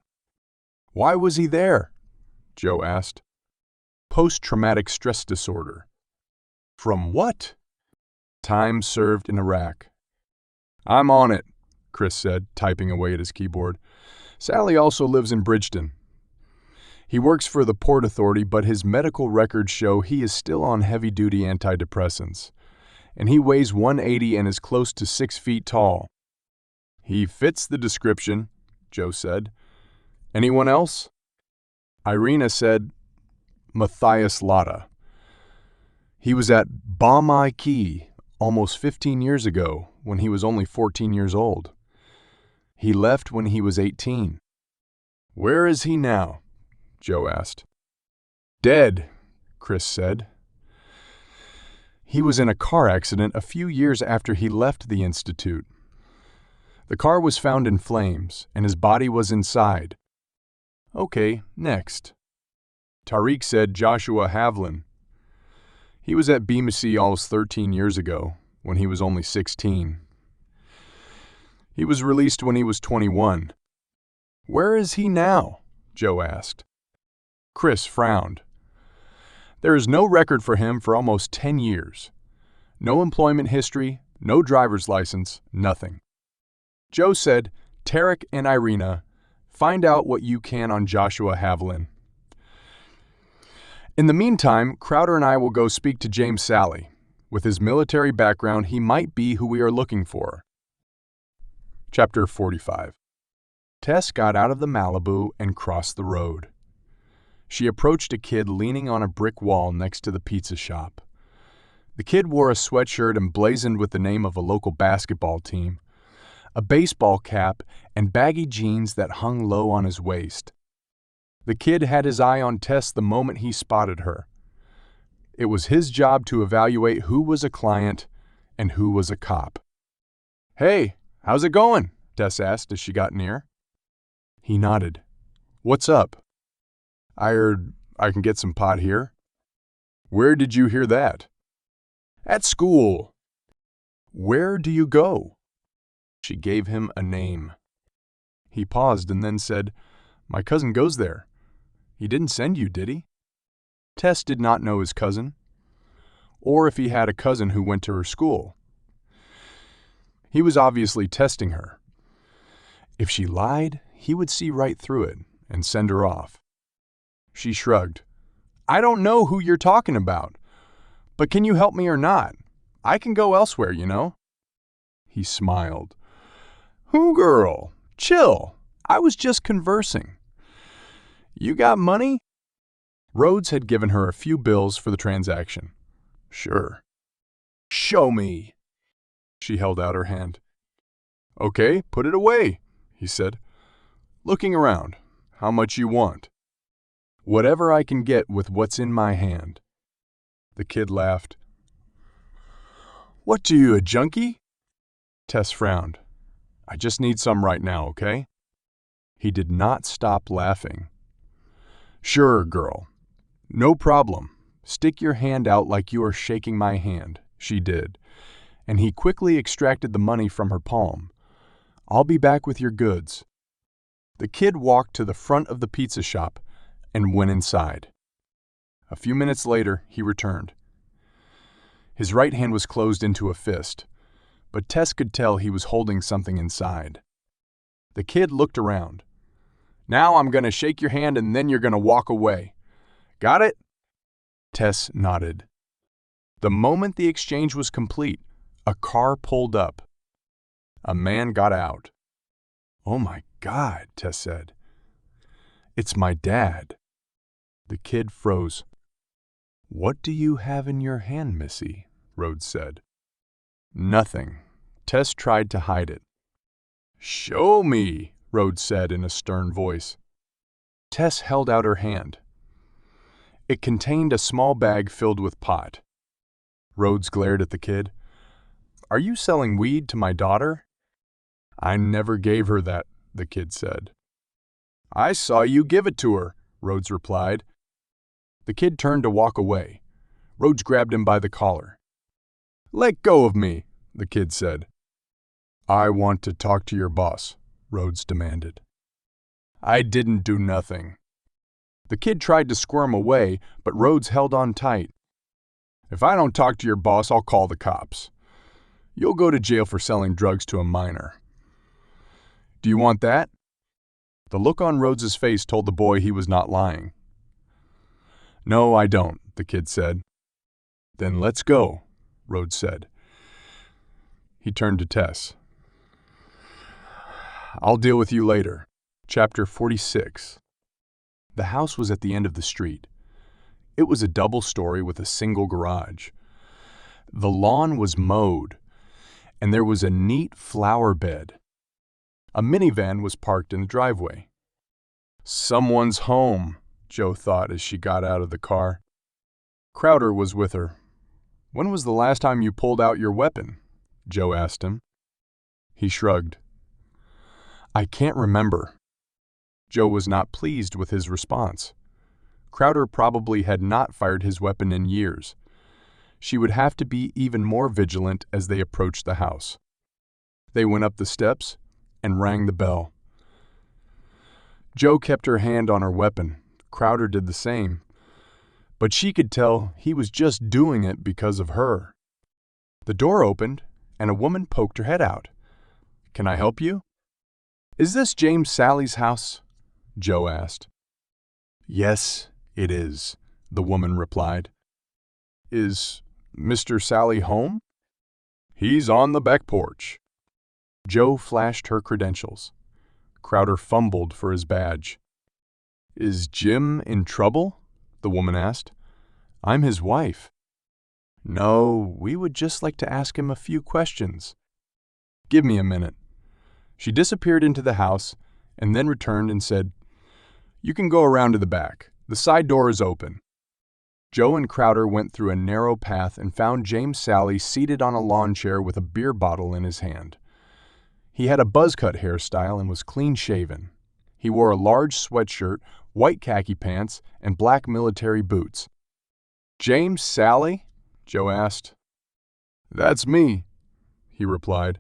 Speaker 1: Why was he there? Joe asked. Post-traumatic stress disorder. From what? Time served in Iraq. I'm on it, Chris said, typing away at his keyboard. Sally also lives in Bridgeton. He works for the Port Authority, but his medical records show he is still on heavy-duty antidepressants, and he weighs 180 and is close to 6 feet tall. He fits the description, Joe said. Anyone else? Irina said, Matthias Latta. He was at Baumai Key almost 15 years ago when he was only 14 years old. He left when he was 18. Where is he now? Joe asked. Dead, Chris said. He was in a car accident a few years after he left the Institute. The car was found in flames, and his body was inside. Okay, next. Tariq said Joshua Havlin. He was at BMC almost 13 years ago, when he was only 16. He was released when he was 21. Where is he now? Joe asked. Chris frowned. There is no record for him for almost 10 years. No employment history, no driver's license, nothing. Joe said, Tarek and Irina, find out what you can on Joshua Havlin. In the meantime, Crowder and I will go speak to James Sally. With his military background, he might be who we are looking for. Chapter 45. Tess got out of the Malibu and crossed the road. She approached a kid leaning on a brick wall next to the pizza shop. The kid wore a sweatshirt emblazoned with the name of a local basketball team, a baseball cap, and baggy jeans that hung low on his waist. The kid had his eye on Tess the moment he spotted her. It was his job to evaluate who was a client and who was a cop. Hey, how's it going? Tess asked as she got near. He nodded. What's up? I heard I can get some pot here. Where did you hear that? At school. Where do you go? She gave him a name. He paused and then said, My cousin goes there. He didn't send you, did he? Tess did not know his cousin, or if he had a cousin who went to her school. He was obviously testing her. If she lied, he would see right through it and send her off. She shrugged. I don't know who you're talking about, but can you help me or not? I can go elsewhere, you know. He smiled. Who, girl? Chill. I was just conversing. You got money? Rhodes had given her a few bills for the transaction. Sure. Show me. She held out her hand. Okay, put it away, he said. Looking around. How much you want? Whatever I can get with what's in my hand. The kid laughed. What are you, a junkie? Tess frowned. I just need some right now, okay? He did not stop laughing. "Sure, girl. No problem. Stick your hand out like you are shaking my hand." She did, and he quickly extracted the money from her palm. "I'll be back with your goods." The kid walked to the front of the pizza shop and went inside. A few minutes later, he returned. His right hand was closed into a fist, but Tess could tell he was holding something inside. The kid looked around. "Now I'm going to shake your hand and then you're going to walk away. Got it?" Tess nodded. The moment the exchange was complete, a car pulled up. A man got out. "Oh my God," Tess said. "It's my dad." The kid froze. "What do you have in your hand, Missy?" Rhodes said. "Nothing." Tess tried to hide it. "Show me," Rhodes said in a stern voice. Tess held out her hand. It contained a small bag filled with pot. Rhodes glared at the kid. "Are you selling weed to my daughter?" "I never gave her that," the kid said. "I saw you give it to her," Rhodes replied. The kid turned to walk away. Rhodes grabbed him by the collar. "Let go of me," the kid said. "I want to talk to your boss," Rhodes demanded. "I didn't do nothing." The kid tried to squirm away, but Rhodes held on tight. "If I don't talk to your boss, I'll call the cops. You'll go to jail for selling drugs to a minor." "Do you want that?" The look on Rhodes's face told the boy he was not lying. "No, I don't," the kid said. "Then let's go," Rhodes said. He turned to Tess. "I'll deal with you later." Chapter 46. The house was at the end of the street. It was a double story with a single garage. The lawn was mowed, and there was a neat flower bed. A minivan was parked in the driveway. "Someone's home," Joe thought as she got out of the car. Crowder was with her. "When was the last time you pulled out your weapon?" Joe asked him. He shrugged. "I can't remember." Joe was not pleased with his response. Crowder probably had not fired his weapon in years. She would have to be even more vigilant as they approached the house. They went up the steps and rang the bell. Joe kept her hand on her weapon. Crowder did the same. But she could tell he was just doing it because of her. The door opened, and a woman poked her head out. "Can I help you?" "Is this James Sally's house?" Joe asked. "Yes, it is," the woman replied. "Is Mr. Sally home?" "He's on the back porch." Joe flashed her credentials. Crowder fumbled for his badge. "Is Jim in trouble?" the woman asked. "I'm his wife." "No, we would just like to ask him a few questions." "Give me a minute." She disappeared into the house and then returned and said, "You can go around to the back. The side door is open." Joe and Crowder went through a narrow path and found James Sally seated on a lawn chair with a beer bottle in his hand. He had a buzz-cut hairstyle and was clean-shaven. He wore a large sweatshirt, white khaki pants, and black military boots. "James Sally?" Joe asked. "That's me," he replied.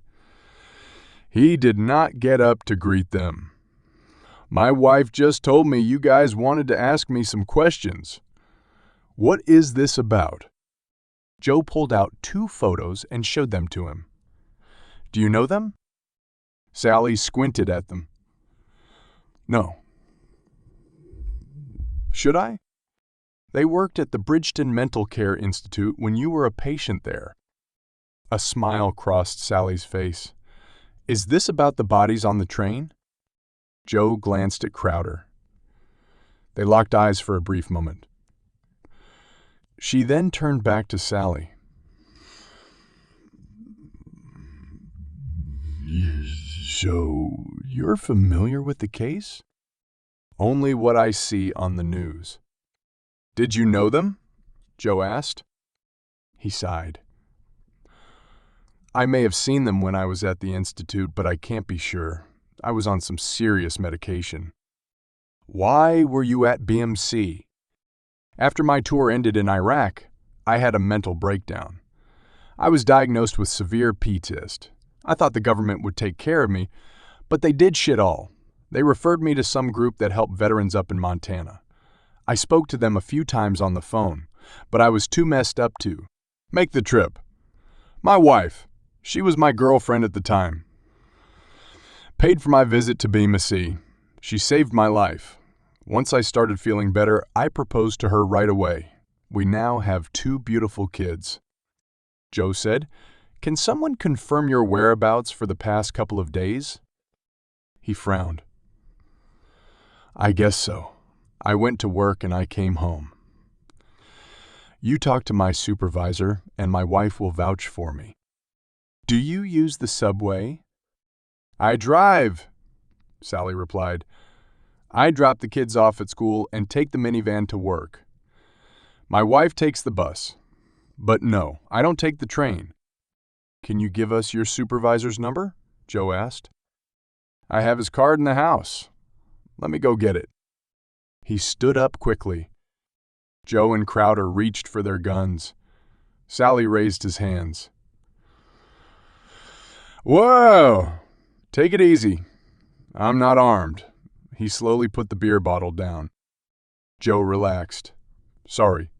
Speaker 1: He did not get up to greet them. "My wife just told me you guys wanted to ask me some questions. What is this about?" Joe pulled out 2 photos and showed them to him. "Do you know them?" Sally squinted at them. "No." "Should I?" "They worked at the Bridgeton Mental Care Institute when you were a patient there." A smile crossed Sally's face. "Is this about the bodies on the train?" Joe glanced at Crowder. They locked eyes for a brief moment. She then turned back to Sally. "So, you're familiar with the case?" "Only what I see on the news." "Did you know them?" Joe asked. He sighed. "I may have seen them when I was at the institute, but I can't be sure. I was on some serious medication. Why were you at BMC? After my tour ended in Iraq, I had a mental breakdown. I was diagnosed with severe PTSD. I thought the government would take care of me, but they did shit all. They referred me to some group that helped veterans up in Montana. I spoke to them a few times on the phone, but I was too messed up to make the trip. My wife, she was my girlfriend at the time, paid for my visit to BMC. She saved my life. Once I started feeling better, I proposed to her right away. We now have 2 beautiful kids. Joe said, "Can someone confirm your whereabouts for the past couple of days?" He frowned. I guess so. I went to work and I came home. You talk to my supervisor and my wife will vouch for me. Do you use the subway? I drive, Sally replied. I drop the kids off at school and take the minivan to work. My wife takes the bus. But no, I don't take the train. Can you give us your supervisor's number? Joe asked. I have his card in the house. Let me go get it. He stood up quickly. Joe and Crowder reached for their guns. Sally raised his hands. Whoa! Take it easy. I'm not armed. He slowly put the beer bottle down. Joe relaxed. Sorry.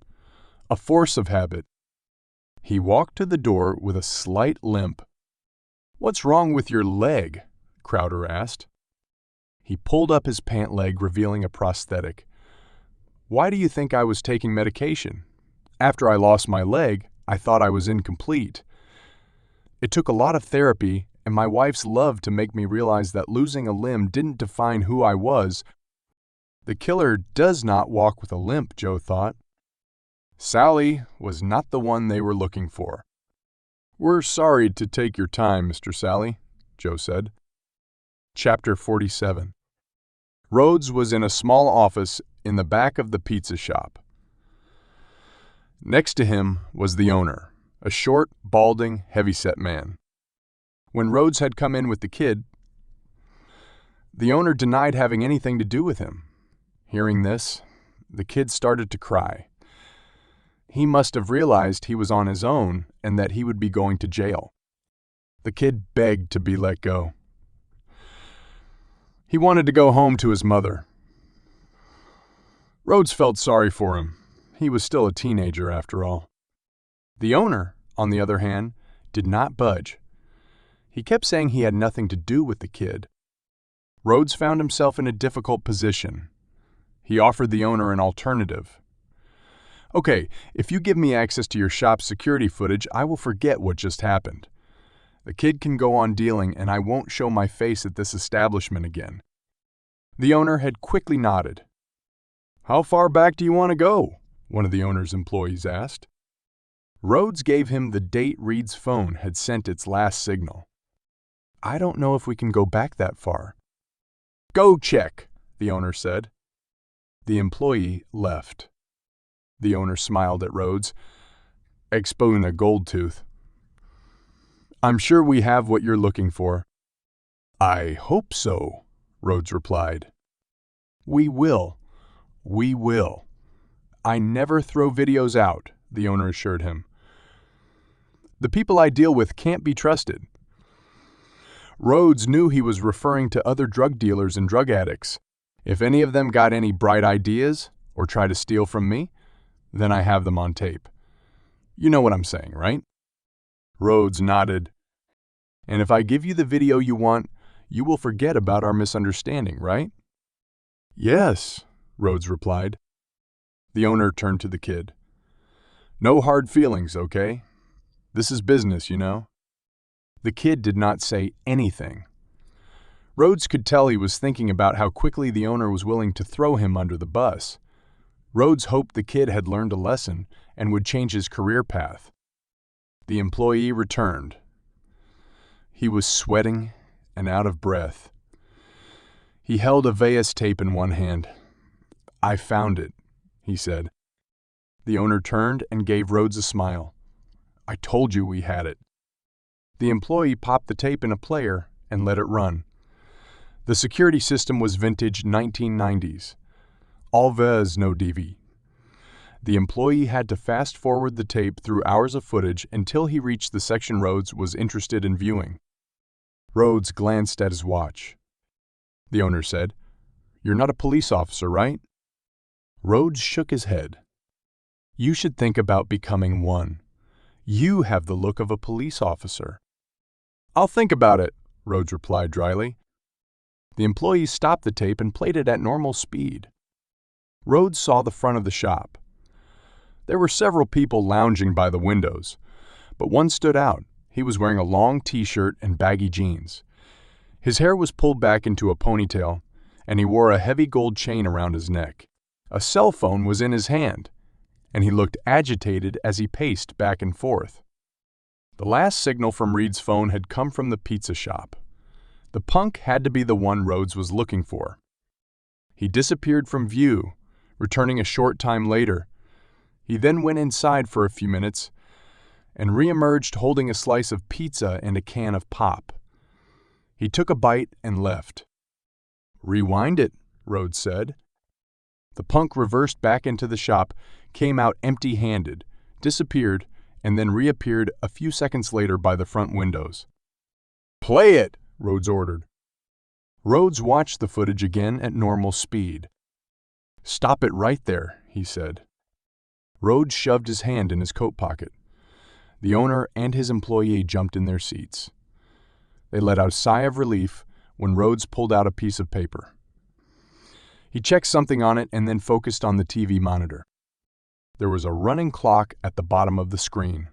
Speaker 1: A force of habit. He walked to the door with a slight limp. What's wrong with your leg? Crowder asked. He pulled up his pant leg, revealing a prosthetic. Why do you think I was taking medication? After I lost my leg, I thought I was incomplete. It took a lot of therapy and my wife's love to make me realize that losing a limb didn't define who I was. The killer does not walk with a limp, Joe thought. Sally was not the one they were looking for. We're sorry to take your time, Mr. Sally, Joe said. Chapter 47. Rhodes was in a small office in the back of the pizza shop. Next to him was the owner, a short, balding, heavy-set man. When Rhodes had come in with the kid, the owner denied having anything to do with him. Hearing this, the kid started to cry. He must have realized he was on his own and that he would be going to jail. The kid begged to be let go. He wanted to go home to his mother. Rhodes felt sorry for him. He was still a teenager after all. The owner, on the other hand, did not budge. He kept saying he had nothing to do with the kid. Rhodes found himself in a difficult position. He offered the owner an alternative. Okay, if you give me access to your shop's security footage, I will forget what just happened. The kid can go on dealing and I won't show my face at this establishment again. The owner had quickly nodded. How far back do you want to go? One of the owner's employees asked. Rhodes gave him the date Reed's phone had sent its last signal. I don't know if we can go back that far. Go check, the owner said. The employee left. The owner smiled at Rhodes, exposing a gold tooth. I'm sure we have what you're looking for. I hope so, Rhodes replied. We will. We will. I never throw videos out, the owner assured him. The people I deal with can't be trusted. Rhodes knew he was referring to other drug dealers and drug addicts. If any of them got any bright ideas or try to steal from me, then I have them on tape. You know what I'm saying, right? Rhodes nodded. And if I give you the video you want, you will forget about our misunderstanding, right? Yes, Rhodes replied. The owner turned to the kid. No hard feelings, okay? This is business, you know? The kid did not say anything. Rhodes could tell he was thinking about how quickly the owner was willing to throw him under the bus. Rhodes hoped the kid had learned a lesson and would change his career path. The employee returned. He was sweating and out of breath. He held a VHS tape in one hand. I found it, he said. The owner turned and gave Rhodes a smile. I told you we had it. The employee popped the tape in a player and let it run. The security system was vintage 1990s. Always no DV. The employee had to fast-forward the tape through hours of footage until he reached the section Rhodes was interested in viewing. Rhodes glanced at his watch. The owner said, "You're not a police officer, right?" Rhodes shook his head. "You should think about becoming one. You have the look of a police officer." "I'll think about it," Rhodes replied dryly. The employee stopped the tape and played it at normal speed. Rhodes saw the front of the shop. There were several people lounging by the windows, but one stood out. He was wearing a long t-shirt and baggy jeans. His hair was pulled back into a ponytail, and he wore a heavy gold chain around his neck. A cell phone was in his hand, and he looked agitated as he paced back and forth. The last signal from Reed's phone had come from the pizza shop. The punk had to be the one Rhodes was looking for. He disappeared from view, returning a short time later. He then went inside for a few minutes and reemerged holding a slice of pizza and a can of pop. He took a bite and left. "Rewind it," Rhodes said. The punk reversed back into the shop, came out empty-handed, disappeared, and then reappeared a few seconds later by the front windows. "Play it," Rhodes ordered. Rhodes watched the footage again at normal speed. "Stop it right there," he said. Rhodes shoved his hand in his coat pocket. The owner and his employee jumped in their seats. They let out a sigh of relief when Rhodes pulled out a piece of paper. He checked something on it and then focused on the TV monitor. There was a running clock at the bottom of the screen.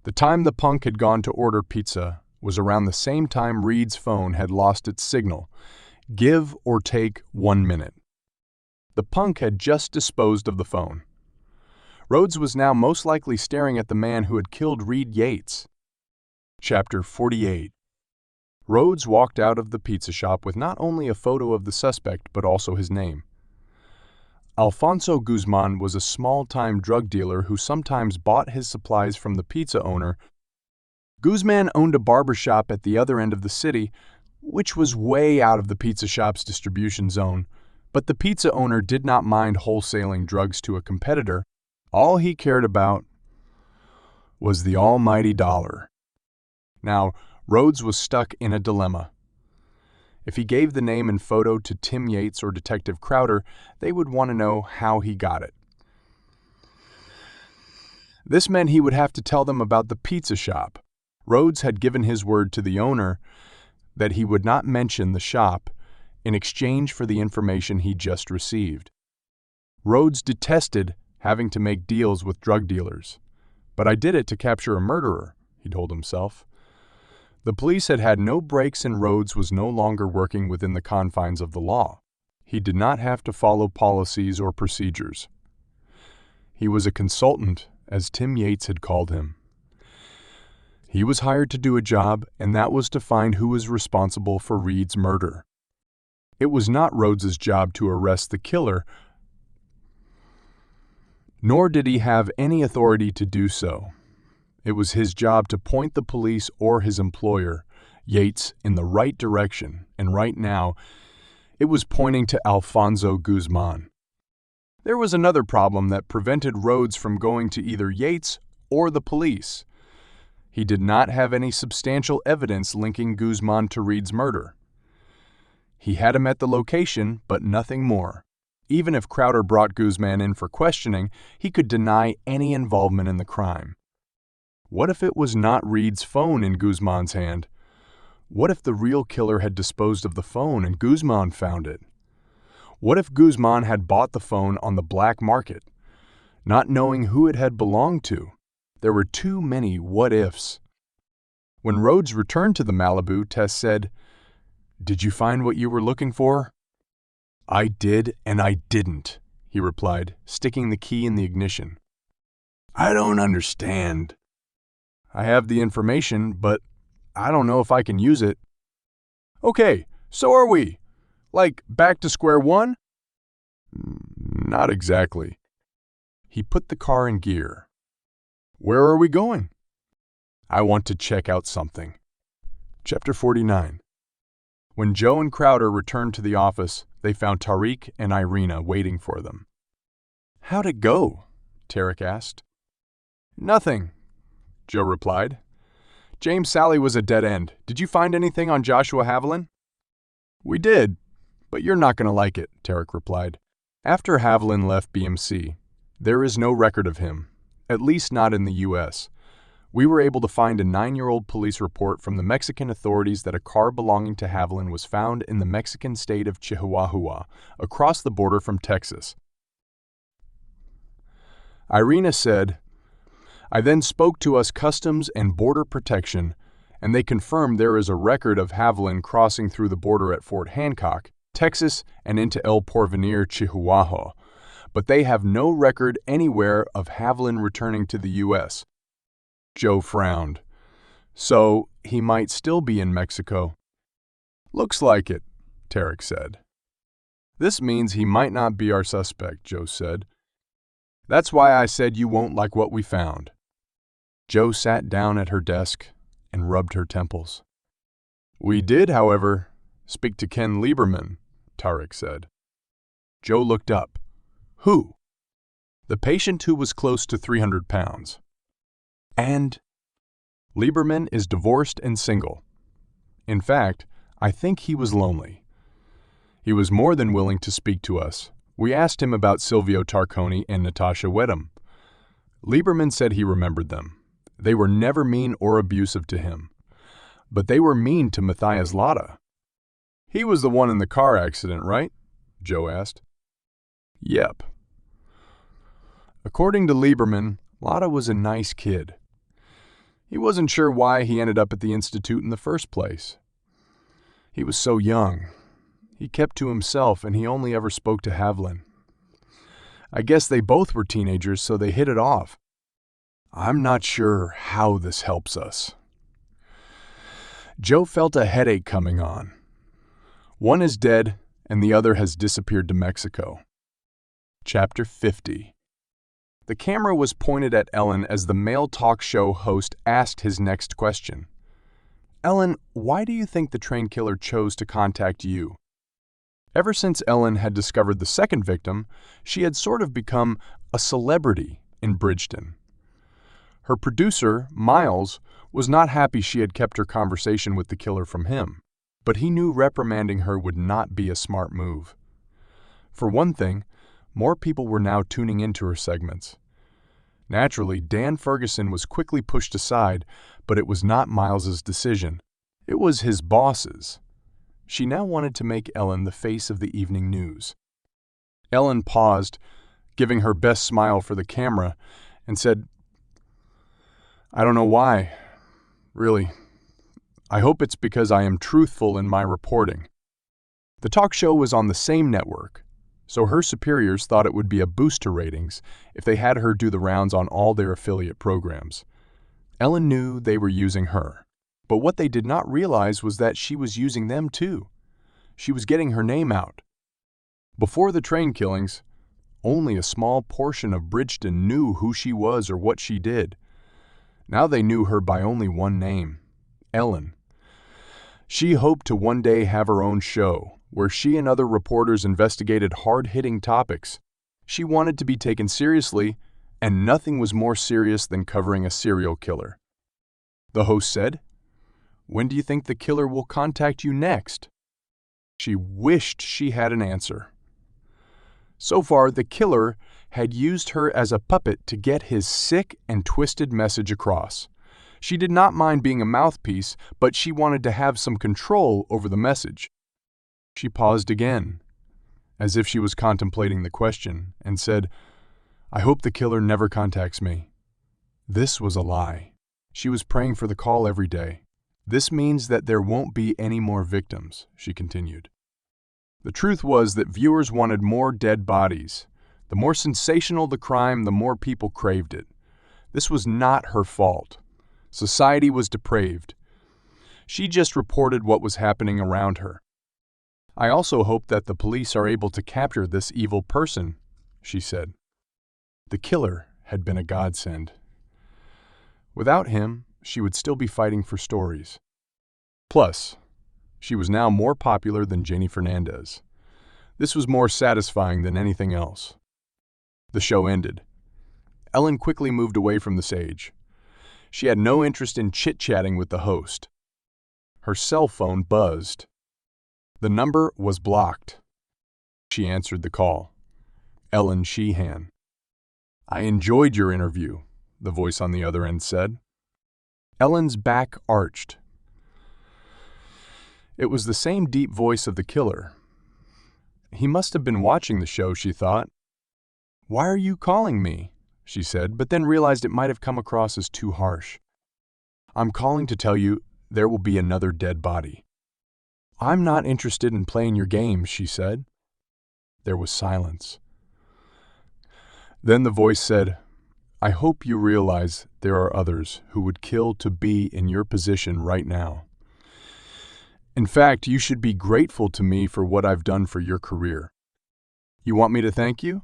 Speaker 1: The time the punk had gone to order pizza was around the same time Reed's phone had lost its signal, give or take 1 minute. The punk had just disposed of the phone. Rhodes was now most likely staring at the man who had killed Reed Yates. Chapter 48. Rhodes walked out of the pizza shop with not only a photo of the suspect but also his name. Alfonso Guzman was a small-time drug dealer who sometimes bought his supplies from the pizza owner. Guzman owned a barber shop at the other end of the city, which was way out of the pizza shop's distribution zone, but the pizza owner did not mind wholesaling drugs to a competitor. All he cared about was the almighty dollar. Now, Rhodes was stuck in a dilemma. If he gave the name and photo to Tim Yates or Detective Crowder, they would want to know how he got it. This meant he would have to tell them about the pizza shop. Rhodes had given his word to the owner that he would not mention the shop in exchange for the information he just received. Rhodes detested having to make deals with drug dealers. "But I did it to capture a murderer," he told himself. The police had had no breaks and Rhodes was no longer working within the confines of the law. He did not have to follow policies or procedures. He was a consultant, as Tim Yates had called him. He was hired to do a job, and that was to find who was responsible for Reed's murder. It was not Rhodes's job to arrest the killer, nor did he have any authority to do so. It was his job to point the police or his employer, Yates, in the right direction, and right now, it was pointing to Alfonso Guzman. There was another problem that prevented Rhodes from going to either Yates or the police. He did not have any substantial evidence linking Guzman to Reed's murder. He had him at the location, but nothing more. Even if Crowder brought Guzman in for questioning, he could deny any involvement in the crime. What if it was not Reed's phone in Guzman's hand? What if the real killer had disposed of the phone and Guzman found it? What if Guzman had bought the phone on the black market, not knowing who it had belonged to? There were too many what-ifs. When Rhodes returned to the Malibu, Tess said, "Did you find what you were looking for?" "I did and I didn't," he replied, sticking the key in the ignition. "I don't understand." "I have the information, but I don't know if I can use it." "Okay, so are we. Like, back to square one?" "Not exactly." He put the car in gear. "Where are we going?" "I want to check out something." Chapter 49. When Joe and Crowder returned to the office, they found Tariq and Irina waiting for them. "How'd it go?" Tarek asked. "Nothing," Joe replied. "James Sally was a dead end. Did you find anything on Joshua Haviland?" "We did, but you're not going to like it," Tarek replied. "After Haviland left BMC, there is no record of him, at least not in the U.S. We were able to find a 9-year-old police report from the Mexican authorities that a car belonging to Haviland was found in the Mexican state of Chihuahua, across the border from Texas." Irina said, "I then spoke to US Customs and Border Protection, and they confirmed there is a record of Haviland crossing through the border at Fort Hancock, Texas, and into El Porvenir, Chihuahua, but they have no record anywhere of Haviland returning to the U.S. Joe frowned. "So, he might still be in Mexico." "Looks like it," Tarek said. "This means he might not be our suspect," Joe said. "That's why I said you won't like what we found." Joe sat down at her desk and rubbed her temples. "We did, however, speak to Ken Lieberman," Tarek said. Joe looked up. "Who?" "The patient who was close to 300 pounds. And Lieberman is divorced and single. In fact, I think he was lonely. He was more than willing to speak to us. We asked him about Silvio Tarconi and Natasha Wedham. Lieberman said he remembered them. They were never mean or abusive to him. But they were mean to Matthias Lotta." "He was the one in the car accident, right?" Joe asked. "Yep." According to Lieberman, Lotta was a nice kid. He wasn't sure why he ended up at the Institute in the first place. He was so young. He kept to himself, and he only ever spoke to Haviland. I guess they both were teenagers, so they hit it off. I'm not sure how this helps us." Joe felt a headache coming on. One is dead, and the other has disappeared to Mexico. Chapter 50. The camera was pointed at Ellen as the male talk show host asked his next question. "Ellen, why do you think the train killer chose to contact you?" Ever since Ellen had discovered the second victim, she had sort of become a celebrity in Bridgeton. Her producer, Miles, was not happy she had kept her conversation with the killer from him, but he knew reprimanding her would not be a smart move. For one thing, more people were now tuning into her segments. Naturally, Dan Ferguson was quickly pushed aside, but it was not Miles's decision. It was his boss's. She now wanted to make Ellen the face of the evening news. Ellen paused, giving her best smile for the camera, and said, "I don't know why. Really. I hope it's because I am truthful in my reporting." The talk show was on the same network, so her superiors thought it would be a boost to ratings if they had her do the rounds on all their affiliate programs. Ellen knew they were using her, but what they did not realize was that she was using them too. She was getting her name out. Before the train killings, only a small portion of Bridgeton knew who she was or what she did. Now they knew her by only one name, Ellen. She hoped to one day have her own show, where she and other reporters investigated hard-hitting topics. She wanted to be taken seriously, and nothing was more serious than covering a serial killer. The host said, "When do you think the killer will contact you next?" She wished she had an answer. So far, the killer had used her as a puppet to get his sick and twisted message across. She did not mind being a mouthpiece, but she wanted to have some control over the message. She paused again, as if she was contemplating the question, and said, "I hope the killer never contacts me." This was a lie. She was praying for the call every day. "This means that there won't be any more victims," she continued. The truth was that viewers wanted more dead bodies. The more sensational the crime, the more people craved it. This was not her fault. Society was depraved. She just reported what was happening around her. "I also hope that the police are able to capture this evil person," she said. The killer had been a godsend. Without him, she would still be fighting for stories. Plus, She was now more popular than Jenny Fernandez. This was more satisfying than anything else. The show ended. Ellen quickly moved away from the stage. She had no interest in chit-chatting with the host. Her cell phone buzzed. The number was blocked. She answered the call. Ellen Sheehan. "I enjoyed your interview," the voice on the other end said. Ellen's back arched. It was the same deep voice of the killer. He must have been watching the show, she thought. "Why are you calling me?" she said, but then realized it might have come across as too harsh. "I'm calling to tell you there will be another dead body." "I'm not interested in playing your games," she said. There was silence. Then the voice said, "I hope you realize there are others who would kill to be in your position right now. In fact, you should be grateful to me for what I've done for your career. You want me to thank you?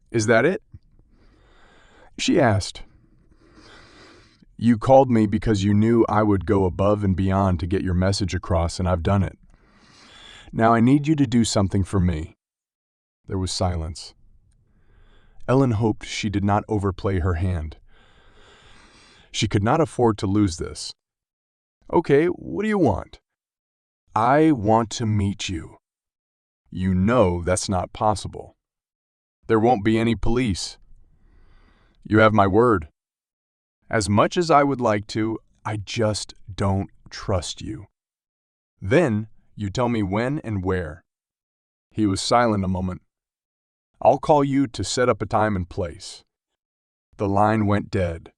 Speaker 1: Is that it?" She asked. "You called me because you knew I would go above and beyond to get your message across, and I've done it. Now I need you to do something for me." There was silence. Ellen hoped she did not overplay her hand. She could not afford to lose this. "Okay, what do you want?" "I want to meet you." "You know that's not possible. There won't be any police." "You have my word." "As much as I would like to, I just don't trust you." "Then you tell me when and where." He was silent a moment. "I'll call you to set up a time and place." The line went dead.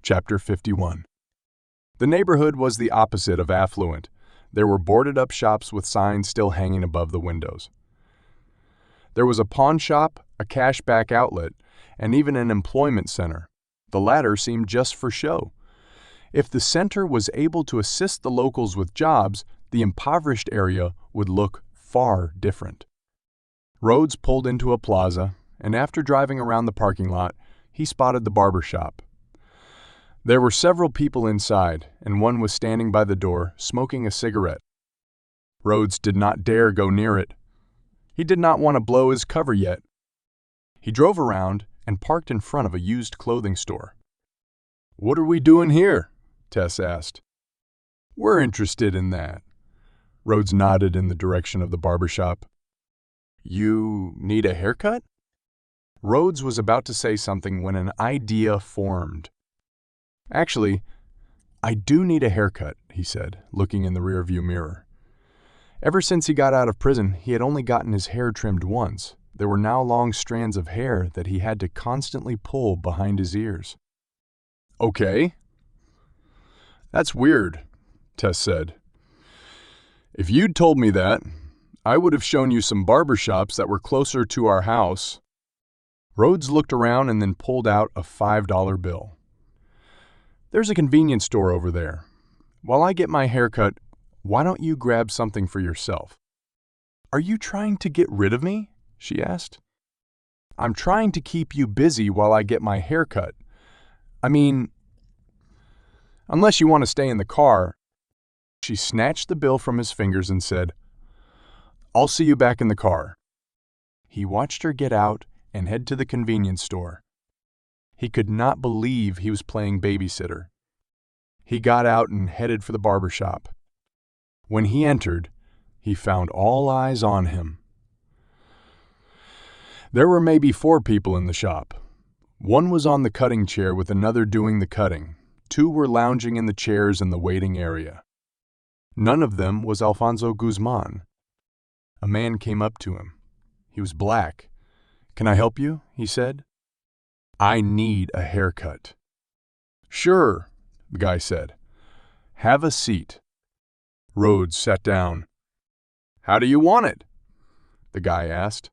Speaker 1: Chapter 51. The neighborhood was the opposite of affluent. There were boarded-up shops with signs still hanging above the windows. There was a pawn shop, a cashback outlet, and even an employment center. The latter seemed just for show. If the center was able to assist the locals with jobs, the impoverished area would look far different. Rhodes pulled into a plaza, and after driving around the parking lot, he spotted the barber shop. There were several people inside, and one was standing by the door, smoking a cigarette. Rhodes did not dare go near it. He did not want to blow his cover yet. He drove around and parked in front of a used clothing store. "What are we doing here?" Tess asked. "We're interested in that." Rhodes nodded in the direction of the barber shop. "You need a haircut?" Rhodes was about to say something when an idea formed. "Actually, I do need a haircut," he said, looking in the rearview mirror. Ever since he got out of prison, he had only gotten his hair trimmed once. There were now long strands of hair that he had to constantly pull behind his ears. "Okay." "That's weird," Tess said. "If you'd told me that, I would have shown you some barber shops that were closer to our house." Rhodes looked around and then pulled out a $5 bill. "There's a convenience store over there. While I get my hair cut, why don't you grab something for yourself?" "Are you trying to get rid of me?" she asked. "I'm trying to keep you busy while I get my hair cut. I mean, unless you want to stay in the car." She snatched the bill from his fingers and said, "I'll see you back in the car." He watched her get out and head to the convenience store. He could not believe he was playing babysitter. He got out and headed for the barber shop. When he entered, he found all eyes on him. There were maybe 4 people in the shop. One was on the cutting chair with another doing the cutting. 2 were lounging in the chairs in the waiting area. None of them was Alfonso Guzman. A man came up to him. He was black. "Can I help you?" he said. "I need a haircut." "Sure," the guy said. "Have a seat." Rhodes sat down. "How do you want it?" the guy asked.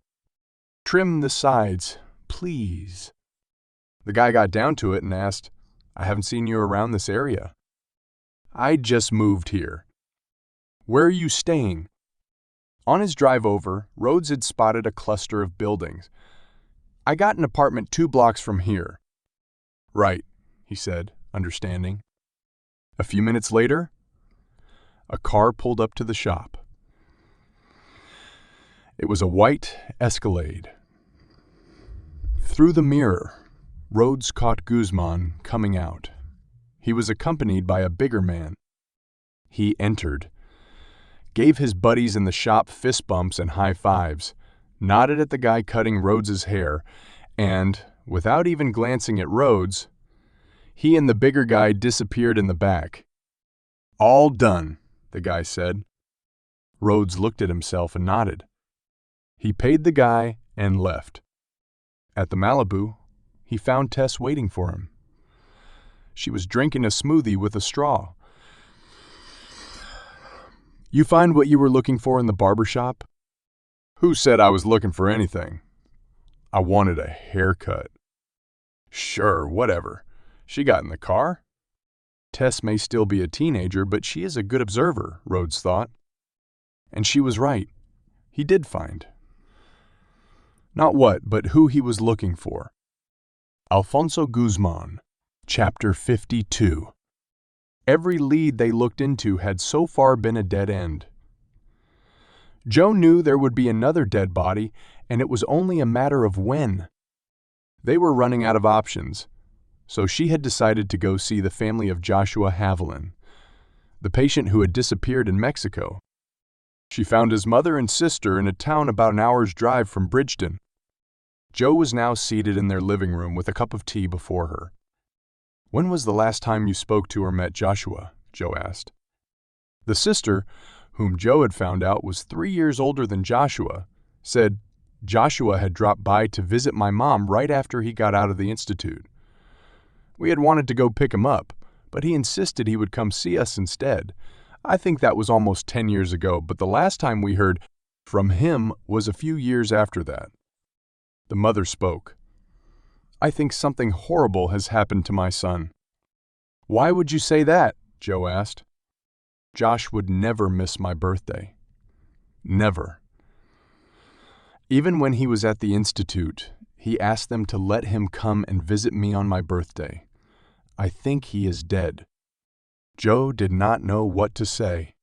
Speaker 1: "Trim the sides, please." The guy got down to it and asked, "I haven't seen you around this area." "I just moved here." "Where are you staying?" On his drive over, Rhodes had spotted a cluster of buildings. "I got an apartment 2 blocks from here." "Right," he said, understanding. A few minutes later, A car pulled up to the shop. It was a white Escalade. Through the mirror, Rhodes caught Guzman coming out. He was accompanied by a bigger man. He entered, gave his buddies in the shop fist bumps and high fives, nodded at the guy cutting Rhodes's hair, and, without even glancing at Rhodes, he and the bigger guy disappeared in the back. "All done," the guy said. Rhodes looked at himself and nodded. He paid the guy and left. At the Malibu, he found Tess waiting for him. She was drinking a smoothie with a straw. "You find what you were looking for in the barber shop?" "Who said I was looking for anything?" "I wanted a haircut." "Sure, whatever. She got in the car?" Tess may still be a teenager, but she is a good observer, Rhodes thought. And she was right. He did find. Not what, but who he was looking for. Alfonso Guzman, Chapter 52. Every lead they looked into had so far been a dead end. Joe knew there would be another dead body, and it was only a matter of when. They were running out of options, so she had decided to go see the family of Joshua Haviland, the patient who had disappeared in Mexico. She found his mother and sister in a town about an hour's drive from Bridgeton. Joe was now seated in their living room with a cup of tea before her. "When was the last time you spoke to or met Joshua?" Joe asked. The sister, whom Joe had found out was 3 years older than Joshua, said Joshua had dropped by to visit my mom right after he got out of the institute. We had wanted to go pick him up, but he insisted he would come see us instead. I think that was almost 10 years ago, but the last time we heard from him was a few years after that. The mother spoke. "I think something horrible has happened to my son." "Why would you say that?" Joe asked. "Josh would never miss my birthday. Never. Even when he was at the institute, he asked them to let him come and visit me on my birthday. I think he is dead." Joe did not know what to say.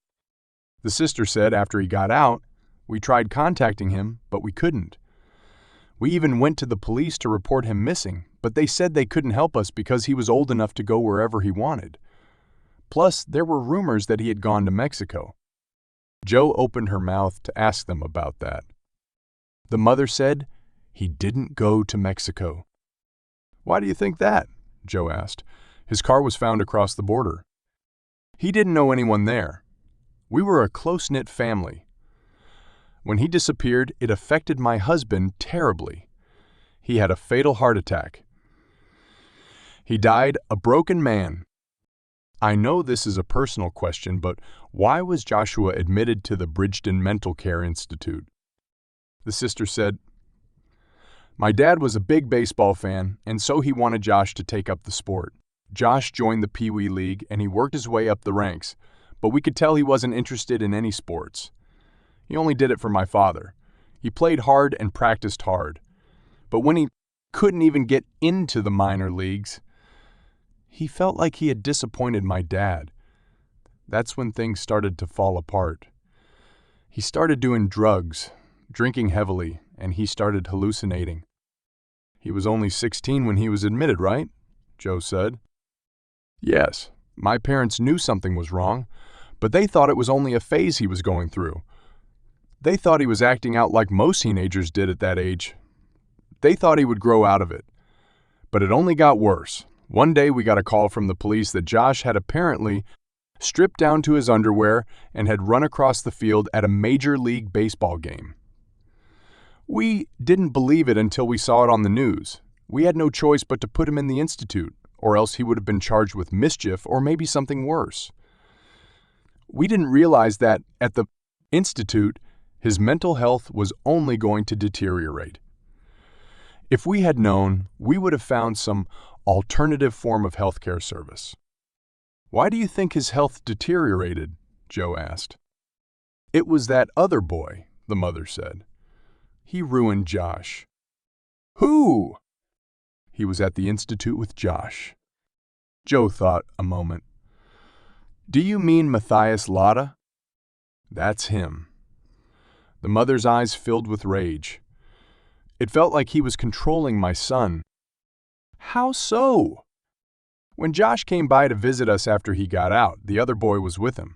Speaker 1: The sister said after he got out, "We tried contacting him, but we couldn't. We even went to the police to report him missing, but they said they couldn't help us because he was old enough to go wherever he wanted. Plus, there were rumors that he had gone to Mexico." Joe opened her mouth to ask them about that. The mother said, "He didn't go to Mexico." "Why do you think that?" Joe asked. "His car was found across the border." "He didn't know anyone there. We were a close-knit family. When he disappeared, it affected my husband terribly. He had a fatal heart attack. He died a broken man. I know this is a personal question, but why was Joshua admitted to the Bridgeton Mental Care Institute?" The sister said, "My dad was a big baseball fan, and so he wanted Josh to take up the sport. Josh joined the Pee Wee League, and he worked his way up the ranks, but we could tell he wasn't interested in any sports. He only did it for my father. He played hard and practiced hard. But when he couldn't even get into the minor leagues, he felt like he had disappointed my dad. That's when things started to fall apart. He started doing drugs, drinking heavily, and he started hallucinating." "He was only 16 when he was admitted, right?" Joe said. "Yes, my parents knew something was wrong, but they thought it was only a phase he was going through. They thought he was acting out like most teenagers did at that age. They thought he would grow out of it. But it only got worse. One day we got a call from the police that Josh had apparently stripped down to his underwear and had run across the field at a Major League Baseball game. We didn't believe it until we saw it on the news. We had no choice but to put him in the institute, or else he would have been charged with mischief or maybe something worse. We didn't realize that at the institute, his mental health was only going to deteriorate. If we had known, we would have found some alternative form of healthcare service." "Why do you think his health deteriorated?" Joe asked. "It was that other boy," the mother said. "He ruined Josh." "Who?" "He was at the institute with Josh." Joe thought a moment. "Do you mean Matthias Lotta?" That's him. The mother's eyes filled with rage. It felt like he was controlling my son. How so? When Josh came by to visit us after he got out, the other boy was with him.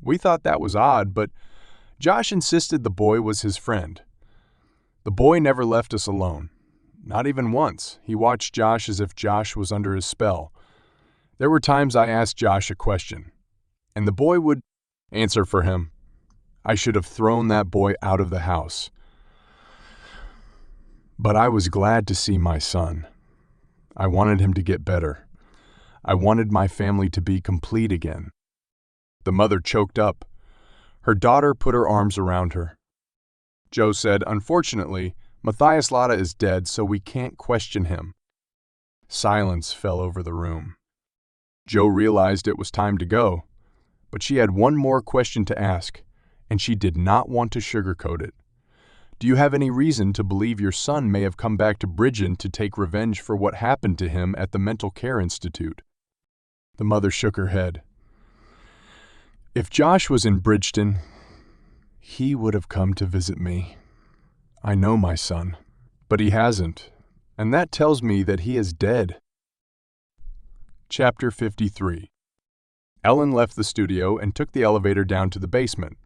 Speaker 1: We thought that was odd, but Josh insisted the boy was his friend. The boy never left us alone. Not even once. He watched Josh as if Josh was under his spell. There were times I asked Josh a question, and the boy would answer for him. I should have thrown that boy out of the house. But I was glad to see my son. I wanted him to get better. I wanted my family to be complete again. The mother choked up. Her daughter put her arms around her. Joe said, "Unfortunately, Matthias Lotta is dead, so we can't question him." Silence fell over the room. Joe realized it was time to go, but she had one more question to ask, and she did not want to sugarcoat it. "Do you have any reason to believe your son may have come back to Bridgeton to take revenge for what happened to him at the Mental Care Institute?" The mother shook her head. "If Josh was in Bridgeton, he would have come to visit me. I know my son, but he hasn't, and that tells me that he is dead." Chapter 53. Ellen left the studio and took the elevator down to the basement.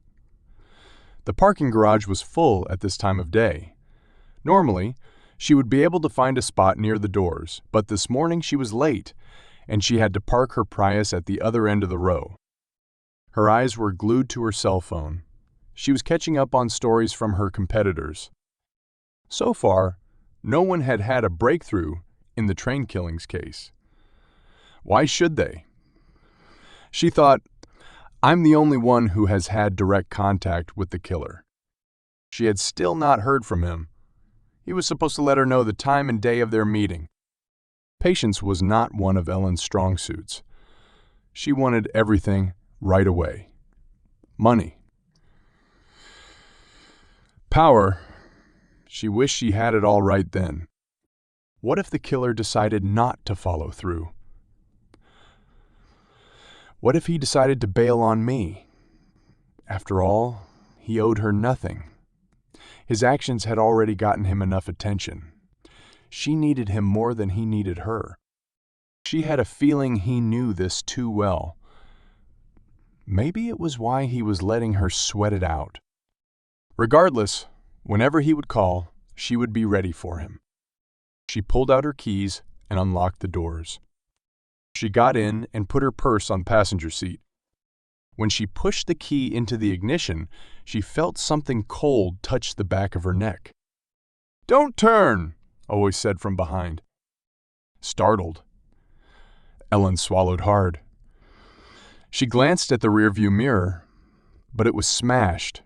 Speaker 1: The parking garage was full at this time of day. Normally, she would be able to find a spot near the doors, but this morning she was late, and she had to park her Prius at the other end of the row. Her eyes were glued to her cell phone. She was catching up on stories from her competitors. So far, no one had had a breakthrough in the train killings case. Why should they? She thought, I'm the only one who has had direct contact with the killer. She had still not heard from him. He was supposed to let her know the time and day of their meeting. Patience was not one of Ellen's strong suits. She wanted everything right away. Money. Power. She wished she had it all right then. What if the killer decided not to follow through? What if he decided to bail on me? After all, he owed her nothing. His actions had already gotten him enough attention. She needed him more than he needed her. She had a feeling he knew this too well. Maybe it was why he was letting her sweat it out. Regardless, whenever he would call, she would be ready for him. She pulled out her keys and unlocked the doors. She got in and put her purse on the passenger seat. When she pushed the key into the ignition, she felt something cold touch the back of her neck. "Don't turn," a voice said from behind. Startled, Ellen swallowed hard. She glanced at the rearview mirror, but it was smashed.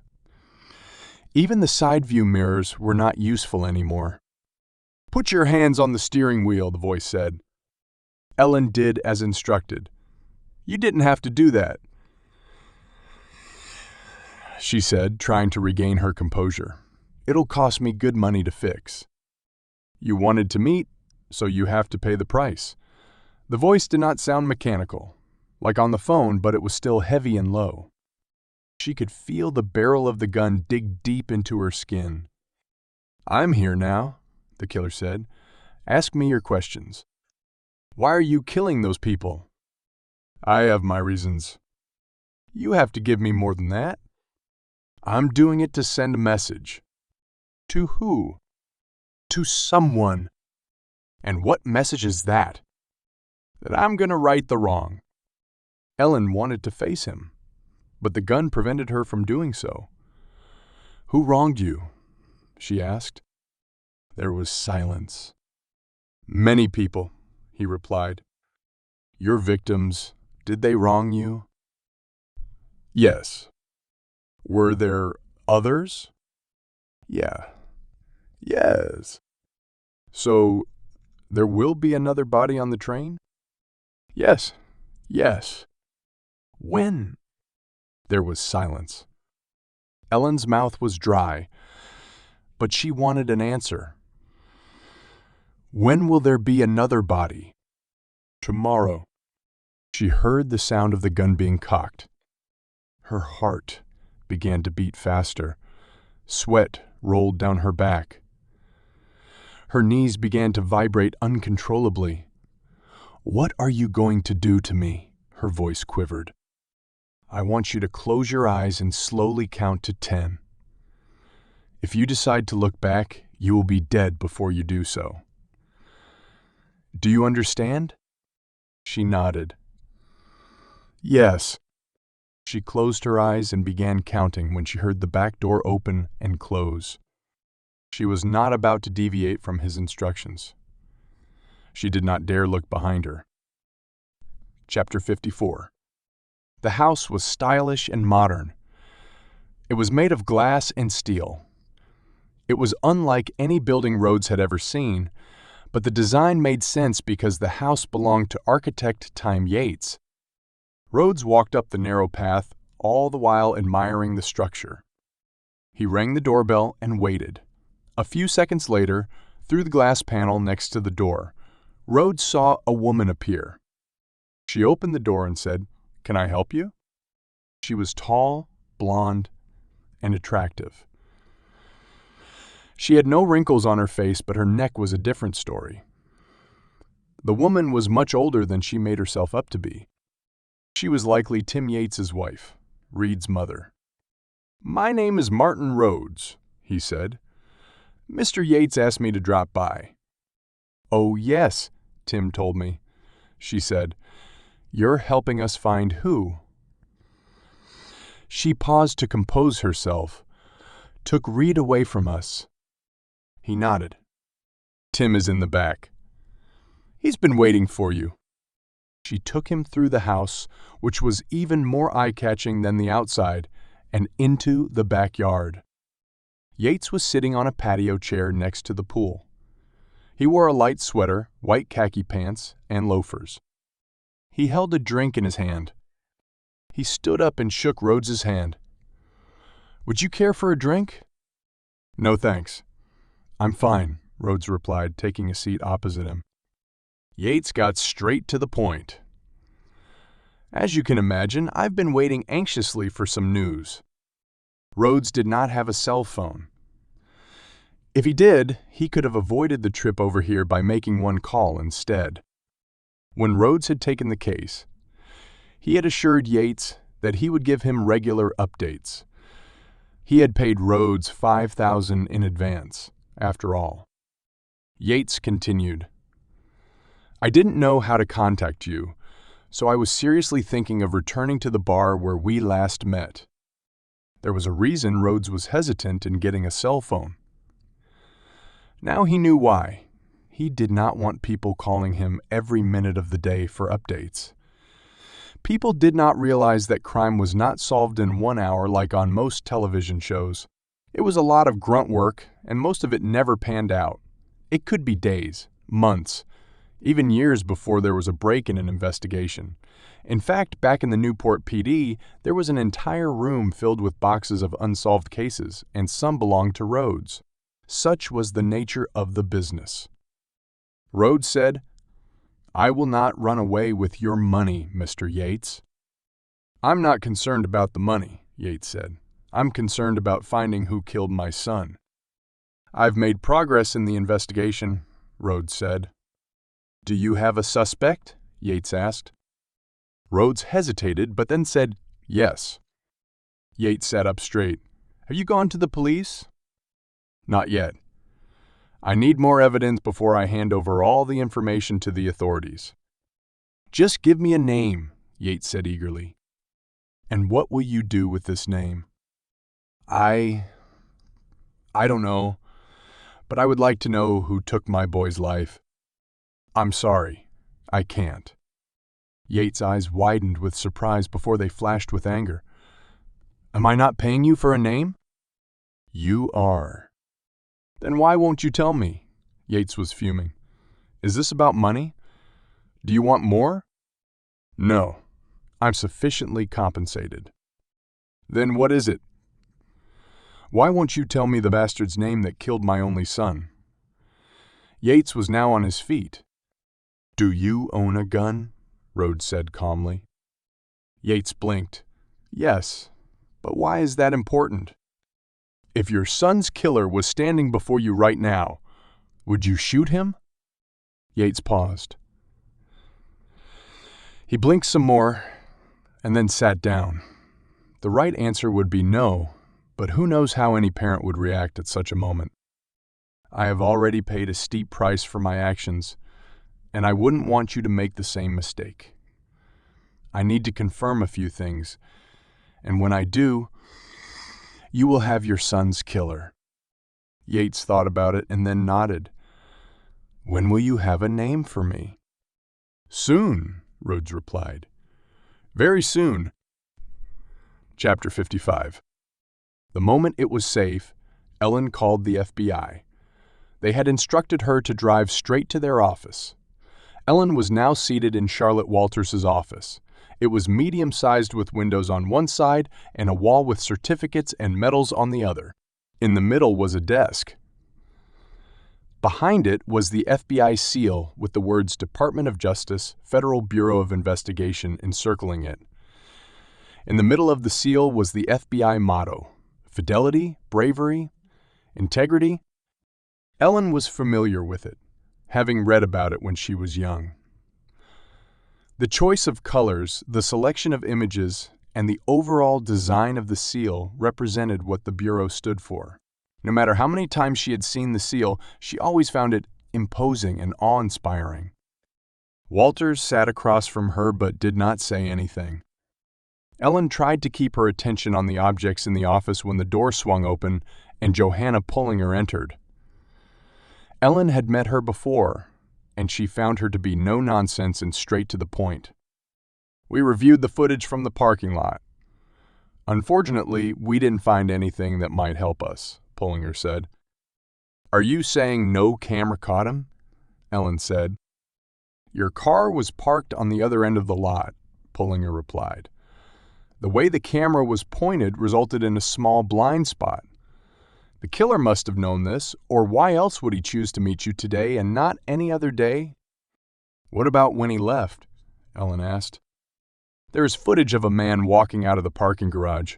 Speaker 1: Even the side view mirrors were not useful anymore. "Put your hands on the steering wheel," the voice said. Ellen did as instructed. "You didn't have to do that," she said, trying to regain her composure. "It'll cost me good money to fix." "You wanted to meet, so you have to pay the price." The voice did not sound mechanical, like on the phone, but it was still heavy and low. She could feel the barrel of the gun dig deep into her skin. "I'm here now," the killer said. "Ask me your questions. Why are you killing those people?" "I have my reasons." "You have to give me more than that." "I'm doing it to send a message." "To who?" "To someone." "And what message is that?" "That I'm going to right the wrong." Ellen wanted to face him, but the gun prevented her from doing so. "Who wronged you?" she asked. There was silence. "Many people," he replied. "Your victims, did they wrong you?" "Yes." "Were there others?" "Yeah." "Yes." "So, there will be another body on the train?" "Yes. Yes." "When?" There was silence. Ellen's mouth was dry, but she wanted an answer. "When will there be another body?" "Tomorrow." She heard the sound of the gun being cocked. Her heart began to beat faster. Sweat rolled down her back. Her knees began to vibrate uncontrollably. "What are you going to do to me?" Her voice quivered. "I want you to close your eyes and slowly count to 10. If you decide to look back, you will be dead before you do so. Do you understand?" She nodded. "Yes." She closed her eyes and began counting when she heard the back door open and close. She was not about to deviate from his instructions. She did not dare look behind her. Chapter 54. The house was stylish and modern. It was made of glass and steel. It was unlike any building Rhodes had ever seen, but the design made sense because the house belonged to architect Time Yates. Rhodes walked up the narrow path, all the while admiring the structure. He rang the doorbell and waited. A few seconds later, through the glass panel next to the door, Rhodes saw a woman appear. She opened the door and said, "Can I help you?" She was tall, blonde, and attractive. She had no wrinkles on her face, but her neck was a different story. The woman was much older than she made herself up to be. She was likely Tim Yates's wife, Reed's mother. "My name is Martin Rhodes," he said. "Mr. Yates asked me to drop by." "Oh, yes," Tim told me, she said. "You're helping us find who?" She paused to compose herself. "Took Reed away from us." He nodded. "Tim is in the back. He's been waiting for you." She took him through the house, which was even more eye-catching than the outside, and into the backyard. Yates was sitting on a patio chair next to the pool. He wore a light sweater, white khaki pants, and loafers. He held a drink in his hand. He stood up and shook Rhodes's hand. "Would you care for a drink?" "No, thanks. I'm fine," Rhodes replied, taking a seat opposite him. Yates got straight to the point. "As you can imagine, I've been waiting anxiously for some news." Rhodes did not have a cell phone. If he did, he could have avoided the trip over here by making one call instead. When Rhodes had taken the case, he had assured Yates that he would give him regular updates. He had paid Rhodes $5,000 in advance, after all. Yates continued, "I didn't know how to contact you, so I was seriously thinking of returning to the bar where we last met." There was a reason Rhodes was hesitant in getting a cell phone. Now he knew why. He did not want people calling him every minute of the day for updates. People did not realize that crime was not solved in 1 hour like on most television shows. It was a lot of grunt work, and most of it never panned out. It could be days, months, even years before there was a break in an investigation. In fact, back in the Newport PD, there was an entire room filled with boxes of unsolved cases, and some belonged to Rhodes. Such was the nature of the business. Rhodes said, "I will not run away with your money, Mr. Yates." "I'm not concerned about the money," Yates said. "I'm concerned about finding who killed my son." "I've made progress in the investigation," Rhodes said. "Do you have a suspect?" Yates asked. Rhodes hesitated, but then said, "Yes." Yates sat up straight. "Have you gone to the police?" "Not yet. I need more evidence before I hand over all the information to the authorities." "Just give me a name," Yates said eagerly. "And what will you do with this name?" I don't know, but I would like to know who took my boy's life." "I'm sorry, I can't." Yates' eyes widened with surprise before they flashed with anger. "Am I not paying you for a name?" "You are." "Then why won't you tell me?" Yates was fuming. "Is this about money? Do you want more?" "No, I'm sufficiently compensated." "Then what is it?" "Why won't you tell me the bastard's name that killed my only son?" Yates was now on his feet. "Do you own a gun?" Rhodes said calmly. Yates blinked. "Yes, But why is that important? If your son's killer was standing before you right now, would you shoot him? Yates paused. He blinked some more and then sat down. The right answer would be no, but who knows how any parent would react at such a moment. I have already paid a steep price for my actions, and I wouldn't want you to make the same mistake. I need to confirm a few things, and when I do, you will have your son's killer. Yates thought about it and then nodded. When will you have a name for me? Soon, Rhodes replied. Very soon. Chapter 55. The moment it was safe, Ellen called the FBI. They had instructed her to drive straight to their office. Ellen was now seated in Charlotte Walters's office. It was medium-sized with windows on one side and a wall with certificates and medals on the other. In the middle was a desk. Behind it was the FBI seal with the words Department of Justice, Federal Bureau of Investigation encircling it. In the middle of the seal was the FBI motto, Fidelity, Bravery, Integrity. Ellen was familiar with it, having read about it when she was young. The choice of colors, the selection of images, and the overall design of the seal represented what the Bureau stood for. No matter how many times she had seen the seal, she always found it imposing and awe-inspiring. Walters sat across from her but did not say anything. Ellen tried to keep her attention on the objects in the office when the door swung open and Johanna Pullinger entered. Ellen had met her before, and she found her to be no-nonsense and straight to the point. We reviewed the footage from the parking lot. Unfortunately, we didn't find anything that might help us, Pullinger said. Are you saying no camera caught him? Ellen said. Your car was parked on the other end of the lot, Pullinger replied. The way the camera was pointed resulted in a small blind spot. The killer must have known this, or why else would he choose to meet you today and not any other day? What about when he left? Ellen asked. There is footage of a man walking out of the parking garage.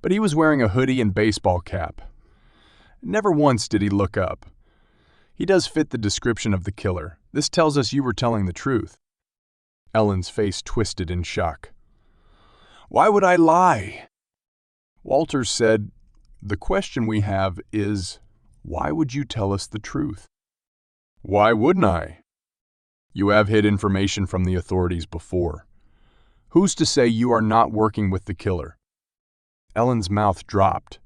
Speaker 1: But he was wearing a hoodie and baseball cap. Never once did he look up. He does fit the description of the killer. This tells us you were telling the truth. Ellen's face twisted in shock. Why would I lie? Walters said, the question we have is, why would you tell us the truth? Why wouldn't I? You have hid information from the authorities before. Who's to say you are not working with the killer? Ellen's mouth dropped.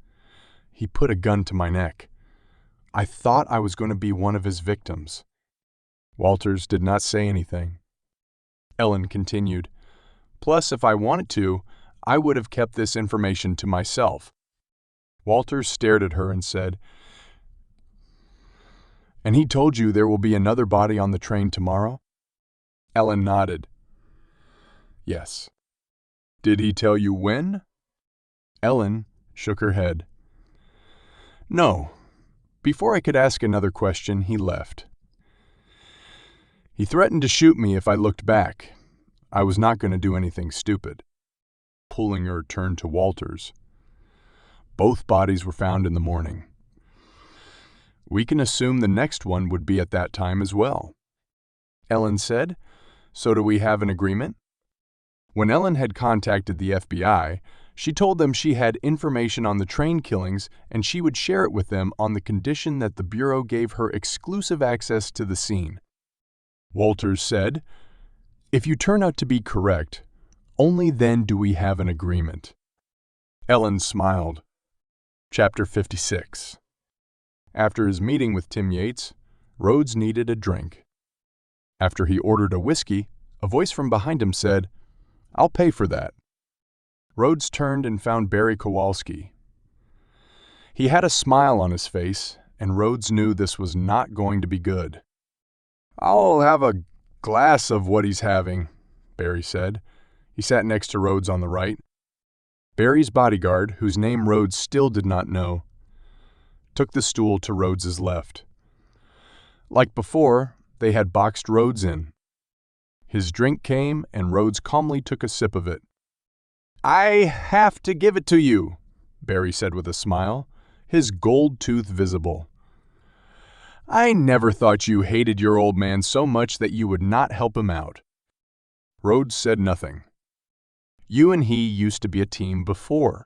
Speaker 1: He put a gun to my neck. I thought I was going to be one of his victims. Walters did not say anything. Ellen continued, plus, if I wanted to, I would have kept this information to myself. Walters stared at her and said, And he told you there will be another body on the train tomorrow? Ellen nodded. Yes. Did he tell you when? Ellen shook her head. No. Before I could ask another question, he left. He threatened to shoot me if I looked back. I was not going to do anything stupid. Pullinger turned to Walters. Both bodies were found in the morning. We can assume the next one would be at that time as well. Ellen said, So do we have an agreement? When Ellen had contacted the FBI, she told them she had information on the train killings and she would share it with them on the condition that the Bureau gave her exclusive access to the scene. Walters said, If you turn out to be correct, only then do we have an agreement. Ellen smiled. Chapter 56. After his meeting with Tim Yates, Rhodes needed a drink. After he ordered a whiskey, a voice from behind him said, I'll pay for that. Rhodes turned and found Barry Kowalski. He had a smile on his face, and Rhodes knew this was not going to be good. I'll have a glass of what he's having, Barry said. He sat next to Rhodes on the right. Barry's bodyguard, whose name Rhodes still did not know, took the stool to Rhodes's left. Like before, they had boxed Rhodes in. His drink came, and Rhodes calmly took a sip of it. I have to give it to you, Barry said with a smile, his gold tooth visible. I never thought you hated your old man so much that you would not help him out. Rhodes said nothing. You and he used to be a team before.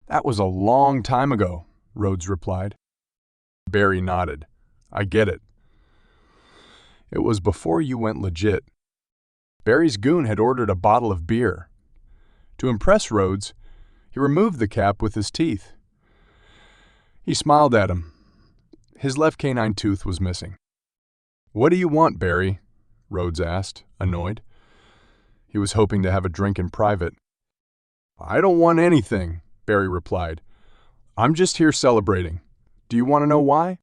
Speaker 1: That was a long time ago, Rhodes replied. Barry nodded. I get it. It was before you went legit. Barry's goon had ordered a bottle of beer. To impress Rhodes, he removed the cap with his teeth. He smiled at him. His left canine tooth was missing. What do you want, Barry? Rhodes asked, annoyed. He was hoping to have a drink in private. I don't want anything, Barry replied. I'm just here celebrating. Do you want to know why?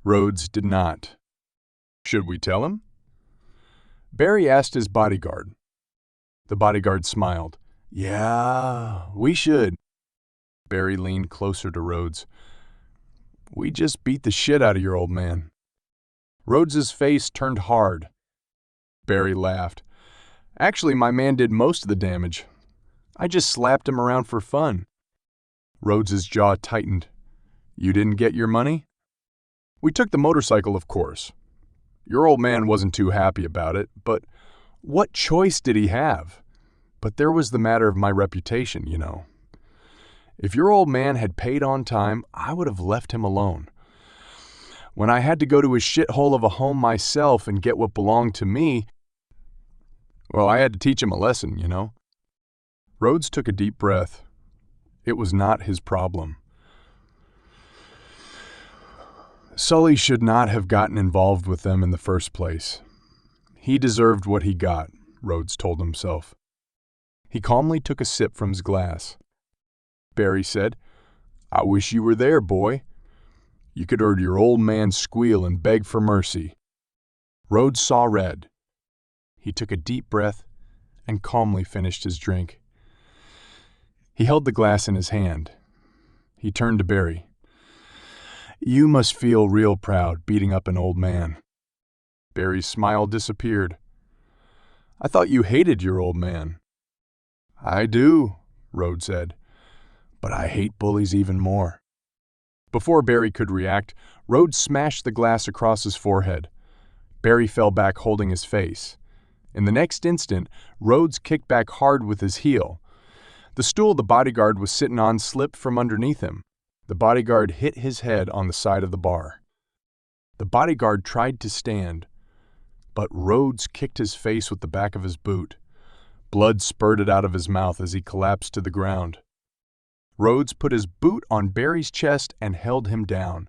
Speaker 1: Rhodes did not. Should we tell him? Barry asked his bodyguard. The bodyguard smiled. Yeah, we should. Barry leaned closer to Rhodes. We just beat the shit out of your old man. Rhodes's face turned hard. Barry laughed. Actually, my man did most of the damage. I just slapped him around for fun. Rhodes's jaw tightened. You didn't get your money? We took the motorcycle, of course. Your old man wasn't too happy about it, but what choice did he have? But there was the matter of my reputation, you know. If your old man had paid on time, I would have left him alone. When I had to go to his shithole of a home myself and get what belonged to me, well, I had to teach him a lesson, you know. Rhodes took a deep breath. It was not his problem. Sully should not have gotten involved with them in the first place. He deserved what he got, Rhodes told himself. He calmly took a sip from his glass. Barry said, I wish you were there, boy. You could hear your old man squeal and beg for mercy. Rhodes saw red. He took a deep breath and calmly finished his drink. He held the glass in his hand. He turned to Barry. You must feel real proud beating up an old man. Barry's smile disappeared. I thought you hated your old man. I do, Rhodes said, but I hate bullies even more. Before Barry could react, Rhodes smashed the glass across his forehead. Barry fell back holding his face. In the next instant, Rhodes kicked back hard with his heel. The stool the bodyguard was sitting on slipped from underneath him. The bodyguard hit his head on the side of the bar. The bodyguard tried to stand, but Rhodes kicked his face with the back of his boot. Blood spurted out of his mouth as he collapsed to the ground. Rhodes put his boot on Barry's chest and held him down.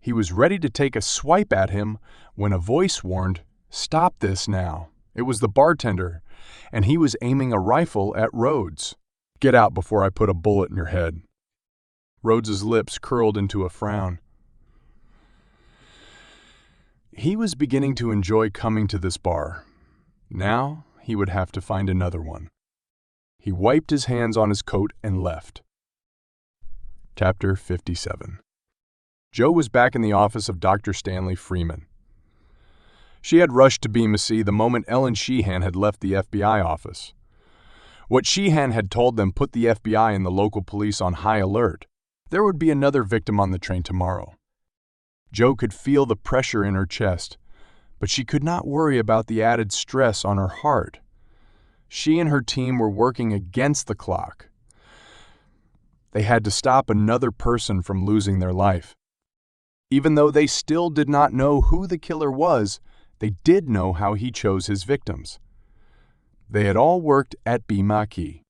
Speaker 1: He was ready to take a swipe at him when a voice warned, Stop this now. It was the bartender, and he was aiming a rifle at Rhodes. Get out before I put a bullet in your head. Rhodes's lips curled into a frown. He was beginning to enjoy coming to this bar. Now he would have to find another one. He wiped his hands on his coat and left. Chapter 57. Joe was back in the office of Dr. Stanley Freeman. She had rushed to Beamasea the moment Ellen Sheehan had left the FBI office. What Sheehan had told them put the FBI and the local police on high alert. There would be another victim on the train tomorrow. Joe could feel the pressure in her chest, but she could not worry about the added stress on her heart. She and her team were working against the clock. They had to stop another person from losing their life. Even though they still did not know who the killer was, they did know how he chose his victims. They had all worked at Beamasea.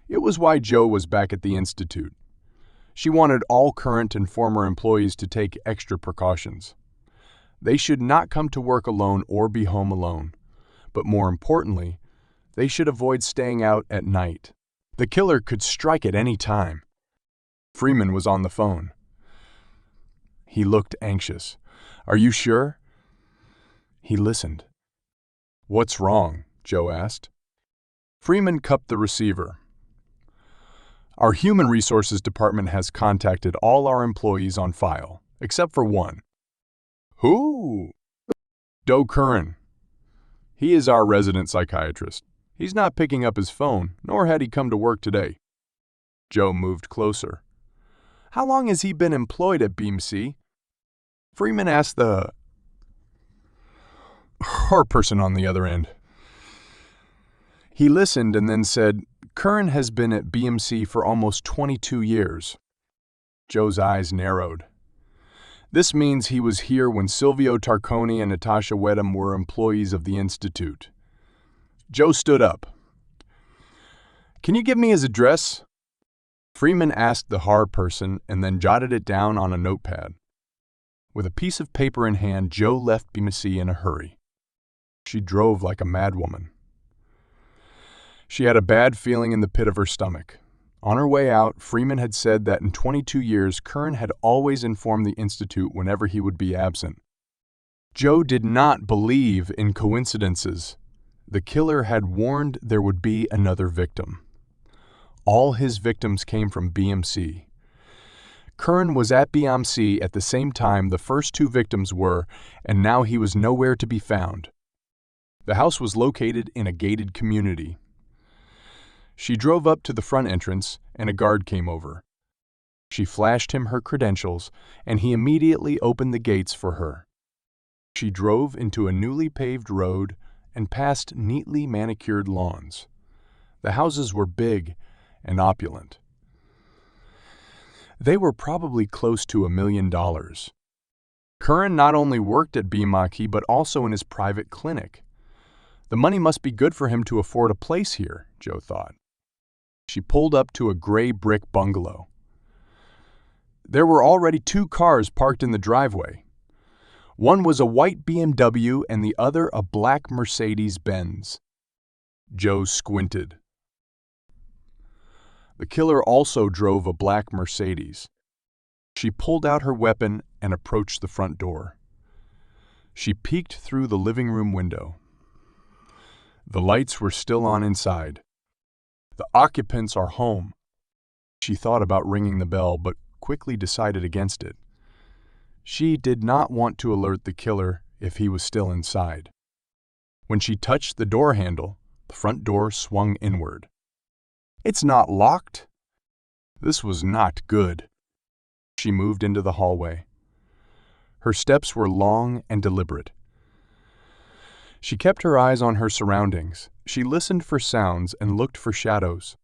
Speaker 1: It was why Joe was back at the Institute. She wanted all current and former employees to take extra precautions. They should not come to work alone or be home alone. But more importantly, they should avoid staying out at night. The killer could strike at any time. Freeman was on the phone. He looked anxious. Are you sure? He listened. What's wrong? Joe asked. Freeman cupped the receiver. Our Human Resources Department has contacted all our employees on file, except for one. Who? Doe Curran. He is our resident psychiatrist. He's not picking up his phone, nor had he come to work today. Joe moved closer. How long has he been employed at BMC? Freeman asked the her person on the other end. He listened and then said, Curran has been at BMC for almost 22 years. Joe's eyes narrowed. This means he was here when Silvio Tarconi and Natasha Wedham were employees of the Institute. Joe stood up. Can you give me his address? Freeman asked the Har person and then jotted it down on a notepad. With a piece of paper in hand, Joe left BMC in a hurry. She drove like a madwoman. She had a bad feeling in the pit of her stomach. On her way out, Freeman had said that in 22 years, Curran had always informed the Institute whenever he would be absent. Joe did not believe in coincidences. The killer had warned there would be another victim. All his victims came from BMC. Curran was at BMC at the same time the first two victims were, and now he was nowhere to be found. The house was located in a gated community. She drove up to the front entrance, and a guard came over. She flashed him her credentials, and he immediately opened the gates for her. She drove into a newly paved road and past neatly manicured lawns. The houses were big and opulent. They were probably close to $1 million. Curran not only worked at BMC but also in his private clinic. The money must be good for him to afford a place here, Joe thought. She pulled up to a gray brick bungalow. There were already 2 cars parked in the driveway. One was a white BMW and the other a black Mercedes-Benz. Joe squinted. The killer also drove a black Mercedes. She pulled out her weapon and approached the front door. She peeked through the living room window. The lights were still on inside. The occupants are home. She thought about ringing the bell, but quickly decided against it. She did not want to alert the killer if he was still inside. When she touched the door handle, the front door swung inward. It's not locked. This was not good. She moved into the hallway. Her steps were long and deliberate. She kept her eyes on her surroundings. She listened for sounds and looked for shadows.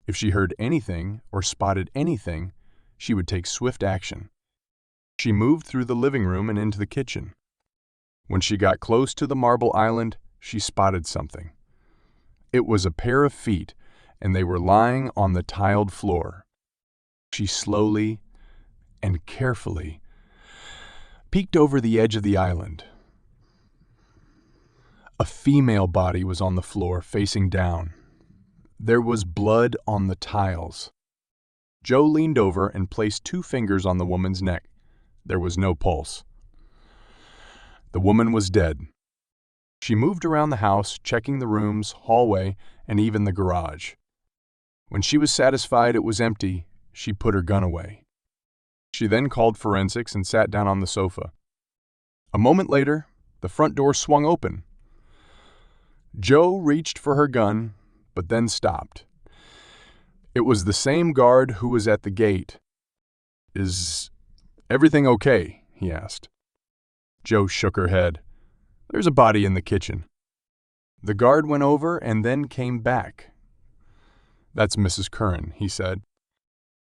Speaker 1: If she heard anything or spotted anything, she would take swift action. She moved through the living room and into the kitchen. When she got close to the marble island, she spotted something. It was a pair of feet, and they were lying on the tiled floor. She slowly and carefully peeked over the edge of the island. A female body was on the floor, facing down. There was blood on the tiles. Joe leaned over and placed 2 fingers on the woman's neck. There was no pulse. The woman was dead. She moved around the house, checking the rooms, hallway, and even the garage. When she was satisfied it was empty, she put her gun away. She then called forensics and sat down on the sofa. A moment later, the front door swung open. Joe reached for her gun, but then stopped. It was the same guard who was at the gate. Is everything okay? He asked. Joe shook her head. There's a body in the kitchen. The guard went over and then came back. That's Mrs. Curran, he said.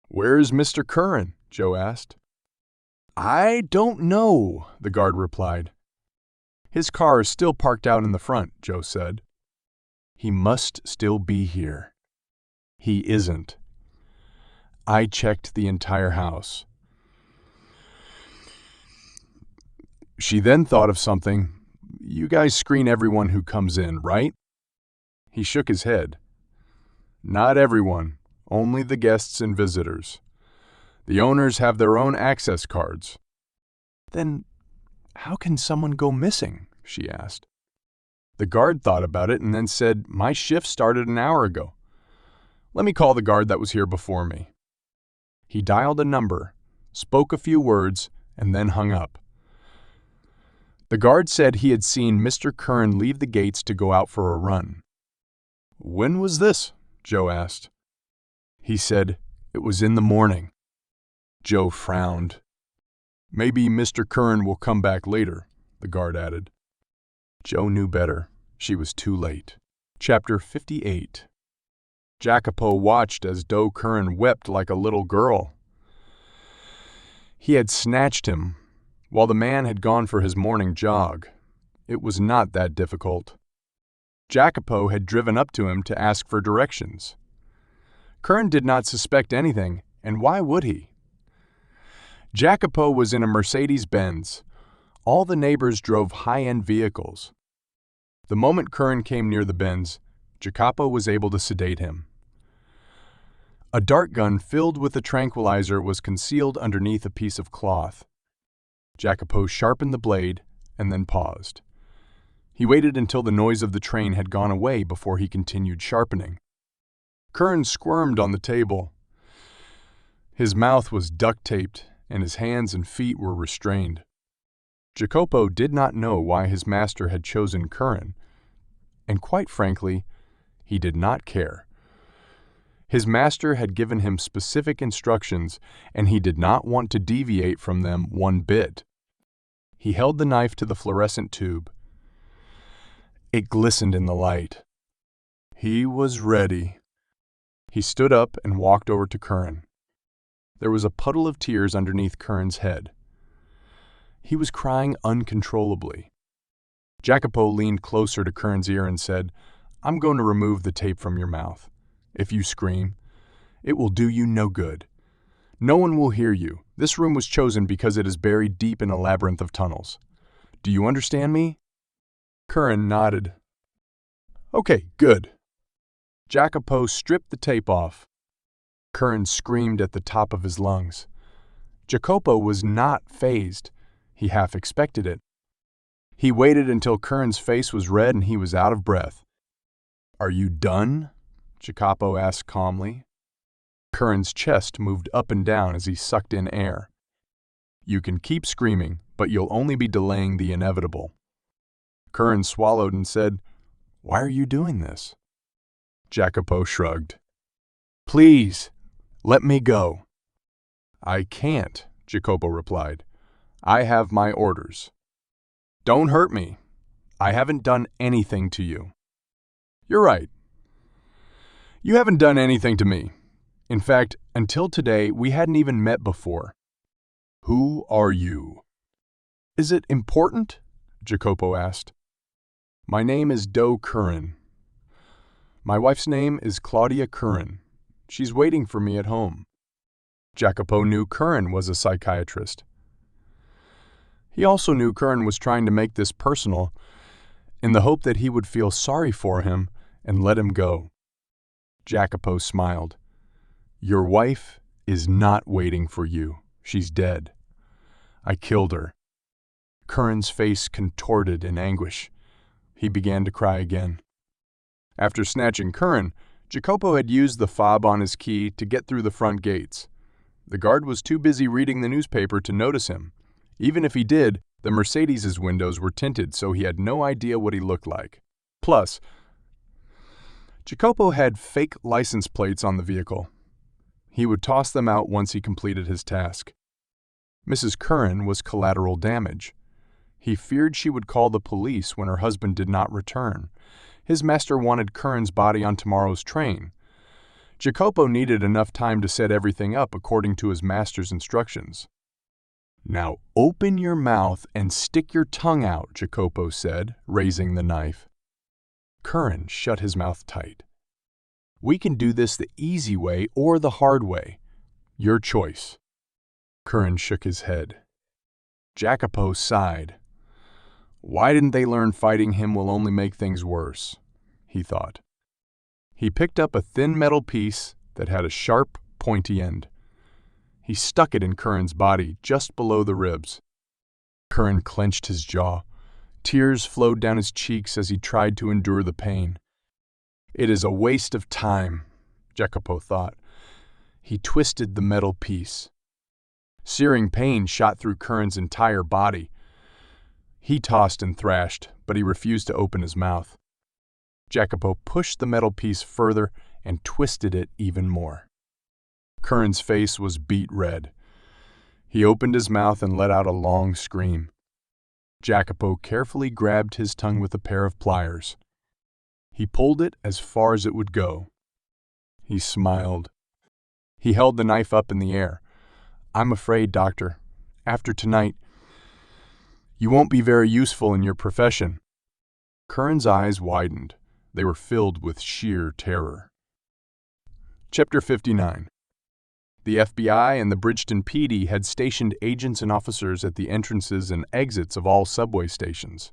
Speaker 1: Where's Mr. Curran? Joe asked. I don't know, the guard replied. His car is still parked out in the front, Joe said. He must still be here. He isn't. I checked the entire house. She then thought of something. You guys screen everyone who comes in, right? He shook his head. Not everyone, only the guests and visitors. The owners have their own access cards. Then how can someone go missing? She asked. The guard thought about it and then said, My shift started an hour ago. Let me call the guard that was here before me. He dialed a number, spoke a few words, and then hung up. The guard said he had seen Mr. Curran leave the gates to go out for a run. "When was this?" Joe asked. He said, "It was in the morning." Joe frowned. "Maybe Mr. Curran will come back later," the guard added. Joe knew better. She was too late. Chapter 58. Jacopo watched as Doe Curran wept like a little girl. He had snatched him, while the man had gone for his morning jog. It was not that difficult. Jacopo had driven up to him to ask for directions. Curran did not suspect anything, and why would he? Jacopo was in a Mercedes-Benz. All the neighbors drove high-end vehicles. The moment Curran came near the Benz, Jacopo was able to sedate him. A dart gun filled with a tranquilizer was concealed underneath a piece of cloth. Jacopo sharpened the blade and then paused. He waited until the noise of the train had gone away before he continued sharpening. Curran squirmed on the table. His mouth was duct-taped, and his hands and feet were restrained. Jacopo did not know why his master had chosen Curran, and quite frankly, he did not care. His master had given him specific instructions, and he did not want to deviate from them one bit. He held the knife to the fluorescent tube. It glistened in the light. He was ready. He stood up and walked over to Curran. There was a puddle of tears underneath Curran's head. He was crying uncontrollably. Jacopo leaned closer to Curran's ear and said, "I'm going to remove the tape from your mouth. If you scream, it will do you no good. No one will hear you. This room was chosen because it is buried deep in a labyrinth of tunnels. Do you understand me?" Curran nodded. "Okay, good." Jacopo stripped the tape off. Curran screamed at the top of his lungs. Jacopo was not fazed. He half expected it. He waited until Curran's face was red and he was out of breath. "Are you done?" Jacopo asked calmly. Curran's chest moved up and down as he sucked in air. "You can keep screaming, but you'll only be delaying the inevitable." Curran swallowed and said, "Why are you doing this?" Jacopo shrugged. "Please, let me go." "I can't," Jacopo replied. "I have my orders." "Don't hurt me. I haven't done anything to you." "You're right. You haven't done anything to me. In fact, until today, we hadn't even met before." "Who are you?" "Is it important?" Jacopo asked. "My name is Doe Curran. My wife's name is Claudia Curran. She's waiting for me at home." Jacopo knew Curran was a psychiatrist. He also knew Curran was trying to make this personal in the hope that he would feel sorry for him and let him go. Jacopo smiled. "Your wife is not waiting for you. She's dead. I killed her." Curran's face contorted in anguish. He began to cry again. After snatching Curran, Jacopo had used the fob on his key to get through the front gates. The guard was too busy reading the newspaper to notice him. Even if he did, the Mercedes' windows were tinted, so he had no idea what he looked like. Plus, Jacopo had fake license plates on the vehicle. He would toss them out once he completed his task. Mrs. Curran was collateral damage. He feared she would call the police when her husband did not return. His master wanted Curran's body on tomorrow's train. Jacopo needed enough time to set everything up according to his master's instructions. "Now open your mouth and stick your tongue out," Jacopo said, raising the knife. Curran shut his mouth tight. "We can do this the easy way or the hard way. Your choice." Curran shook his head. Jacopo sighed. "Why didn't they learn fighting him will only make things worse?" he thought. He picked up a thin metal piece that had a sharp, pointy end. He stuck it in Curran's body, just below the ribs. Curran clenched his jaw. Tears flowed down his cheeks as he tried to endure the pain. "It is a waste of time," Jacopo thought. He twisted the metal piece. Searing pain shot through Curran's entire body. He tossed and thrashed, but he refused to open his mouth. Jacopo pushed the metal piece further and twisted it even more. Curran's face was beet red. He opened his mouth and let out a long scream. Jacopo carefully grabbed his tongue with a pair of pliers. He pulled it as far as it would go. He smiled. He held the knife up in the air. "I'm afraid, Doctor, after tonight, you won't be very useful in your profession." Curran's eyes widened. They were filled with sheer terror. Chapter 59. The FBI and the Bridgeton PD had stationed agents and officers at the entrances and exits of all subway stations.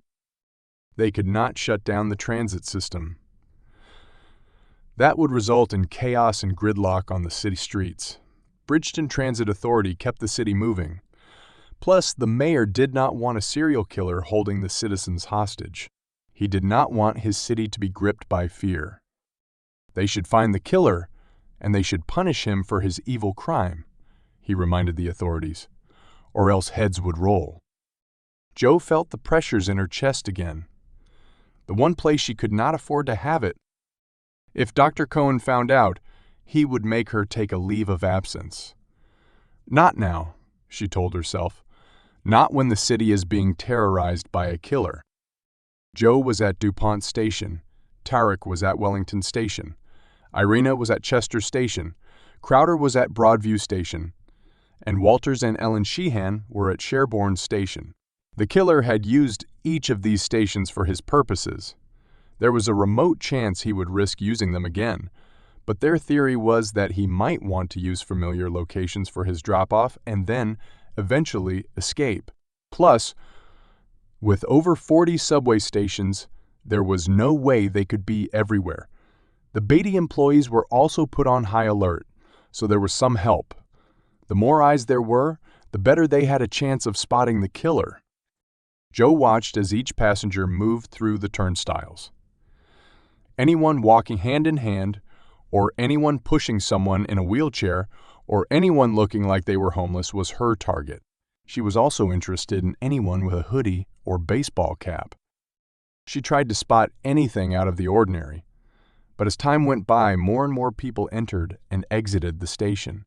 Speaker 1: They could not shut down the transit system. That would result in chaos and gridlock on the city streets. Bridgeton Transit Authority kept the city moving. Plus, the mayor did not want a serial killer holding the citizens hostage. He did not want his city to be gripped by fear. They should find the killer, and they should punish him for his evil crime, he reminded the authorities, or else heads would roll. Jo felt the pressures in her chest again. The one place she could not afford to have it. If Dr. Cohen found out, he would make her take a leave of absence. Not now, she told herself. Not when the city is being terrorized by a killer. Jo was at DuPont Station. Tarek was at Wellington Station. Irina was at Chester Station. Crowder was at Broadview Station. And Walters and Ellen Sheehan were at Sherborne Station. The killer had used each of these stations for his purposes. There was a remote chance he would risk using them again, but their theory was that he might want to use familiar locations for his drop-off and then, eventually, escape. Plus, with over 40 subway stations, there was no way they could be everywhere. The Beatty employees were also put on high alert, so there was some help. The more eyes there were, the better they had a chance of spotting the killer. Jo watched as each passenger moved through the turnstiles. Anyone walking hand in hand, or anyone pushing someone in a wheelchair, or anyone looking like they were homeless was her target. She was also interested in anyone with a hoodie or baseball cap. She tried to spot anything out of the ordinary. But as time went by, more and more people entered and exited the station.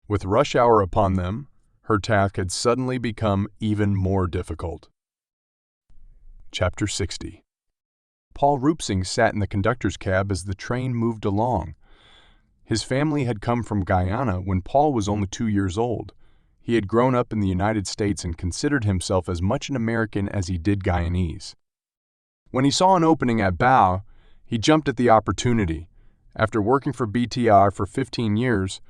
Speaker 1: With rush hour upon them, her task had suddenly become even more difficult. Chapter 60. Paul Roopsing sat in the conductor's cab as the train moved along. His family had come from Guyana when Paul was only 2 years old. He had grown up in the United States and considered himself as much an American as he did Guyanese. When he saw an opening at BAO, he jumped at the opportunity. After working for BTR for 15 years,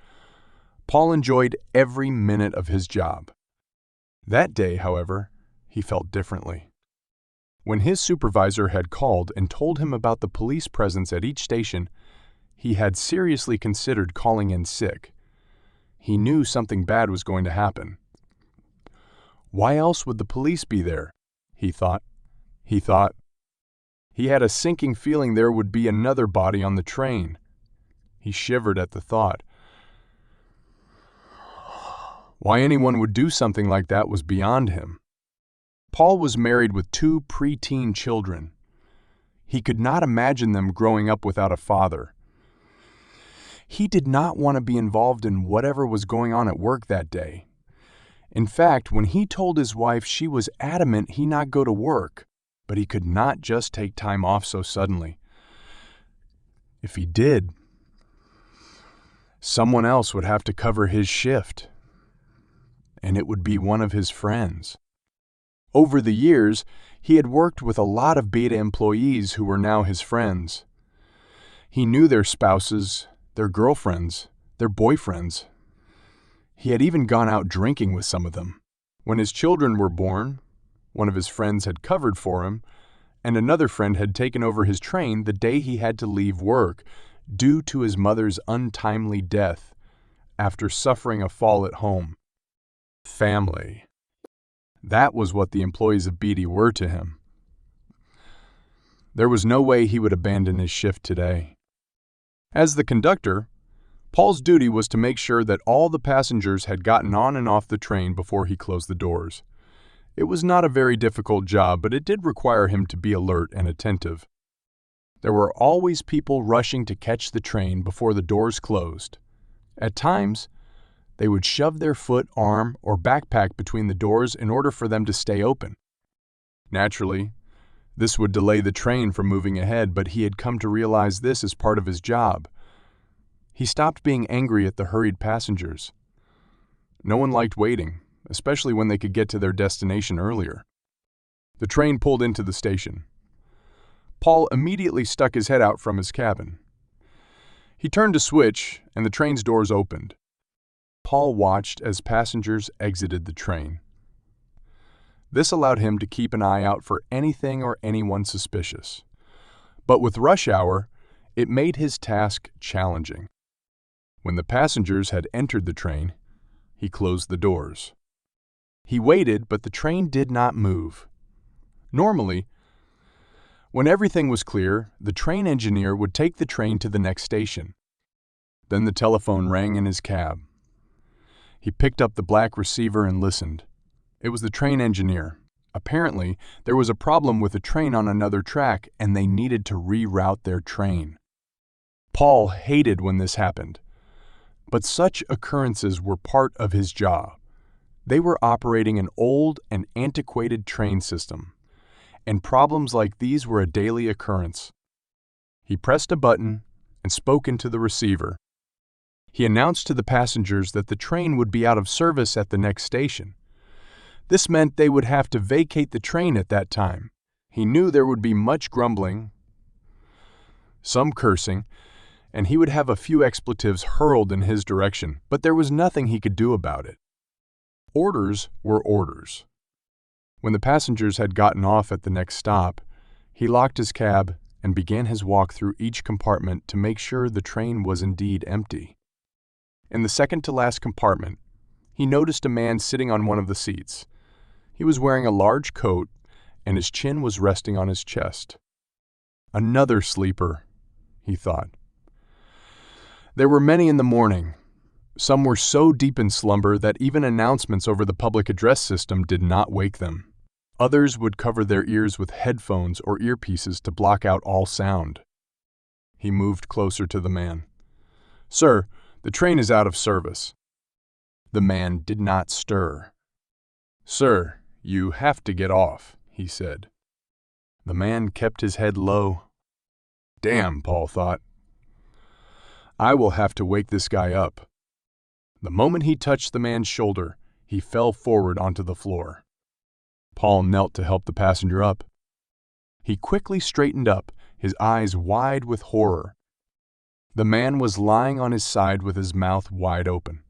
Speaker 1: Paul enjoyed every minute of his job. That day, however, he felt differently. When his supervisor had called and told him about the police presence at each station, he had seriously considered calling in sick. He knew something bad was going to happen. Why else would the police be there? He thought. He had a sinking feeling there would be another body on the train. He shivered at the thought. Why anyone would do something like that was beyond him. Paul was married with 2 preteen children. He could not imagine them growing up without a father. He did not want to be involved in whatever was going on at work that day. In fact, when he told his wife, she was adamant he not go to work, but he could not just take time off so suddenly. If he did, someone else would have to cover his shift, and it would be one of his friends. Over the years, he had worked with a lot of Beta employees who were now his friends. He knew their spouses, their girlfriends, their boyfriends. He had even gone out drinking with some of them. When his children were born, one of his friends had covered for him, and another friend had taken over his train the day he had to leave work due to his mother's untimely death after suffering a fall at home. Family. That was what the employees of Beatty were to him. There was no way he would abandon his shift today. As the conductor, Paul's duty was to make sure that all the passengers had gotten on and off the train before he closed the doors. It was not a very difficult job, but it did require him to be alert and attentive. There were always people rushing to catch the train before the doors closed. At times, they would shove their foot, arm, or backpack between the doors in order for them to stay open. Naturally, this would delay the train from moving ahead, but he had come to realize this as part of his job. He stopped being angry at the hurried passengers. No one liked waiting, especially when they could get to their destination earlier. The train pulled into the station. Paul immediately stuck his head out from his cabin. He turned a switch, and the train's doors opened. Paul watched as passengers exited the train. This allowed him to keep an eye out for anything or anyone suspicious. But with rush hour, it made his task challenging. When the passengers had entered the train, he closed the doors. He waited, but the train did not move. Normally, when everything was clear, the train engineer would take the train to the next station. Then the telephone rang in his cab. He picked up the black receiver and listened. It was the train engineer. Apparently, there was a problem with a train on another track, and they needed to reroute their train. Paul hated when this happened. But such occurrences were part of his job. They were operating an old and antiquated train system, and problems like these were a daily occurrence. He pressed a button and spoke into the receiver. He announced to the passengers that the train would be out of service at the next station. This meant they would have to vacate the train at that time. He knew there would be much grumbling, some cursing, and he would have a few expletives hurled in his direction, but there was nothing he could do about it. Orders were orders. When the passengers had gotten off at the next stop, he locked his cab and began his walk through each compartment to make sure the train was indeed empty. In the second-to-last compartment, he noticed a man sitting on one of the seats. He was wearing a large coat, and his chin was resting on his chest. Another sleeper, he thought. There were many in the morning. Some were so deep in slumber that even announcements over the public address system did not wake them. Others would cover their ears with headphones or earpieces to block out all sound. He moved closer to the man. "Sir, the train is out of service." The man did not stir. "Sir, you have to get off," he said. The man kept his head low. Damn, Paul thought. I will have to wake this guy up. The moment he touched the man's shoulder, he fell forward onto the floor. Paul knelt to help the passenger up. He quickly straightened up, his eyes wide with horror. The man was lying on his side with his mouth wide open.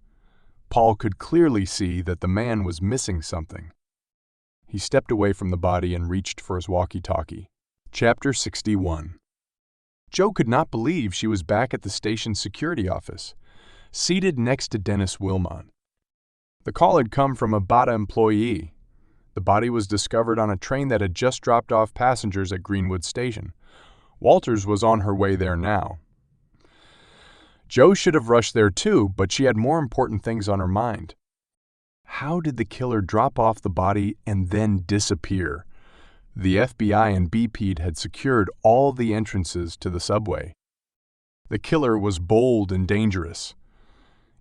Speaker 1: Paul could clearly see that the man was missing something. He stepped away from the body and reached for his walkie-talkie. Chapter 61. Joe could not believe she was back at the station's security office, seated next to Dennis Wilmot. The call had come from a BATA employee. The body was discovered on a train that had just dropped off passengers at Greenwood Station. Walters was on her way there now. Joe should have rushed there too, but she had more important things on her mind. How did the killer drop off the body and then disappear? The FBI and BP'd had secured all the entrances to the subway. The killer was bold and dangerous.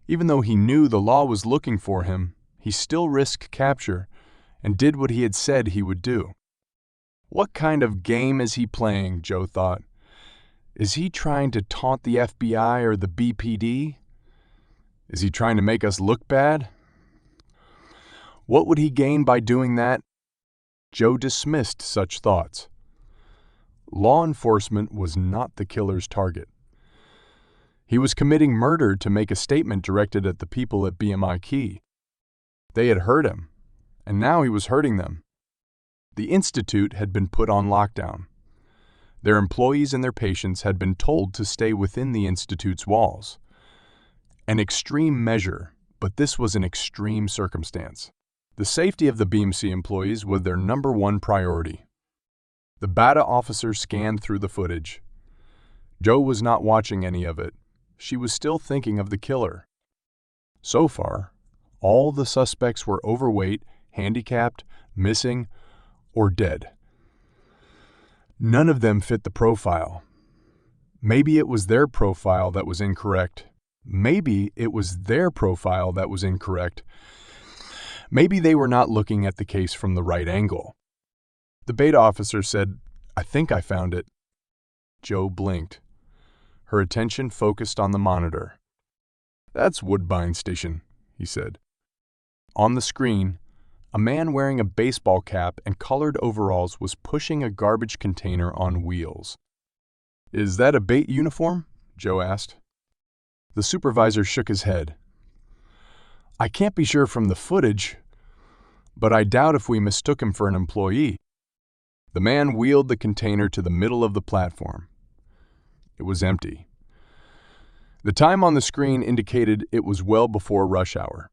Speaker 1: Even though he knew the law was looking for him, he still risked capture and did what he had said he would do. What kind of game is he playing, Joe thought. Is he trying to taunt the FBI or the BPD? Is he trying to make us look bad? What would he gain by doing that? Joe dismissed such thoughts. Law enforcement was not the killer's target. He was committing murder to make a statement directed at the people at BMI Key. They had hurt him, and now he was hurting them. The Institute had been put on lockdown. Their employees and their patients had been told to stay within the Institute's walls. An extreme measure, but this was an extreme circumstance. The safety of the BMC employees was their number one priority. The BATA officer scanned through the footage. Joe was not watching any of it. She was still thinking of the killer. So far, all the suspects were overweight, handicapped, missing, or dead. None of them fit the profile. Maybe it was their profile that was incorrect. Maybe it was their profile that was incorrect. Maybe they were not looking at the case from the right angle. The beta officer said, "I think I found it." Jo blinked. Her attention focused on the monitor. "That's Woodbine Station," he said. On the screen, a man wearing a baseball cap and colored overalls was pushing a garbage container on wheels. "Is that a bait uniform?" Jo asked. The supervisor shook his head. "I can't be sure from the footage, but I doubt if we mistook him for an employee." The man wheeled the container to the middle of the platform. It was empty. The time on the screen indicated it was well before rush hour.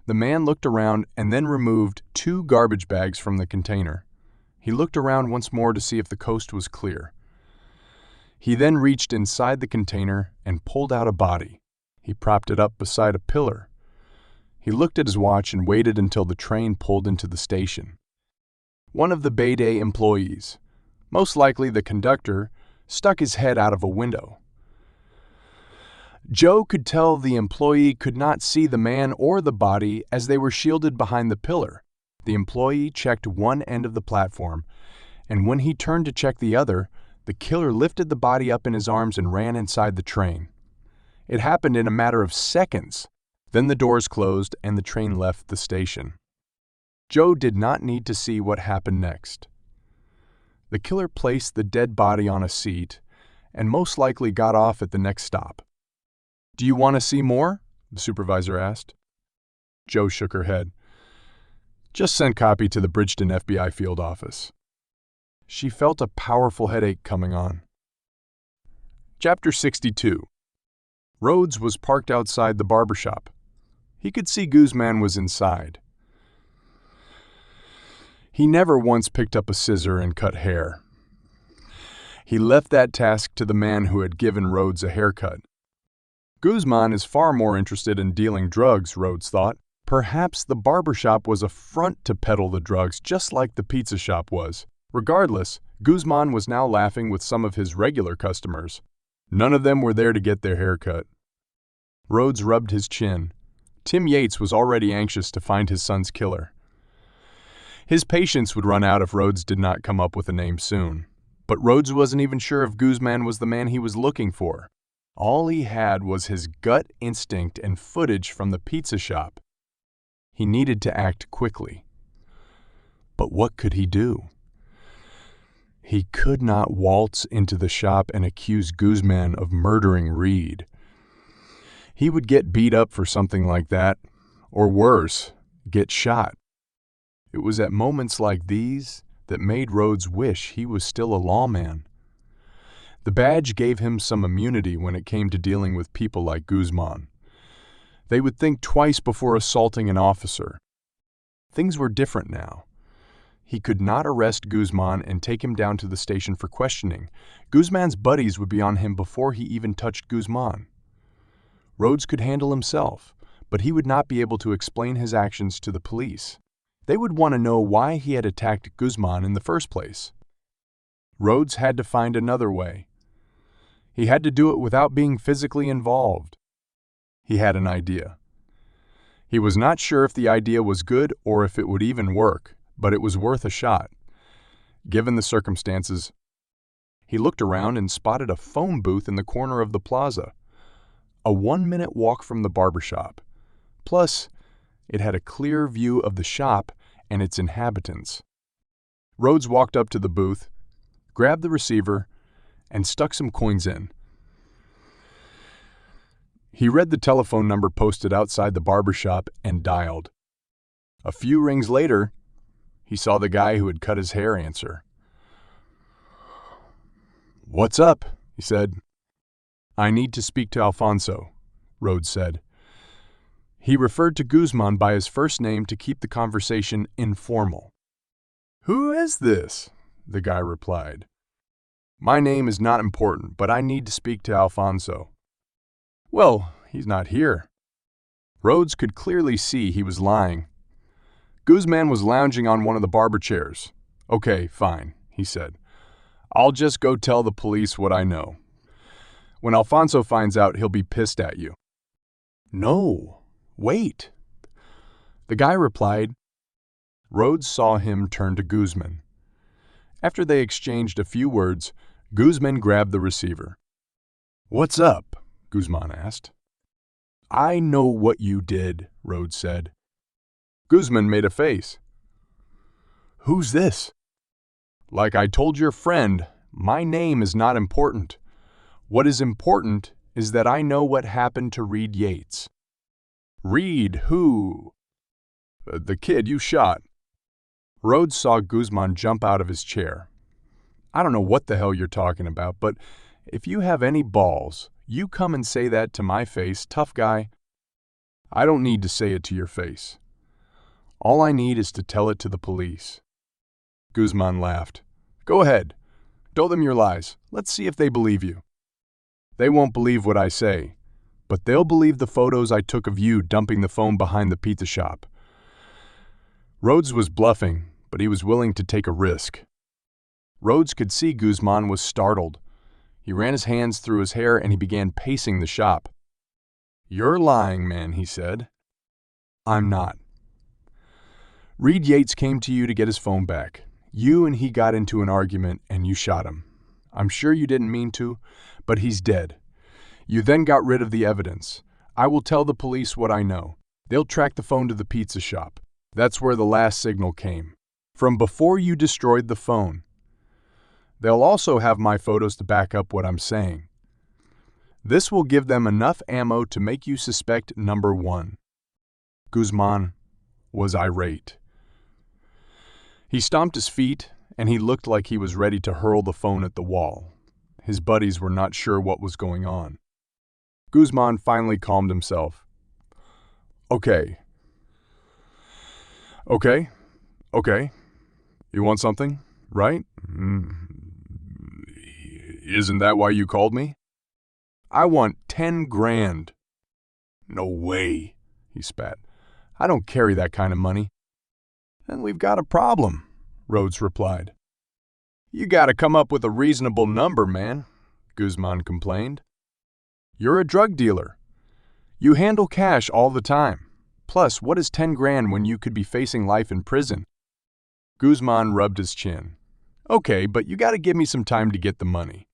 Speaker 1: The man looked around and then removed 2 garbage bags from the container. He looked around once more to see if the coast was clear. He then reached inside the container and pulled out a body. He propped it up beside a pillar. He looked at his watch and waited until the train pulled into the station. One of the Bay Day employees, most likely the conductor, stuck his head out of a window. Jo could tell the employee could not see the man or the body as they were shielded behind the pillar. The employee checked one end of the platform, and when he turned to check the other, the killer lifted the body up in his arms and ran inside the train. It happened in a matter of seconds. Then the doors closed and the train left the station. Jo did not need to see what happened next. The killer placed the dead body on a seat and most likely got off at the next stop. "Do you want to see more?" the supervisor asked. Jo shook her head. "Just send copy to the Bridgeton FBI field office." She felt a powerful headache coming on. Chapter 62. Rhodes was parked outside the barbershop. He could see Guzman was inside. He never once picked up a scissor and cut hair. He left that task to the man who had given Rhodes a haircut. Guzman is far more interested in dealing drugs, Rhodes thought. Perhaps the barbershop was a front to peddle the drugs just like the pizza shop was. Regardless, Guzman was now laughing with some of his regular customers. None of them were there to get their haircut. Rhodes rubbed his chin. Tim Yates was already anxious to find his son's killer. His patience would run out if Rhodes did not come up with a name soon. But Rhodes wasn't even sure if Guzman was the man he was looking for. All he had was his gut instinct and footage from the pizza shop. He needed to act quickly. But what could he do? He could not waltz into the shop and accuse Guzman of murdering Reed. He would get beat up for something like that, or worse, get shot. It was at moments like these that made Rhodes wish he was still a lawman. The badge gave him some immunity when it came to dealing with people like Guzman. They would think twice before assaulting an officer. Things were different now. He could not arrest Guzman and take him down to the station for questioning. Guzman's buddies would be on him before he even touched Guzman. Rhodes could handle himself, but he would not be able to explain his actions to the police. They would want to know why he had attacked Guzman in the first place. Rhodes had to find another way. He had to do it without being physically involved. He had an idea. He was not sure if the idea was good or if it would even work, but it was worth a shot. Given the circumstances, he looked around and spotted a phone booth in the corner of the plaza. A 1-minute walk from the barbershop. Plus, it had a clear view of the shop and its inhabitants. Rhodes walked up to the booth, grabbed the receiver, and stuck some coins in. He read the telephone number posted outside the barbershop and dialed. A few rings later, he saw the guy who had cut his hair answer. "What's up?" he said. "I need to speak to Alfonso," Rhodes said. He referred to Guzman by his first name to keep the conversation informal. "Who is this?" the guy replied. "My name is not important, but I need to speak to Alfonso." "Well, he's not here." Rhodes could clearly see he was lying. Guzman was lounging on one of the barber chairs. "Okay, fine," he said. "I'll just go tell the police what I know." When Alfonso finds out, he'll be pissed at you." "No, wait." The guy replied. Rhodes saw him turn to Guzman. After they exchanged a few words, Guzman grabbed the receiver. "What's up?" Guzman asked. "I know what you did," Rhodes said. Guzman made a face. "Who's this?" "Like I told your friend, my name is not important. What is important is that I know what happened to Reed Yates." "Reed who?" "The kid you shot." Rhodes saw Guzman jump out of his chair. "I don't know what the hell you're talking about, but if you have any balls, you come and say that to my face, tough guy." "I don't need to say it to your face. All I need is to tell it to the police." Guzman laughed. "Go ahead. Tell them your lies. Let's see if they believe you." "They won't believe what I say, but they'll believe the photos I took of you dumping the phone behind the pizza shop." Rhodes was bluffing, but he was willing to take a risk. Rhodes could see Guzman was startled. He ran his hands through his hair and he began pacing the shop. "You're lying, man," he said. "I'm not." "Reed Yates came to you to get his phone back. You and he got into an argument and you shot him. I'm sure you didn't mean to, but he's dead. You then got rid of the evidence. I will tell the police what I know. They'll track the phone to the pizza shop. That's where the last signal came, from before you destroyed the phone. They'll also have my photos to back up what I'm saying. This will give them enough ammo to make you suspect number one." Guzman was irate. He stomped his feet, and he looked like he was ready to hurl the phone at the wall. His buddies were not sure what was going on. Guzman finally calmed himself. Okay. You want something, right? Isn't that why you called me? I want 10 grand. No way, he spat. I don't carry that kind of money. Then we've got a problem, Rhodes replied. You gotta come up with a reasonable number, man, Guzman complained. You're a drug dealer. You handle cash all the time. Plus, what is 10 grand when you could be facing life in prison? Guzman rubbed his chin. Okay, but you gotta give me some time to get the money.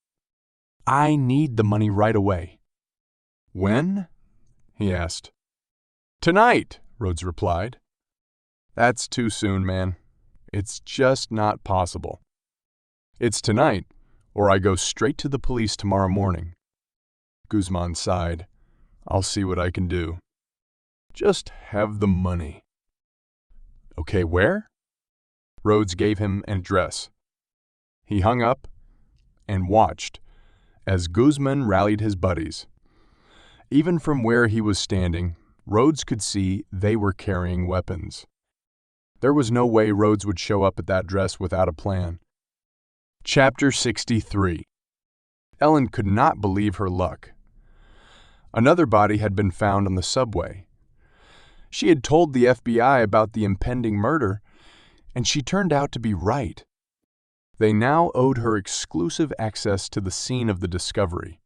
Speaker 1: I need the money right away. When? He asked. Tonight, Rhodes replied. That's too soon, man. It's just not possible. It's tonight, or I go straight to the police tomorrow morning. Guzman sighed. I'll see what I can do. Just have the money. Okay, where? Rhodes gave him an address. He hung up and watched as Guzman rallied his buddies. Even from where he was standing, Rhodes could see they were carrying weapons. There was no way Rhodes would show up at that address without a plan. Chapter 63. Ellen could not believe her luck. Another body had been found on the subway. She had told the FBI about the impending murder, and she turned out to be right. They now owed her exclusive access to the scene of the discovery.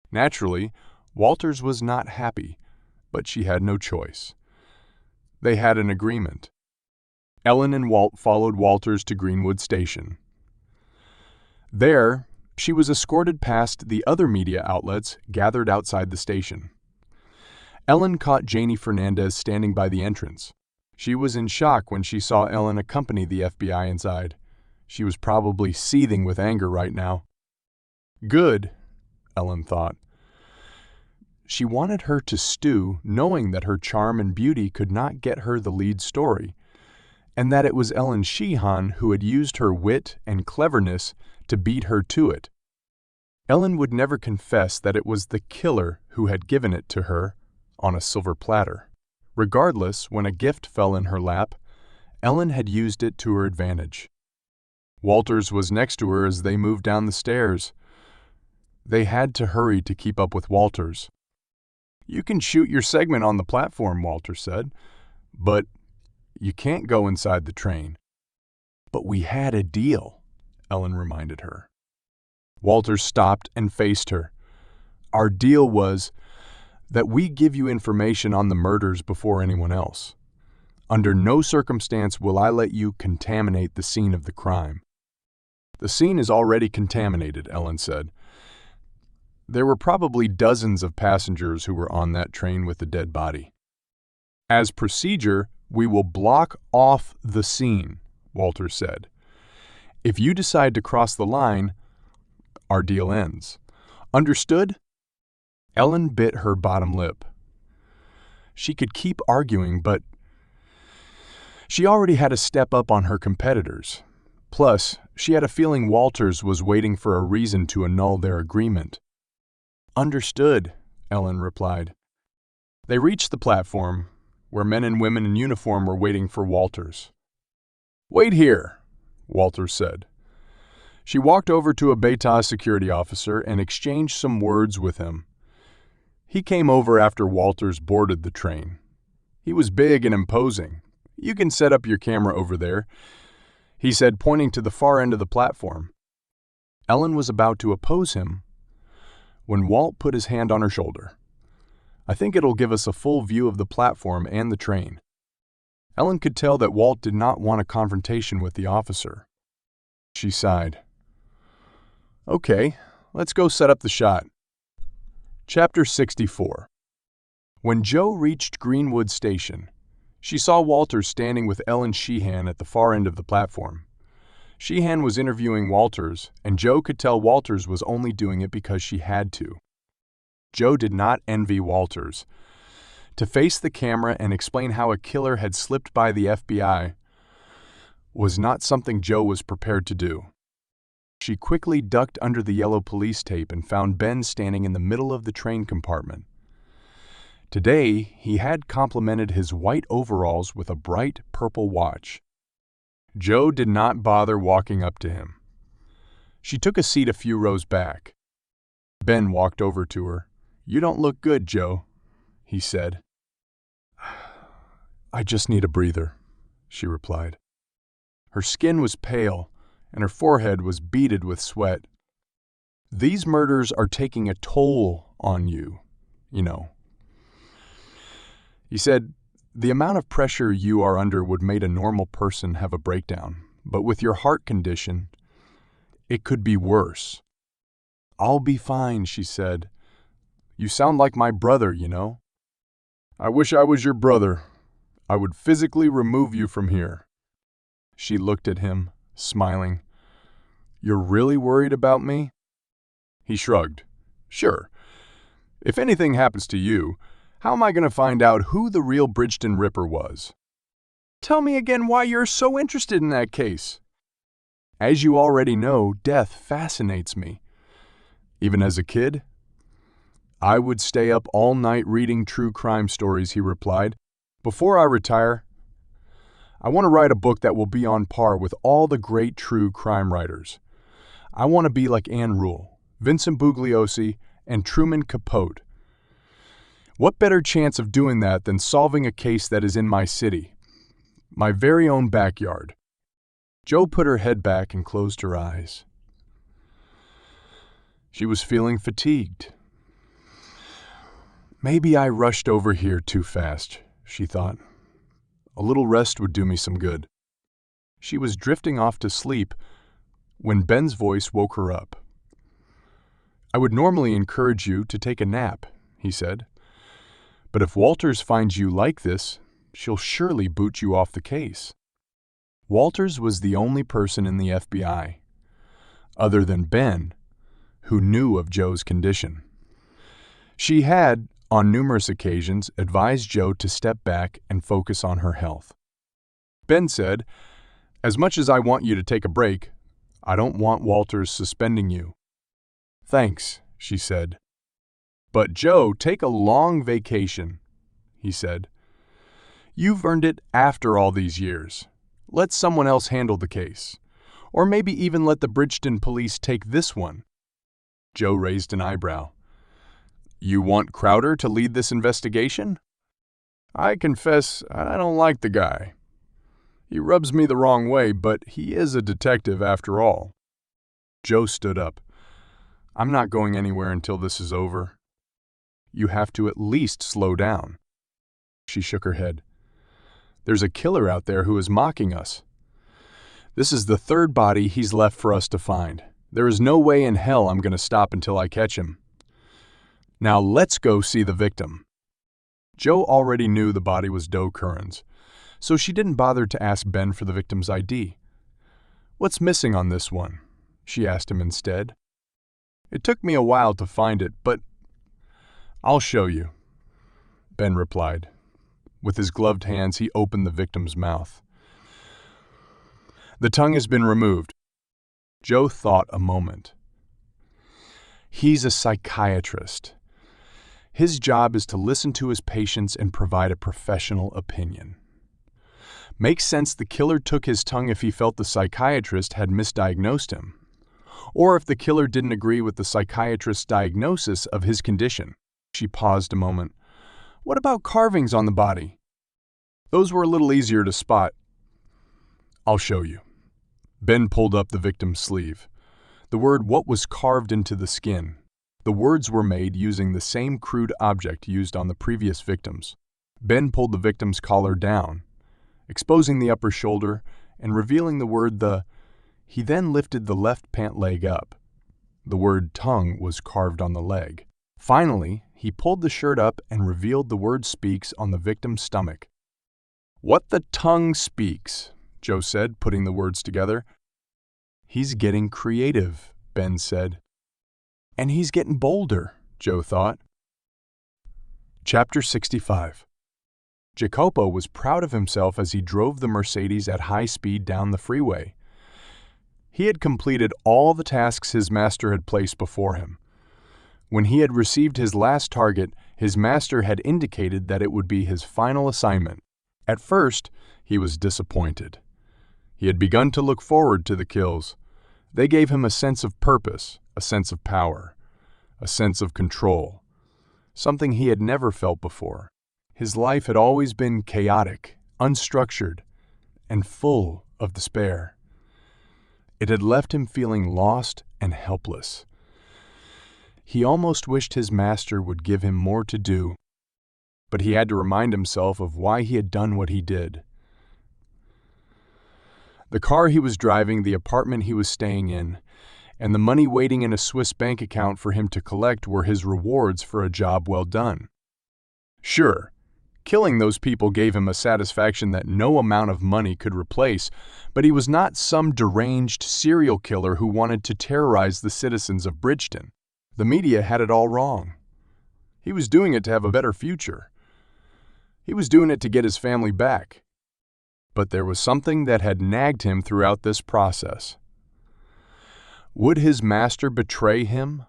Speaker 1: Naturally, Walters was not happy, but she had no choice. They had an agreement. Ellen and Walt followed Walters to Greenwood Station. There, she was escorted past the other media outlets gathered outside the station. Ellen caught Janie Fernandez standing by the entrance. She was in shock when she saw Ellen accompany the FBI inside. She was probably seething with anger right now. Good, Ellen thought. She wanted her to stew, knowing that her charm and beauty could not get her the lead story, and that it was Ellen Sheehan who had used her wit and cleverness to beat her to it. Ellen would never confess that it was the killer who had given it to her on a silver platter. Regardless, when a gift fell in her lap, Ellen had used it to her advantage. Walters was next to her as they moved down the stairs. They had to hurry to keep up with Walters. You can shoot your segment on the platform, Walters said, but you can't go inside the train. But we had a deal, Ellen reminded her. Walters stopped and faced her. Our deal was that we give you information on the murders before anyone else. Under no circumstance will I let you contaminate the scene of the crime." "The scene is already contaminated," Ellen said. "There were probably dozens of passengers who were on that train with the dead body. As procedure, we will block off the scene," Walters said. "If you decide to cross the line, our deal ends. Understood?" Ellen bit her bottom lip. She could keep arguing, but she already had a step up on her competitors. Plus, she had a feeling Walters was waiting for a reason to annul their agreement. "Understood," Ellen replied. They reached the platform, where men and women in uniform were waiting for Walters. "Wait here," Walters said. She walked over to a Beta security officer and exchanged some words with him. He came over after Walters boarded the train. He was big and imposing. "You can set up your camera over there," he said, pointing to the far end of the platform. Ellen was about to oppose him when Walt put his hand on her shoulder. "I think it'll give us a full view of the platform and the train." Ellen could tell that Walt did not want a confrontation with the officer. She sighed. "Okay, let's go set up the shot." Chapter 64. When Joe reached Greenwood Station, she saw Walters standing with Ellen Sheehan at the far end of the platform. Sheehan was interviewing Walters, and Joe could tell Walters was only doing it because she had to. Joe did not envy Walters. To face the camera and explain how a killer had slipped by the FBI was not something Joe was prepared to do. She quickly ducked under the yellow police tape and found Ben standing in the middle of the train compartment. Today, he had complemented his white overalls with a bright purple watch. Joe did not bother walking up to him. She took a seat a few rows back. Ben walked over to her. "You don't look good, Joe," he said. "I just need a breather," she replied. Her skin was pale, and her forehead was beaded with sweat. "These murders are taking a toll on you, you know." He said, "The amount of pressure you are under would make a normal person have a breakdown, but with your heart condition, it could be worse." "I'll be fine," she said. "You sound like my brother, you know." "I wish I was your brother. I would physically remove you from here." She looked at him, smiling. "You're really worried about me?" He shrugged. "Sure. If anything happens to you, how am I going to find out who the real Bridgeton Ripper was?" "Tell me again why you're so interested in that case." "As you already know, death fascinates me. Even as a kid, I would stay up all night reading true crime stories," he replied. "Before I retire, I want to write a book that will be on par with all the great true crime writers. I want to be like Anne Rule, Vincent Bugliosi, and Truman Capote. What better chance of doing that than solving a case that is in my city, my very own backyard?" Joe put her head back and closed her eyes. She was feeling fatigued. "Maybe I rushed over here too fast," she thought. "A little rest would do me some good." She was drifting off to sleep when Ben's voice woke her up. "I would normally encourage you to take a nap," he said. "But if Walters finds you like this, she'll surely boot you off the case." Walters was the only person in the FBI, other than Ben, who knew of Joe's condition. She had, on numerous occasions, advised Joe to step back and focus on her health. Ben said, "As much as I want you to take a break, I don't want Walters suspending you." "Thanks," she said. "But Joe, take a long vacation," he said. "You've earned it after all these years. Let someone else handle the case. Or maybe even let the Bridgeton police take this one." Joe raised an eyebrow. "You want Crowder to lead this investigation?" "I confess I don't like the guy. He rubs me the wrong way, but he is a detective after all." Joe stood up. "I'm not going anywhere until this is over," You have to at least slow down." She shook her head. "There's a killer out there who is mocking us. This is the third body he's left for us to find. There is no way in hell I'm going to stop until I catch him. Now let's go see the victim." Joe already knew the body was Doe Curran's, so she didn't bother to ask Ben for the victim's ID. "What's missing on this one?" she asked him instead. "It took me a while to find it, but I'll show you," Ben replied. With his gloved hands, he opened the victim's mouth. "The tongue has been removed." Joe thought a moment. He's a psychiatrist. His job is to listen to his patients and provide a professional opinion. Makes sense the killer took his tongue if he felt the psychiatrist had misdiagnosed him, or if the killer didn't agree with the psychiatrist's diagnosis of his condition. She paused a moment. "What about carvings on the body?" "Those were a little easier to spot." "I'll show you." Ben pulled up the victim's sleeve. The word "what" was carved into the skin. The words were made using the same crude object used on the previous victims. Ben pulled the victim's collar down, exposing the upper shoulder and revealing the word "the." He then lifted the left pant leg up. The word "tongue" was carved on the leg. Finally, he pulled the shirt up and revealed the word "speaks" on the victim's stomach. "What the tongue speaks," Joe said, putting the words together. "He's getting creative," Ben said. "And he's getting bolder," Joe thought. Chapter 65. Jacopo was proud of himself as he drove the Mercedes at high speed down the freeway. He had completed all the tasks his master had placed before him. When he had received his last target, his master had indicated that it would be his final assignment. At first, he was disappointed. He had begun to look forward to the kills. They gave him a sense of purpose, a sense of power, a sense of control, something he had never felt before. His life had always been chaotic, unstructured, and full of despair. It had left him feeling lost and helpless. He almost wished his master would give him more to do, but he had to remind himself of why he had done what he did. The car he was driving, the apartment he was staying in, and the money waiting in a Swiss bank account for him to collect were his rewards for a job well done. Sure, killing those people gave him a satisfaction that no amount of money could replace, but he was not some deranged serial killer who wanted to terrorize the citizens of Bridgeton. The media had it all wrong. He was doing it to have a better future. He was doing it to get his family back. But there was something that had nagged him throughout this process. Would his master betray him?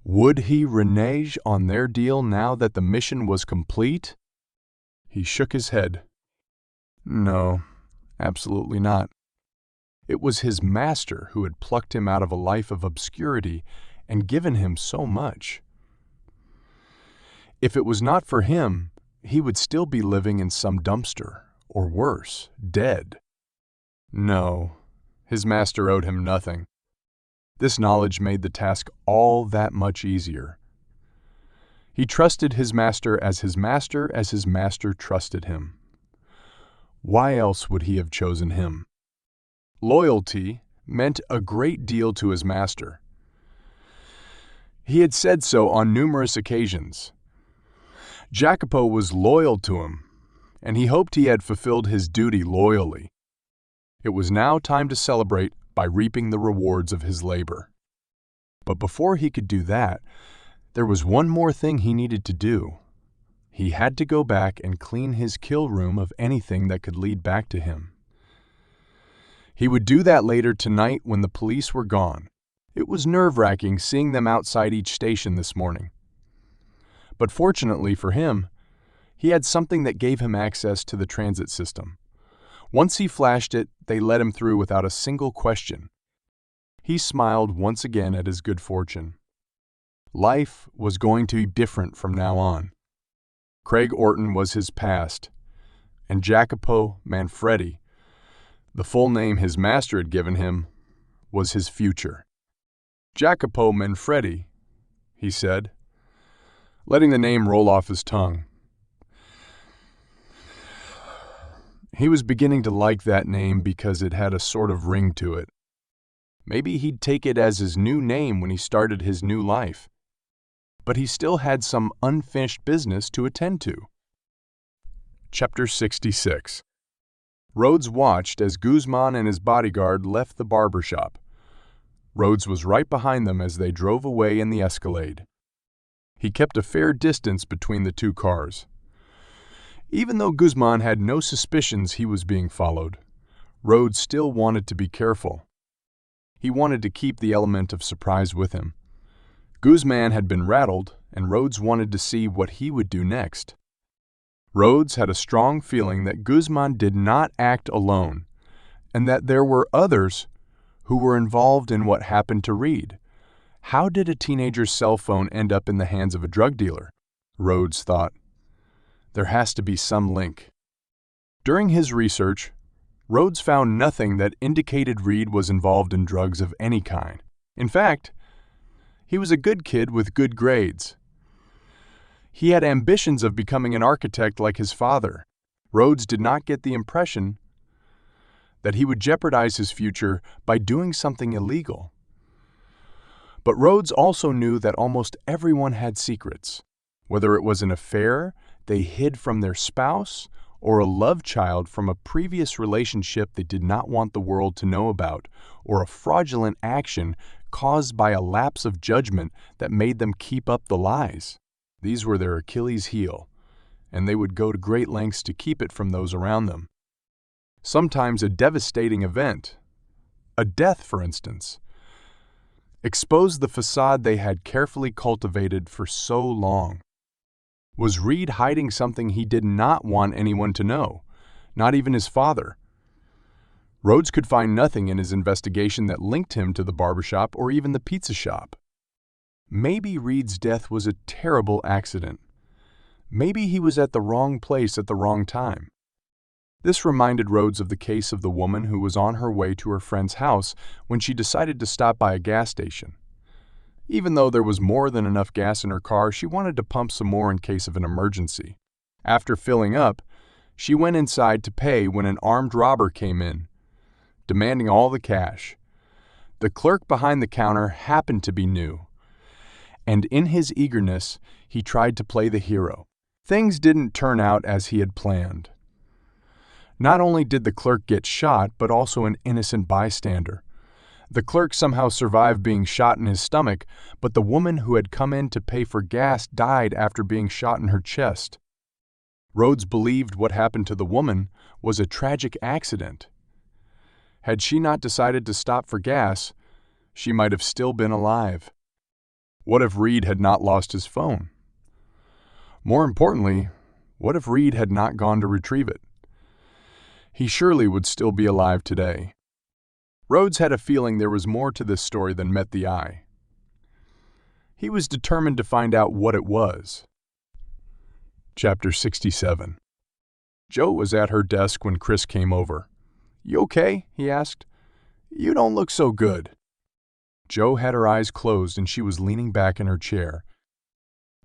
Speaker 1: Would he renege on their deal now that the mission was complete? He shook his head. No, absolutely not. It was his master who had plucked him out of a life of obscurity and given him so much. If it was not for him, he would still be living in some dumpster, or worse, dead. No, his master owed him nothing. This knowledge made the task all that much easier. He trusted his master as his master trusted him. Why else would he have chosen him? Loyalty meant a great deal to his master. He had said so on numerous occasions. Jacopo was loyal to him, and he hoped he had fulfilled his duty loyally. It was now time to celebrate by reaping the rewards of his labor. But before he could do that, there was one more thing he needed to do. He had to go back and clean his kill room of anything that could lead back to him. He would do that later tonight when the police were gone. It was nerve-wracking seeing them outside each station this morning. But fortunately for him, he had something that gave him access to the transit system. Once he flashed it, they let him through without a single question. He smiled once again at his good fortune. Life was going to be different from now on. Craig Orton was his past, and Jacopo Manfredi, the full name his master had given him, was his future. "Jacopo Manfredi," he said. letting the name roll off his tongue. He was beginning to like that name because it had a sort of ring to it. Maybe he'd take it as his new name when he started his new life. But he still had some unfinished business to attend to. Chapter 66. Rhodes watched as Guzman and his bodyguard left the barber shop. Rhodes was right behind them as they drove away in the Escalade. He kept a fair distance between the two cars. Even though Guzman had no suspicions he was being followed, Rhodes still wanted to be careful. He wanted to keep the element of surprise with him. Guzman had been rattled, and Rhodes wanted to see what he would do next. Rhodes had a strong feeling that Guzman did not act alone, and that there were others who were involved in what happened to Reed. How did a teenager's cell phone end up in the hands of a drug dealer? Rhodes thought. There has to be some link. During his research, Rhodes found nothing that indicated Reed was involved in drugs of any kind. In fact, he was a good kid with good grades. He had ambitions of becoming an architect like his father. Rhodes did not get the impression that he would jeopardize his future by doing something illegal. But Rhodes also knew that almost everyone had secrets. Whether it was an affair they hid from their spouse or a love child from a previous relationship they did not want the world to know about, or a fraudulent action caused by a lapse of judgment that made them keep up the lies. These were their Achilles' heel, and they would go to great lengths to keep it from those around them. Sometimes a devastating event, a death for instance, exposed the facade they had carefully cultivated for so long. Was Reed hiding something he did not want anyone to know, not even his father? Rhodes could find nothing in his investigation that linked him to the barbershop or even the pizza shop. Maybe Reed's death was a terrible accident. Maybe he was at the wrong place at the wrong time. This reminded Rhodes of the case of the woman who was on her way to her friend's house when she decided to stop by a gas station. Even though there was more than enough gas in her car, she wanted to pump some more in case of an emergency. After filling up, she went inside to pay when an armed robber came in, demanding all the cash. The clerk behind the counter happened to be new, and in his eagerness, he tried to play the hero. Things didn't turn out as he had planned. Not only did the clerk get shot, but also an innocent bystander. The clerk somehow survived being shot in his stomach, but the woman who had come in to pay for gas died after being shot in her chest. Rhodes believed what happened to the woman was a tragic accident. Had she not decided to stop for gas, she might have still been alive. What if Reed had not lost his phone? More importantly, what if Reed had not gone to retrieve it? He surely would still be alive today. Rhodes had a feeling there was more to this story than met the eye. He was determined to find out what it was. Chapter 67. Joe was at her desk when Chris came over. "You okay?" he asked. "You don't look so good." Joe had her eyes closed and she was leaning back in her chair.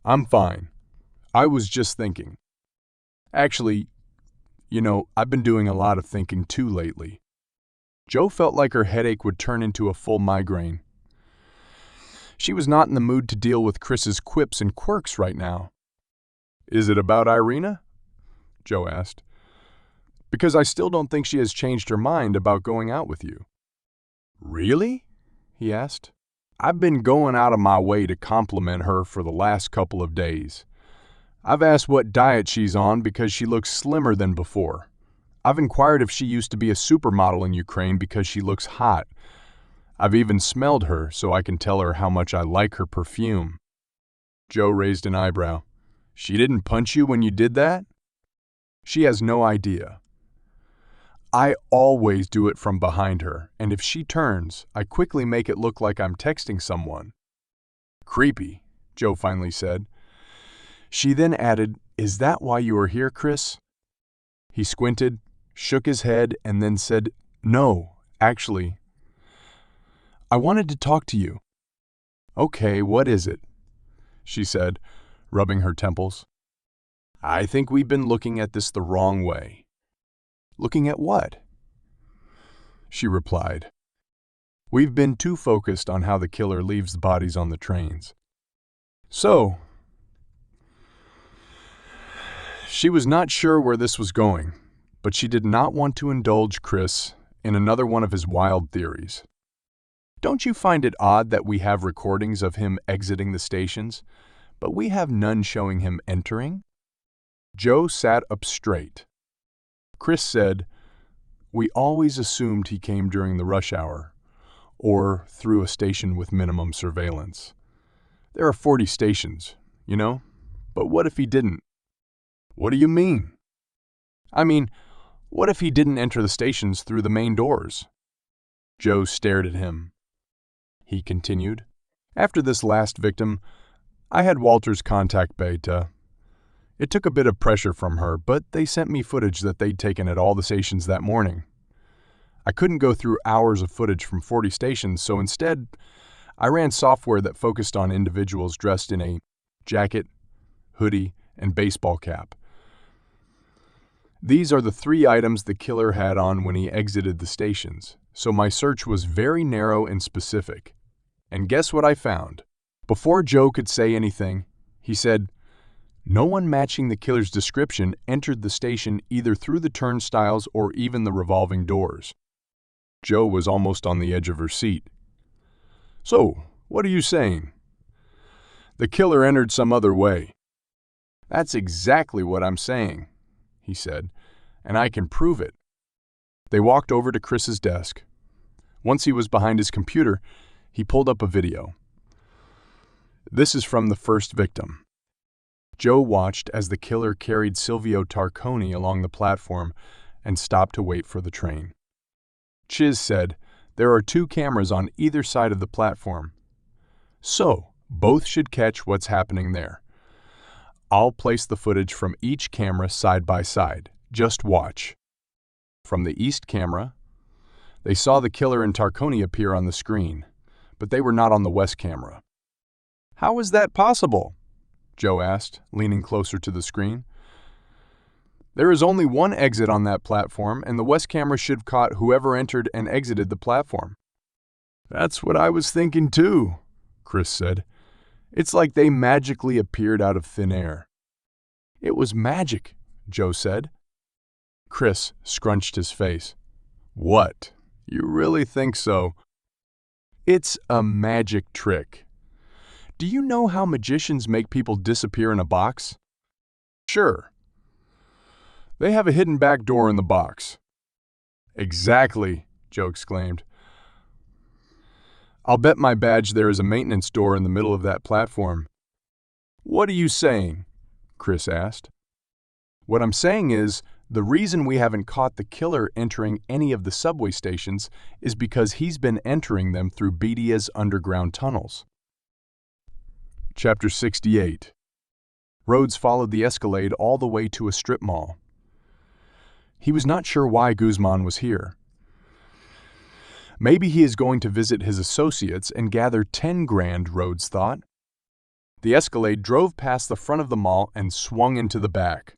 Speaker 1: "I'm fine. I was just thinking. Actually, I've been doing a lot of thinking too lately." Joe felt like her headache would turn into a full migraine. She was not in the mood to deal with Chris's quips and quirks right now. "Is it about Irina?" Joe asked. "Because I still don't think she has changed her mind about going out with you." "Really?" he asked. "I've been going out of my way to compliment her for the last couple of days. I've asked what diet she's on because she looks slimmer than before. I've inquired if she used to be a supermodel in Ukraine because she looks hot. I've even smelled her so I can tell her how much I like her perfume." Joe raised an eyebrow. "She didn't punch you when you did that?" "She has no idea. I always do it from behind her, and if she turns, I quickly make it look like I'm texting someone." "Creepy," Joe finally said. She then added, "Is that why you are here, Chris?" He squinted, shook his head, and then said, "No, actually. I wanted to talk to you." "Okay, what is it?" she said, rubbing her temples. "I think we've been looking at this the wrong way." "Looking at what?" she replied. "We've been too focused on how the killer leaves the bodies on the trains." So, she was not sure where this was going, but she did not want to indulge Chris in another one of his wild theories. "Don't you find it odd that we have recordings of him exiting the stations, but we have none showing him entering?" Joe sat up straight. Chris said, "We always assumed he came during the rush hour, or through a station with minimum surveillance. There are 40 stations, you know, but what if he didn't?" "What do you mean?" "I mean, what if he didn't enter the stations through the main doors?" Joe stared at him. He continued, "After this last victim, I had Walter's contact Beta. It took a bit of pressure from her, but they sent me footage that they'd taken at all the stations that morning. I couldn't go through hours of footage from 40 stations, so instead, I ran software that focused on individuals dressed in a jacket, hoodie, and baseball cap. These are the 3 items the killer had on when he exited the stations, so my search was very narrow and specific. And guess what I found?" Before Joe could say anything, he said, "No one matching the killer's description entered the station either through the turnstiles or even the revolving doors." Joe was almost on the edge of her seat. "So, what are you saying?" "The killer entered some other way." "That's exactly what I'm saying," he said, "and I can prove it." They walked over to Chris's desk. Once he was behind his computer, he pulled up a video. This is from the first victim. Joe watched as the killer carried Silvio Tarconi along the platform and stopped to wait for the train. Chiz said, "There are 2 cameras on either side of the platform, so both should catch what's happening there. I'll place the footage from each camera side by side. Just watch." From the east camera, they saw the killer and Tarconi appear on the screen, but they were not on the west camera. "How is that possible?" Joe asked, leaning closer to the screen. "There is only one exit on that platform, and the west camera should have caught whoever entered and exited the platform." "That's what I was thinking too," Chris said. "It's like they magically appeared out of thin air." "It was magic," Joe said. Chris scrunched his face. "What? You really think so?" "It's a magic trick. Do you know how magicians make people disappear in a box?" "Sure. They have a hidden back door in the box." "Exactly," Joe exclaimed. "I'll bet my badge there is a maintenance door in the middle of that platform." "What are you saying?" Chris asked. "What I'm saying is, the reason we haven't caught the killer entering any of the subway stations is because he's been entering them through Bedia's underground tunnels." Chapter 68. Rhodes followed the Escalade all the way to a strip mall. He was not sure why Guzman was here. Maybe he is going to visit his associates and gather 10 grand, Rhodes thought. The Escalade drove past the front of the mall and swung into the back.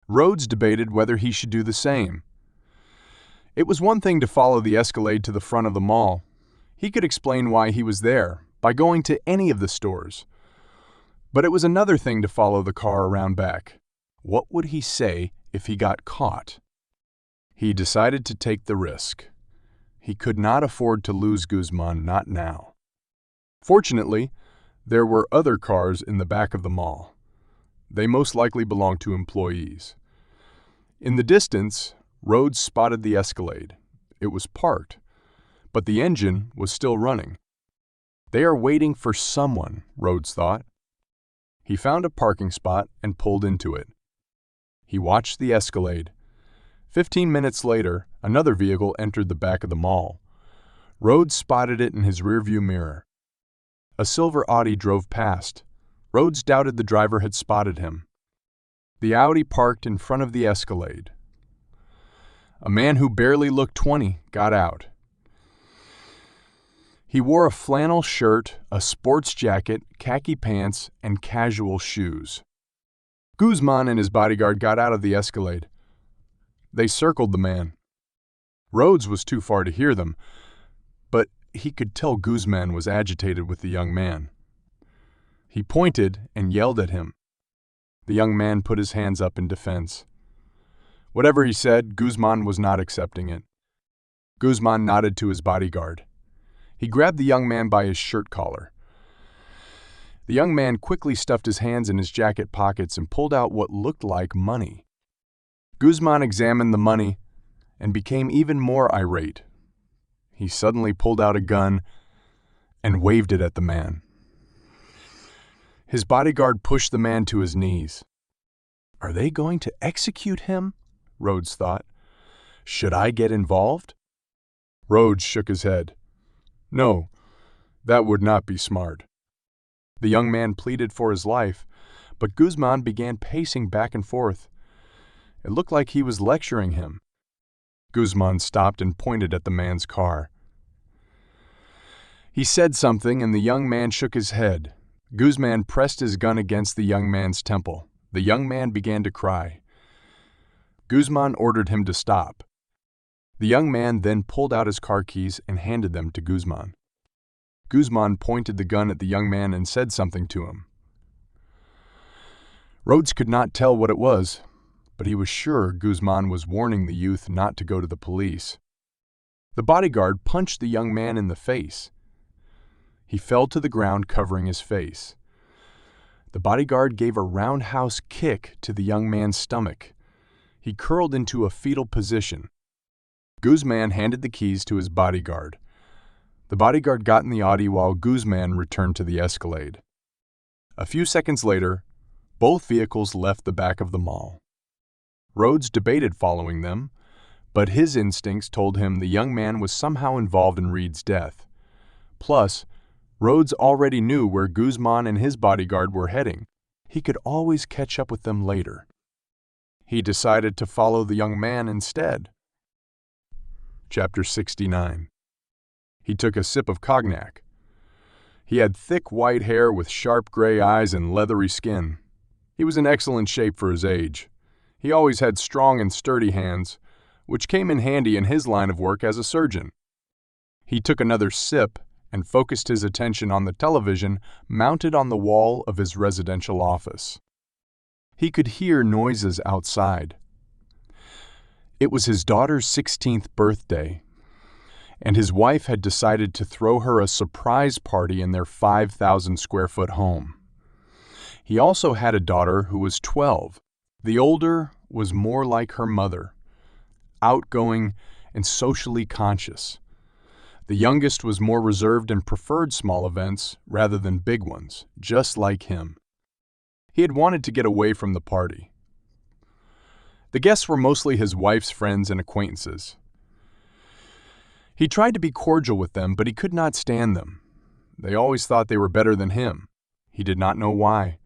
Speaker 1: Rhodes debated whether he should do the same. It was one thing to follow the Escalade to the front of the mall. He could explain why he was there by going to any of the stores. But it was another thing to follow the car around back. What would he say if he got caught? He decided to take the risk. He could not afford to lose Guzman, not now. Fortunately, there were other cars in the back of the mall. They most likely belonged to employees. In the distance, Rhodes spotted the Escalade. It was parked, but the engine was still running. They are waiting for someone, Rhodes thought. He found a parking spot and pulled into it. He watched the Escalade. 15 minutes later, another vehicle entered the back of the mall. Rhodes spotted it in his rearview mirror. A silver Audi drove past. Rhodes doubted the driver had spotted him. The Audi parked in front of the Escalade. A man who barely looked 20 got out. He wore a flannel shirt, a sports jacket, khaki pants, and casual shoes. Guzman and his bodyguard got out of the Escalade. They circled the man. Rhodes was too far to hear them, but he could tell Guzman was agitated with the young man. He pointed and yelled at him. The young man put his hands up in defense. Whatever he said, Guzman was not accepting it. Guzman nodded to his bodyguard. He grabbed the young man by his shirt collar. The young man quickly stuffed his hands in his jacket pockets and pulled out what looked like money. Guzman examined the money and became even more irate. He suddenly pulled out a gun and waved it at the man. His bodyguard pushed the man to his knees. Are they going to execute him? Rhodes thought. Should I get involved? Rhodes shook his head. No, that would not be smart. The young man pleaded for his life, but Guzman began pacing back and forth. It looked like he was lecturing him. Guzman stopped and pointed at the man's car. He said something, and the young man shook his head. Guzman pressed his gun against the young man's temple. The young man began to cry. Guzman ordered him to stop. The young man then pulled out his car keys and handed them to Guzman. Guzman pointed the gun at the young man and said something to him. Rhodes could not tell what it was, but he was sure Guzman was warning the youth not to go to the police. The bodyguard punched the young man in the face. He fell to the ground, covering his face. The bodyguard gave a roundhouse kick to the young man's stomach. He curled into a fetal position. Guzman handed the keys to his bodyguard. The bodyguard got in the Audi while Guzman returned to the Escalade. A few seconds later, both vehicles left the back of the mall. Rhodes debated following them, but his instincts told him the young man was somehow involved in Reed's death. Plus, Rhodes already knew where Guzman and his bodyguard were heading. He could always catch up with them later. He decided to follow the young man instead. Chapter 69. He took a sip of cognac. He had thick white hair with sharp gray eyes and leathery skin. He was in excellent shape for his age. He always had strong and sturdy hands, which came in handy in his line of work as a surgeon. He took another sip and focused his attention on the television mounted on the wall of his residential office. He could hear noises outside. It was his daughter's 16th birthday, and his wife had decided to throw her a surprise party in their 5,000-square-foot home. He also had a daughter who was 12. The older was more like her mother, outgoing and socially conscious. The youngest was more reserved and preferred small events rather than big ones, just like him. He had wanted to get away from the party. The guests were mostly his wife's friends and acquaintances. He tried to be cordial with them, but he could not stand them. They always thought they were better than him. He did not know why.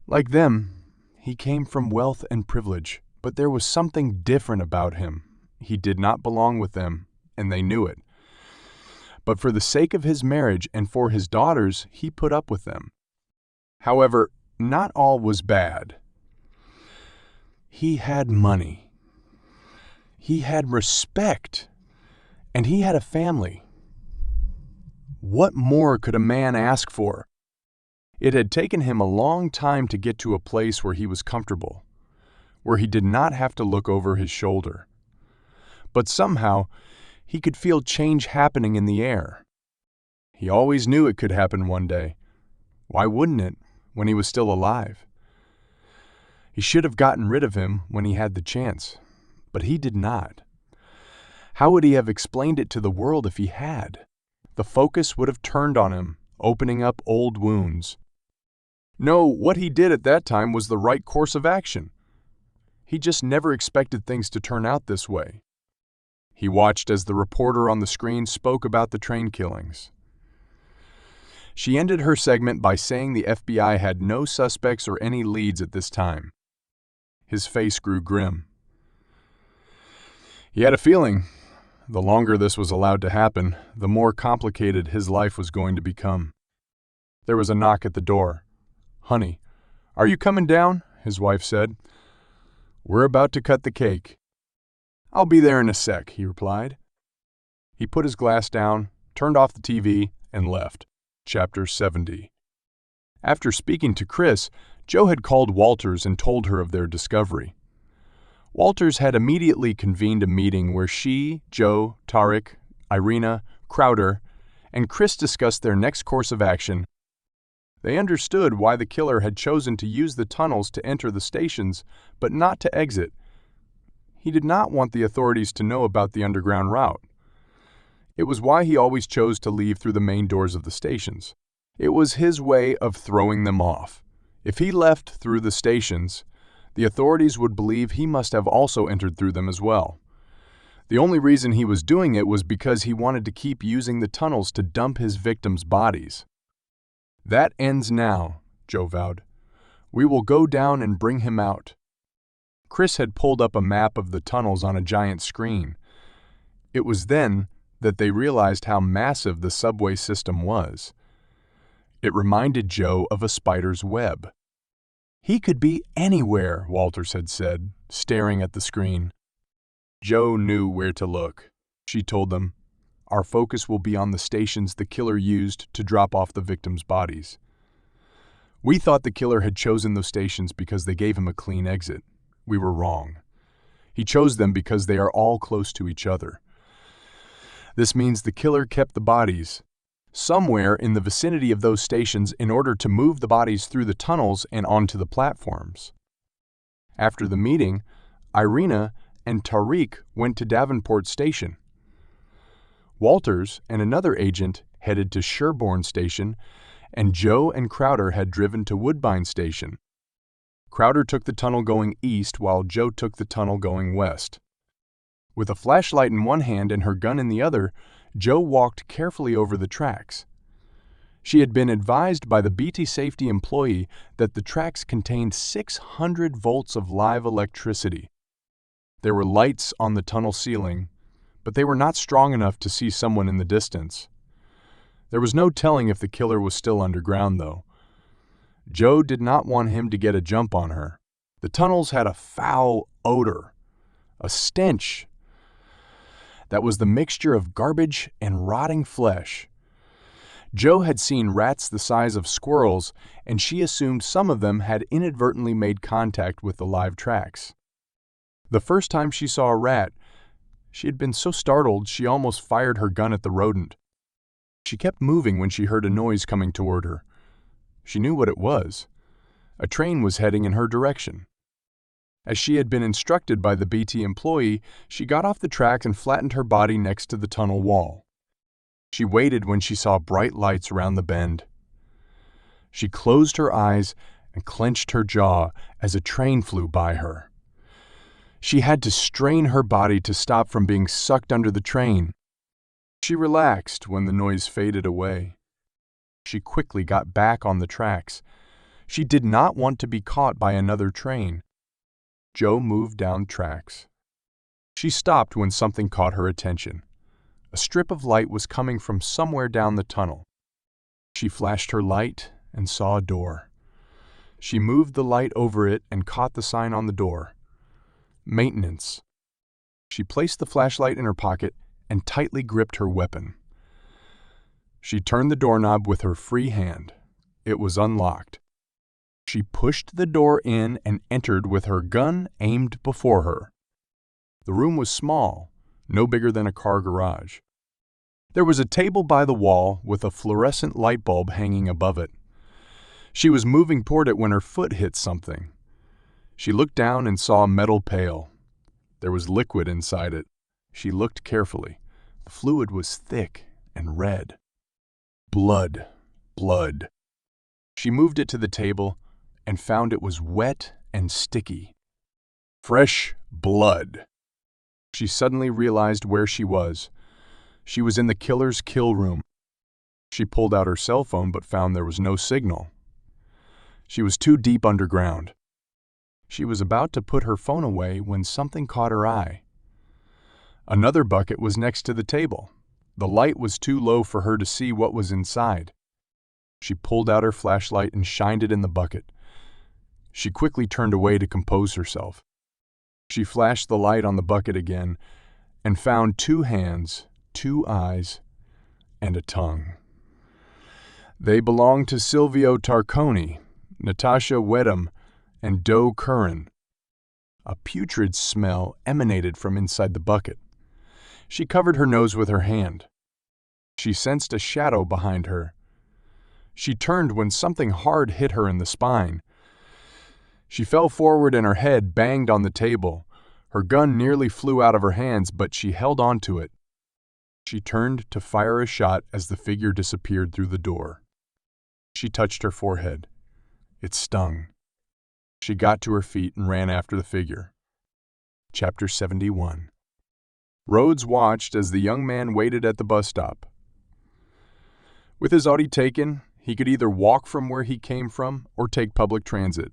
Speaker 1: Like them, he came from wealth and privilege, but there was something different about him. He did not belong with them, and they knew it. But for the sake of his marriage and for his daughters, he put up with them. However, not all was bad. He had money. He had respect. And he had a family. What more could a man ask for? It had taken him a long time to get to a place where he was comfortable, where he did not have to look over his shoulder. But somehow, he could feel change happening in the air. He always knew it could happen one day. Why wouldn't it, when he was still alive? He should have gotten rid of him when he had the chance, but he did not. How would he have explained it to the world if he had? The focus would have turned on him, opening up old wounds. No, what he did at that time was the right course of action. He just never expected things to turn out this way. He watched as the reporter on the screen spoke about the train killings. She ended her segment by saying the FBI had no suspects or any leads at this time. His face grew grim. He had a feeling. The longer this was allowed to happen, the more complicated his life was going to become. There was a knock at the door. "Honey, are you coming down?" his wife said. "We're about to cut the cake." "I'll be there in a sec," he replied. He put his glass down, turned off the TV, and left. Chapter 70. After speaking to Chris, Joe had called Walters and told her of their discovery. Walters had immediately convened a meeting where she, Joe, Tariq, Irina, Crowder, and Chris discussed their next course of action. They understood why the killer had chosen to use the tunnels to enter the stations, but not to exit. He did not want the authorities to know about the underground route. It was why he always chose to leave through the main doors of the stations. It was his way of throwing them off. If he left through the stations, the authorities would believe he must have also entered through them as well. The only reason he was doing it was because he wanted to keep using the tunnels to dump his victims' bodies. "That ends now," Joe vowed. "We will go down and bring him out." Chris had pulled up a map of the tunnels on a giant screen. It was then that they realized how massive the subway system was. It reminded Joe of a spider's web. "He could be anywhere," Walters had said, staring at the screen. Joe knew where to look. She told them, "Our focus will be on the stations the killer used to drop off the victims' bodies. We thought the killer had chosen those stations because they gave him a clean exit. We were wrong. He chose them because they are all close to each other. This means the killer kept the bodies somewhere in the vicinity of those stations in order to move the bodies through the tunnels and onto the platforms." After the meeting, Irina and Tariq went to Davenport Station. Walters and another agent headed to Sherborne Station, and Joe and Crowder had driven to Woodbine Station. Crowder took the tunnel going east while Joe took the tunnel going west. With a flashlight in one hand and her gun in the other, Joe walked carefully over the tracks. She had been advised by the BT safety employee that the tracks contained 600 volts of live electricity. There were lights on the tunnel ceiling, but they were not strong enough to see someone in the distance. There was no telling if the killer was still underground, though. Joe did not want him to get a jump on her. The tunnels had a foul odor, a stench that was the mixture of garbage and rotting flesh. Joe had seen rats the size of squirrels, and she assumed some of them had inadvertently made contact with the live tracks. The first time she saw a rat, she had been so startled she almost fired her gun at the rodent. She kept moving when she heard a noise coming toward her. She knew what it was. A train was heading in her direction. As she had been instructed by the BT employee, she got off the track and flattened her body next to the tunnel wall. She waited when she saw bright lights around the bend. She closed her eyes and clenched her jaw as a train flew by her. She had to strain her body to stop from being sucked under the train. She relaxed when the noise faded away. She quickly got back on the tracks. She did not want to be caught by another train. Joe moved down tracks. She stopped when something caught her attention. A strip of light was coming from somewhere down the tunnel. She flashed her light and saw a door. She moved the light over it and caught the sign on the door. Maintenance. She placed the flashlight in her pocket and tightly gripped her weapon. She turned the doorknob with her free hand. It was unlocked. She pushed the door in and entered with her gun aimed before her. The room was small, no bigger than a car garage. There was a table by the wall with a fluorescent light bulb hanging above it. She was moving toward it when her foot hit something. She looked down and saw a metal pail. There was liquid inside it. She looked carefully. The fluid was thick and red. Blood. Blood. She moved it to the table and found it was wet and sticky. Fresh blood. She suddenly realized where she was. She was in the killer's kill room. She pulled out her cell phone but found there was no signal. She was too deep underground. She was about to put her phone away when something caught her eye. Another bucket was next to the table. The light was too low for her to see what was inside. She pulled out her flashlight and shined it in the bucket. She quickly turned away to compose herself. She flashed the light on the bucket again and found 2 hands, 2 eyes, and a tongue. They belonged to Silvio Tarconi, Natasha Wedham, and Doe Curran. A putrid smell emanated from inside the bucket. She covered her nose with her hand. She sensed a shadow behind her. She turned when something hard hit her in the spine. She fell forward and her head banged on the table. Her gun nearly flew out of her hands, but she held on to it. She turned to fire a shot as the figure disappeared through the door. She touched her forehead. It stung. She got to her feet and ran after the figure. Chapter 71. Rhodes watched as the young man waited at the bus stop. With his Audi taken, he could either walk from where he came from or take public transit.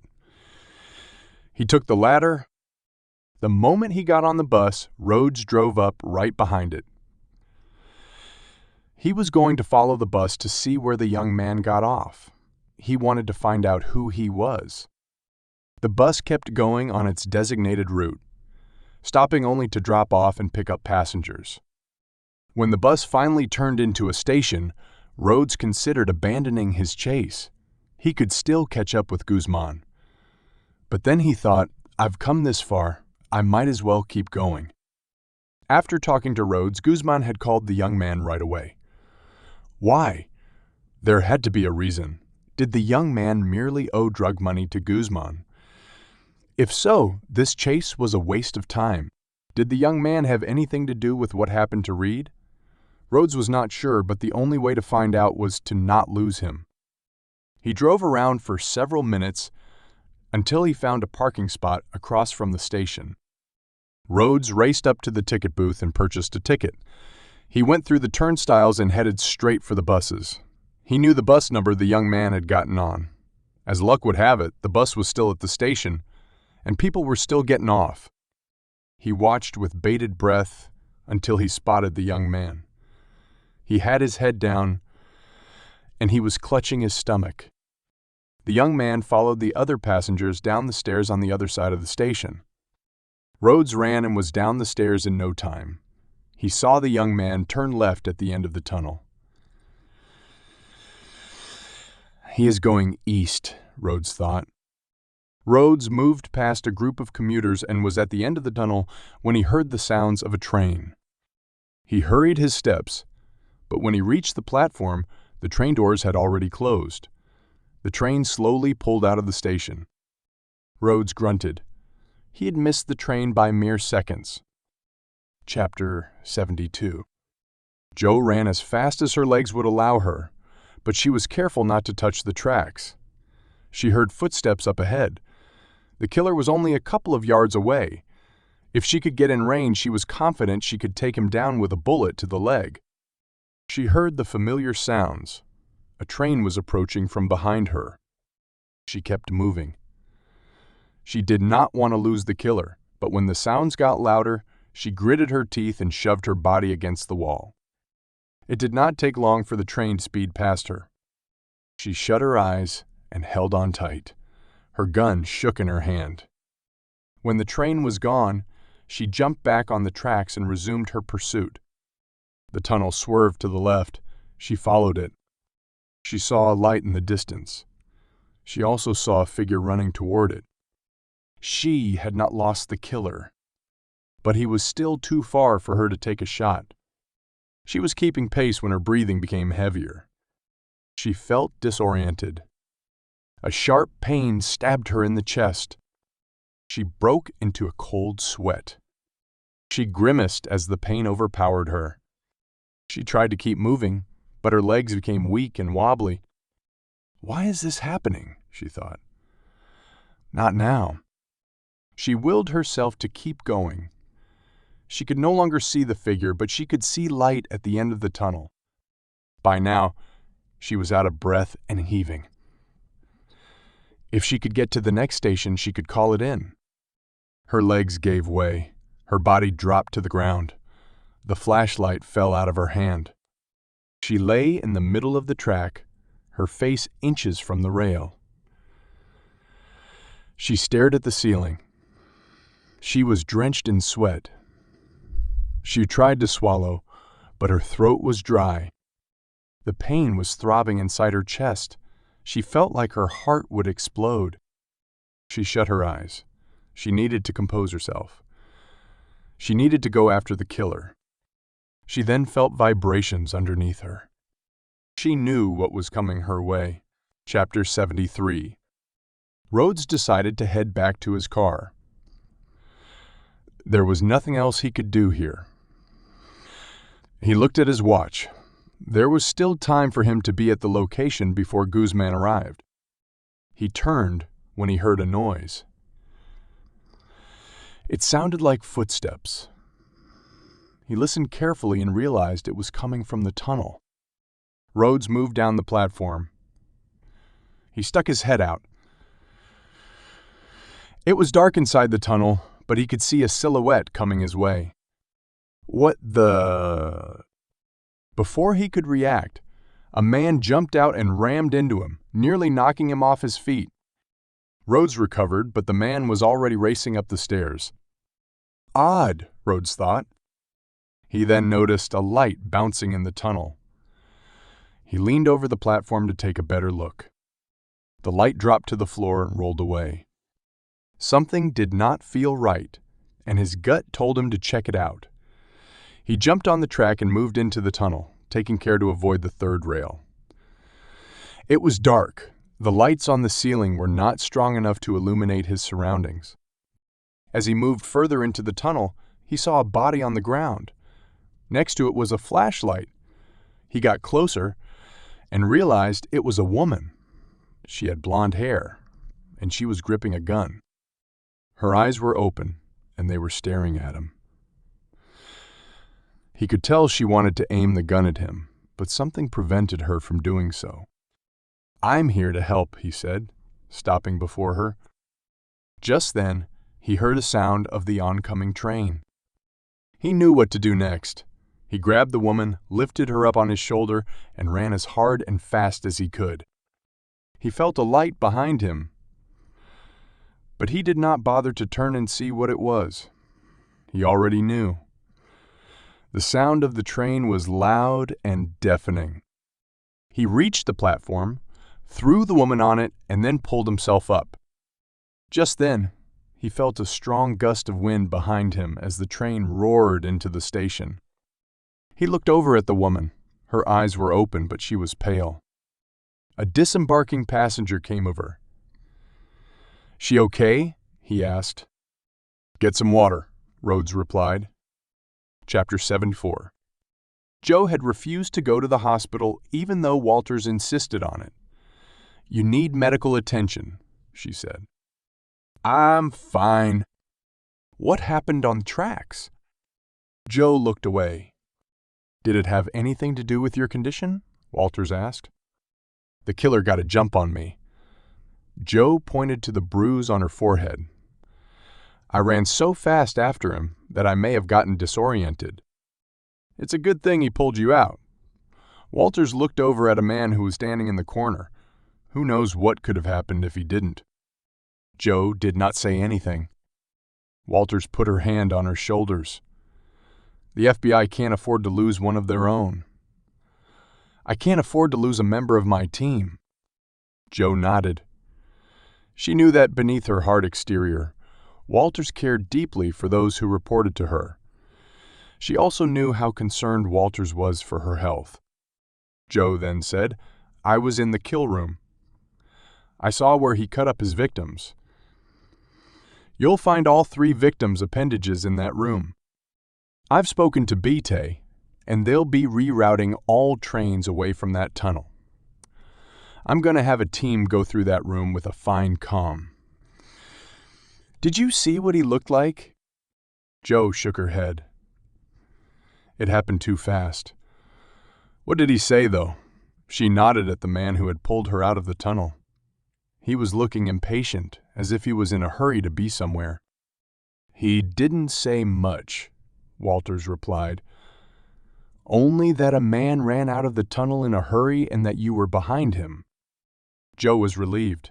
Speaker 1: He took the latter. The moment he got on the bus, Rhodes drove up right behind it. He was going to follow the bus to see where the young man got off. He wanted to find out who he was. The bus kept going on its designated route, stopping only to drop off and pick up passengers. When the bus finally turned into a station, Rhodes considered abandoning his chase. He could still catch up with Guzman. But then he thought, I've come this far, I might as well keep going. After talking to Rhodes, Guzman had called the young man right away. Why? There had to be a reason. Did the young man merely owe drug money to Guzman? If so, this chase was a waste of time. Did the young man have anything to do with what happened to Reed? Rhodes was not sure, but the only way to find out was to not lose him. He drove around for several minutes until he found a parking spot across from the station. Rhodes raced up to the ticket booth and purchased a ticket. He went through the turnstiles and headed straight for the buses. He knew the bus number the young man had gotten on. As luck would have it, the bus was still at the station, and people were still getting off. He watched with bated breath until he spotted the young man. He had his head down, and he was clutching his stomach. The young man followed the other passengers down the stairs on the other side of the station. Rhodes ran and was down the stairs in no time. He saw the young man turn left at the end of the tunnel. He is going east, Rhodes thought. Rhodes moved past a group of commuters and was at the end of the tunnel when he heard the sounds of a train. He hurried his steps, but when he reached the platform, the train doors had already closed. The train slowly pulled out of the station. Rhodes grunted. He had missed the train by mere seconds. Chapter 72. Jo ran as fast as her legs would allow her, but she was careful not to touch the tracks. She heard footsteps up ahead. The killer was only a couple of yards away. If she could get in range, she was confident she could take him down with a bullet to the leg. She heard the familiar sounds. A train was approaching from behind her. She kept moving. She did not want to lose the killer, but when the sounds got louder, she gritted her teeth and shoved her body against the wall. It did not take long for the train to speed past her. She shut her eyes and held on tight. Her gun shook in her hand. When the train was gone, she jumped back on the tracks and resumed her pursuit. The tunnel swerved to the left. She followed it. She saw a light in the distance. She also saw a figure running toward it. She had not lost the killer, but he was still too far for her to take a shot. She was keeping pace when her breathing became heavier. She felt disoriented. A sharp pain stabbed her in the chest. She broke into a cold sweat. She grimaced as the pain overpowered her. She tried to keep moving, but her legs became weak and wobbly. Why is this happening? She thought. Not now. She willed herself to keep going. She could no longer see the figure, but she could see light at the end of the tunnel. By now, she was out of breath and heaving. If she could get to the next station, she could call it in. Her legs gave way. Her body dropped to the ground. The flashlight fell out of her hand. She lay in the middle of the track, her face inches from the rail. She stared at the ceiling. She was drenched in sweat. She tried to swallow, but her throat was dry. The pain was throbbing inside her chest. She felt like her heart would explode. She shut her eyes. She needed to compose herself. She needed to go after the killer. She then felt vibrations underneath her. She knew what was coming her way. Chapter 73. Rhodes decided to head back to his car. There was nothing else he could do here. He looked at his watch. There was still time for him to be at the location before Guzman arrived. He turned when he heard a noise. It sounded like footsteps. He listened carefully and realized it was coming from the tunnel. Rhodes moved down the platform. He stuck his head out. It was dark inside the tunnel, but he could see a silhouette coming his way. What the... Before he could react, a man jumped out and rammed into him, nearly knocking him off his feet. Rhodes recovered, but the man was already racing up the stairs. Odd, Rhodes thought. He then noticed a light bouncing in the tunnel. He leaned over the platform to take a better look. The light dropped to the floor and rolled away. Something did not feel right, and his gut told him to check it out. He jumped on the track and moved into the tunnel, taking care to avoid the third rail. It was dark. The lights on the ceiling were not strong enough to illuminate his surroundings. As he moved further into the tunnel, he saw a body on the ground. Next to it was a flashlight. He got closer and realized it was a woman. She had blonde hair, and she was gripping a gun. Her eyes were open, and they were staring at him. He could tell she wanted to aim the gun at him, but something prevented her from doing so. "I'm here to help," he said, stopping before her. Just then, he heard a sound of the oncoming train. He knew what to do next. He grabbed the woman, lifted her up on his shoulder, and ran as hard and fast as he could. He felt a light behind him, but he did not bother to turn and see what it was. He already knew. The sound of the train was loud and deafening. He reached the platform, threw the woman on it, and then pulled himself up. Just then, he felt a strong gust of wind behind him as the train roared into the station. He looked over at the woman. Her eyes were open, but she was pale. A disembarking passenger came over. "She okay?" he asked. "Get some water," Rhodes replied. Chapter 74. Joe had refused to go to the hospital even though Walters insisted on it. "You need medical attention," she said. "I'm fine." "What happened on the tracks?" Joe looked away. "Did it have anything to do with your condition?" Walters asked. "The killer got a jump on me." Joe pointed to the bruise on her forehead. "I ran so fast after him that I may have gotten disoriented." "It's a good thing he pulled you out." Walters looked over at a man who was standing in the corner. Who knows what could have happened if he didn't? Joe did not say anything. Walters put her hand on her shoulders. "The FBI can't afford to lose one of their own." "I can't afford to lose a member of my team." Joe nodded. She knew that beneath her hard exterior, Walters cared deeply for those who reported to her. She also knew how concerned Walters was for her health. Joe then said, "I was in the kill room. I saw where he cut up his victims. You'll find all 3 victims' appendages in that room. I've spoken to BT, and they'll be rerouting all trains away from that tunnel. I'm going to have a team go through that room with a fine comb." "Did you see what he looked like?" Joe shook her head. "It happened too fast." "What did he say, though?" She nodded at the man who had pulled her out of the tunnel. He was looking impatient, as if he was in a hurry to be somewhere. "He didn't say much," Walters replied. Only that a man ran out of the tunnel in a hurry and that you were behind him." Joe was relieved.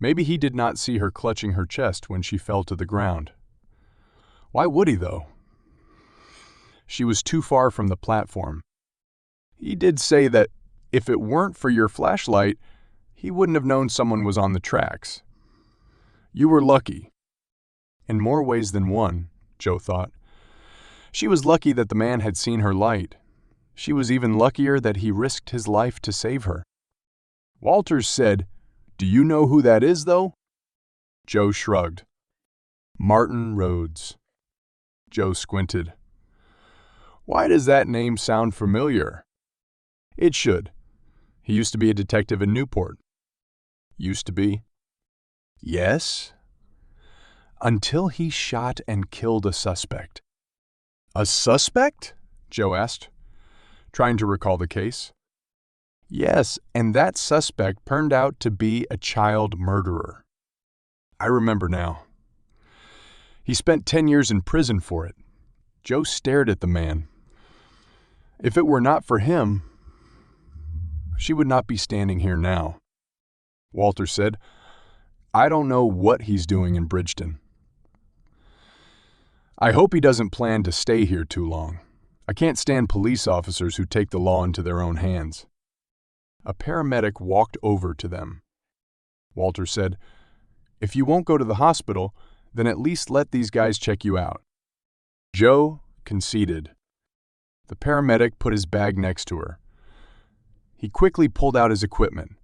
Speaker 1: Maybe he did not see her clutching her chest when she fell to the ground. Why would he, though? She was too far from the platform. He did say that if it weren't for your flashlight, he wouldn't have known someone was on the tracks. You were lucky. In more ways than one, Joe thought. She was lucky that the man had seen her light. She was even luckier that he risked his life to save her. Walters said, "Do you know who that is, though?" Joe shrugged. "Martin Rhodes." Joe squinted. "Why does that name sound familiar?" "It should. He used to be a detective in Newport." "Used to be?" "Yes. Until he shot and killed a suspect." "A suspect?" Joe asked, trying to recall the case. "Yes, and that suspect turned out to be a child murderer." "I remember now. He spent 10 years in prison for it." Joe stared at the man. If it were not for him, she would not be standing here now. Walter said, "I don't know what he's doing in Bridgeton. I hope he doesn't plan to stay here too long. I can't stand police officers who take the law into their own hands." A paramedic walked over to them. Walter said, "If you won't go to the hospital, then at least let these guys check you out." Joe conceded. The paramedic put his bag next to her. He quickly pulled out his equipment.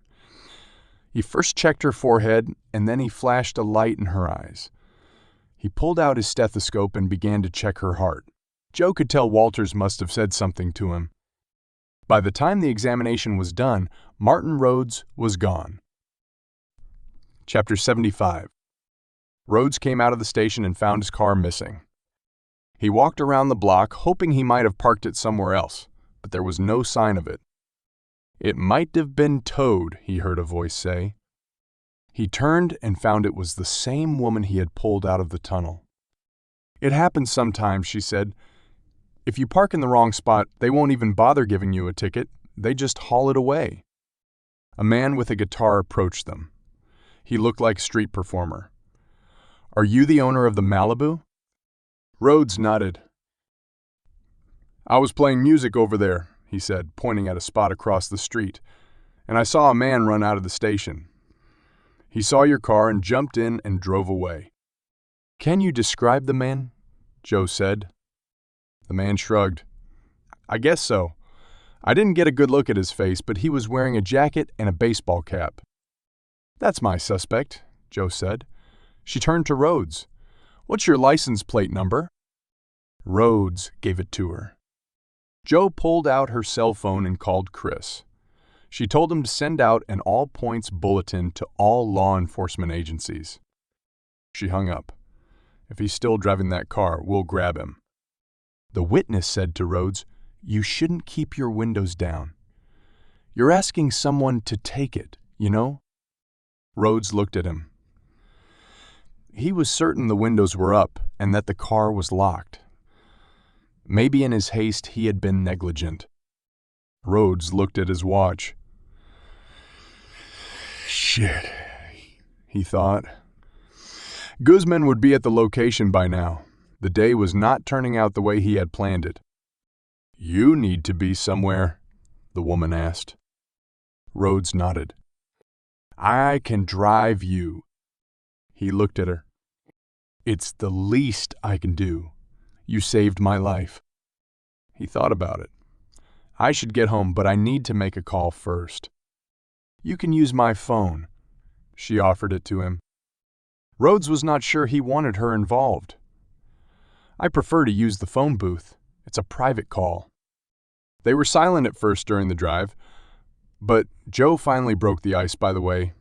Speaker 1: He first checked her forehead, and then he flashed a light in her eyes. He pulled out his stethoscope and began to check her heart. Joe could tell Walters must have said something to him. By the time the examination was done, Martin Rhodes was gone. Chapter 75. Rhodes came out of the station and found his car missing. He walked around the block, hoping he might have parked it somewhere else, but there was no sign of it. "It might have been towed," he heard a voice say. He turned and found it was the same woman he had pulled out of the tunnel. "It happens sometimes," she said. "If you park in the wrong spot, they won't even bother giving you a ticket. They just haul it away." A man with a guitar approached them. He looked like a street performer. "Are you the owner of the Malibu?" Rhodes nodded. "I was playing music over there," he said, pointing at a spot across the street, "and I saw a man run out of the station. He saw your car and jumped in and drove away." "Can you describe the man?" Joe said. The man shrugged. "I guess so. I didn't get a good look at his face, but he was wearing a jacket and a baseball cap." "That's my suspect," Joe said. She turned to Rhodes. "What's your license plate number?" Rhodes gave it to her. Joe pulled out her cell phone and called Chris. She told him to send out an all-points bulletin to all law enforcement agencies. She hung up. "If he's still driving that car, we'll grab him." The witness said to Rhodes, "You shouldn't keep your windows down. You're asking someone to take it, you know?" Rhodes looked at him. He was certain the windows were up and that the car was locked. Maybe in his haste he had been negligent. Rhodes looked at his watch. "Shit," he thought. Guzman would be at the location by now. The day was not turning out the way he had planned it. "You need to be somewhere?" the woman asked. Rhodes nodded. "I can drive you." He looked at her. "It's the least I can do. You saved my life." He thought about it. "I should get home, but I need to make a call first." "You can use my phone." She offered it to him. Rhodes was not sure he wanted her involved. "I prefer to use the phone booth. It's a private call." They were silent at first during the drive, but Joe finally broke the ice. "By the way,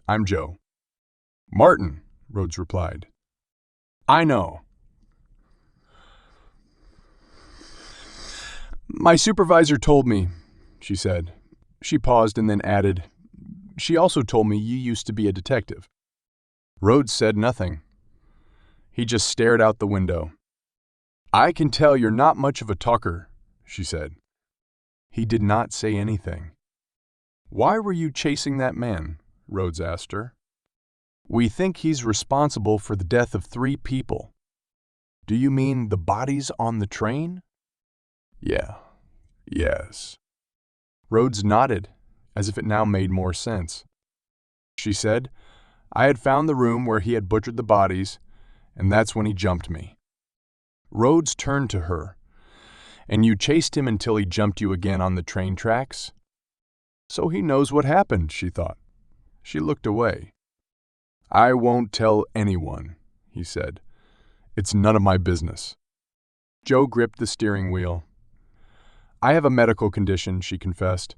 Speaker 1: I'm Joe." "Martin," Rhodes replied. "I know. My supervisor told me," she said. She paused and then added, "She also told me you used to be a detective." Rhodes said nothing. He just stared out the window. "I can tell you're not much of a talker," she said. He did not say anything. Why were you chasing that man? Rhodes asked her. We think he's responsible for the death of 3 people. Do you mean the bodies on the train? Yes. Rhodes nodded, as if it now made more sense. She said, I had found the room where he had butchered the bodies, and that's when he jumped me. Rhodes turned to her. And you chased him until he jumped you again on the train tracks? So he knows what happened, she thought. She looked away. I won't tell anyone, he said. It's none of my business. Joe gripped the steering wheel. I have a medical condition, she confessed.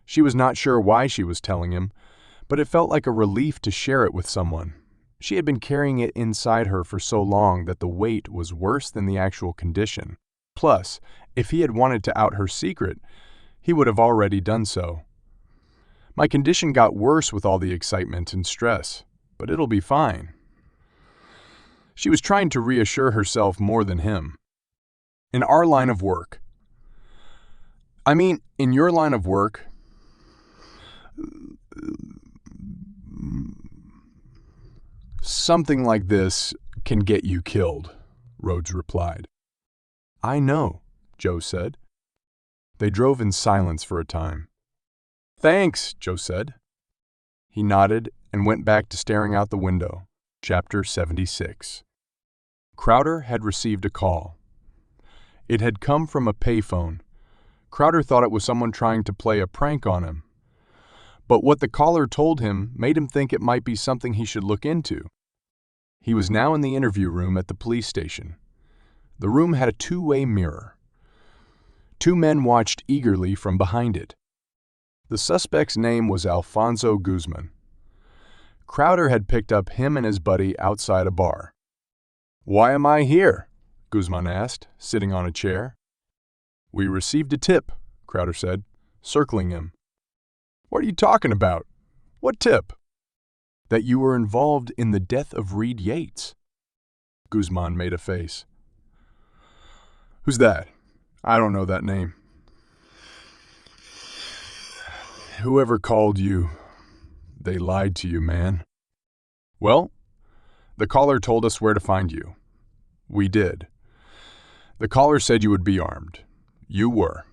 Speaker 1: She was not sure why she was telling him, but it felt like a relief to share it with someone. She had been carrying it inside her for so long that the weight was worse than the actual condition. Plus, if he had wanted to out her secret, he would have already done so. My condition got worse with all the excitement and stress, but it'll be fine. She was trying to reassure herself more than him. In our line of work. In your line of work, something like this can get you killed, Rhodes replied. I know, Joe said. They drove in silence for a time. Thanks, Joe said. He nodded and went back to staring out the window. Chapter 76. Crowder had received a call. It had come from a payphone. Crowder thought it was someone trying to play a prank on him. But what the caller told him made him think it might be something he should look into. He was now in the interview room at the police station. The room had a 2-way mirror. 2 men watched eagerly from behind it. The suspect's name was Alfonso Guzman. Crowder had picked up him and his buddy outside a bar. Why am I here? Guzman asked, sitting on a chair. We received a tip, Crowder said, circling him. What are you talking about? What tip? That you were involved in the death of Reed Yates. Guzman made a face. Who's that? I don't know that name. Whoever called you, they lied to you, man. Well, the caller told us where to find you. We did. The caller said you would be armed. You were.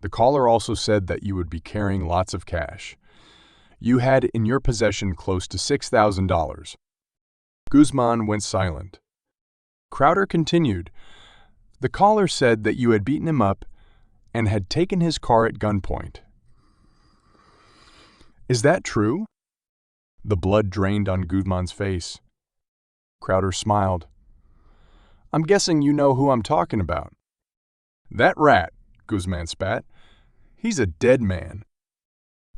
Speaker 1: The caller also said that you would be carrying lots of cash. You had in your possession close to $6,000. Guzman went silent. Crowder continued. The caller said that you had beaten him up and had taken his car at gunpoint. Is that true? The blood drained on Guzman's face. Crowder smiled. I'm guessing you know who I'm talking about. That rat, Guzman spat. He's a dead man.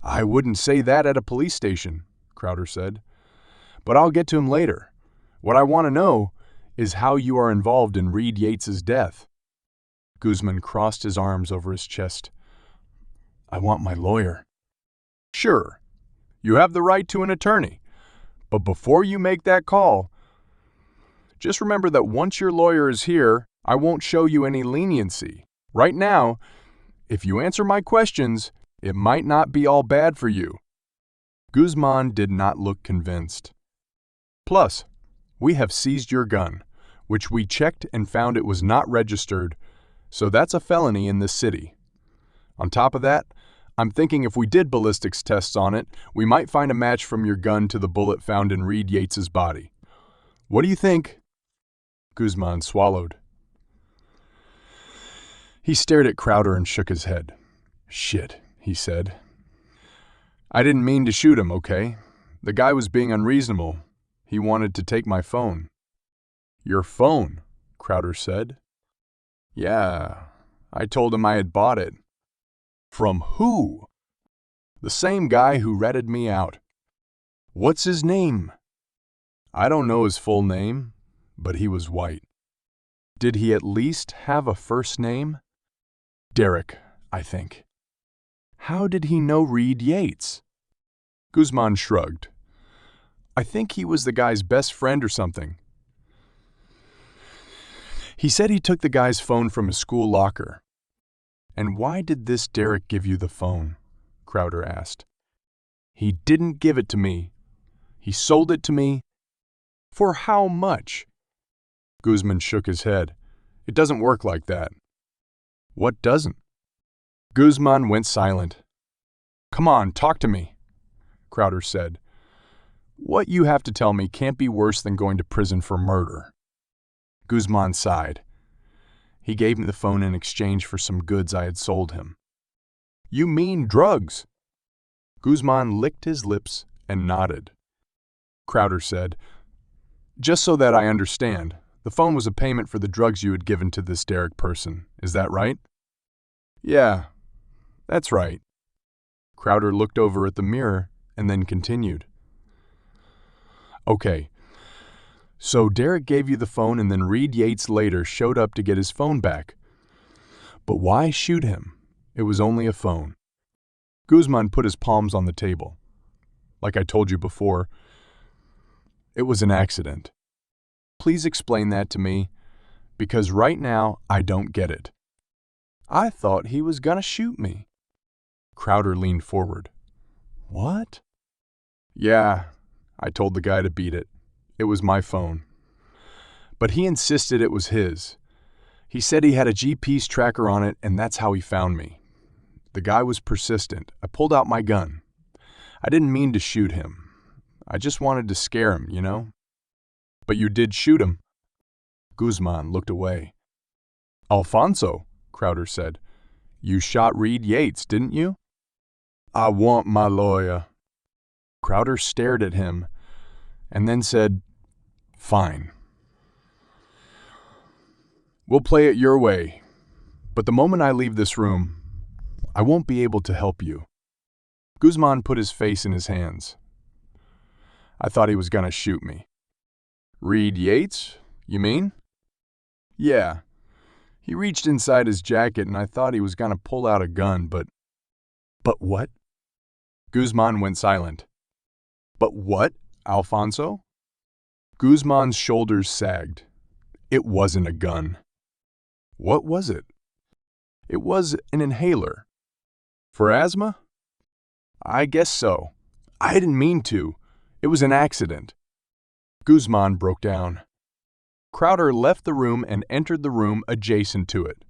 Speaker 1: I wouldn't say that at a police station, Crowder said. But I'll get to him later. What I want to know is how you are involved in Reed Yates's death. Guzman crossed his arms over his chest. I want my lawyer. Sure, you have the right to an attorney. But before you make that call, just remember that once your lawyer is here, I won't show you any leniency. Right now, if you answer my questions, it might not be all bad for you. Guzman did not look convinced. Plus, we have seized your gun, which we checked and found it was not registered, so that's a felony in this city. On top of that, I'm thinking if we did ballistics tests on it, we might find a match from your gun to the bullet found in Reed Yates's body. What do you think? Guzman swallowed. He stared at Crowder and shook his head. Shit, he said. I didn't mean to shoot him, okay? The guy was being unreasonable. He wanted to take my phone. Your phone, Crowder said. Yeah, I told him I had bought it. From who? The same guy who ratted me out. What's his name? I don't know his full name, but he was white. Did he at least have a first name? Derek, I think. How did he know Reed Yates? Guzman shrugged. I think he was the guy's best friend or something. He said he took the guy's phone from his school locker. "And why did this Derek give you the phone?" Crowder asked. "He didn't give it to me. He sold it to me." "For how much?" Guzman shook his head. "It doesn't work like that." "What doesn't?" Guzman went silent. "Come on, talk to me," Crowder said. "What you have to tell me can't be worse than going to prison for murder." Guzman sighed. He gave me the phone in exchange for some goods I had sold him. "You mean drugs?" Guzman licked his lips and nodded. Crowder said, "Just so that I understand, the phone was a payment for the drugs you had given to this Derek person. Is that right?" "Yeah, that's right." Crowder looked over at the mirror and then continued. "Okay, so Derek gave you the phone and then Reed Yates later showed up to get his phone back. But why shoot him? It was only a phone." Guzman put his palms on the table. "Like I told you before, it was an accident. Please explain that to me, because right now I don't get it." "I thought he was gonna shoot me." Crowder leaned forward. "What?" "Yeah, I told the guy to beat it. It was my phone. But he insisted it was his. He said he had a GPS tracker on it, and that's how he found me. The guy was persistent. I pulled out my gun. I didn't mean to shoot him. I just wanted to scare him, you know?" "But you did shoot him." Guzman looked away. "Alfonso," Crowder said, "you shot Reed Yates, didn't you?" "I want my lawyer." Crowder stared at him and then said, "Fine. We'll play it your way. But the moment I leave this room, I won't be able to help you." Guzman put his face in his hands. "I thought he was gonna shoot me." "Reed Yates, you mean?" "Yeah. He reached inside his jacket and I thought he was gonna pull out a gun, but..." "But what?" Guzman went silent. "But what, Alfonso?" Guzman's shoulders sagged. "It wasn't a gun." "What was it?" "It was an inhaler." "For asthma?" "I guess so. I didn't mean to. It was an accident." Guzman broke down. Crowder left the room and entered the room adjacent to it.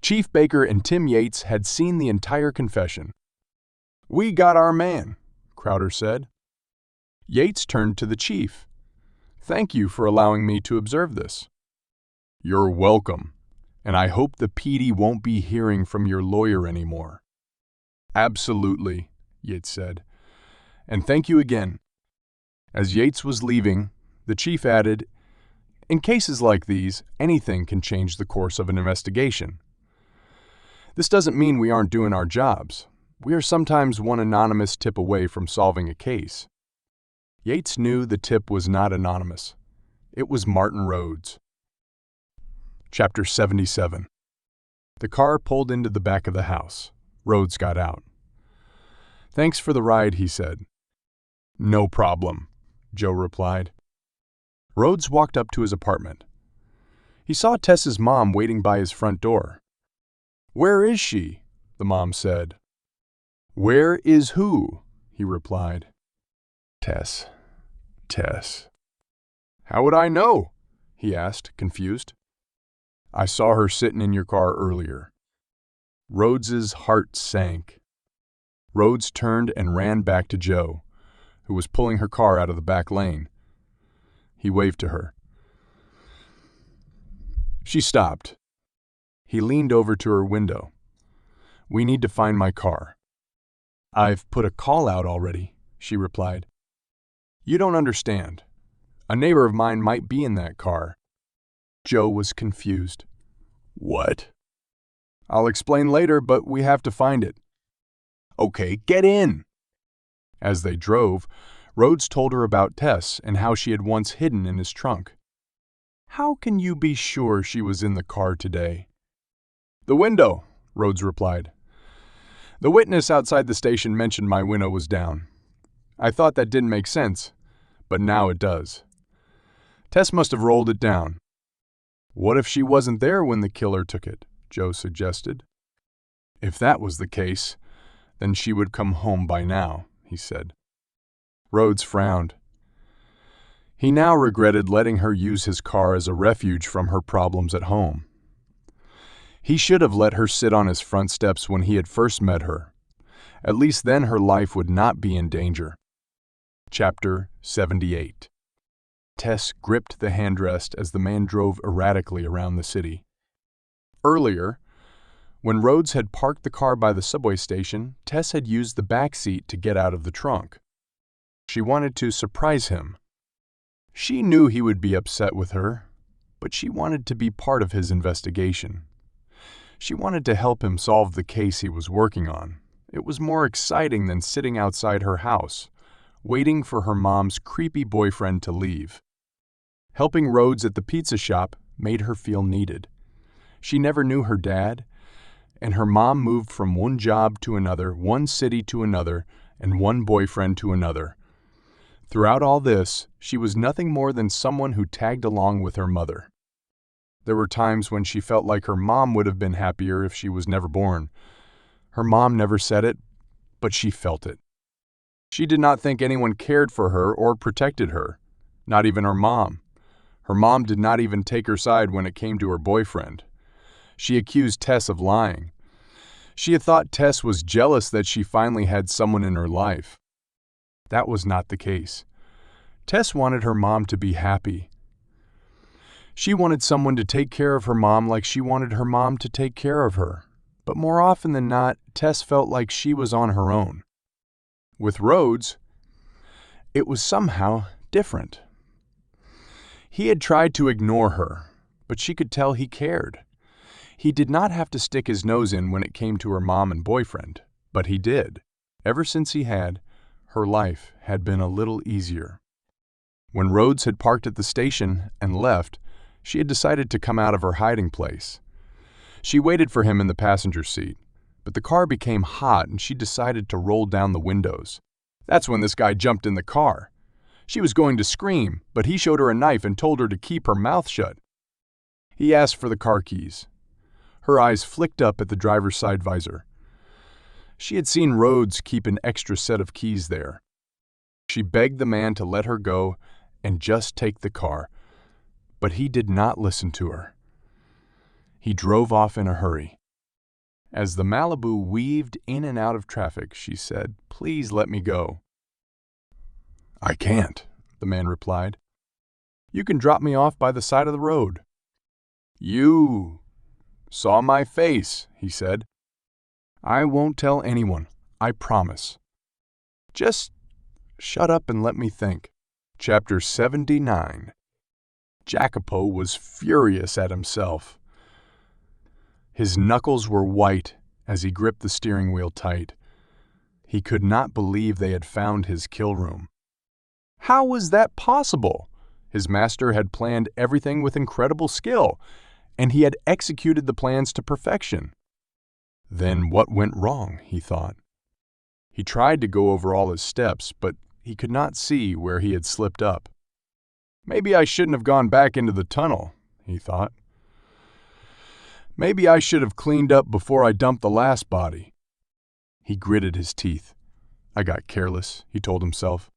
Speaker 1: Chief Baker and Tim Yates had seen the entire confession. "We got our man," Crowder said. Yates turned to the chief. "Thank you for allowing me to observe this." "You're welcome, and I hope the PD won't be hearing from your lawyer anymore." "Absolutely," Yates said. "And thank you again." As Yates was leaving, the chief added, "In cases like these, anything can change the course of an investigation. This doesn't mean we aren't doing our jobs. We are sometimes one anonymous tip away from solving a case." Yates knew the tip was not anonymous. It was Martin Rhodes. Chapter 77. The car pulled into the back of the house. Rhodes got out. "Thanks for the ride," he said. "No problem," Joe replied. Rhodes walked up to his apartment. He saw Tess's mom waiting by his front door. "Where is she?" the mom said. "Where is who?" he replied. Tess. "How would I know?" he asked, confused. "I saw her sitting in your car earlier." Rhodes's heart sank. Rhodes turned and ran back to Joe, who was pulling her car out of the back lane. He waved to her. She stopped. He leaned over to her window. "We need to find my car." "I've put a call out already," she replied. "You don't understand. A neighbor of mine might be in that car." Joe was confused. "What?" "I'll explain later, but we have to find it." "Okay, get in." As they drove, Rhodes told her about Tess and how she had once hidden in his trunk. "How can you be sure she was in the car today?" "The window," Rhodes replied. "The witness outside the station mentioned my window was down. I thought that didn't make sense, but now it does. Tess must have rolled it down." "What if she wasn't there when the killer took it?" Joe suggested. If that was the case, then she would come home by now, he said. Rhodes frowned. He now regretted letting her use his car as a refuge from her problems at home. He should have let her sit on his front steps when he had first met her. At least then her life would not be in danger. Chapter 78. Tess gripped the handrest as the man drove erratically around the city. Earlier, when Rhodes had parked the car by the subway station, Tess had used the back seat to get out of the trunk. She wanted to surprise him. She knew he would be upset with her, but she wanted to be part of his investigation. She wanted to help him solve the case he was working on. It was more exciting than sitting outside her house, waiting for her mom's creepy boyfriend to leave. Helping Rhodes at the pizza shop made her feel needed. She never knew her dad, and her mom moved from one job to another, one city to another, and one boyfriend to another. Throughout all this, she was nothing more than someone who tagged along with her mother. There were times when she felt like her mom would have been happier if she was never born. Her mom never said it, but she felt it. She did not think anyone cared for her or protected her, not even her mom. Her mom did not even take her side when it came to her boyfriend. She accused Tess of lying. She had thought Tess was jealous that she finally had someone in her life. That was not the case. Tess wanted her mom to be happy. She wanted someone to take care of her mom like she wanted her mom to take care of her. But more often than not, Tess felt like she was on her own. With Rhodes, it was somehow different. He had tried to ignore her, but she could tell he cared. He did not have to stick his nose in when it came to her mom and boyfriend, but he did. Ever since he had, her life had been a little easier. When Rhodes had parked at the station and left, she had decided to come out of her hiding place. She waited for him in the passenger seat, but the car became hot and she decided to roll down the windows. That's when this guy jumped in the car. She was going to scream, but he showed her a knife and told her to keep her mouth shut. He asked for the car keys. Her eyes flicked up at the driver's side visor. She had seen Rhodes keep an extra set of keys there. She begged the man to let her go and just take the car, but he did not listen to her. He drove off in a hurry. As the Malibu weaved in and out of traffic, she said, "Please let me go." "I can't," the man replied. "You can drop me off by the side of the road." "You saw my face," he said. "I won't tell anyone, I promise. Just shut up and let me think." Chapter 79. Jacopo was furious at himself. His knuckles were white as he gripped the steering wheel tight. He could not believe they had found his kill room. How was that possible? His master had planned everything with incredible skill, and he had executed the plans to perfection. Then what went wrong, he thought. He tried to go over all his steps, but he could not see where he had slipped up. Maybe I shouldn't have gone back into the tunnel, he thought. Maybe I should have cleaned up before I dumped the last body. He gritted his teeth. I got careless, he told himself.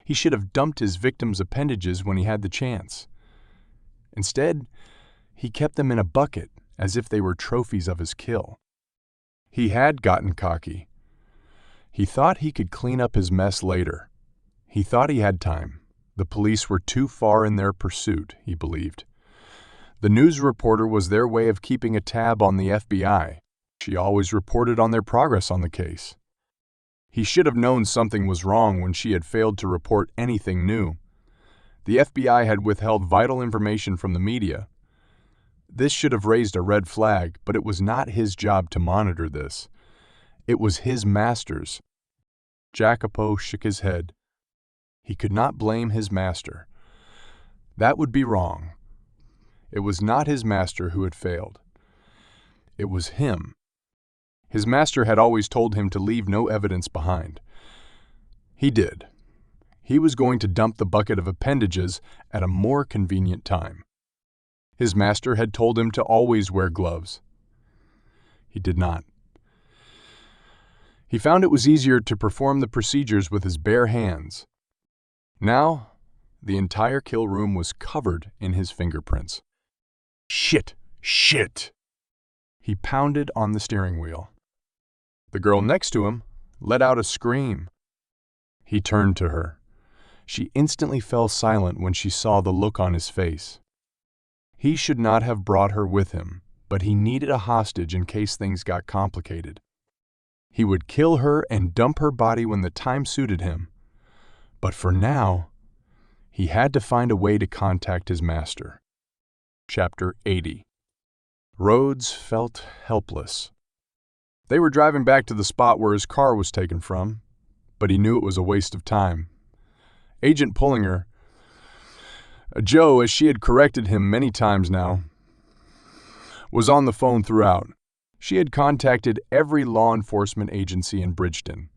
Speaker 1: He should have dumped his victim's appendages when he had the chance. Instead, he kept them in a bucket as if they were trophies of his kill. He had gotten cocky. He thought he could clean up his mess later. He thought he had time. The police were too far in their pursuit, he believed. The news reporter was their way of keeping a tab on the FBI. She always reported on their progress on the case. He should have known something was wrong when she had failed to report anything new. The FBI had withheld vital information from the media. This should have raised a red flag, but it was not his job to monitor this. It was his master's. Jacopo shook his head. He could not blame his master. That would be wrong. It was not his master who had failed. It was him. His master had always told him to leave no evidence behind. He did. He was going to dump the bucket of appendages at a more convenient time. His master had told him to always wear gloves. He did not. He found it was easier to perform the procedures with his bare hands. Now, the entire kill room was covered in his fingerprints. Shit! Shit! He pounded on the steering wheel. The girl next to him let out a scream. He turned to her. She instantly fell silent when she saw the look on his face. He should not have brought her with him, but he needed a hostage in case things got complicated. He would kill her and dump her body when the time suited him. But for now, he had to find a way to contact his master. Chapter 80. Rhodes felt helpless. They were driving back to the spot where his car was taken from, but he knew it was a waste of time. Agent Pullinger, Joe, as she had corrected him many times now, was on the phone throughout. She had contacted every law enforcement agency in Bridgeton.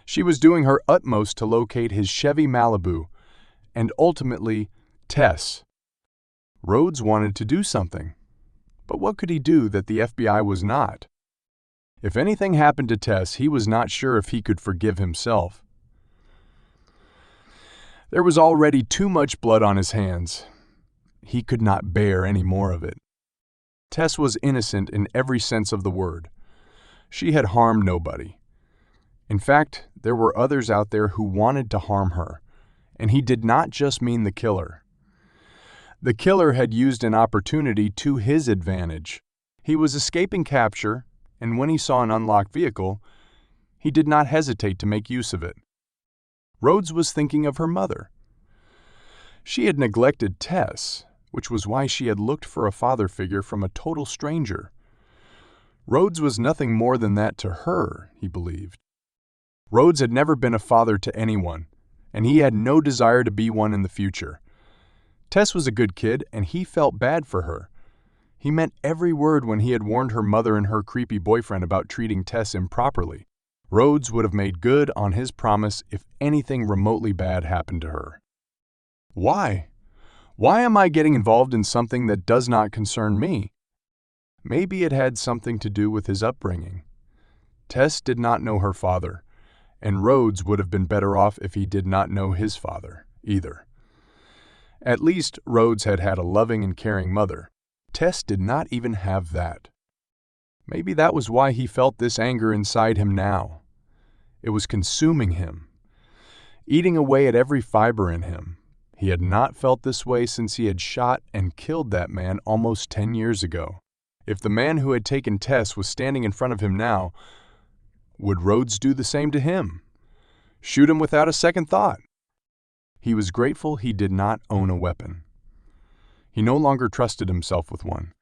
Speaker 1: She was doing her utmost to locate his Chevy Malibu and ultimately Tess. Rhodes wanted to do something, but what could he do that the FBI was not? If anything happened to Tess, he was not sure if he could forgive himself. There was already too much blood on his hands. He could not bear any more of it. Tess was innocent in every sense of the word. She had harmed nobody. In fact, there were others out there who wanted to harm her, and he did not just mean the killer. The killer had used an opportunity to his advantage. He was escaping capture, and when he saw an unlocked vehicle, he did not hesitate to make use of it. Rhodes was thinking of her mother. She had neglected Tess, which was why she had looked for a father figure from a total stranger. Rhodes was nothing more than that to her, he believed. Rhodes had never been a father to anyone, and he had no desire to be one in the future. Tess was a good kid, and he felt bad for her. He meant every word when he had warned her mother and her creepy boyfriend about treating Tess improperly. Rhodes would have made good on his promise if anything remotely bad happened to her. Why? Why am I getting involved in something that does not concern me? Maybe it had something to do with his upbringing. Tess did not know her father, and Rhodes would have been better off if he did not know his father, either. At least Rhodes had had a loving and caring mother. Tess did not even have that. Maybe that was why he felt this anger inside him now. It was consuming him, eating away at every fiber in him. He had not felt this way since he had shot and killed that man almost 10 years ago. If the man who had taken Tess was standing in front of him now, would Rhodes do the same to him? Shoot him without a second thought? He was grateful he did not own a weapon. He no longer trusted himself with one.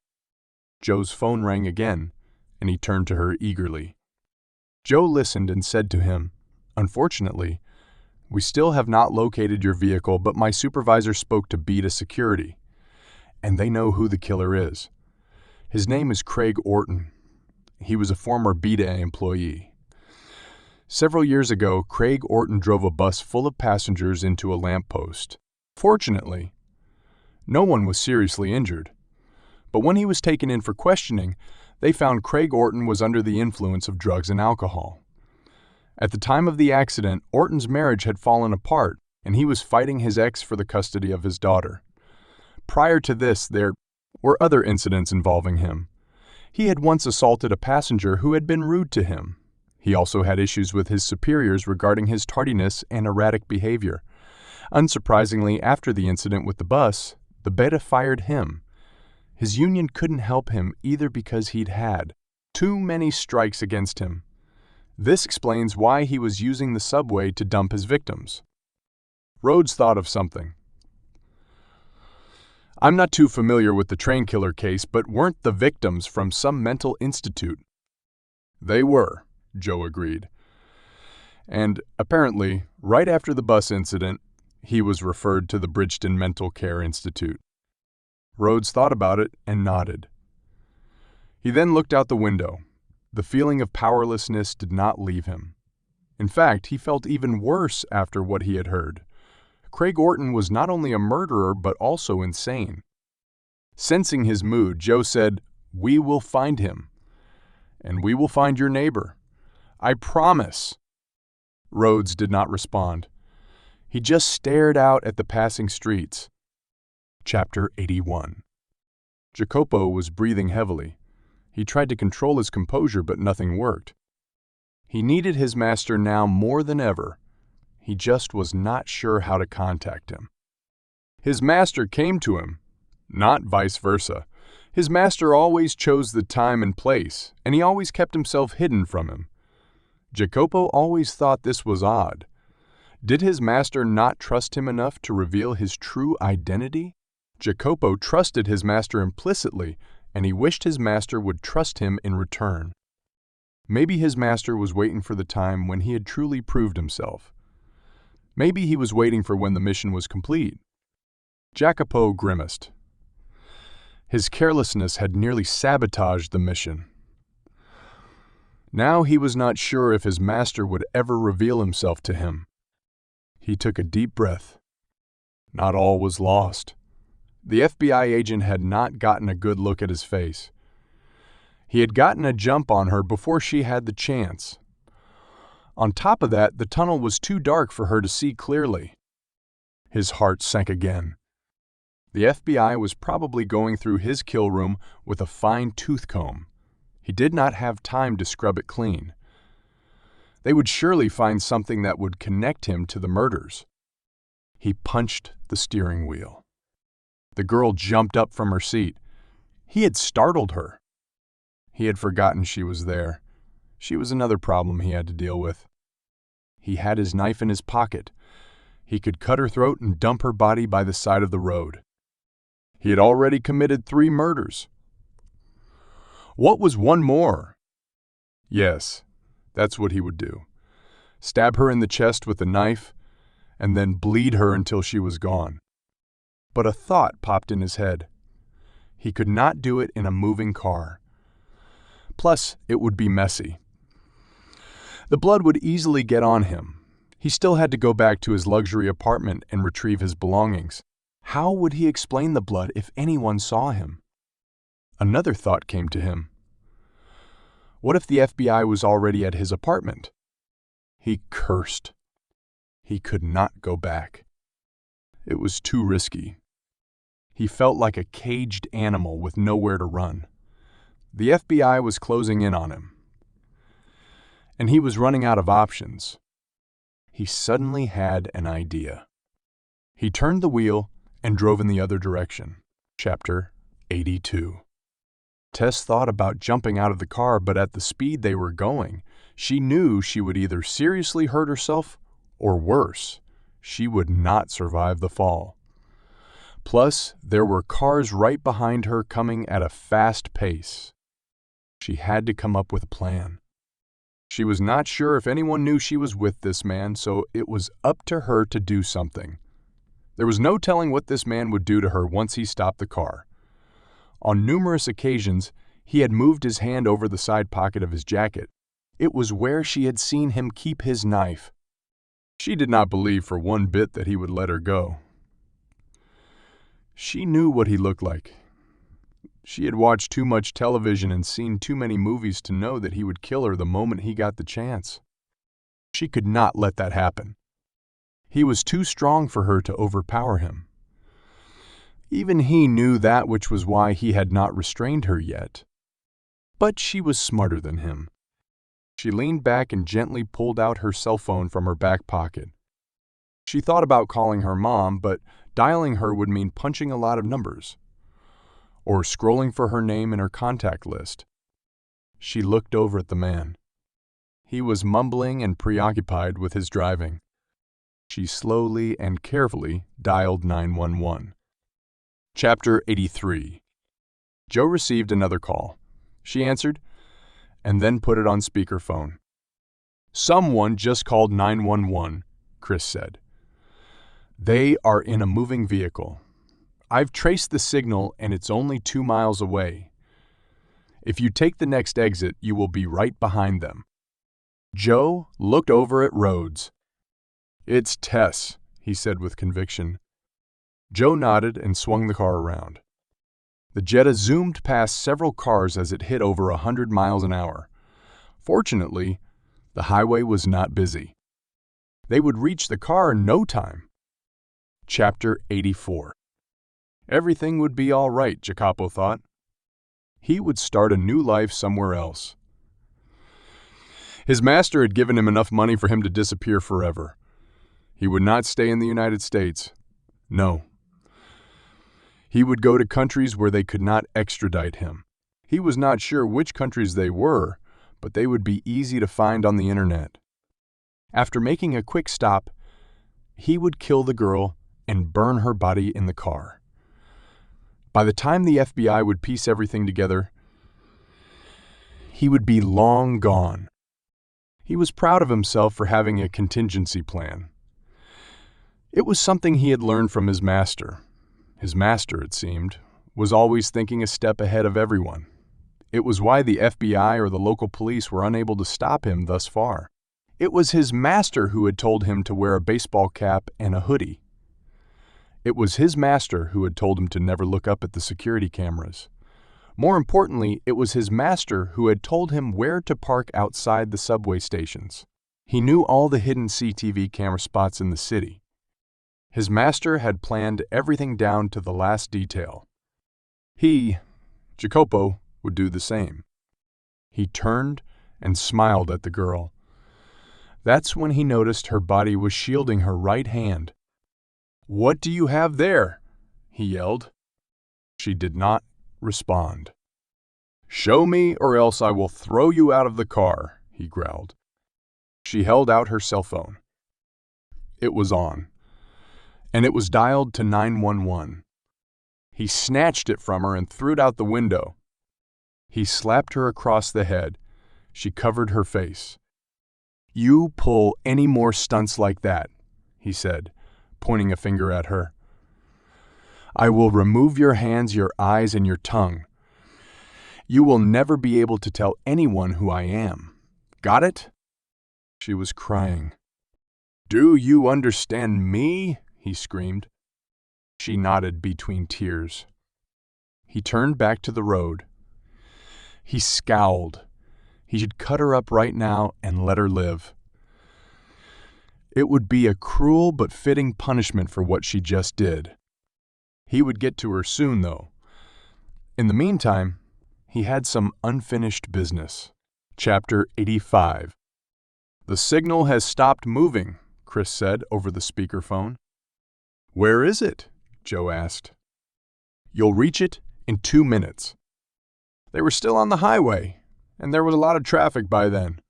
Speaker 1: Joe's phone rang again, and he turned to her eagerly. Joe listened and said to him, "Unfortunately, we still have not located your vehicle, but my supervisor spoke to Beta Security, and they know who the killer is. His name is Craig Orton. He was a former Beta employee. Several years ago, Craig Orton drove a bus full of passengers into a lamppost. Fortunately, no one was seriously injured, but when he was taken in for questioning, they found Craig Orton was under the influence of drugs and alcohol. At the time of the accident, Orton's marriage had fallen apart, and he was fighting his ex for the custody of his daughter. Prior to this, there were other incidents involving him. He had once assaulted a passenger who had been rude to him. He also had issues with his superiors regarding his tardiness and erratic behavior. Unsurprisingly, after the incident with the bus, the Beta fired him. His union couldn't help him either because he'd had too many strikes against him. This explains why he was using the subway to dump his victims. Rhodes thought of something. I'm not too familiar with the train killer case, but weren't the victims from some mental institute? They were, Joe agreed. And apparently, right after the bus incident, he was referred to the Bridgeton Mental Care Institute. Rhodes thought about it and nodded. He then looked out the window. The feeling of powerlessness did not leave him. In fact, he felt even worse after what he had heard. Craig Orton was not only a murderer, but also insane. Sensing his mood, Joe said, "We will find him. And we will find your neighbor. I promise." Rhodes did not respond. He just stared out at the passing streets. Chapter 81. Jacopo was breathing heavily. He tried to control his composure, but nothing worked. He needed his master now more than ever. He just was not sure how to contact him. His master came to him, not vice versa. His master always chose the time and place, and he always kept himself hidden from him. Jacopo always thought this was odd. Did his master not trust him enough to reveal his true identity? Jacopo trusted his master implicitly, and he wished his master would trust him in return. Maybe his master was waiting for the time when he had truly proved himself. Maybe he was waiting for when the mission was complete. Jacopo grimaced. His carelessness had nearly sabotaged the mission. Now he was not sure if his master would ever reveal himself to him. He took a deep breath. Not all was lost. The FBI agent had not gotten a good look at his face. He had gotten a jump on her before she had the chance. On top of that, the tunnel was too dark for her to see clearly. His heart sank again. The FBI was probably going through his kill room with a fine tooth comb. He did not have time to scrub it clean. They would surely find something that would connect him to the murders. He punched the steering wheel. The girl jumped up from her seat. He had startled her. He had forgotten she was there. She was another problem he had to deal with. He had his knife in his pocket. He could cut her throat and dump her body by the side of the road. He had already committed 3 murders. What was one more? Yes, that's what he would do. Stab her in the chest with a knife, and then bleed her until she was gone. But a thought popped in his head. He could not do it in a moving car. Plus, it would be messy. The blood would easily get on him. He still had to go back to his luxury apartment and retrieve his belongings. How would he explain the blood if anyone saw him? Another thought came to him. What if the FBI was already at his apartment? He cursed. He could not go back. It was too risky. He felt like a caged animal with nowhere to run. The FBI was closing in on him. And he was running out of options. He suddenly had an idea. He turned the wheel and drove in the other direction. Chapter 82. Tess thought about jumping out of the car, but at the speed they were going, she knew she would either seriously hurt herself or worse, she would not survive the fall. Plus, there were cars right behind her coming at a fast pace. She had to come up with a plan. She was not sure if anyone knew she was with this man, so it was up to her to do something. There was no telling what this man would do to her once he stopped the car. On numerous occasions, he had moved his hand over the side pocket of his jacket. It was where she had seen him keep his knife. She did not believe for one bit that he would let her go. She knew what he looked like. She had watched too much television and seen too many movies to know that he would kill her the moment he got the chance. She could not let that happen. He was too strong for her to overpower him. Even he knew that, which was why he had not restrained her yet. But she was smarter than him. She leaned back and gently pulled out her cell phone from her back pocket. She thought about calling her mom, but dialing her would mean punching a lot of numbers, or scrolling for her name in her contact list. She looked over at the man. He was mumbling and preoccupied with his driving. She slowly and carefully dialed 911. Chapter 83. Joe received another call. She answered, and then put it on speakerphone. "Someone just called 911, Chris said. "They are in a moving vehicle. I've traced the signal and it's only 2 miles away. If you take the next exit, you will be right behind them." Joe looked over at Rhodes. "It's Tess," he said with conviction. Joe nodded and swung the car around. The Jetta zoomed past several cars as it hit over 100 miles an hour. Fortunately, The highway was not busy. They would reach the car in no time. Chapter 84. Everything would be all right, Jacopo thought. He would start a new life somewhere else. His master had given him enough money for him to disappear forever. He would not stay in the United States. No. He would go to countries where they could not extradite him. He was not sure which countries they were, but they would be easy to find on the internet. After making a quick stop, he would kill the girl and burn her body in the car. By the time the FBI would piece everything together, he would be long gone. He was proud of himself for having a contingency plan. It was something he had learned from his master. His master, it seemed, was always thinking a step ahead of everyone. It was why the FBI or the local police were unable to stop him thus far. It was his master who had told him to wear a baseball cap and a hoodie. It was his master who had told him to never look up at the security cameras. More importantly, it was his master who had told him where to park outside the subway stations. He knew all the hidden CCTV camera spots in the city. His master had planned everything down to the last detail. He, Jacopo, would do the same. He turned and smiled at the girl. That's when he noticed her body was shielding her right hand. "What do you have there?" he yelled. She did not respond. "Show me, or else I will throw you out of the car," he growled. She held out her cell phone. It was on, and it was dialed to 911. He snatched it from her and threw it out the window. He slapped her across the head. She covered her face. "You pull any more stunts like that," he said, pointing a finger at her. "I will remove your hands, your eyes, and your tongue. You will never be able to tell anyone who I am. Got it?" She was crying. "Do you understand me?" he screamed. She nodded between tears. He turned back to the road. He scowled. He should cut her up right now and let her live. It would be a cruel but fitting punishment for what she just did. He would get to her soon, though. In the meantime, he had some unfinished business. Chapter 85. "The signal has stopped moving," Chris said over the speakerphone. "Where is it?" Joe asked. "You'll reach it in 2 minutes." They were still on the highway, and there was a lot of traffic by then.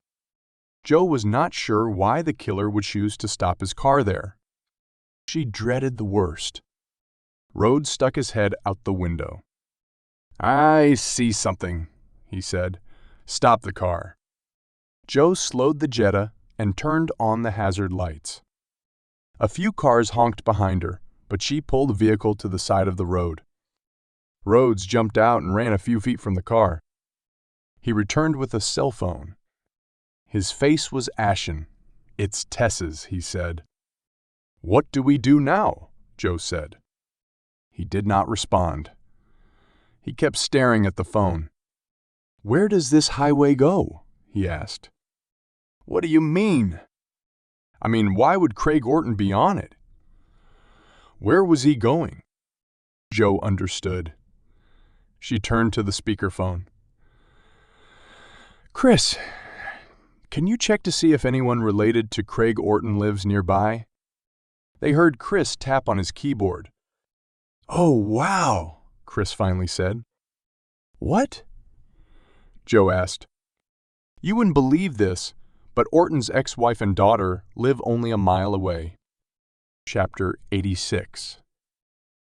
Speaker 1: Joe was not sure why the killer would choose to stop his car there. She dreaded the worst. Rhodes stuck his head out the window. "I see something," he said. "Stop the car." Joe slowed the Jetta and turned on the hazard lights. A few cars honked behind her, but she pulled the vehicle to the side of the road. Rhodes jumped out and ran a few feet from the car. He returned with a cell phone. His face was ashen. "It's Tess's," he said. "What do we do now?" Joe said. He did not respond. He kept staring at the phone. "Where does this highway go?" he asked. "What do you mean?" "I mean, why would Craig Orton be on it? Where was he going?" Joe understood. She turned to the speakerphone. "Chris, can you check to see if anyone related to Craig Orton lives nearby?" They heard Chris tap on his keyboard. "Oh, wow," Chris finally said. "What?" Joe asked. "You wouldn't believe this, but Orton's ex-wife and daughter live only a mile away." Chapter 86.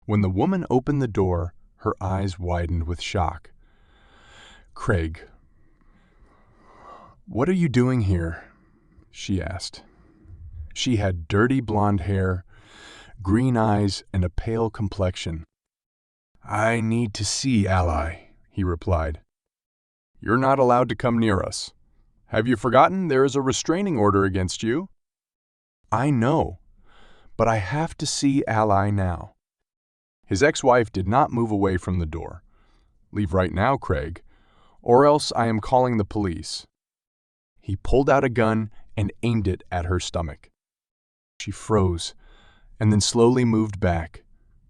Speaker 1: When the woman opened the door, her eyes widened with shock. "Craig, what are you doing here?" she asked. She had dirty blonde hair, green eyes, and a pale complexion. "I need to see Ally," he replied. "You're not allowed to come near us. Have you forgotten there is a restraining order against you?" "I know, but I have to see Ally now." His ex-wife did not move away from the door. "Leave right now, Craig, or else I am calling the police." He pulled out a gun and aimed it at her stomach. She froze, and then slowly moved back.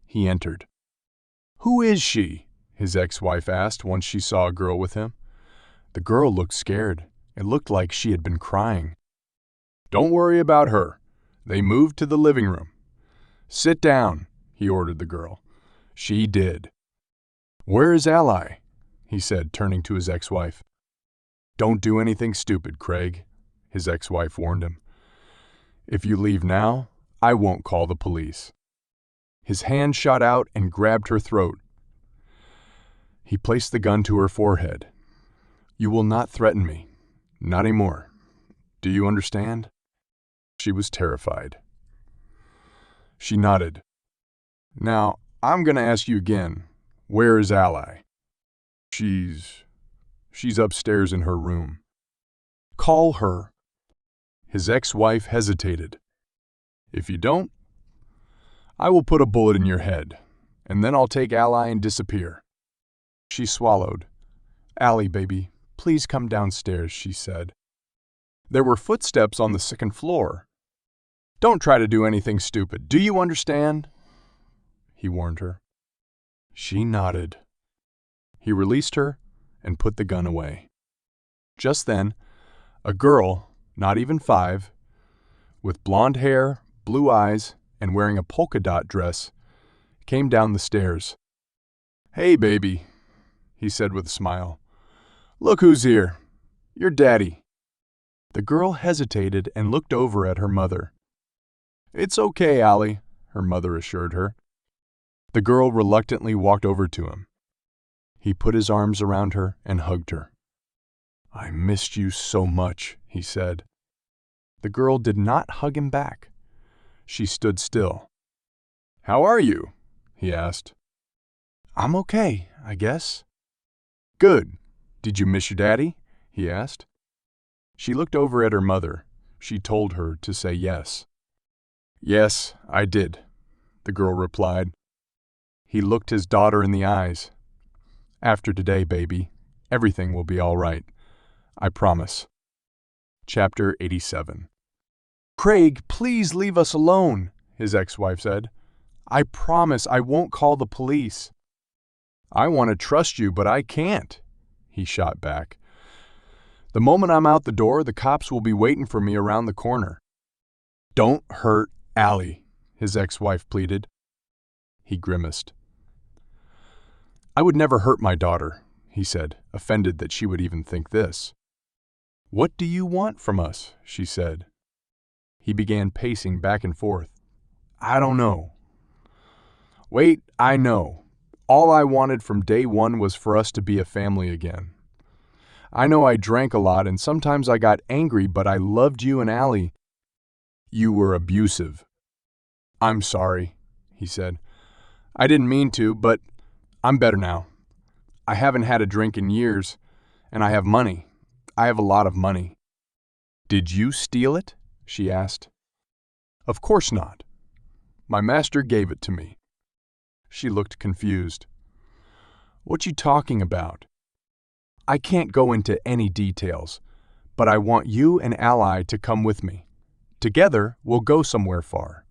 Speaker 1: He entered. "Who is she?" his ex-wife asked once she saw a girl with him. The girl looked scared. It looked like she had been crying. "Don't worry about her." They moved to the living room. "Sit down," he ordered the girl. She did. "Where is Ally?" he said, turning to his ex-wife. "Don't do anything stupid, Craig," his ex-wife warned him. "If you leave now, I won't call the police." His hand shot out and grabbed her throat. He placed the gun to her forehead. "You will not threaten me. Not anymore. Do you understand?" She was terrified. She nodded. "Now, I'm going to ask you again. Where is Ally?" She's upstairs in her room." "Call her." His ex-wife hesitated. "If you don't, I will put a bullet in your head, and then I'll take Ally and disappear." She swallowed. "Allie, baby, please come downstairs," she said. There were footsteps on the second floor. "Don't try to do anything stupid. Do you understand?" he warned her. She nodded. He released her and put the gun away. Just then, a girl, not even 5, with blonde hair, blue eyes, and wearing a polka dot dress, came down the stairs. "Hey, baby," he said with a smile. "Look who's here. Your daddy." The girl hesitated and looked over at her mother. "It's okay, Allie," her mother assured her. The girl reluctantly walked over to him. He put his arms around her and hugged her. "I missed you so much," he said. The girl did not hug him back. She stood still. "How are you?" he asked. "I'm okay, I guess." "Good. Did you miss your daddy?" he asked. She looked over at her mother. She told her to say yes. "Yes, I did," the girl replied. He looked his daughter in the eyes. "After today, baby, everything will be all right. I promise." Chapter 87. "Craig, please leave us alone," his ex-wife said. "I promise I won't call the police." "I want to trust you, but I can't," he shot back. "The moment I'm out the door, the cops will be waiting for me around the corner." "Don't hurt Allie," his ex-wife pleaded. He grimaced. "I would never hurt my daughter," he said, offended that she would even think this. "What do you want from us?" she said. He began pacing back and forth. "I don't know." "Wait, I know. All I wanted from day one was for us to be a family again. I know I drank a lot and sometimes I got angry, but I loved you and Allie. You were abusive." "I'm sorry," he said. "I didn't mean to, but I'm better now. I haven't had a drink in years, and I have money. I have a lot of money." "Did you steal it?" she asked. "Of course not. My master gave it to me." She looked confused. "What you talking about?" "I can't go into any details, but I want you and Ally to come with me. Together, we'll go somewhere far.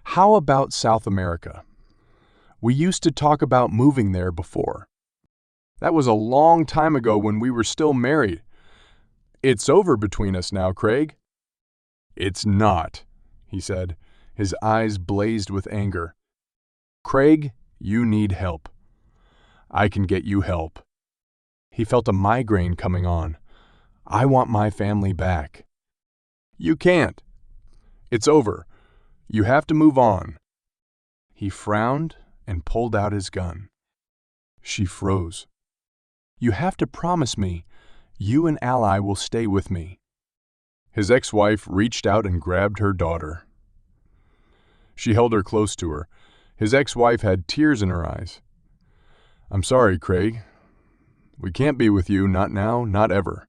Speaker 1: How about South America? We used to talk about moving there before. That was a long time ago when we were still married. It's over between us now, Craig." "It's not," he said. His eyes blazed with anger. "Craig, you need help. I can get you help." He felt a migraine coming on. "I want my family back." "You can't. It's over. You have to move on." He frowned and pulled out his gun. She froze. "You have to promise me you and Ally will stay with me." His ex-wife reached out and grabbed her daughter. She held her close to her. His ex-wife had tears in her eyes. "I'm sorry, Craig. We can't be with you, not now, not ever."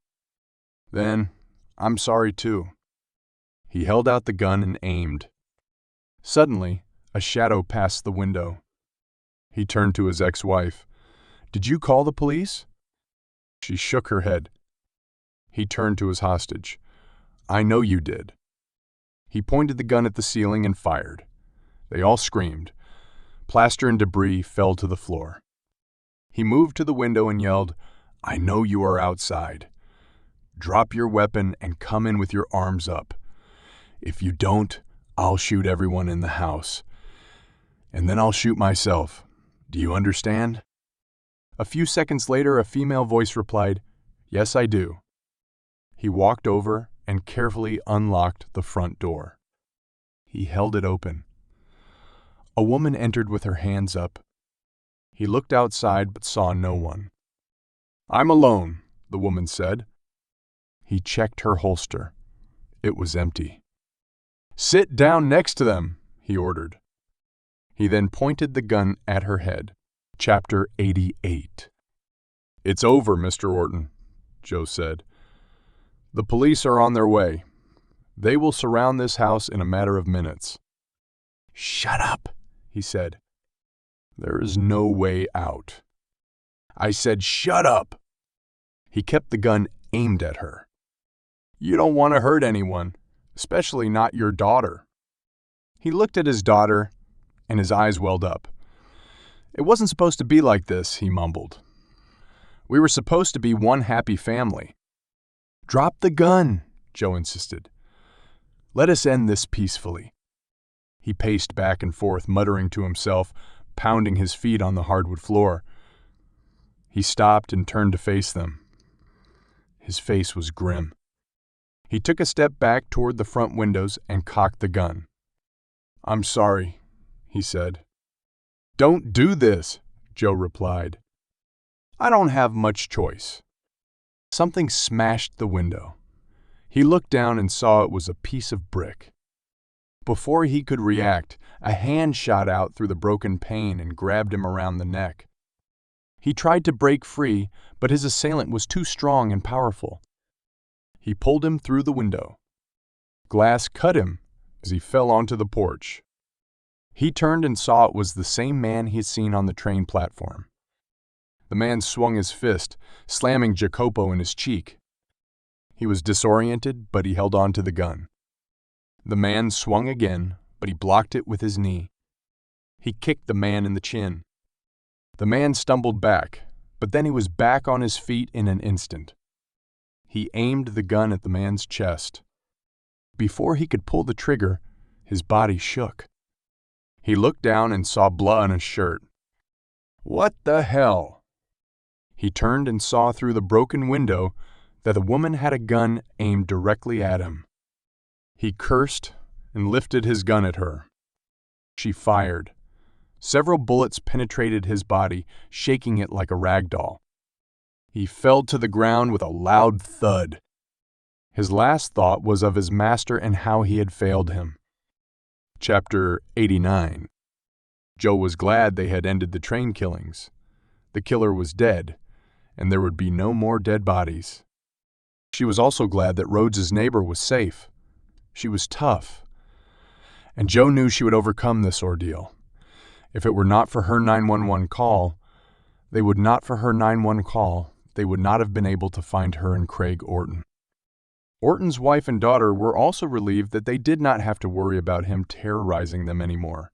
Speaker 1: "Then, I'm sorry too." He held out the gun and aimed. Suddenly, a shadow passed the window. He turned to his ex-wife. "Did you call the police?" She shook her head. He turned to his hostage. "I know you did." He pointed the gun at the ceiling and fired. They all screamed. Plaster and debris fell to the floor. He moved to the window and yelled, "I know you are outside. Drop your weapon and come in with your arms up. If you don't, I'll shoot everyone in the house. And then I'll shoot myself. Do you understand?" A few seconds later, a female voice replied, "Yes, I do." He walked over and carefully unlocked the front door. He held it open. A woman entered with her hands up. He looked outside but saw no one. "I'm alone," the woman said. He checked her holster. It was empty. "Sit down next to them," he ordered. He then pointed the gun at her head. Chapter 88. "It's over, Mr. Orton," Joe said. "The police are on their way. They will surround this house in a matter of minutes." "Shut up," he said. "There is no way out." "I said shut up." He kept the gun aimed at her. "You don't want to hurt anyone, especially not your daughter." He looked at his daughter, and his eyes welled up. "It wasn't supposed to be like this," he mumbled. "We were supposed to be one happy family." "Drop the gun," Joe insisted. "Let us end this peacefully." He paced back and forth, muttering to himself, pounding his feet on the hardwood floor. He stopped and turned to face them. His face was grim. He took a step back toward the front windows and cocked the gun. "I'm sorry," he said. "Don't do this," Joe replied. "I don't have much choice." Something smashed the window. He looked down and saw it was a piece of brick. Before he could react, a hand shot out through the broken pane and grabbed him around the neck. He tried to break free, but his assailant was too strong and powerful. He pulled him through the window. Glass cut him as he fell onto the porch. He turned and saw it was the same man he had seen on the train platform. The man swung his fist, slamming Jacopo in his cheek. He was disoriented, but he held on to the gun. The man swung again, but he blocked it with his knee. He kicked the man in the chin. The man stumbled back, but then he was back on his feet in an instant. He aimed the gun at the man's chest. Before he could pull the trigger, his body shook. He looked down and saw blood on his shirt. "What the hell?" He turned and saw through the broken window that the woman had a gun aimed directly at him. He cursed and lifted his gun at her. She fired. Several bullets penetrated his body, shaking it like a rag doll. He fell to the ground with a loud thud. His last thought was of his master and how he had failed him. Chapter 89. Joe was glad they had ended the train killings. The killer was dead, and there would be no more dead bodies. She was also glad that Rhodes' neighbor was safe. She was tough, and Joe knew she would overcome this ordeal. If it were not for her 911 call, they would not have been able to find her and Craig Orton. Orton's wife and daughter were also relieved that they did not have to worry about him terrorizing them anymore.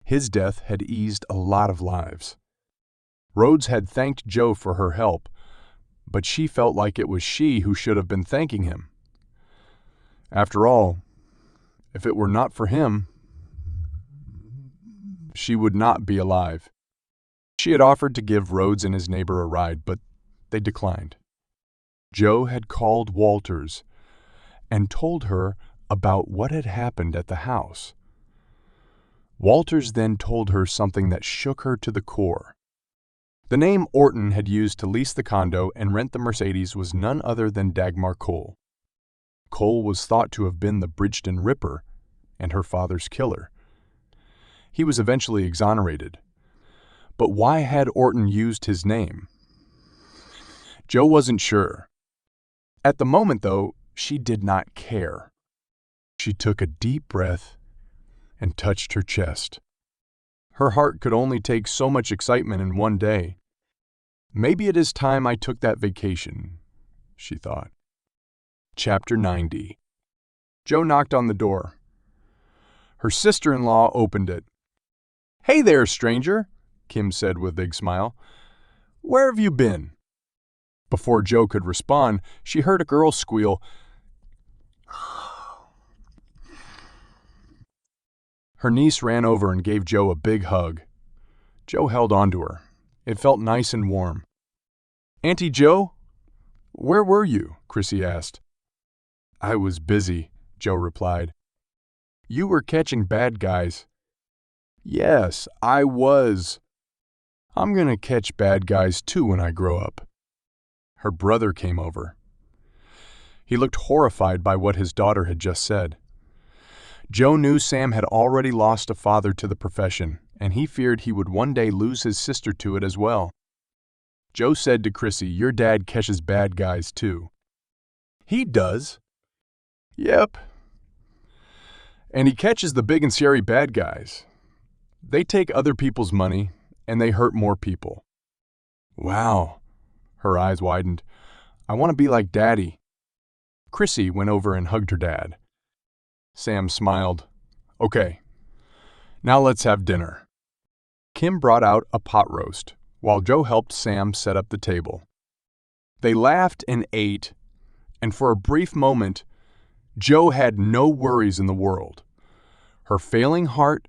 Speaker 1: His death had eased a lot of lives. Rhodes had thanked Joe for her help, but she felt like it was she who should have been thanking him. After all, if it were not for him, she would not be alive. She had offered to give Rhodes and his neighbor a ride, but they declined. Joe had called Walters and told her about what had happened at the house. Walters then told her something that shook her to the core. The name Orton had used to lease the condo and rent the Mercedes was none other than Dagmar Cole. Cole was thought to have been the Bridgeton Ripper and her father's killer. He was eventually exonerated. But why had Orton used his name? Joe wasn't sure. At the moment, though, she did not care. She took a deep breath and touched her chest. Her heart could only take so much excitement in one day. Maybe it is time I took that vacation, she thought. Chapter 90. Joe knocked on the door. Her sister-in-law opened it. "Hey there, stranger," Kim said with a big smile. "Where have you been?" Before Joe could respond, she heard a girl squeal. Her niece ran over and gave Joe a big hug. Joe held on to her. It felt nice and warm. "Auntie Joe, where were you?" Chrissy asked. "I was busy," Joe replied. "You were catching bad guys." "Yes, I was. I'm gonna catch bad guys too when I grow up." Her brother came over. He looked horrified by what his daughter had just said. Joe knew Sam had already lost a father to the profession, and he feared he would one day lose his sister to it as well. Joe said to Chrissy, "Your dad catches bad guys too." "He does." "Yep. And he catches the big and scary bad guys. They take other people's money, and they hurt more people." "Wow." Her eyes widened. "I want to be like Daddy." Chrissy went over and hugged her dad. Sam smiled. "Okay, now let's have dinner." Kim brought out a pot roast, while Joe helped Sam set up the table. They laughed and ate, and for a brief moment, Joe had no worries in the world. Her failing heart,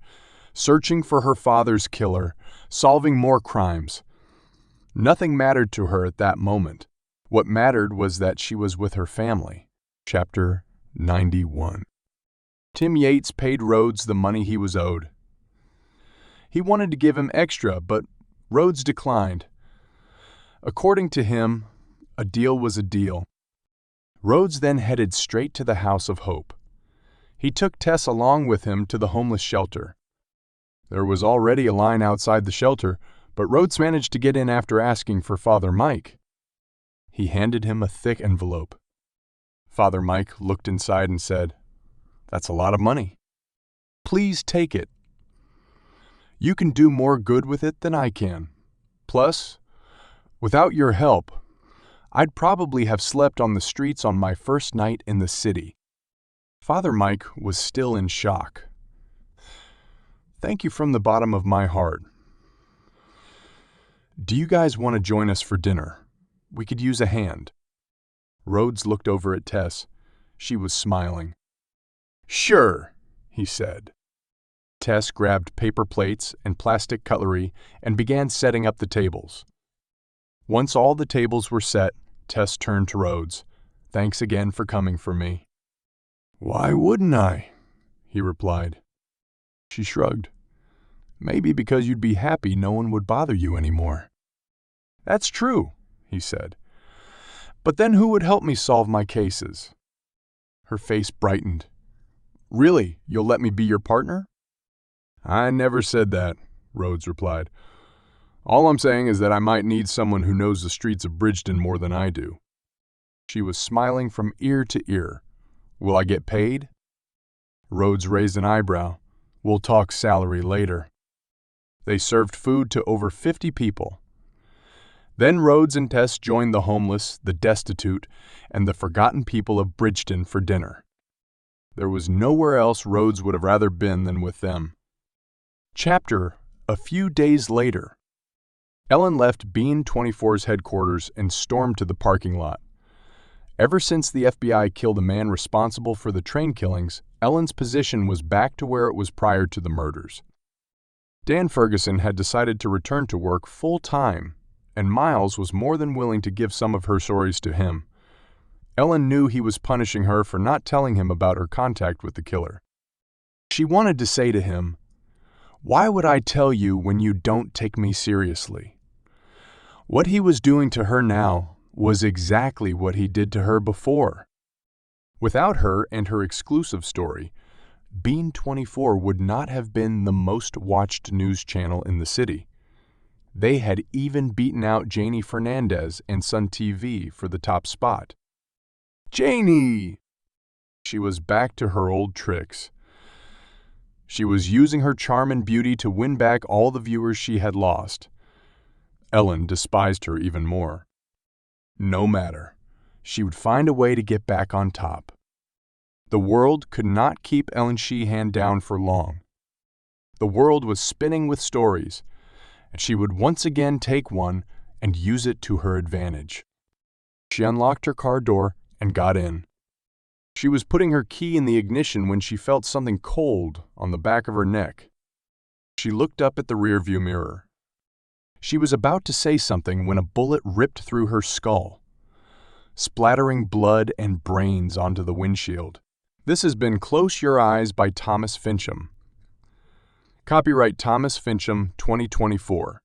Speaker 1: searching for her father's killer, solving more crimes. Nothing mattered to her at that moment. What mattered was that she was with her family. Chapter 91. Tim Yates paid Rhodes the money he was owed. He wanted to give him extra, but Rhodes declined. According to him, a deal was a deal. Rhodes then headed straight to the House of Hope. He took Tess along with him to the homeless shelter. There was already a line outside the shelter, but Rhodes managed to get in after asking for Father Mike. He handed him a thick envelope. Father Mike looked inside and said, "That's a lot of money. Please take it. You can do more good with it than I can. Plus, without your help, I'd probably have slept on the streets on my first night in the city." Father Mike was still in shock. "Thank you from the bottom of my heart. Do you guys want to join us for dinner? We could use a hand." Rhodes looked over at Tess. She was smiling. "Sure," he said. Tess grabbed paper plates and plastic cutlery and began setting up the tables. Once all the tables were set, Tess turned to Rhodes. "Thanks again for coming for me." "Why wouldn't I?" he replied. She shrugged. "Maybe because you'd be happy no one would bother you anymore." "That's true," he said. "But then who would help me solve my cases?" Her face brightened. "Really, you'll let me be your partner?" "I never said that," Rhodes replied. "All I'm saying is that I might need someone who knows the streets of Bridgeton more than I do." She was smiling from ear to ear. "Will I get paid?" Rhodes raised an eyebrow. "We'll talk salary later." They served food to over 50 people. Then Rhodes and Tess joined the homeless, the destitute, and the forgotten people of Bridgeton for dinner. There was nowhere else Rhodes would have rather been than with them. Chapter: A few days later. Ellen left Bean 24's headquarters and stormed to the parking lot. Ever since the FBI killed a man responsible for the train killings, Ellen's position was back to where it was prior to the murders. Dan Ferguson had decided to return to work full-time, and Miles was more than willing to give some of her stories to him. Ellen knew he was punishing her for not telling him about her contact with the killer. She wanted to say to him, "Why would I tell you when you don't take me seriously?" What he was doing to her now was exactly what he did to her before. Without her and her exclusive story, Bean 24 would not have been the most watched news channel in the city. They had even beaten out Janie Fernandez and Sun TV for the top spot. Janie! She was back to her old tricks. She was using her charm and beauty to win back all the viewers she had lost. Ellen despised her even more. No matter. she would find a way to get back on top. The world could not keep Ellen Sheehan down for long. The world was spinning with stories, and she would once again take one and use it to her advantage. She unlocked her car door and got in. She was putting her key in the ignition when she felt something cold on the back of her neck. She looked up at the rearview mirror. She was about to say something when a bullet ripped through her skull, splattering blood and brains onto the windshield. This has been Close Your Eyes by Thomas Fincham. Copyright Thomas Fincham, 2024.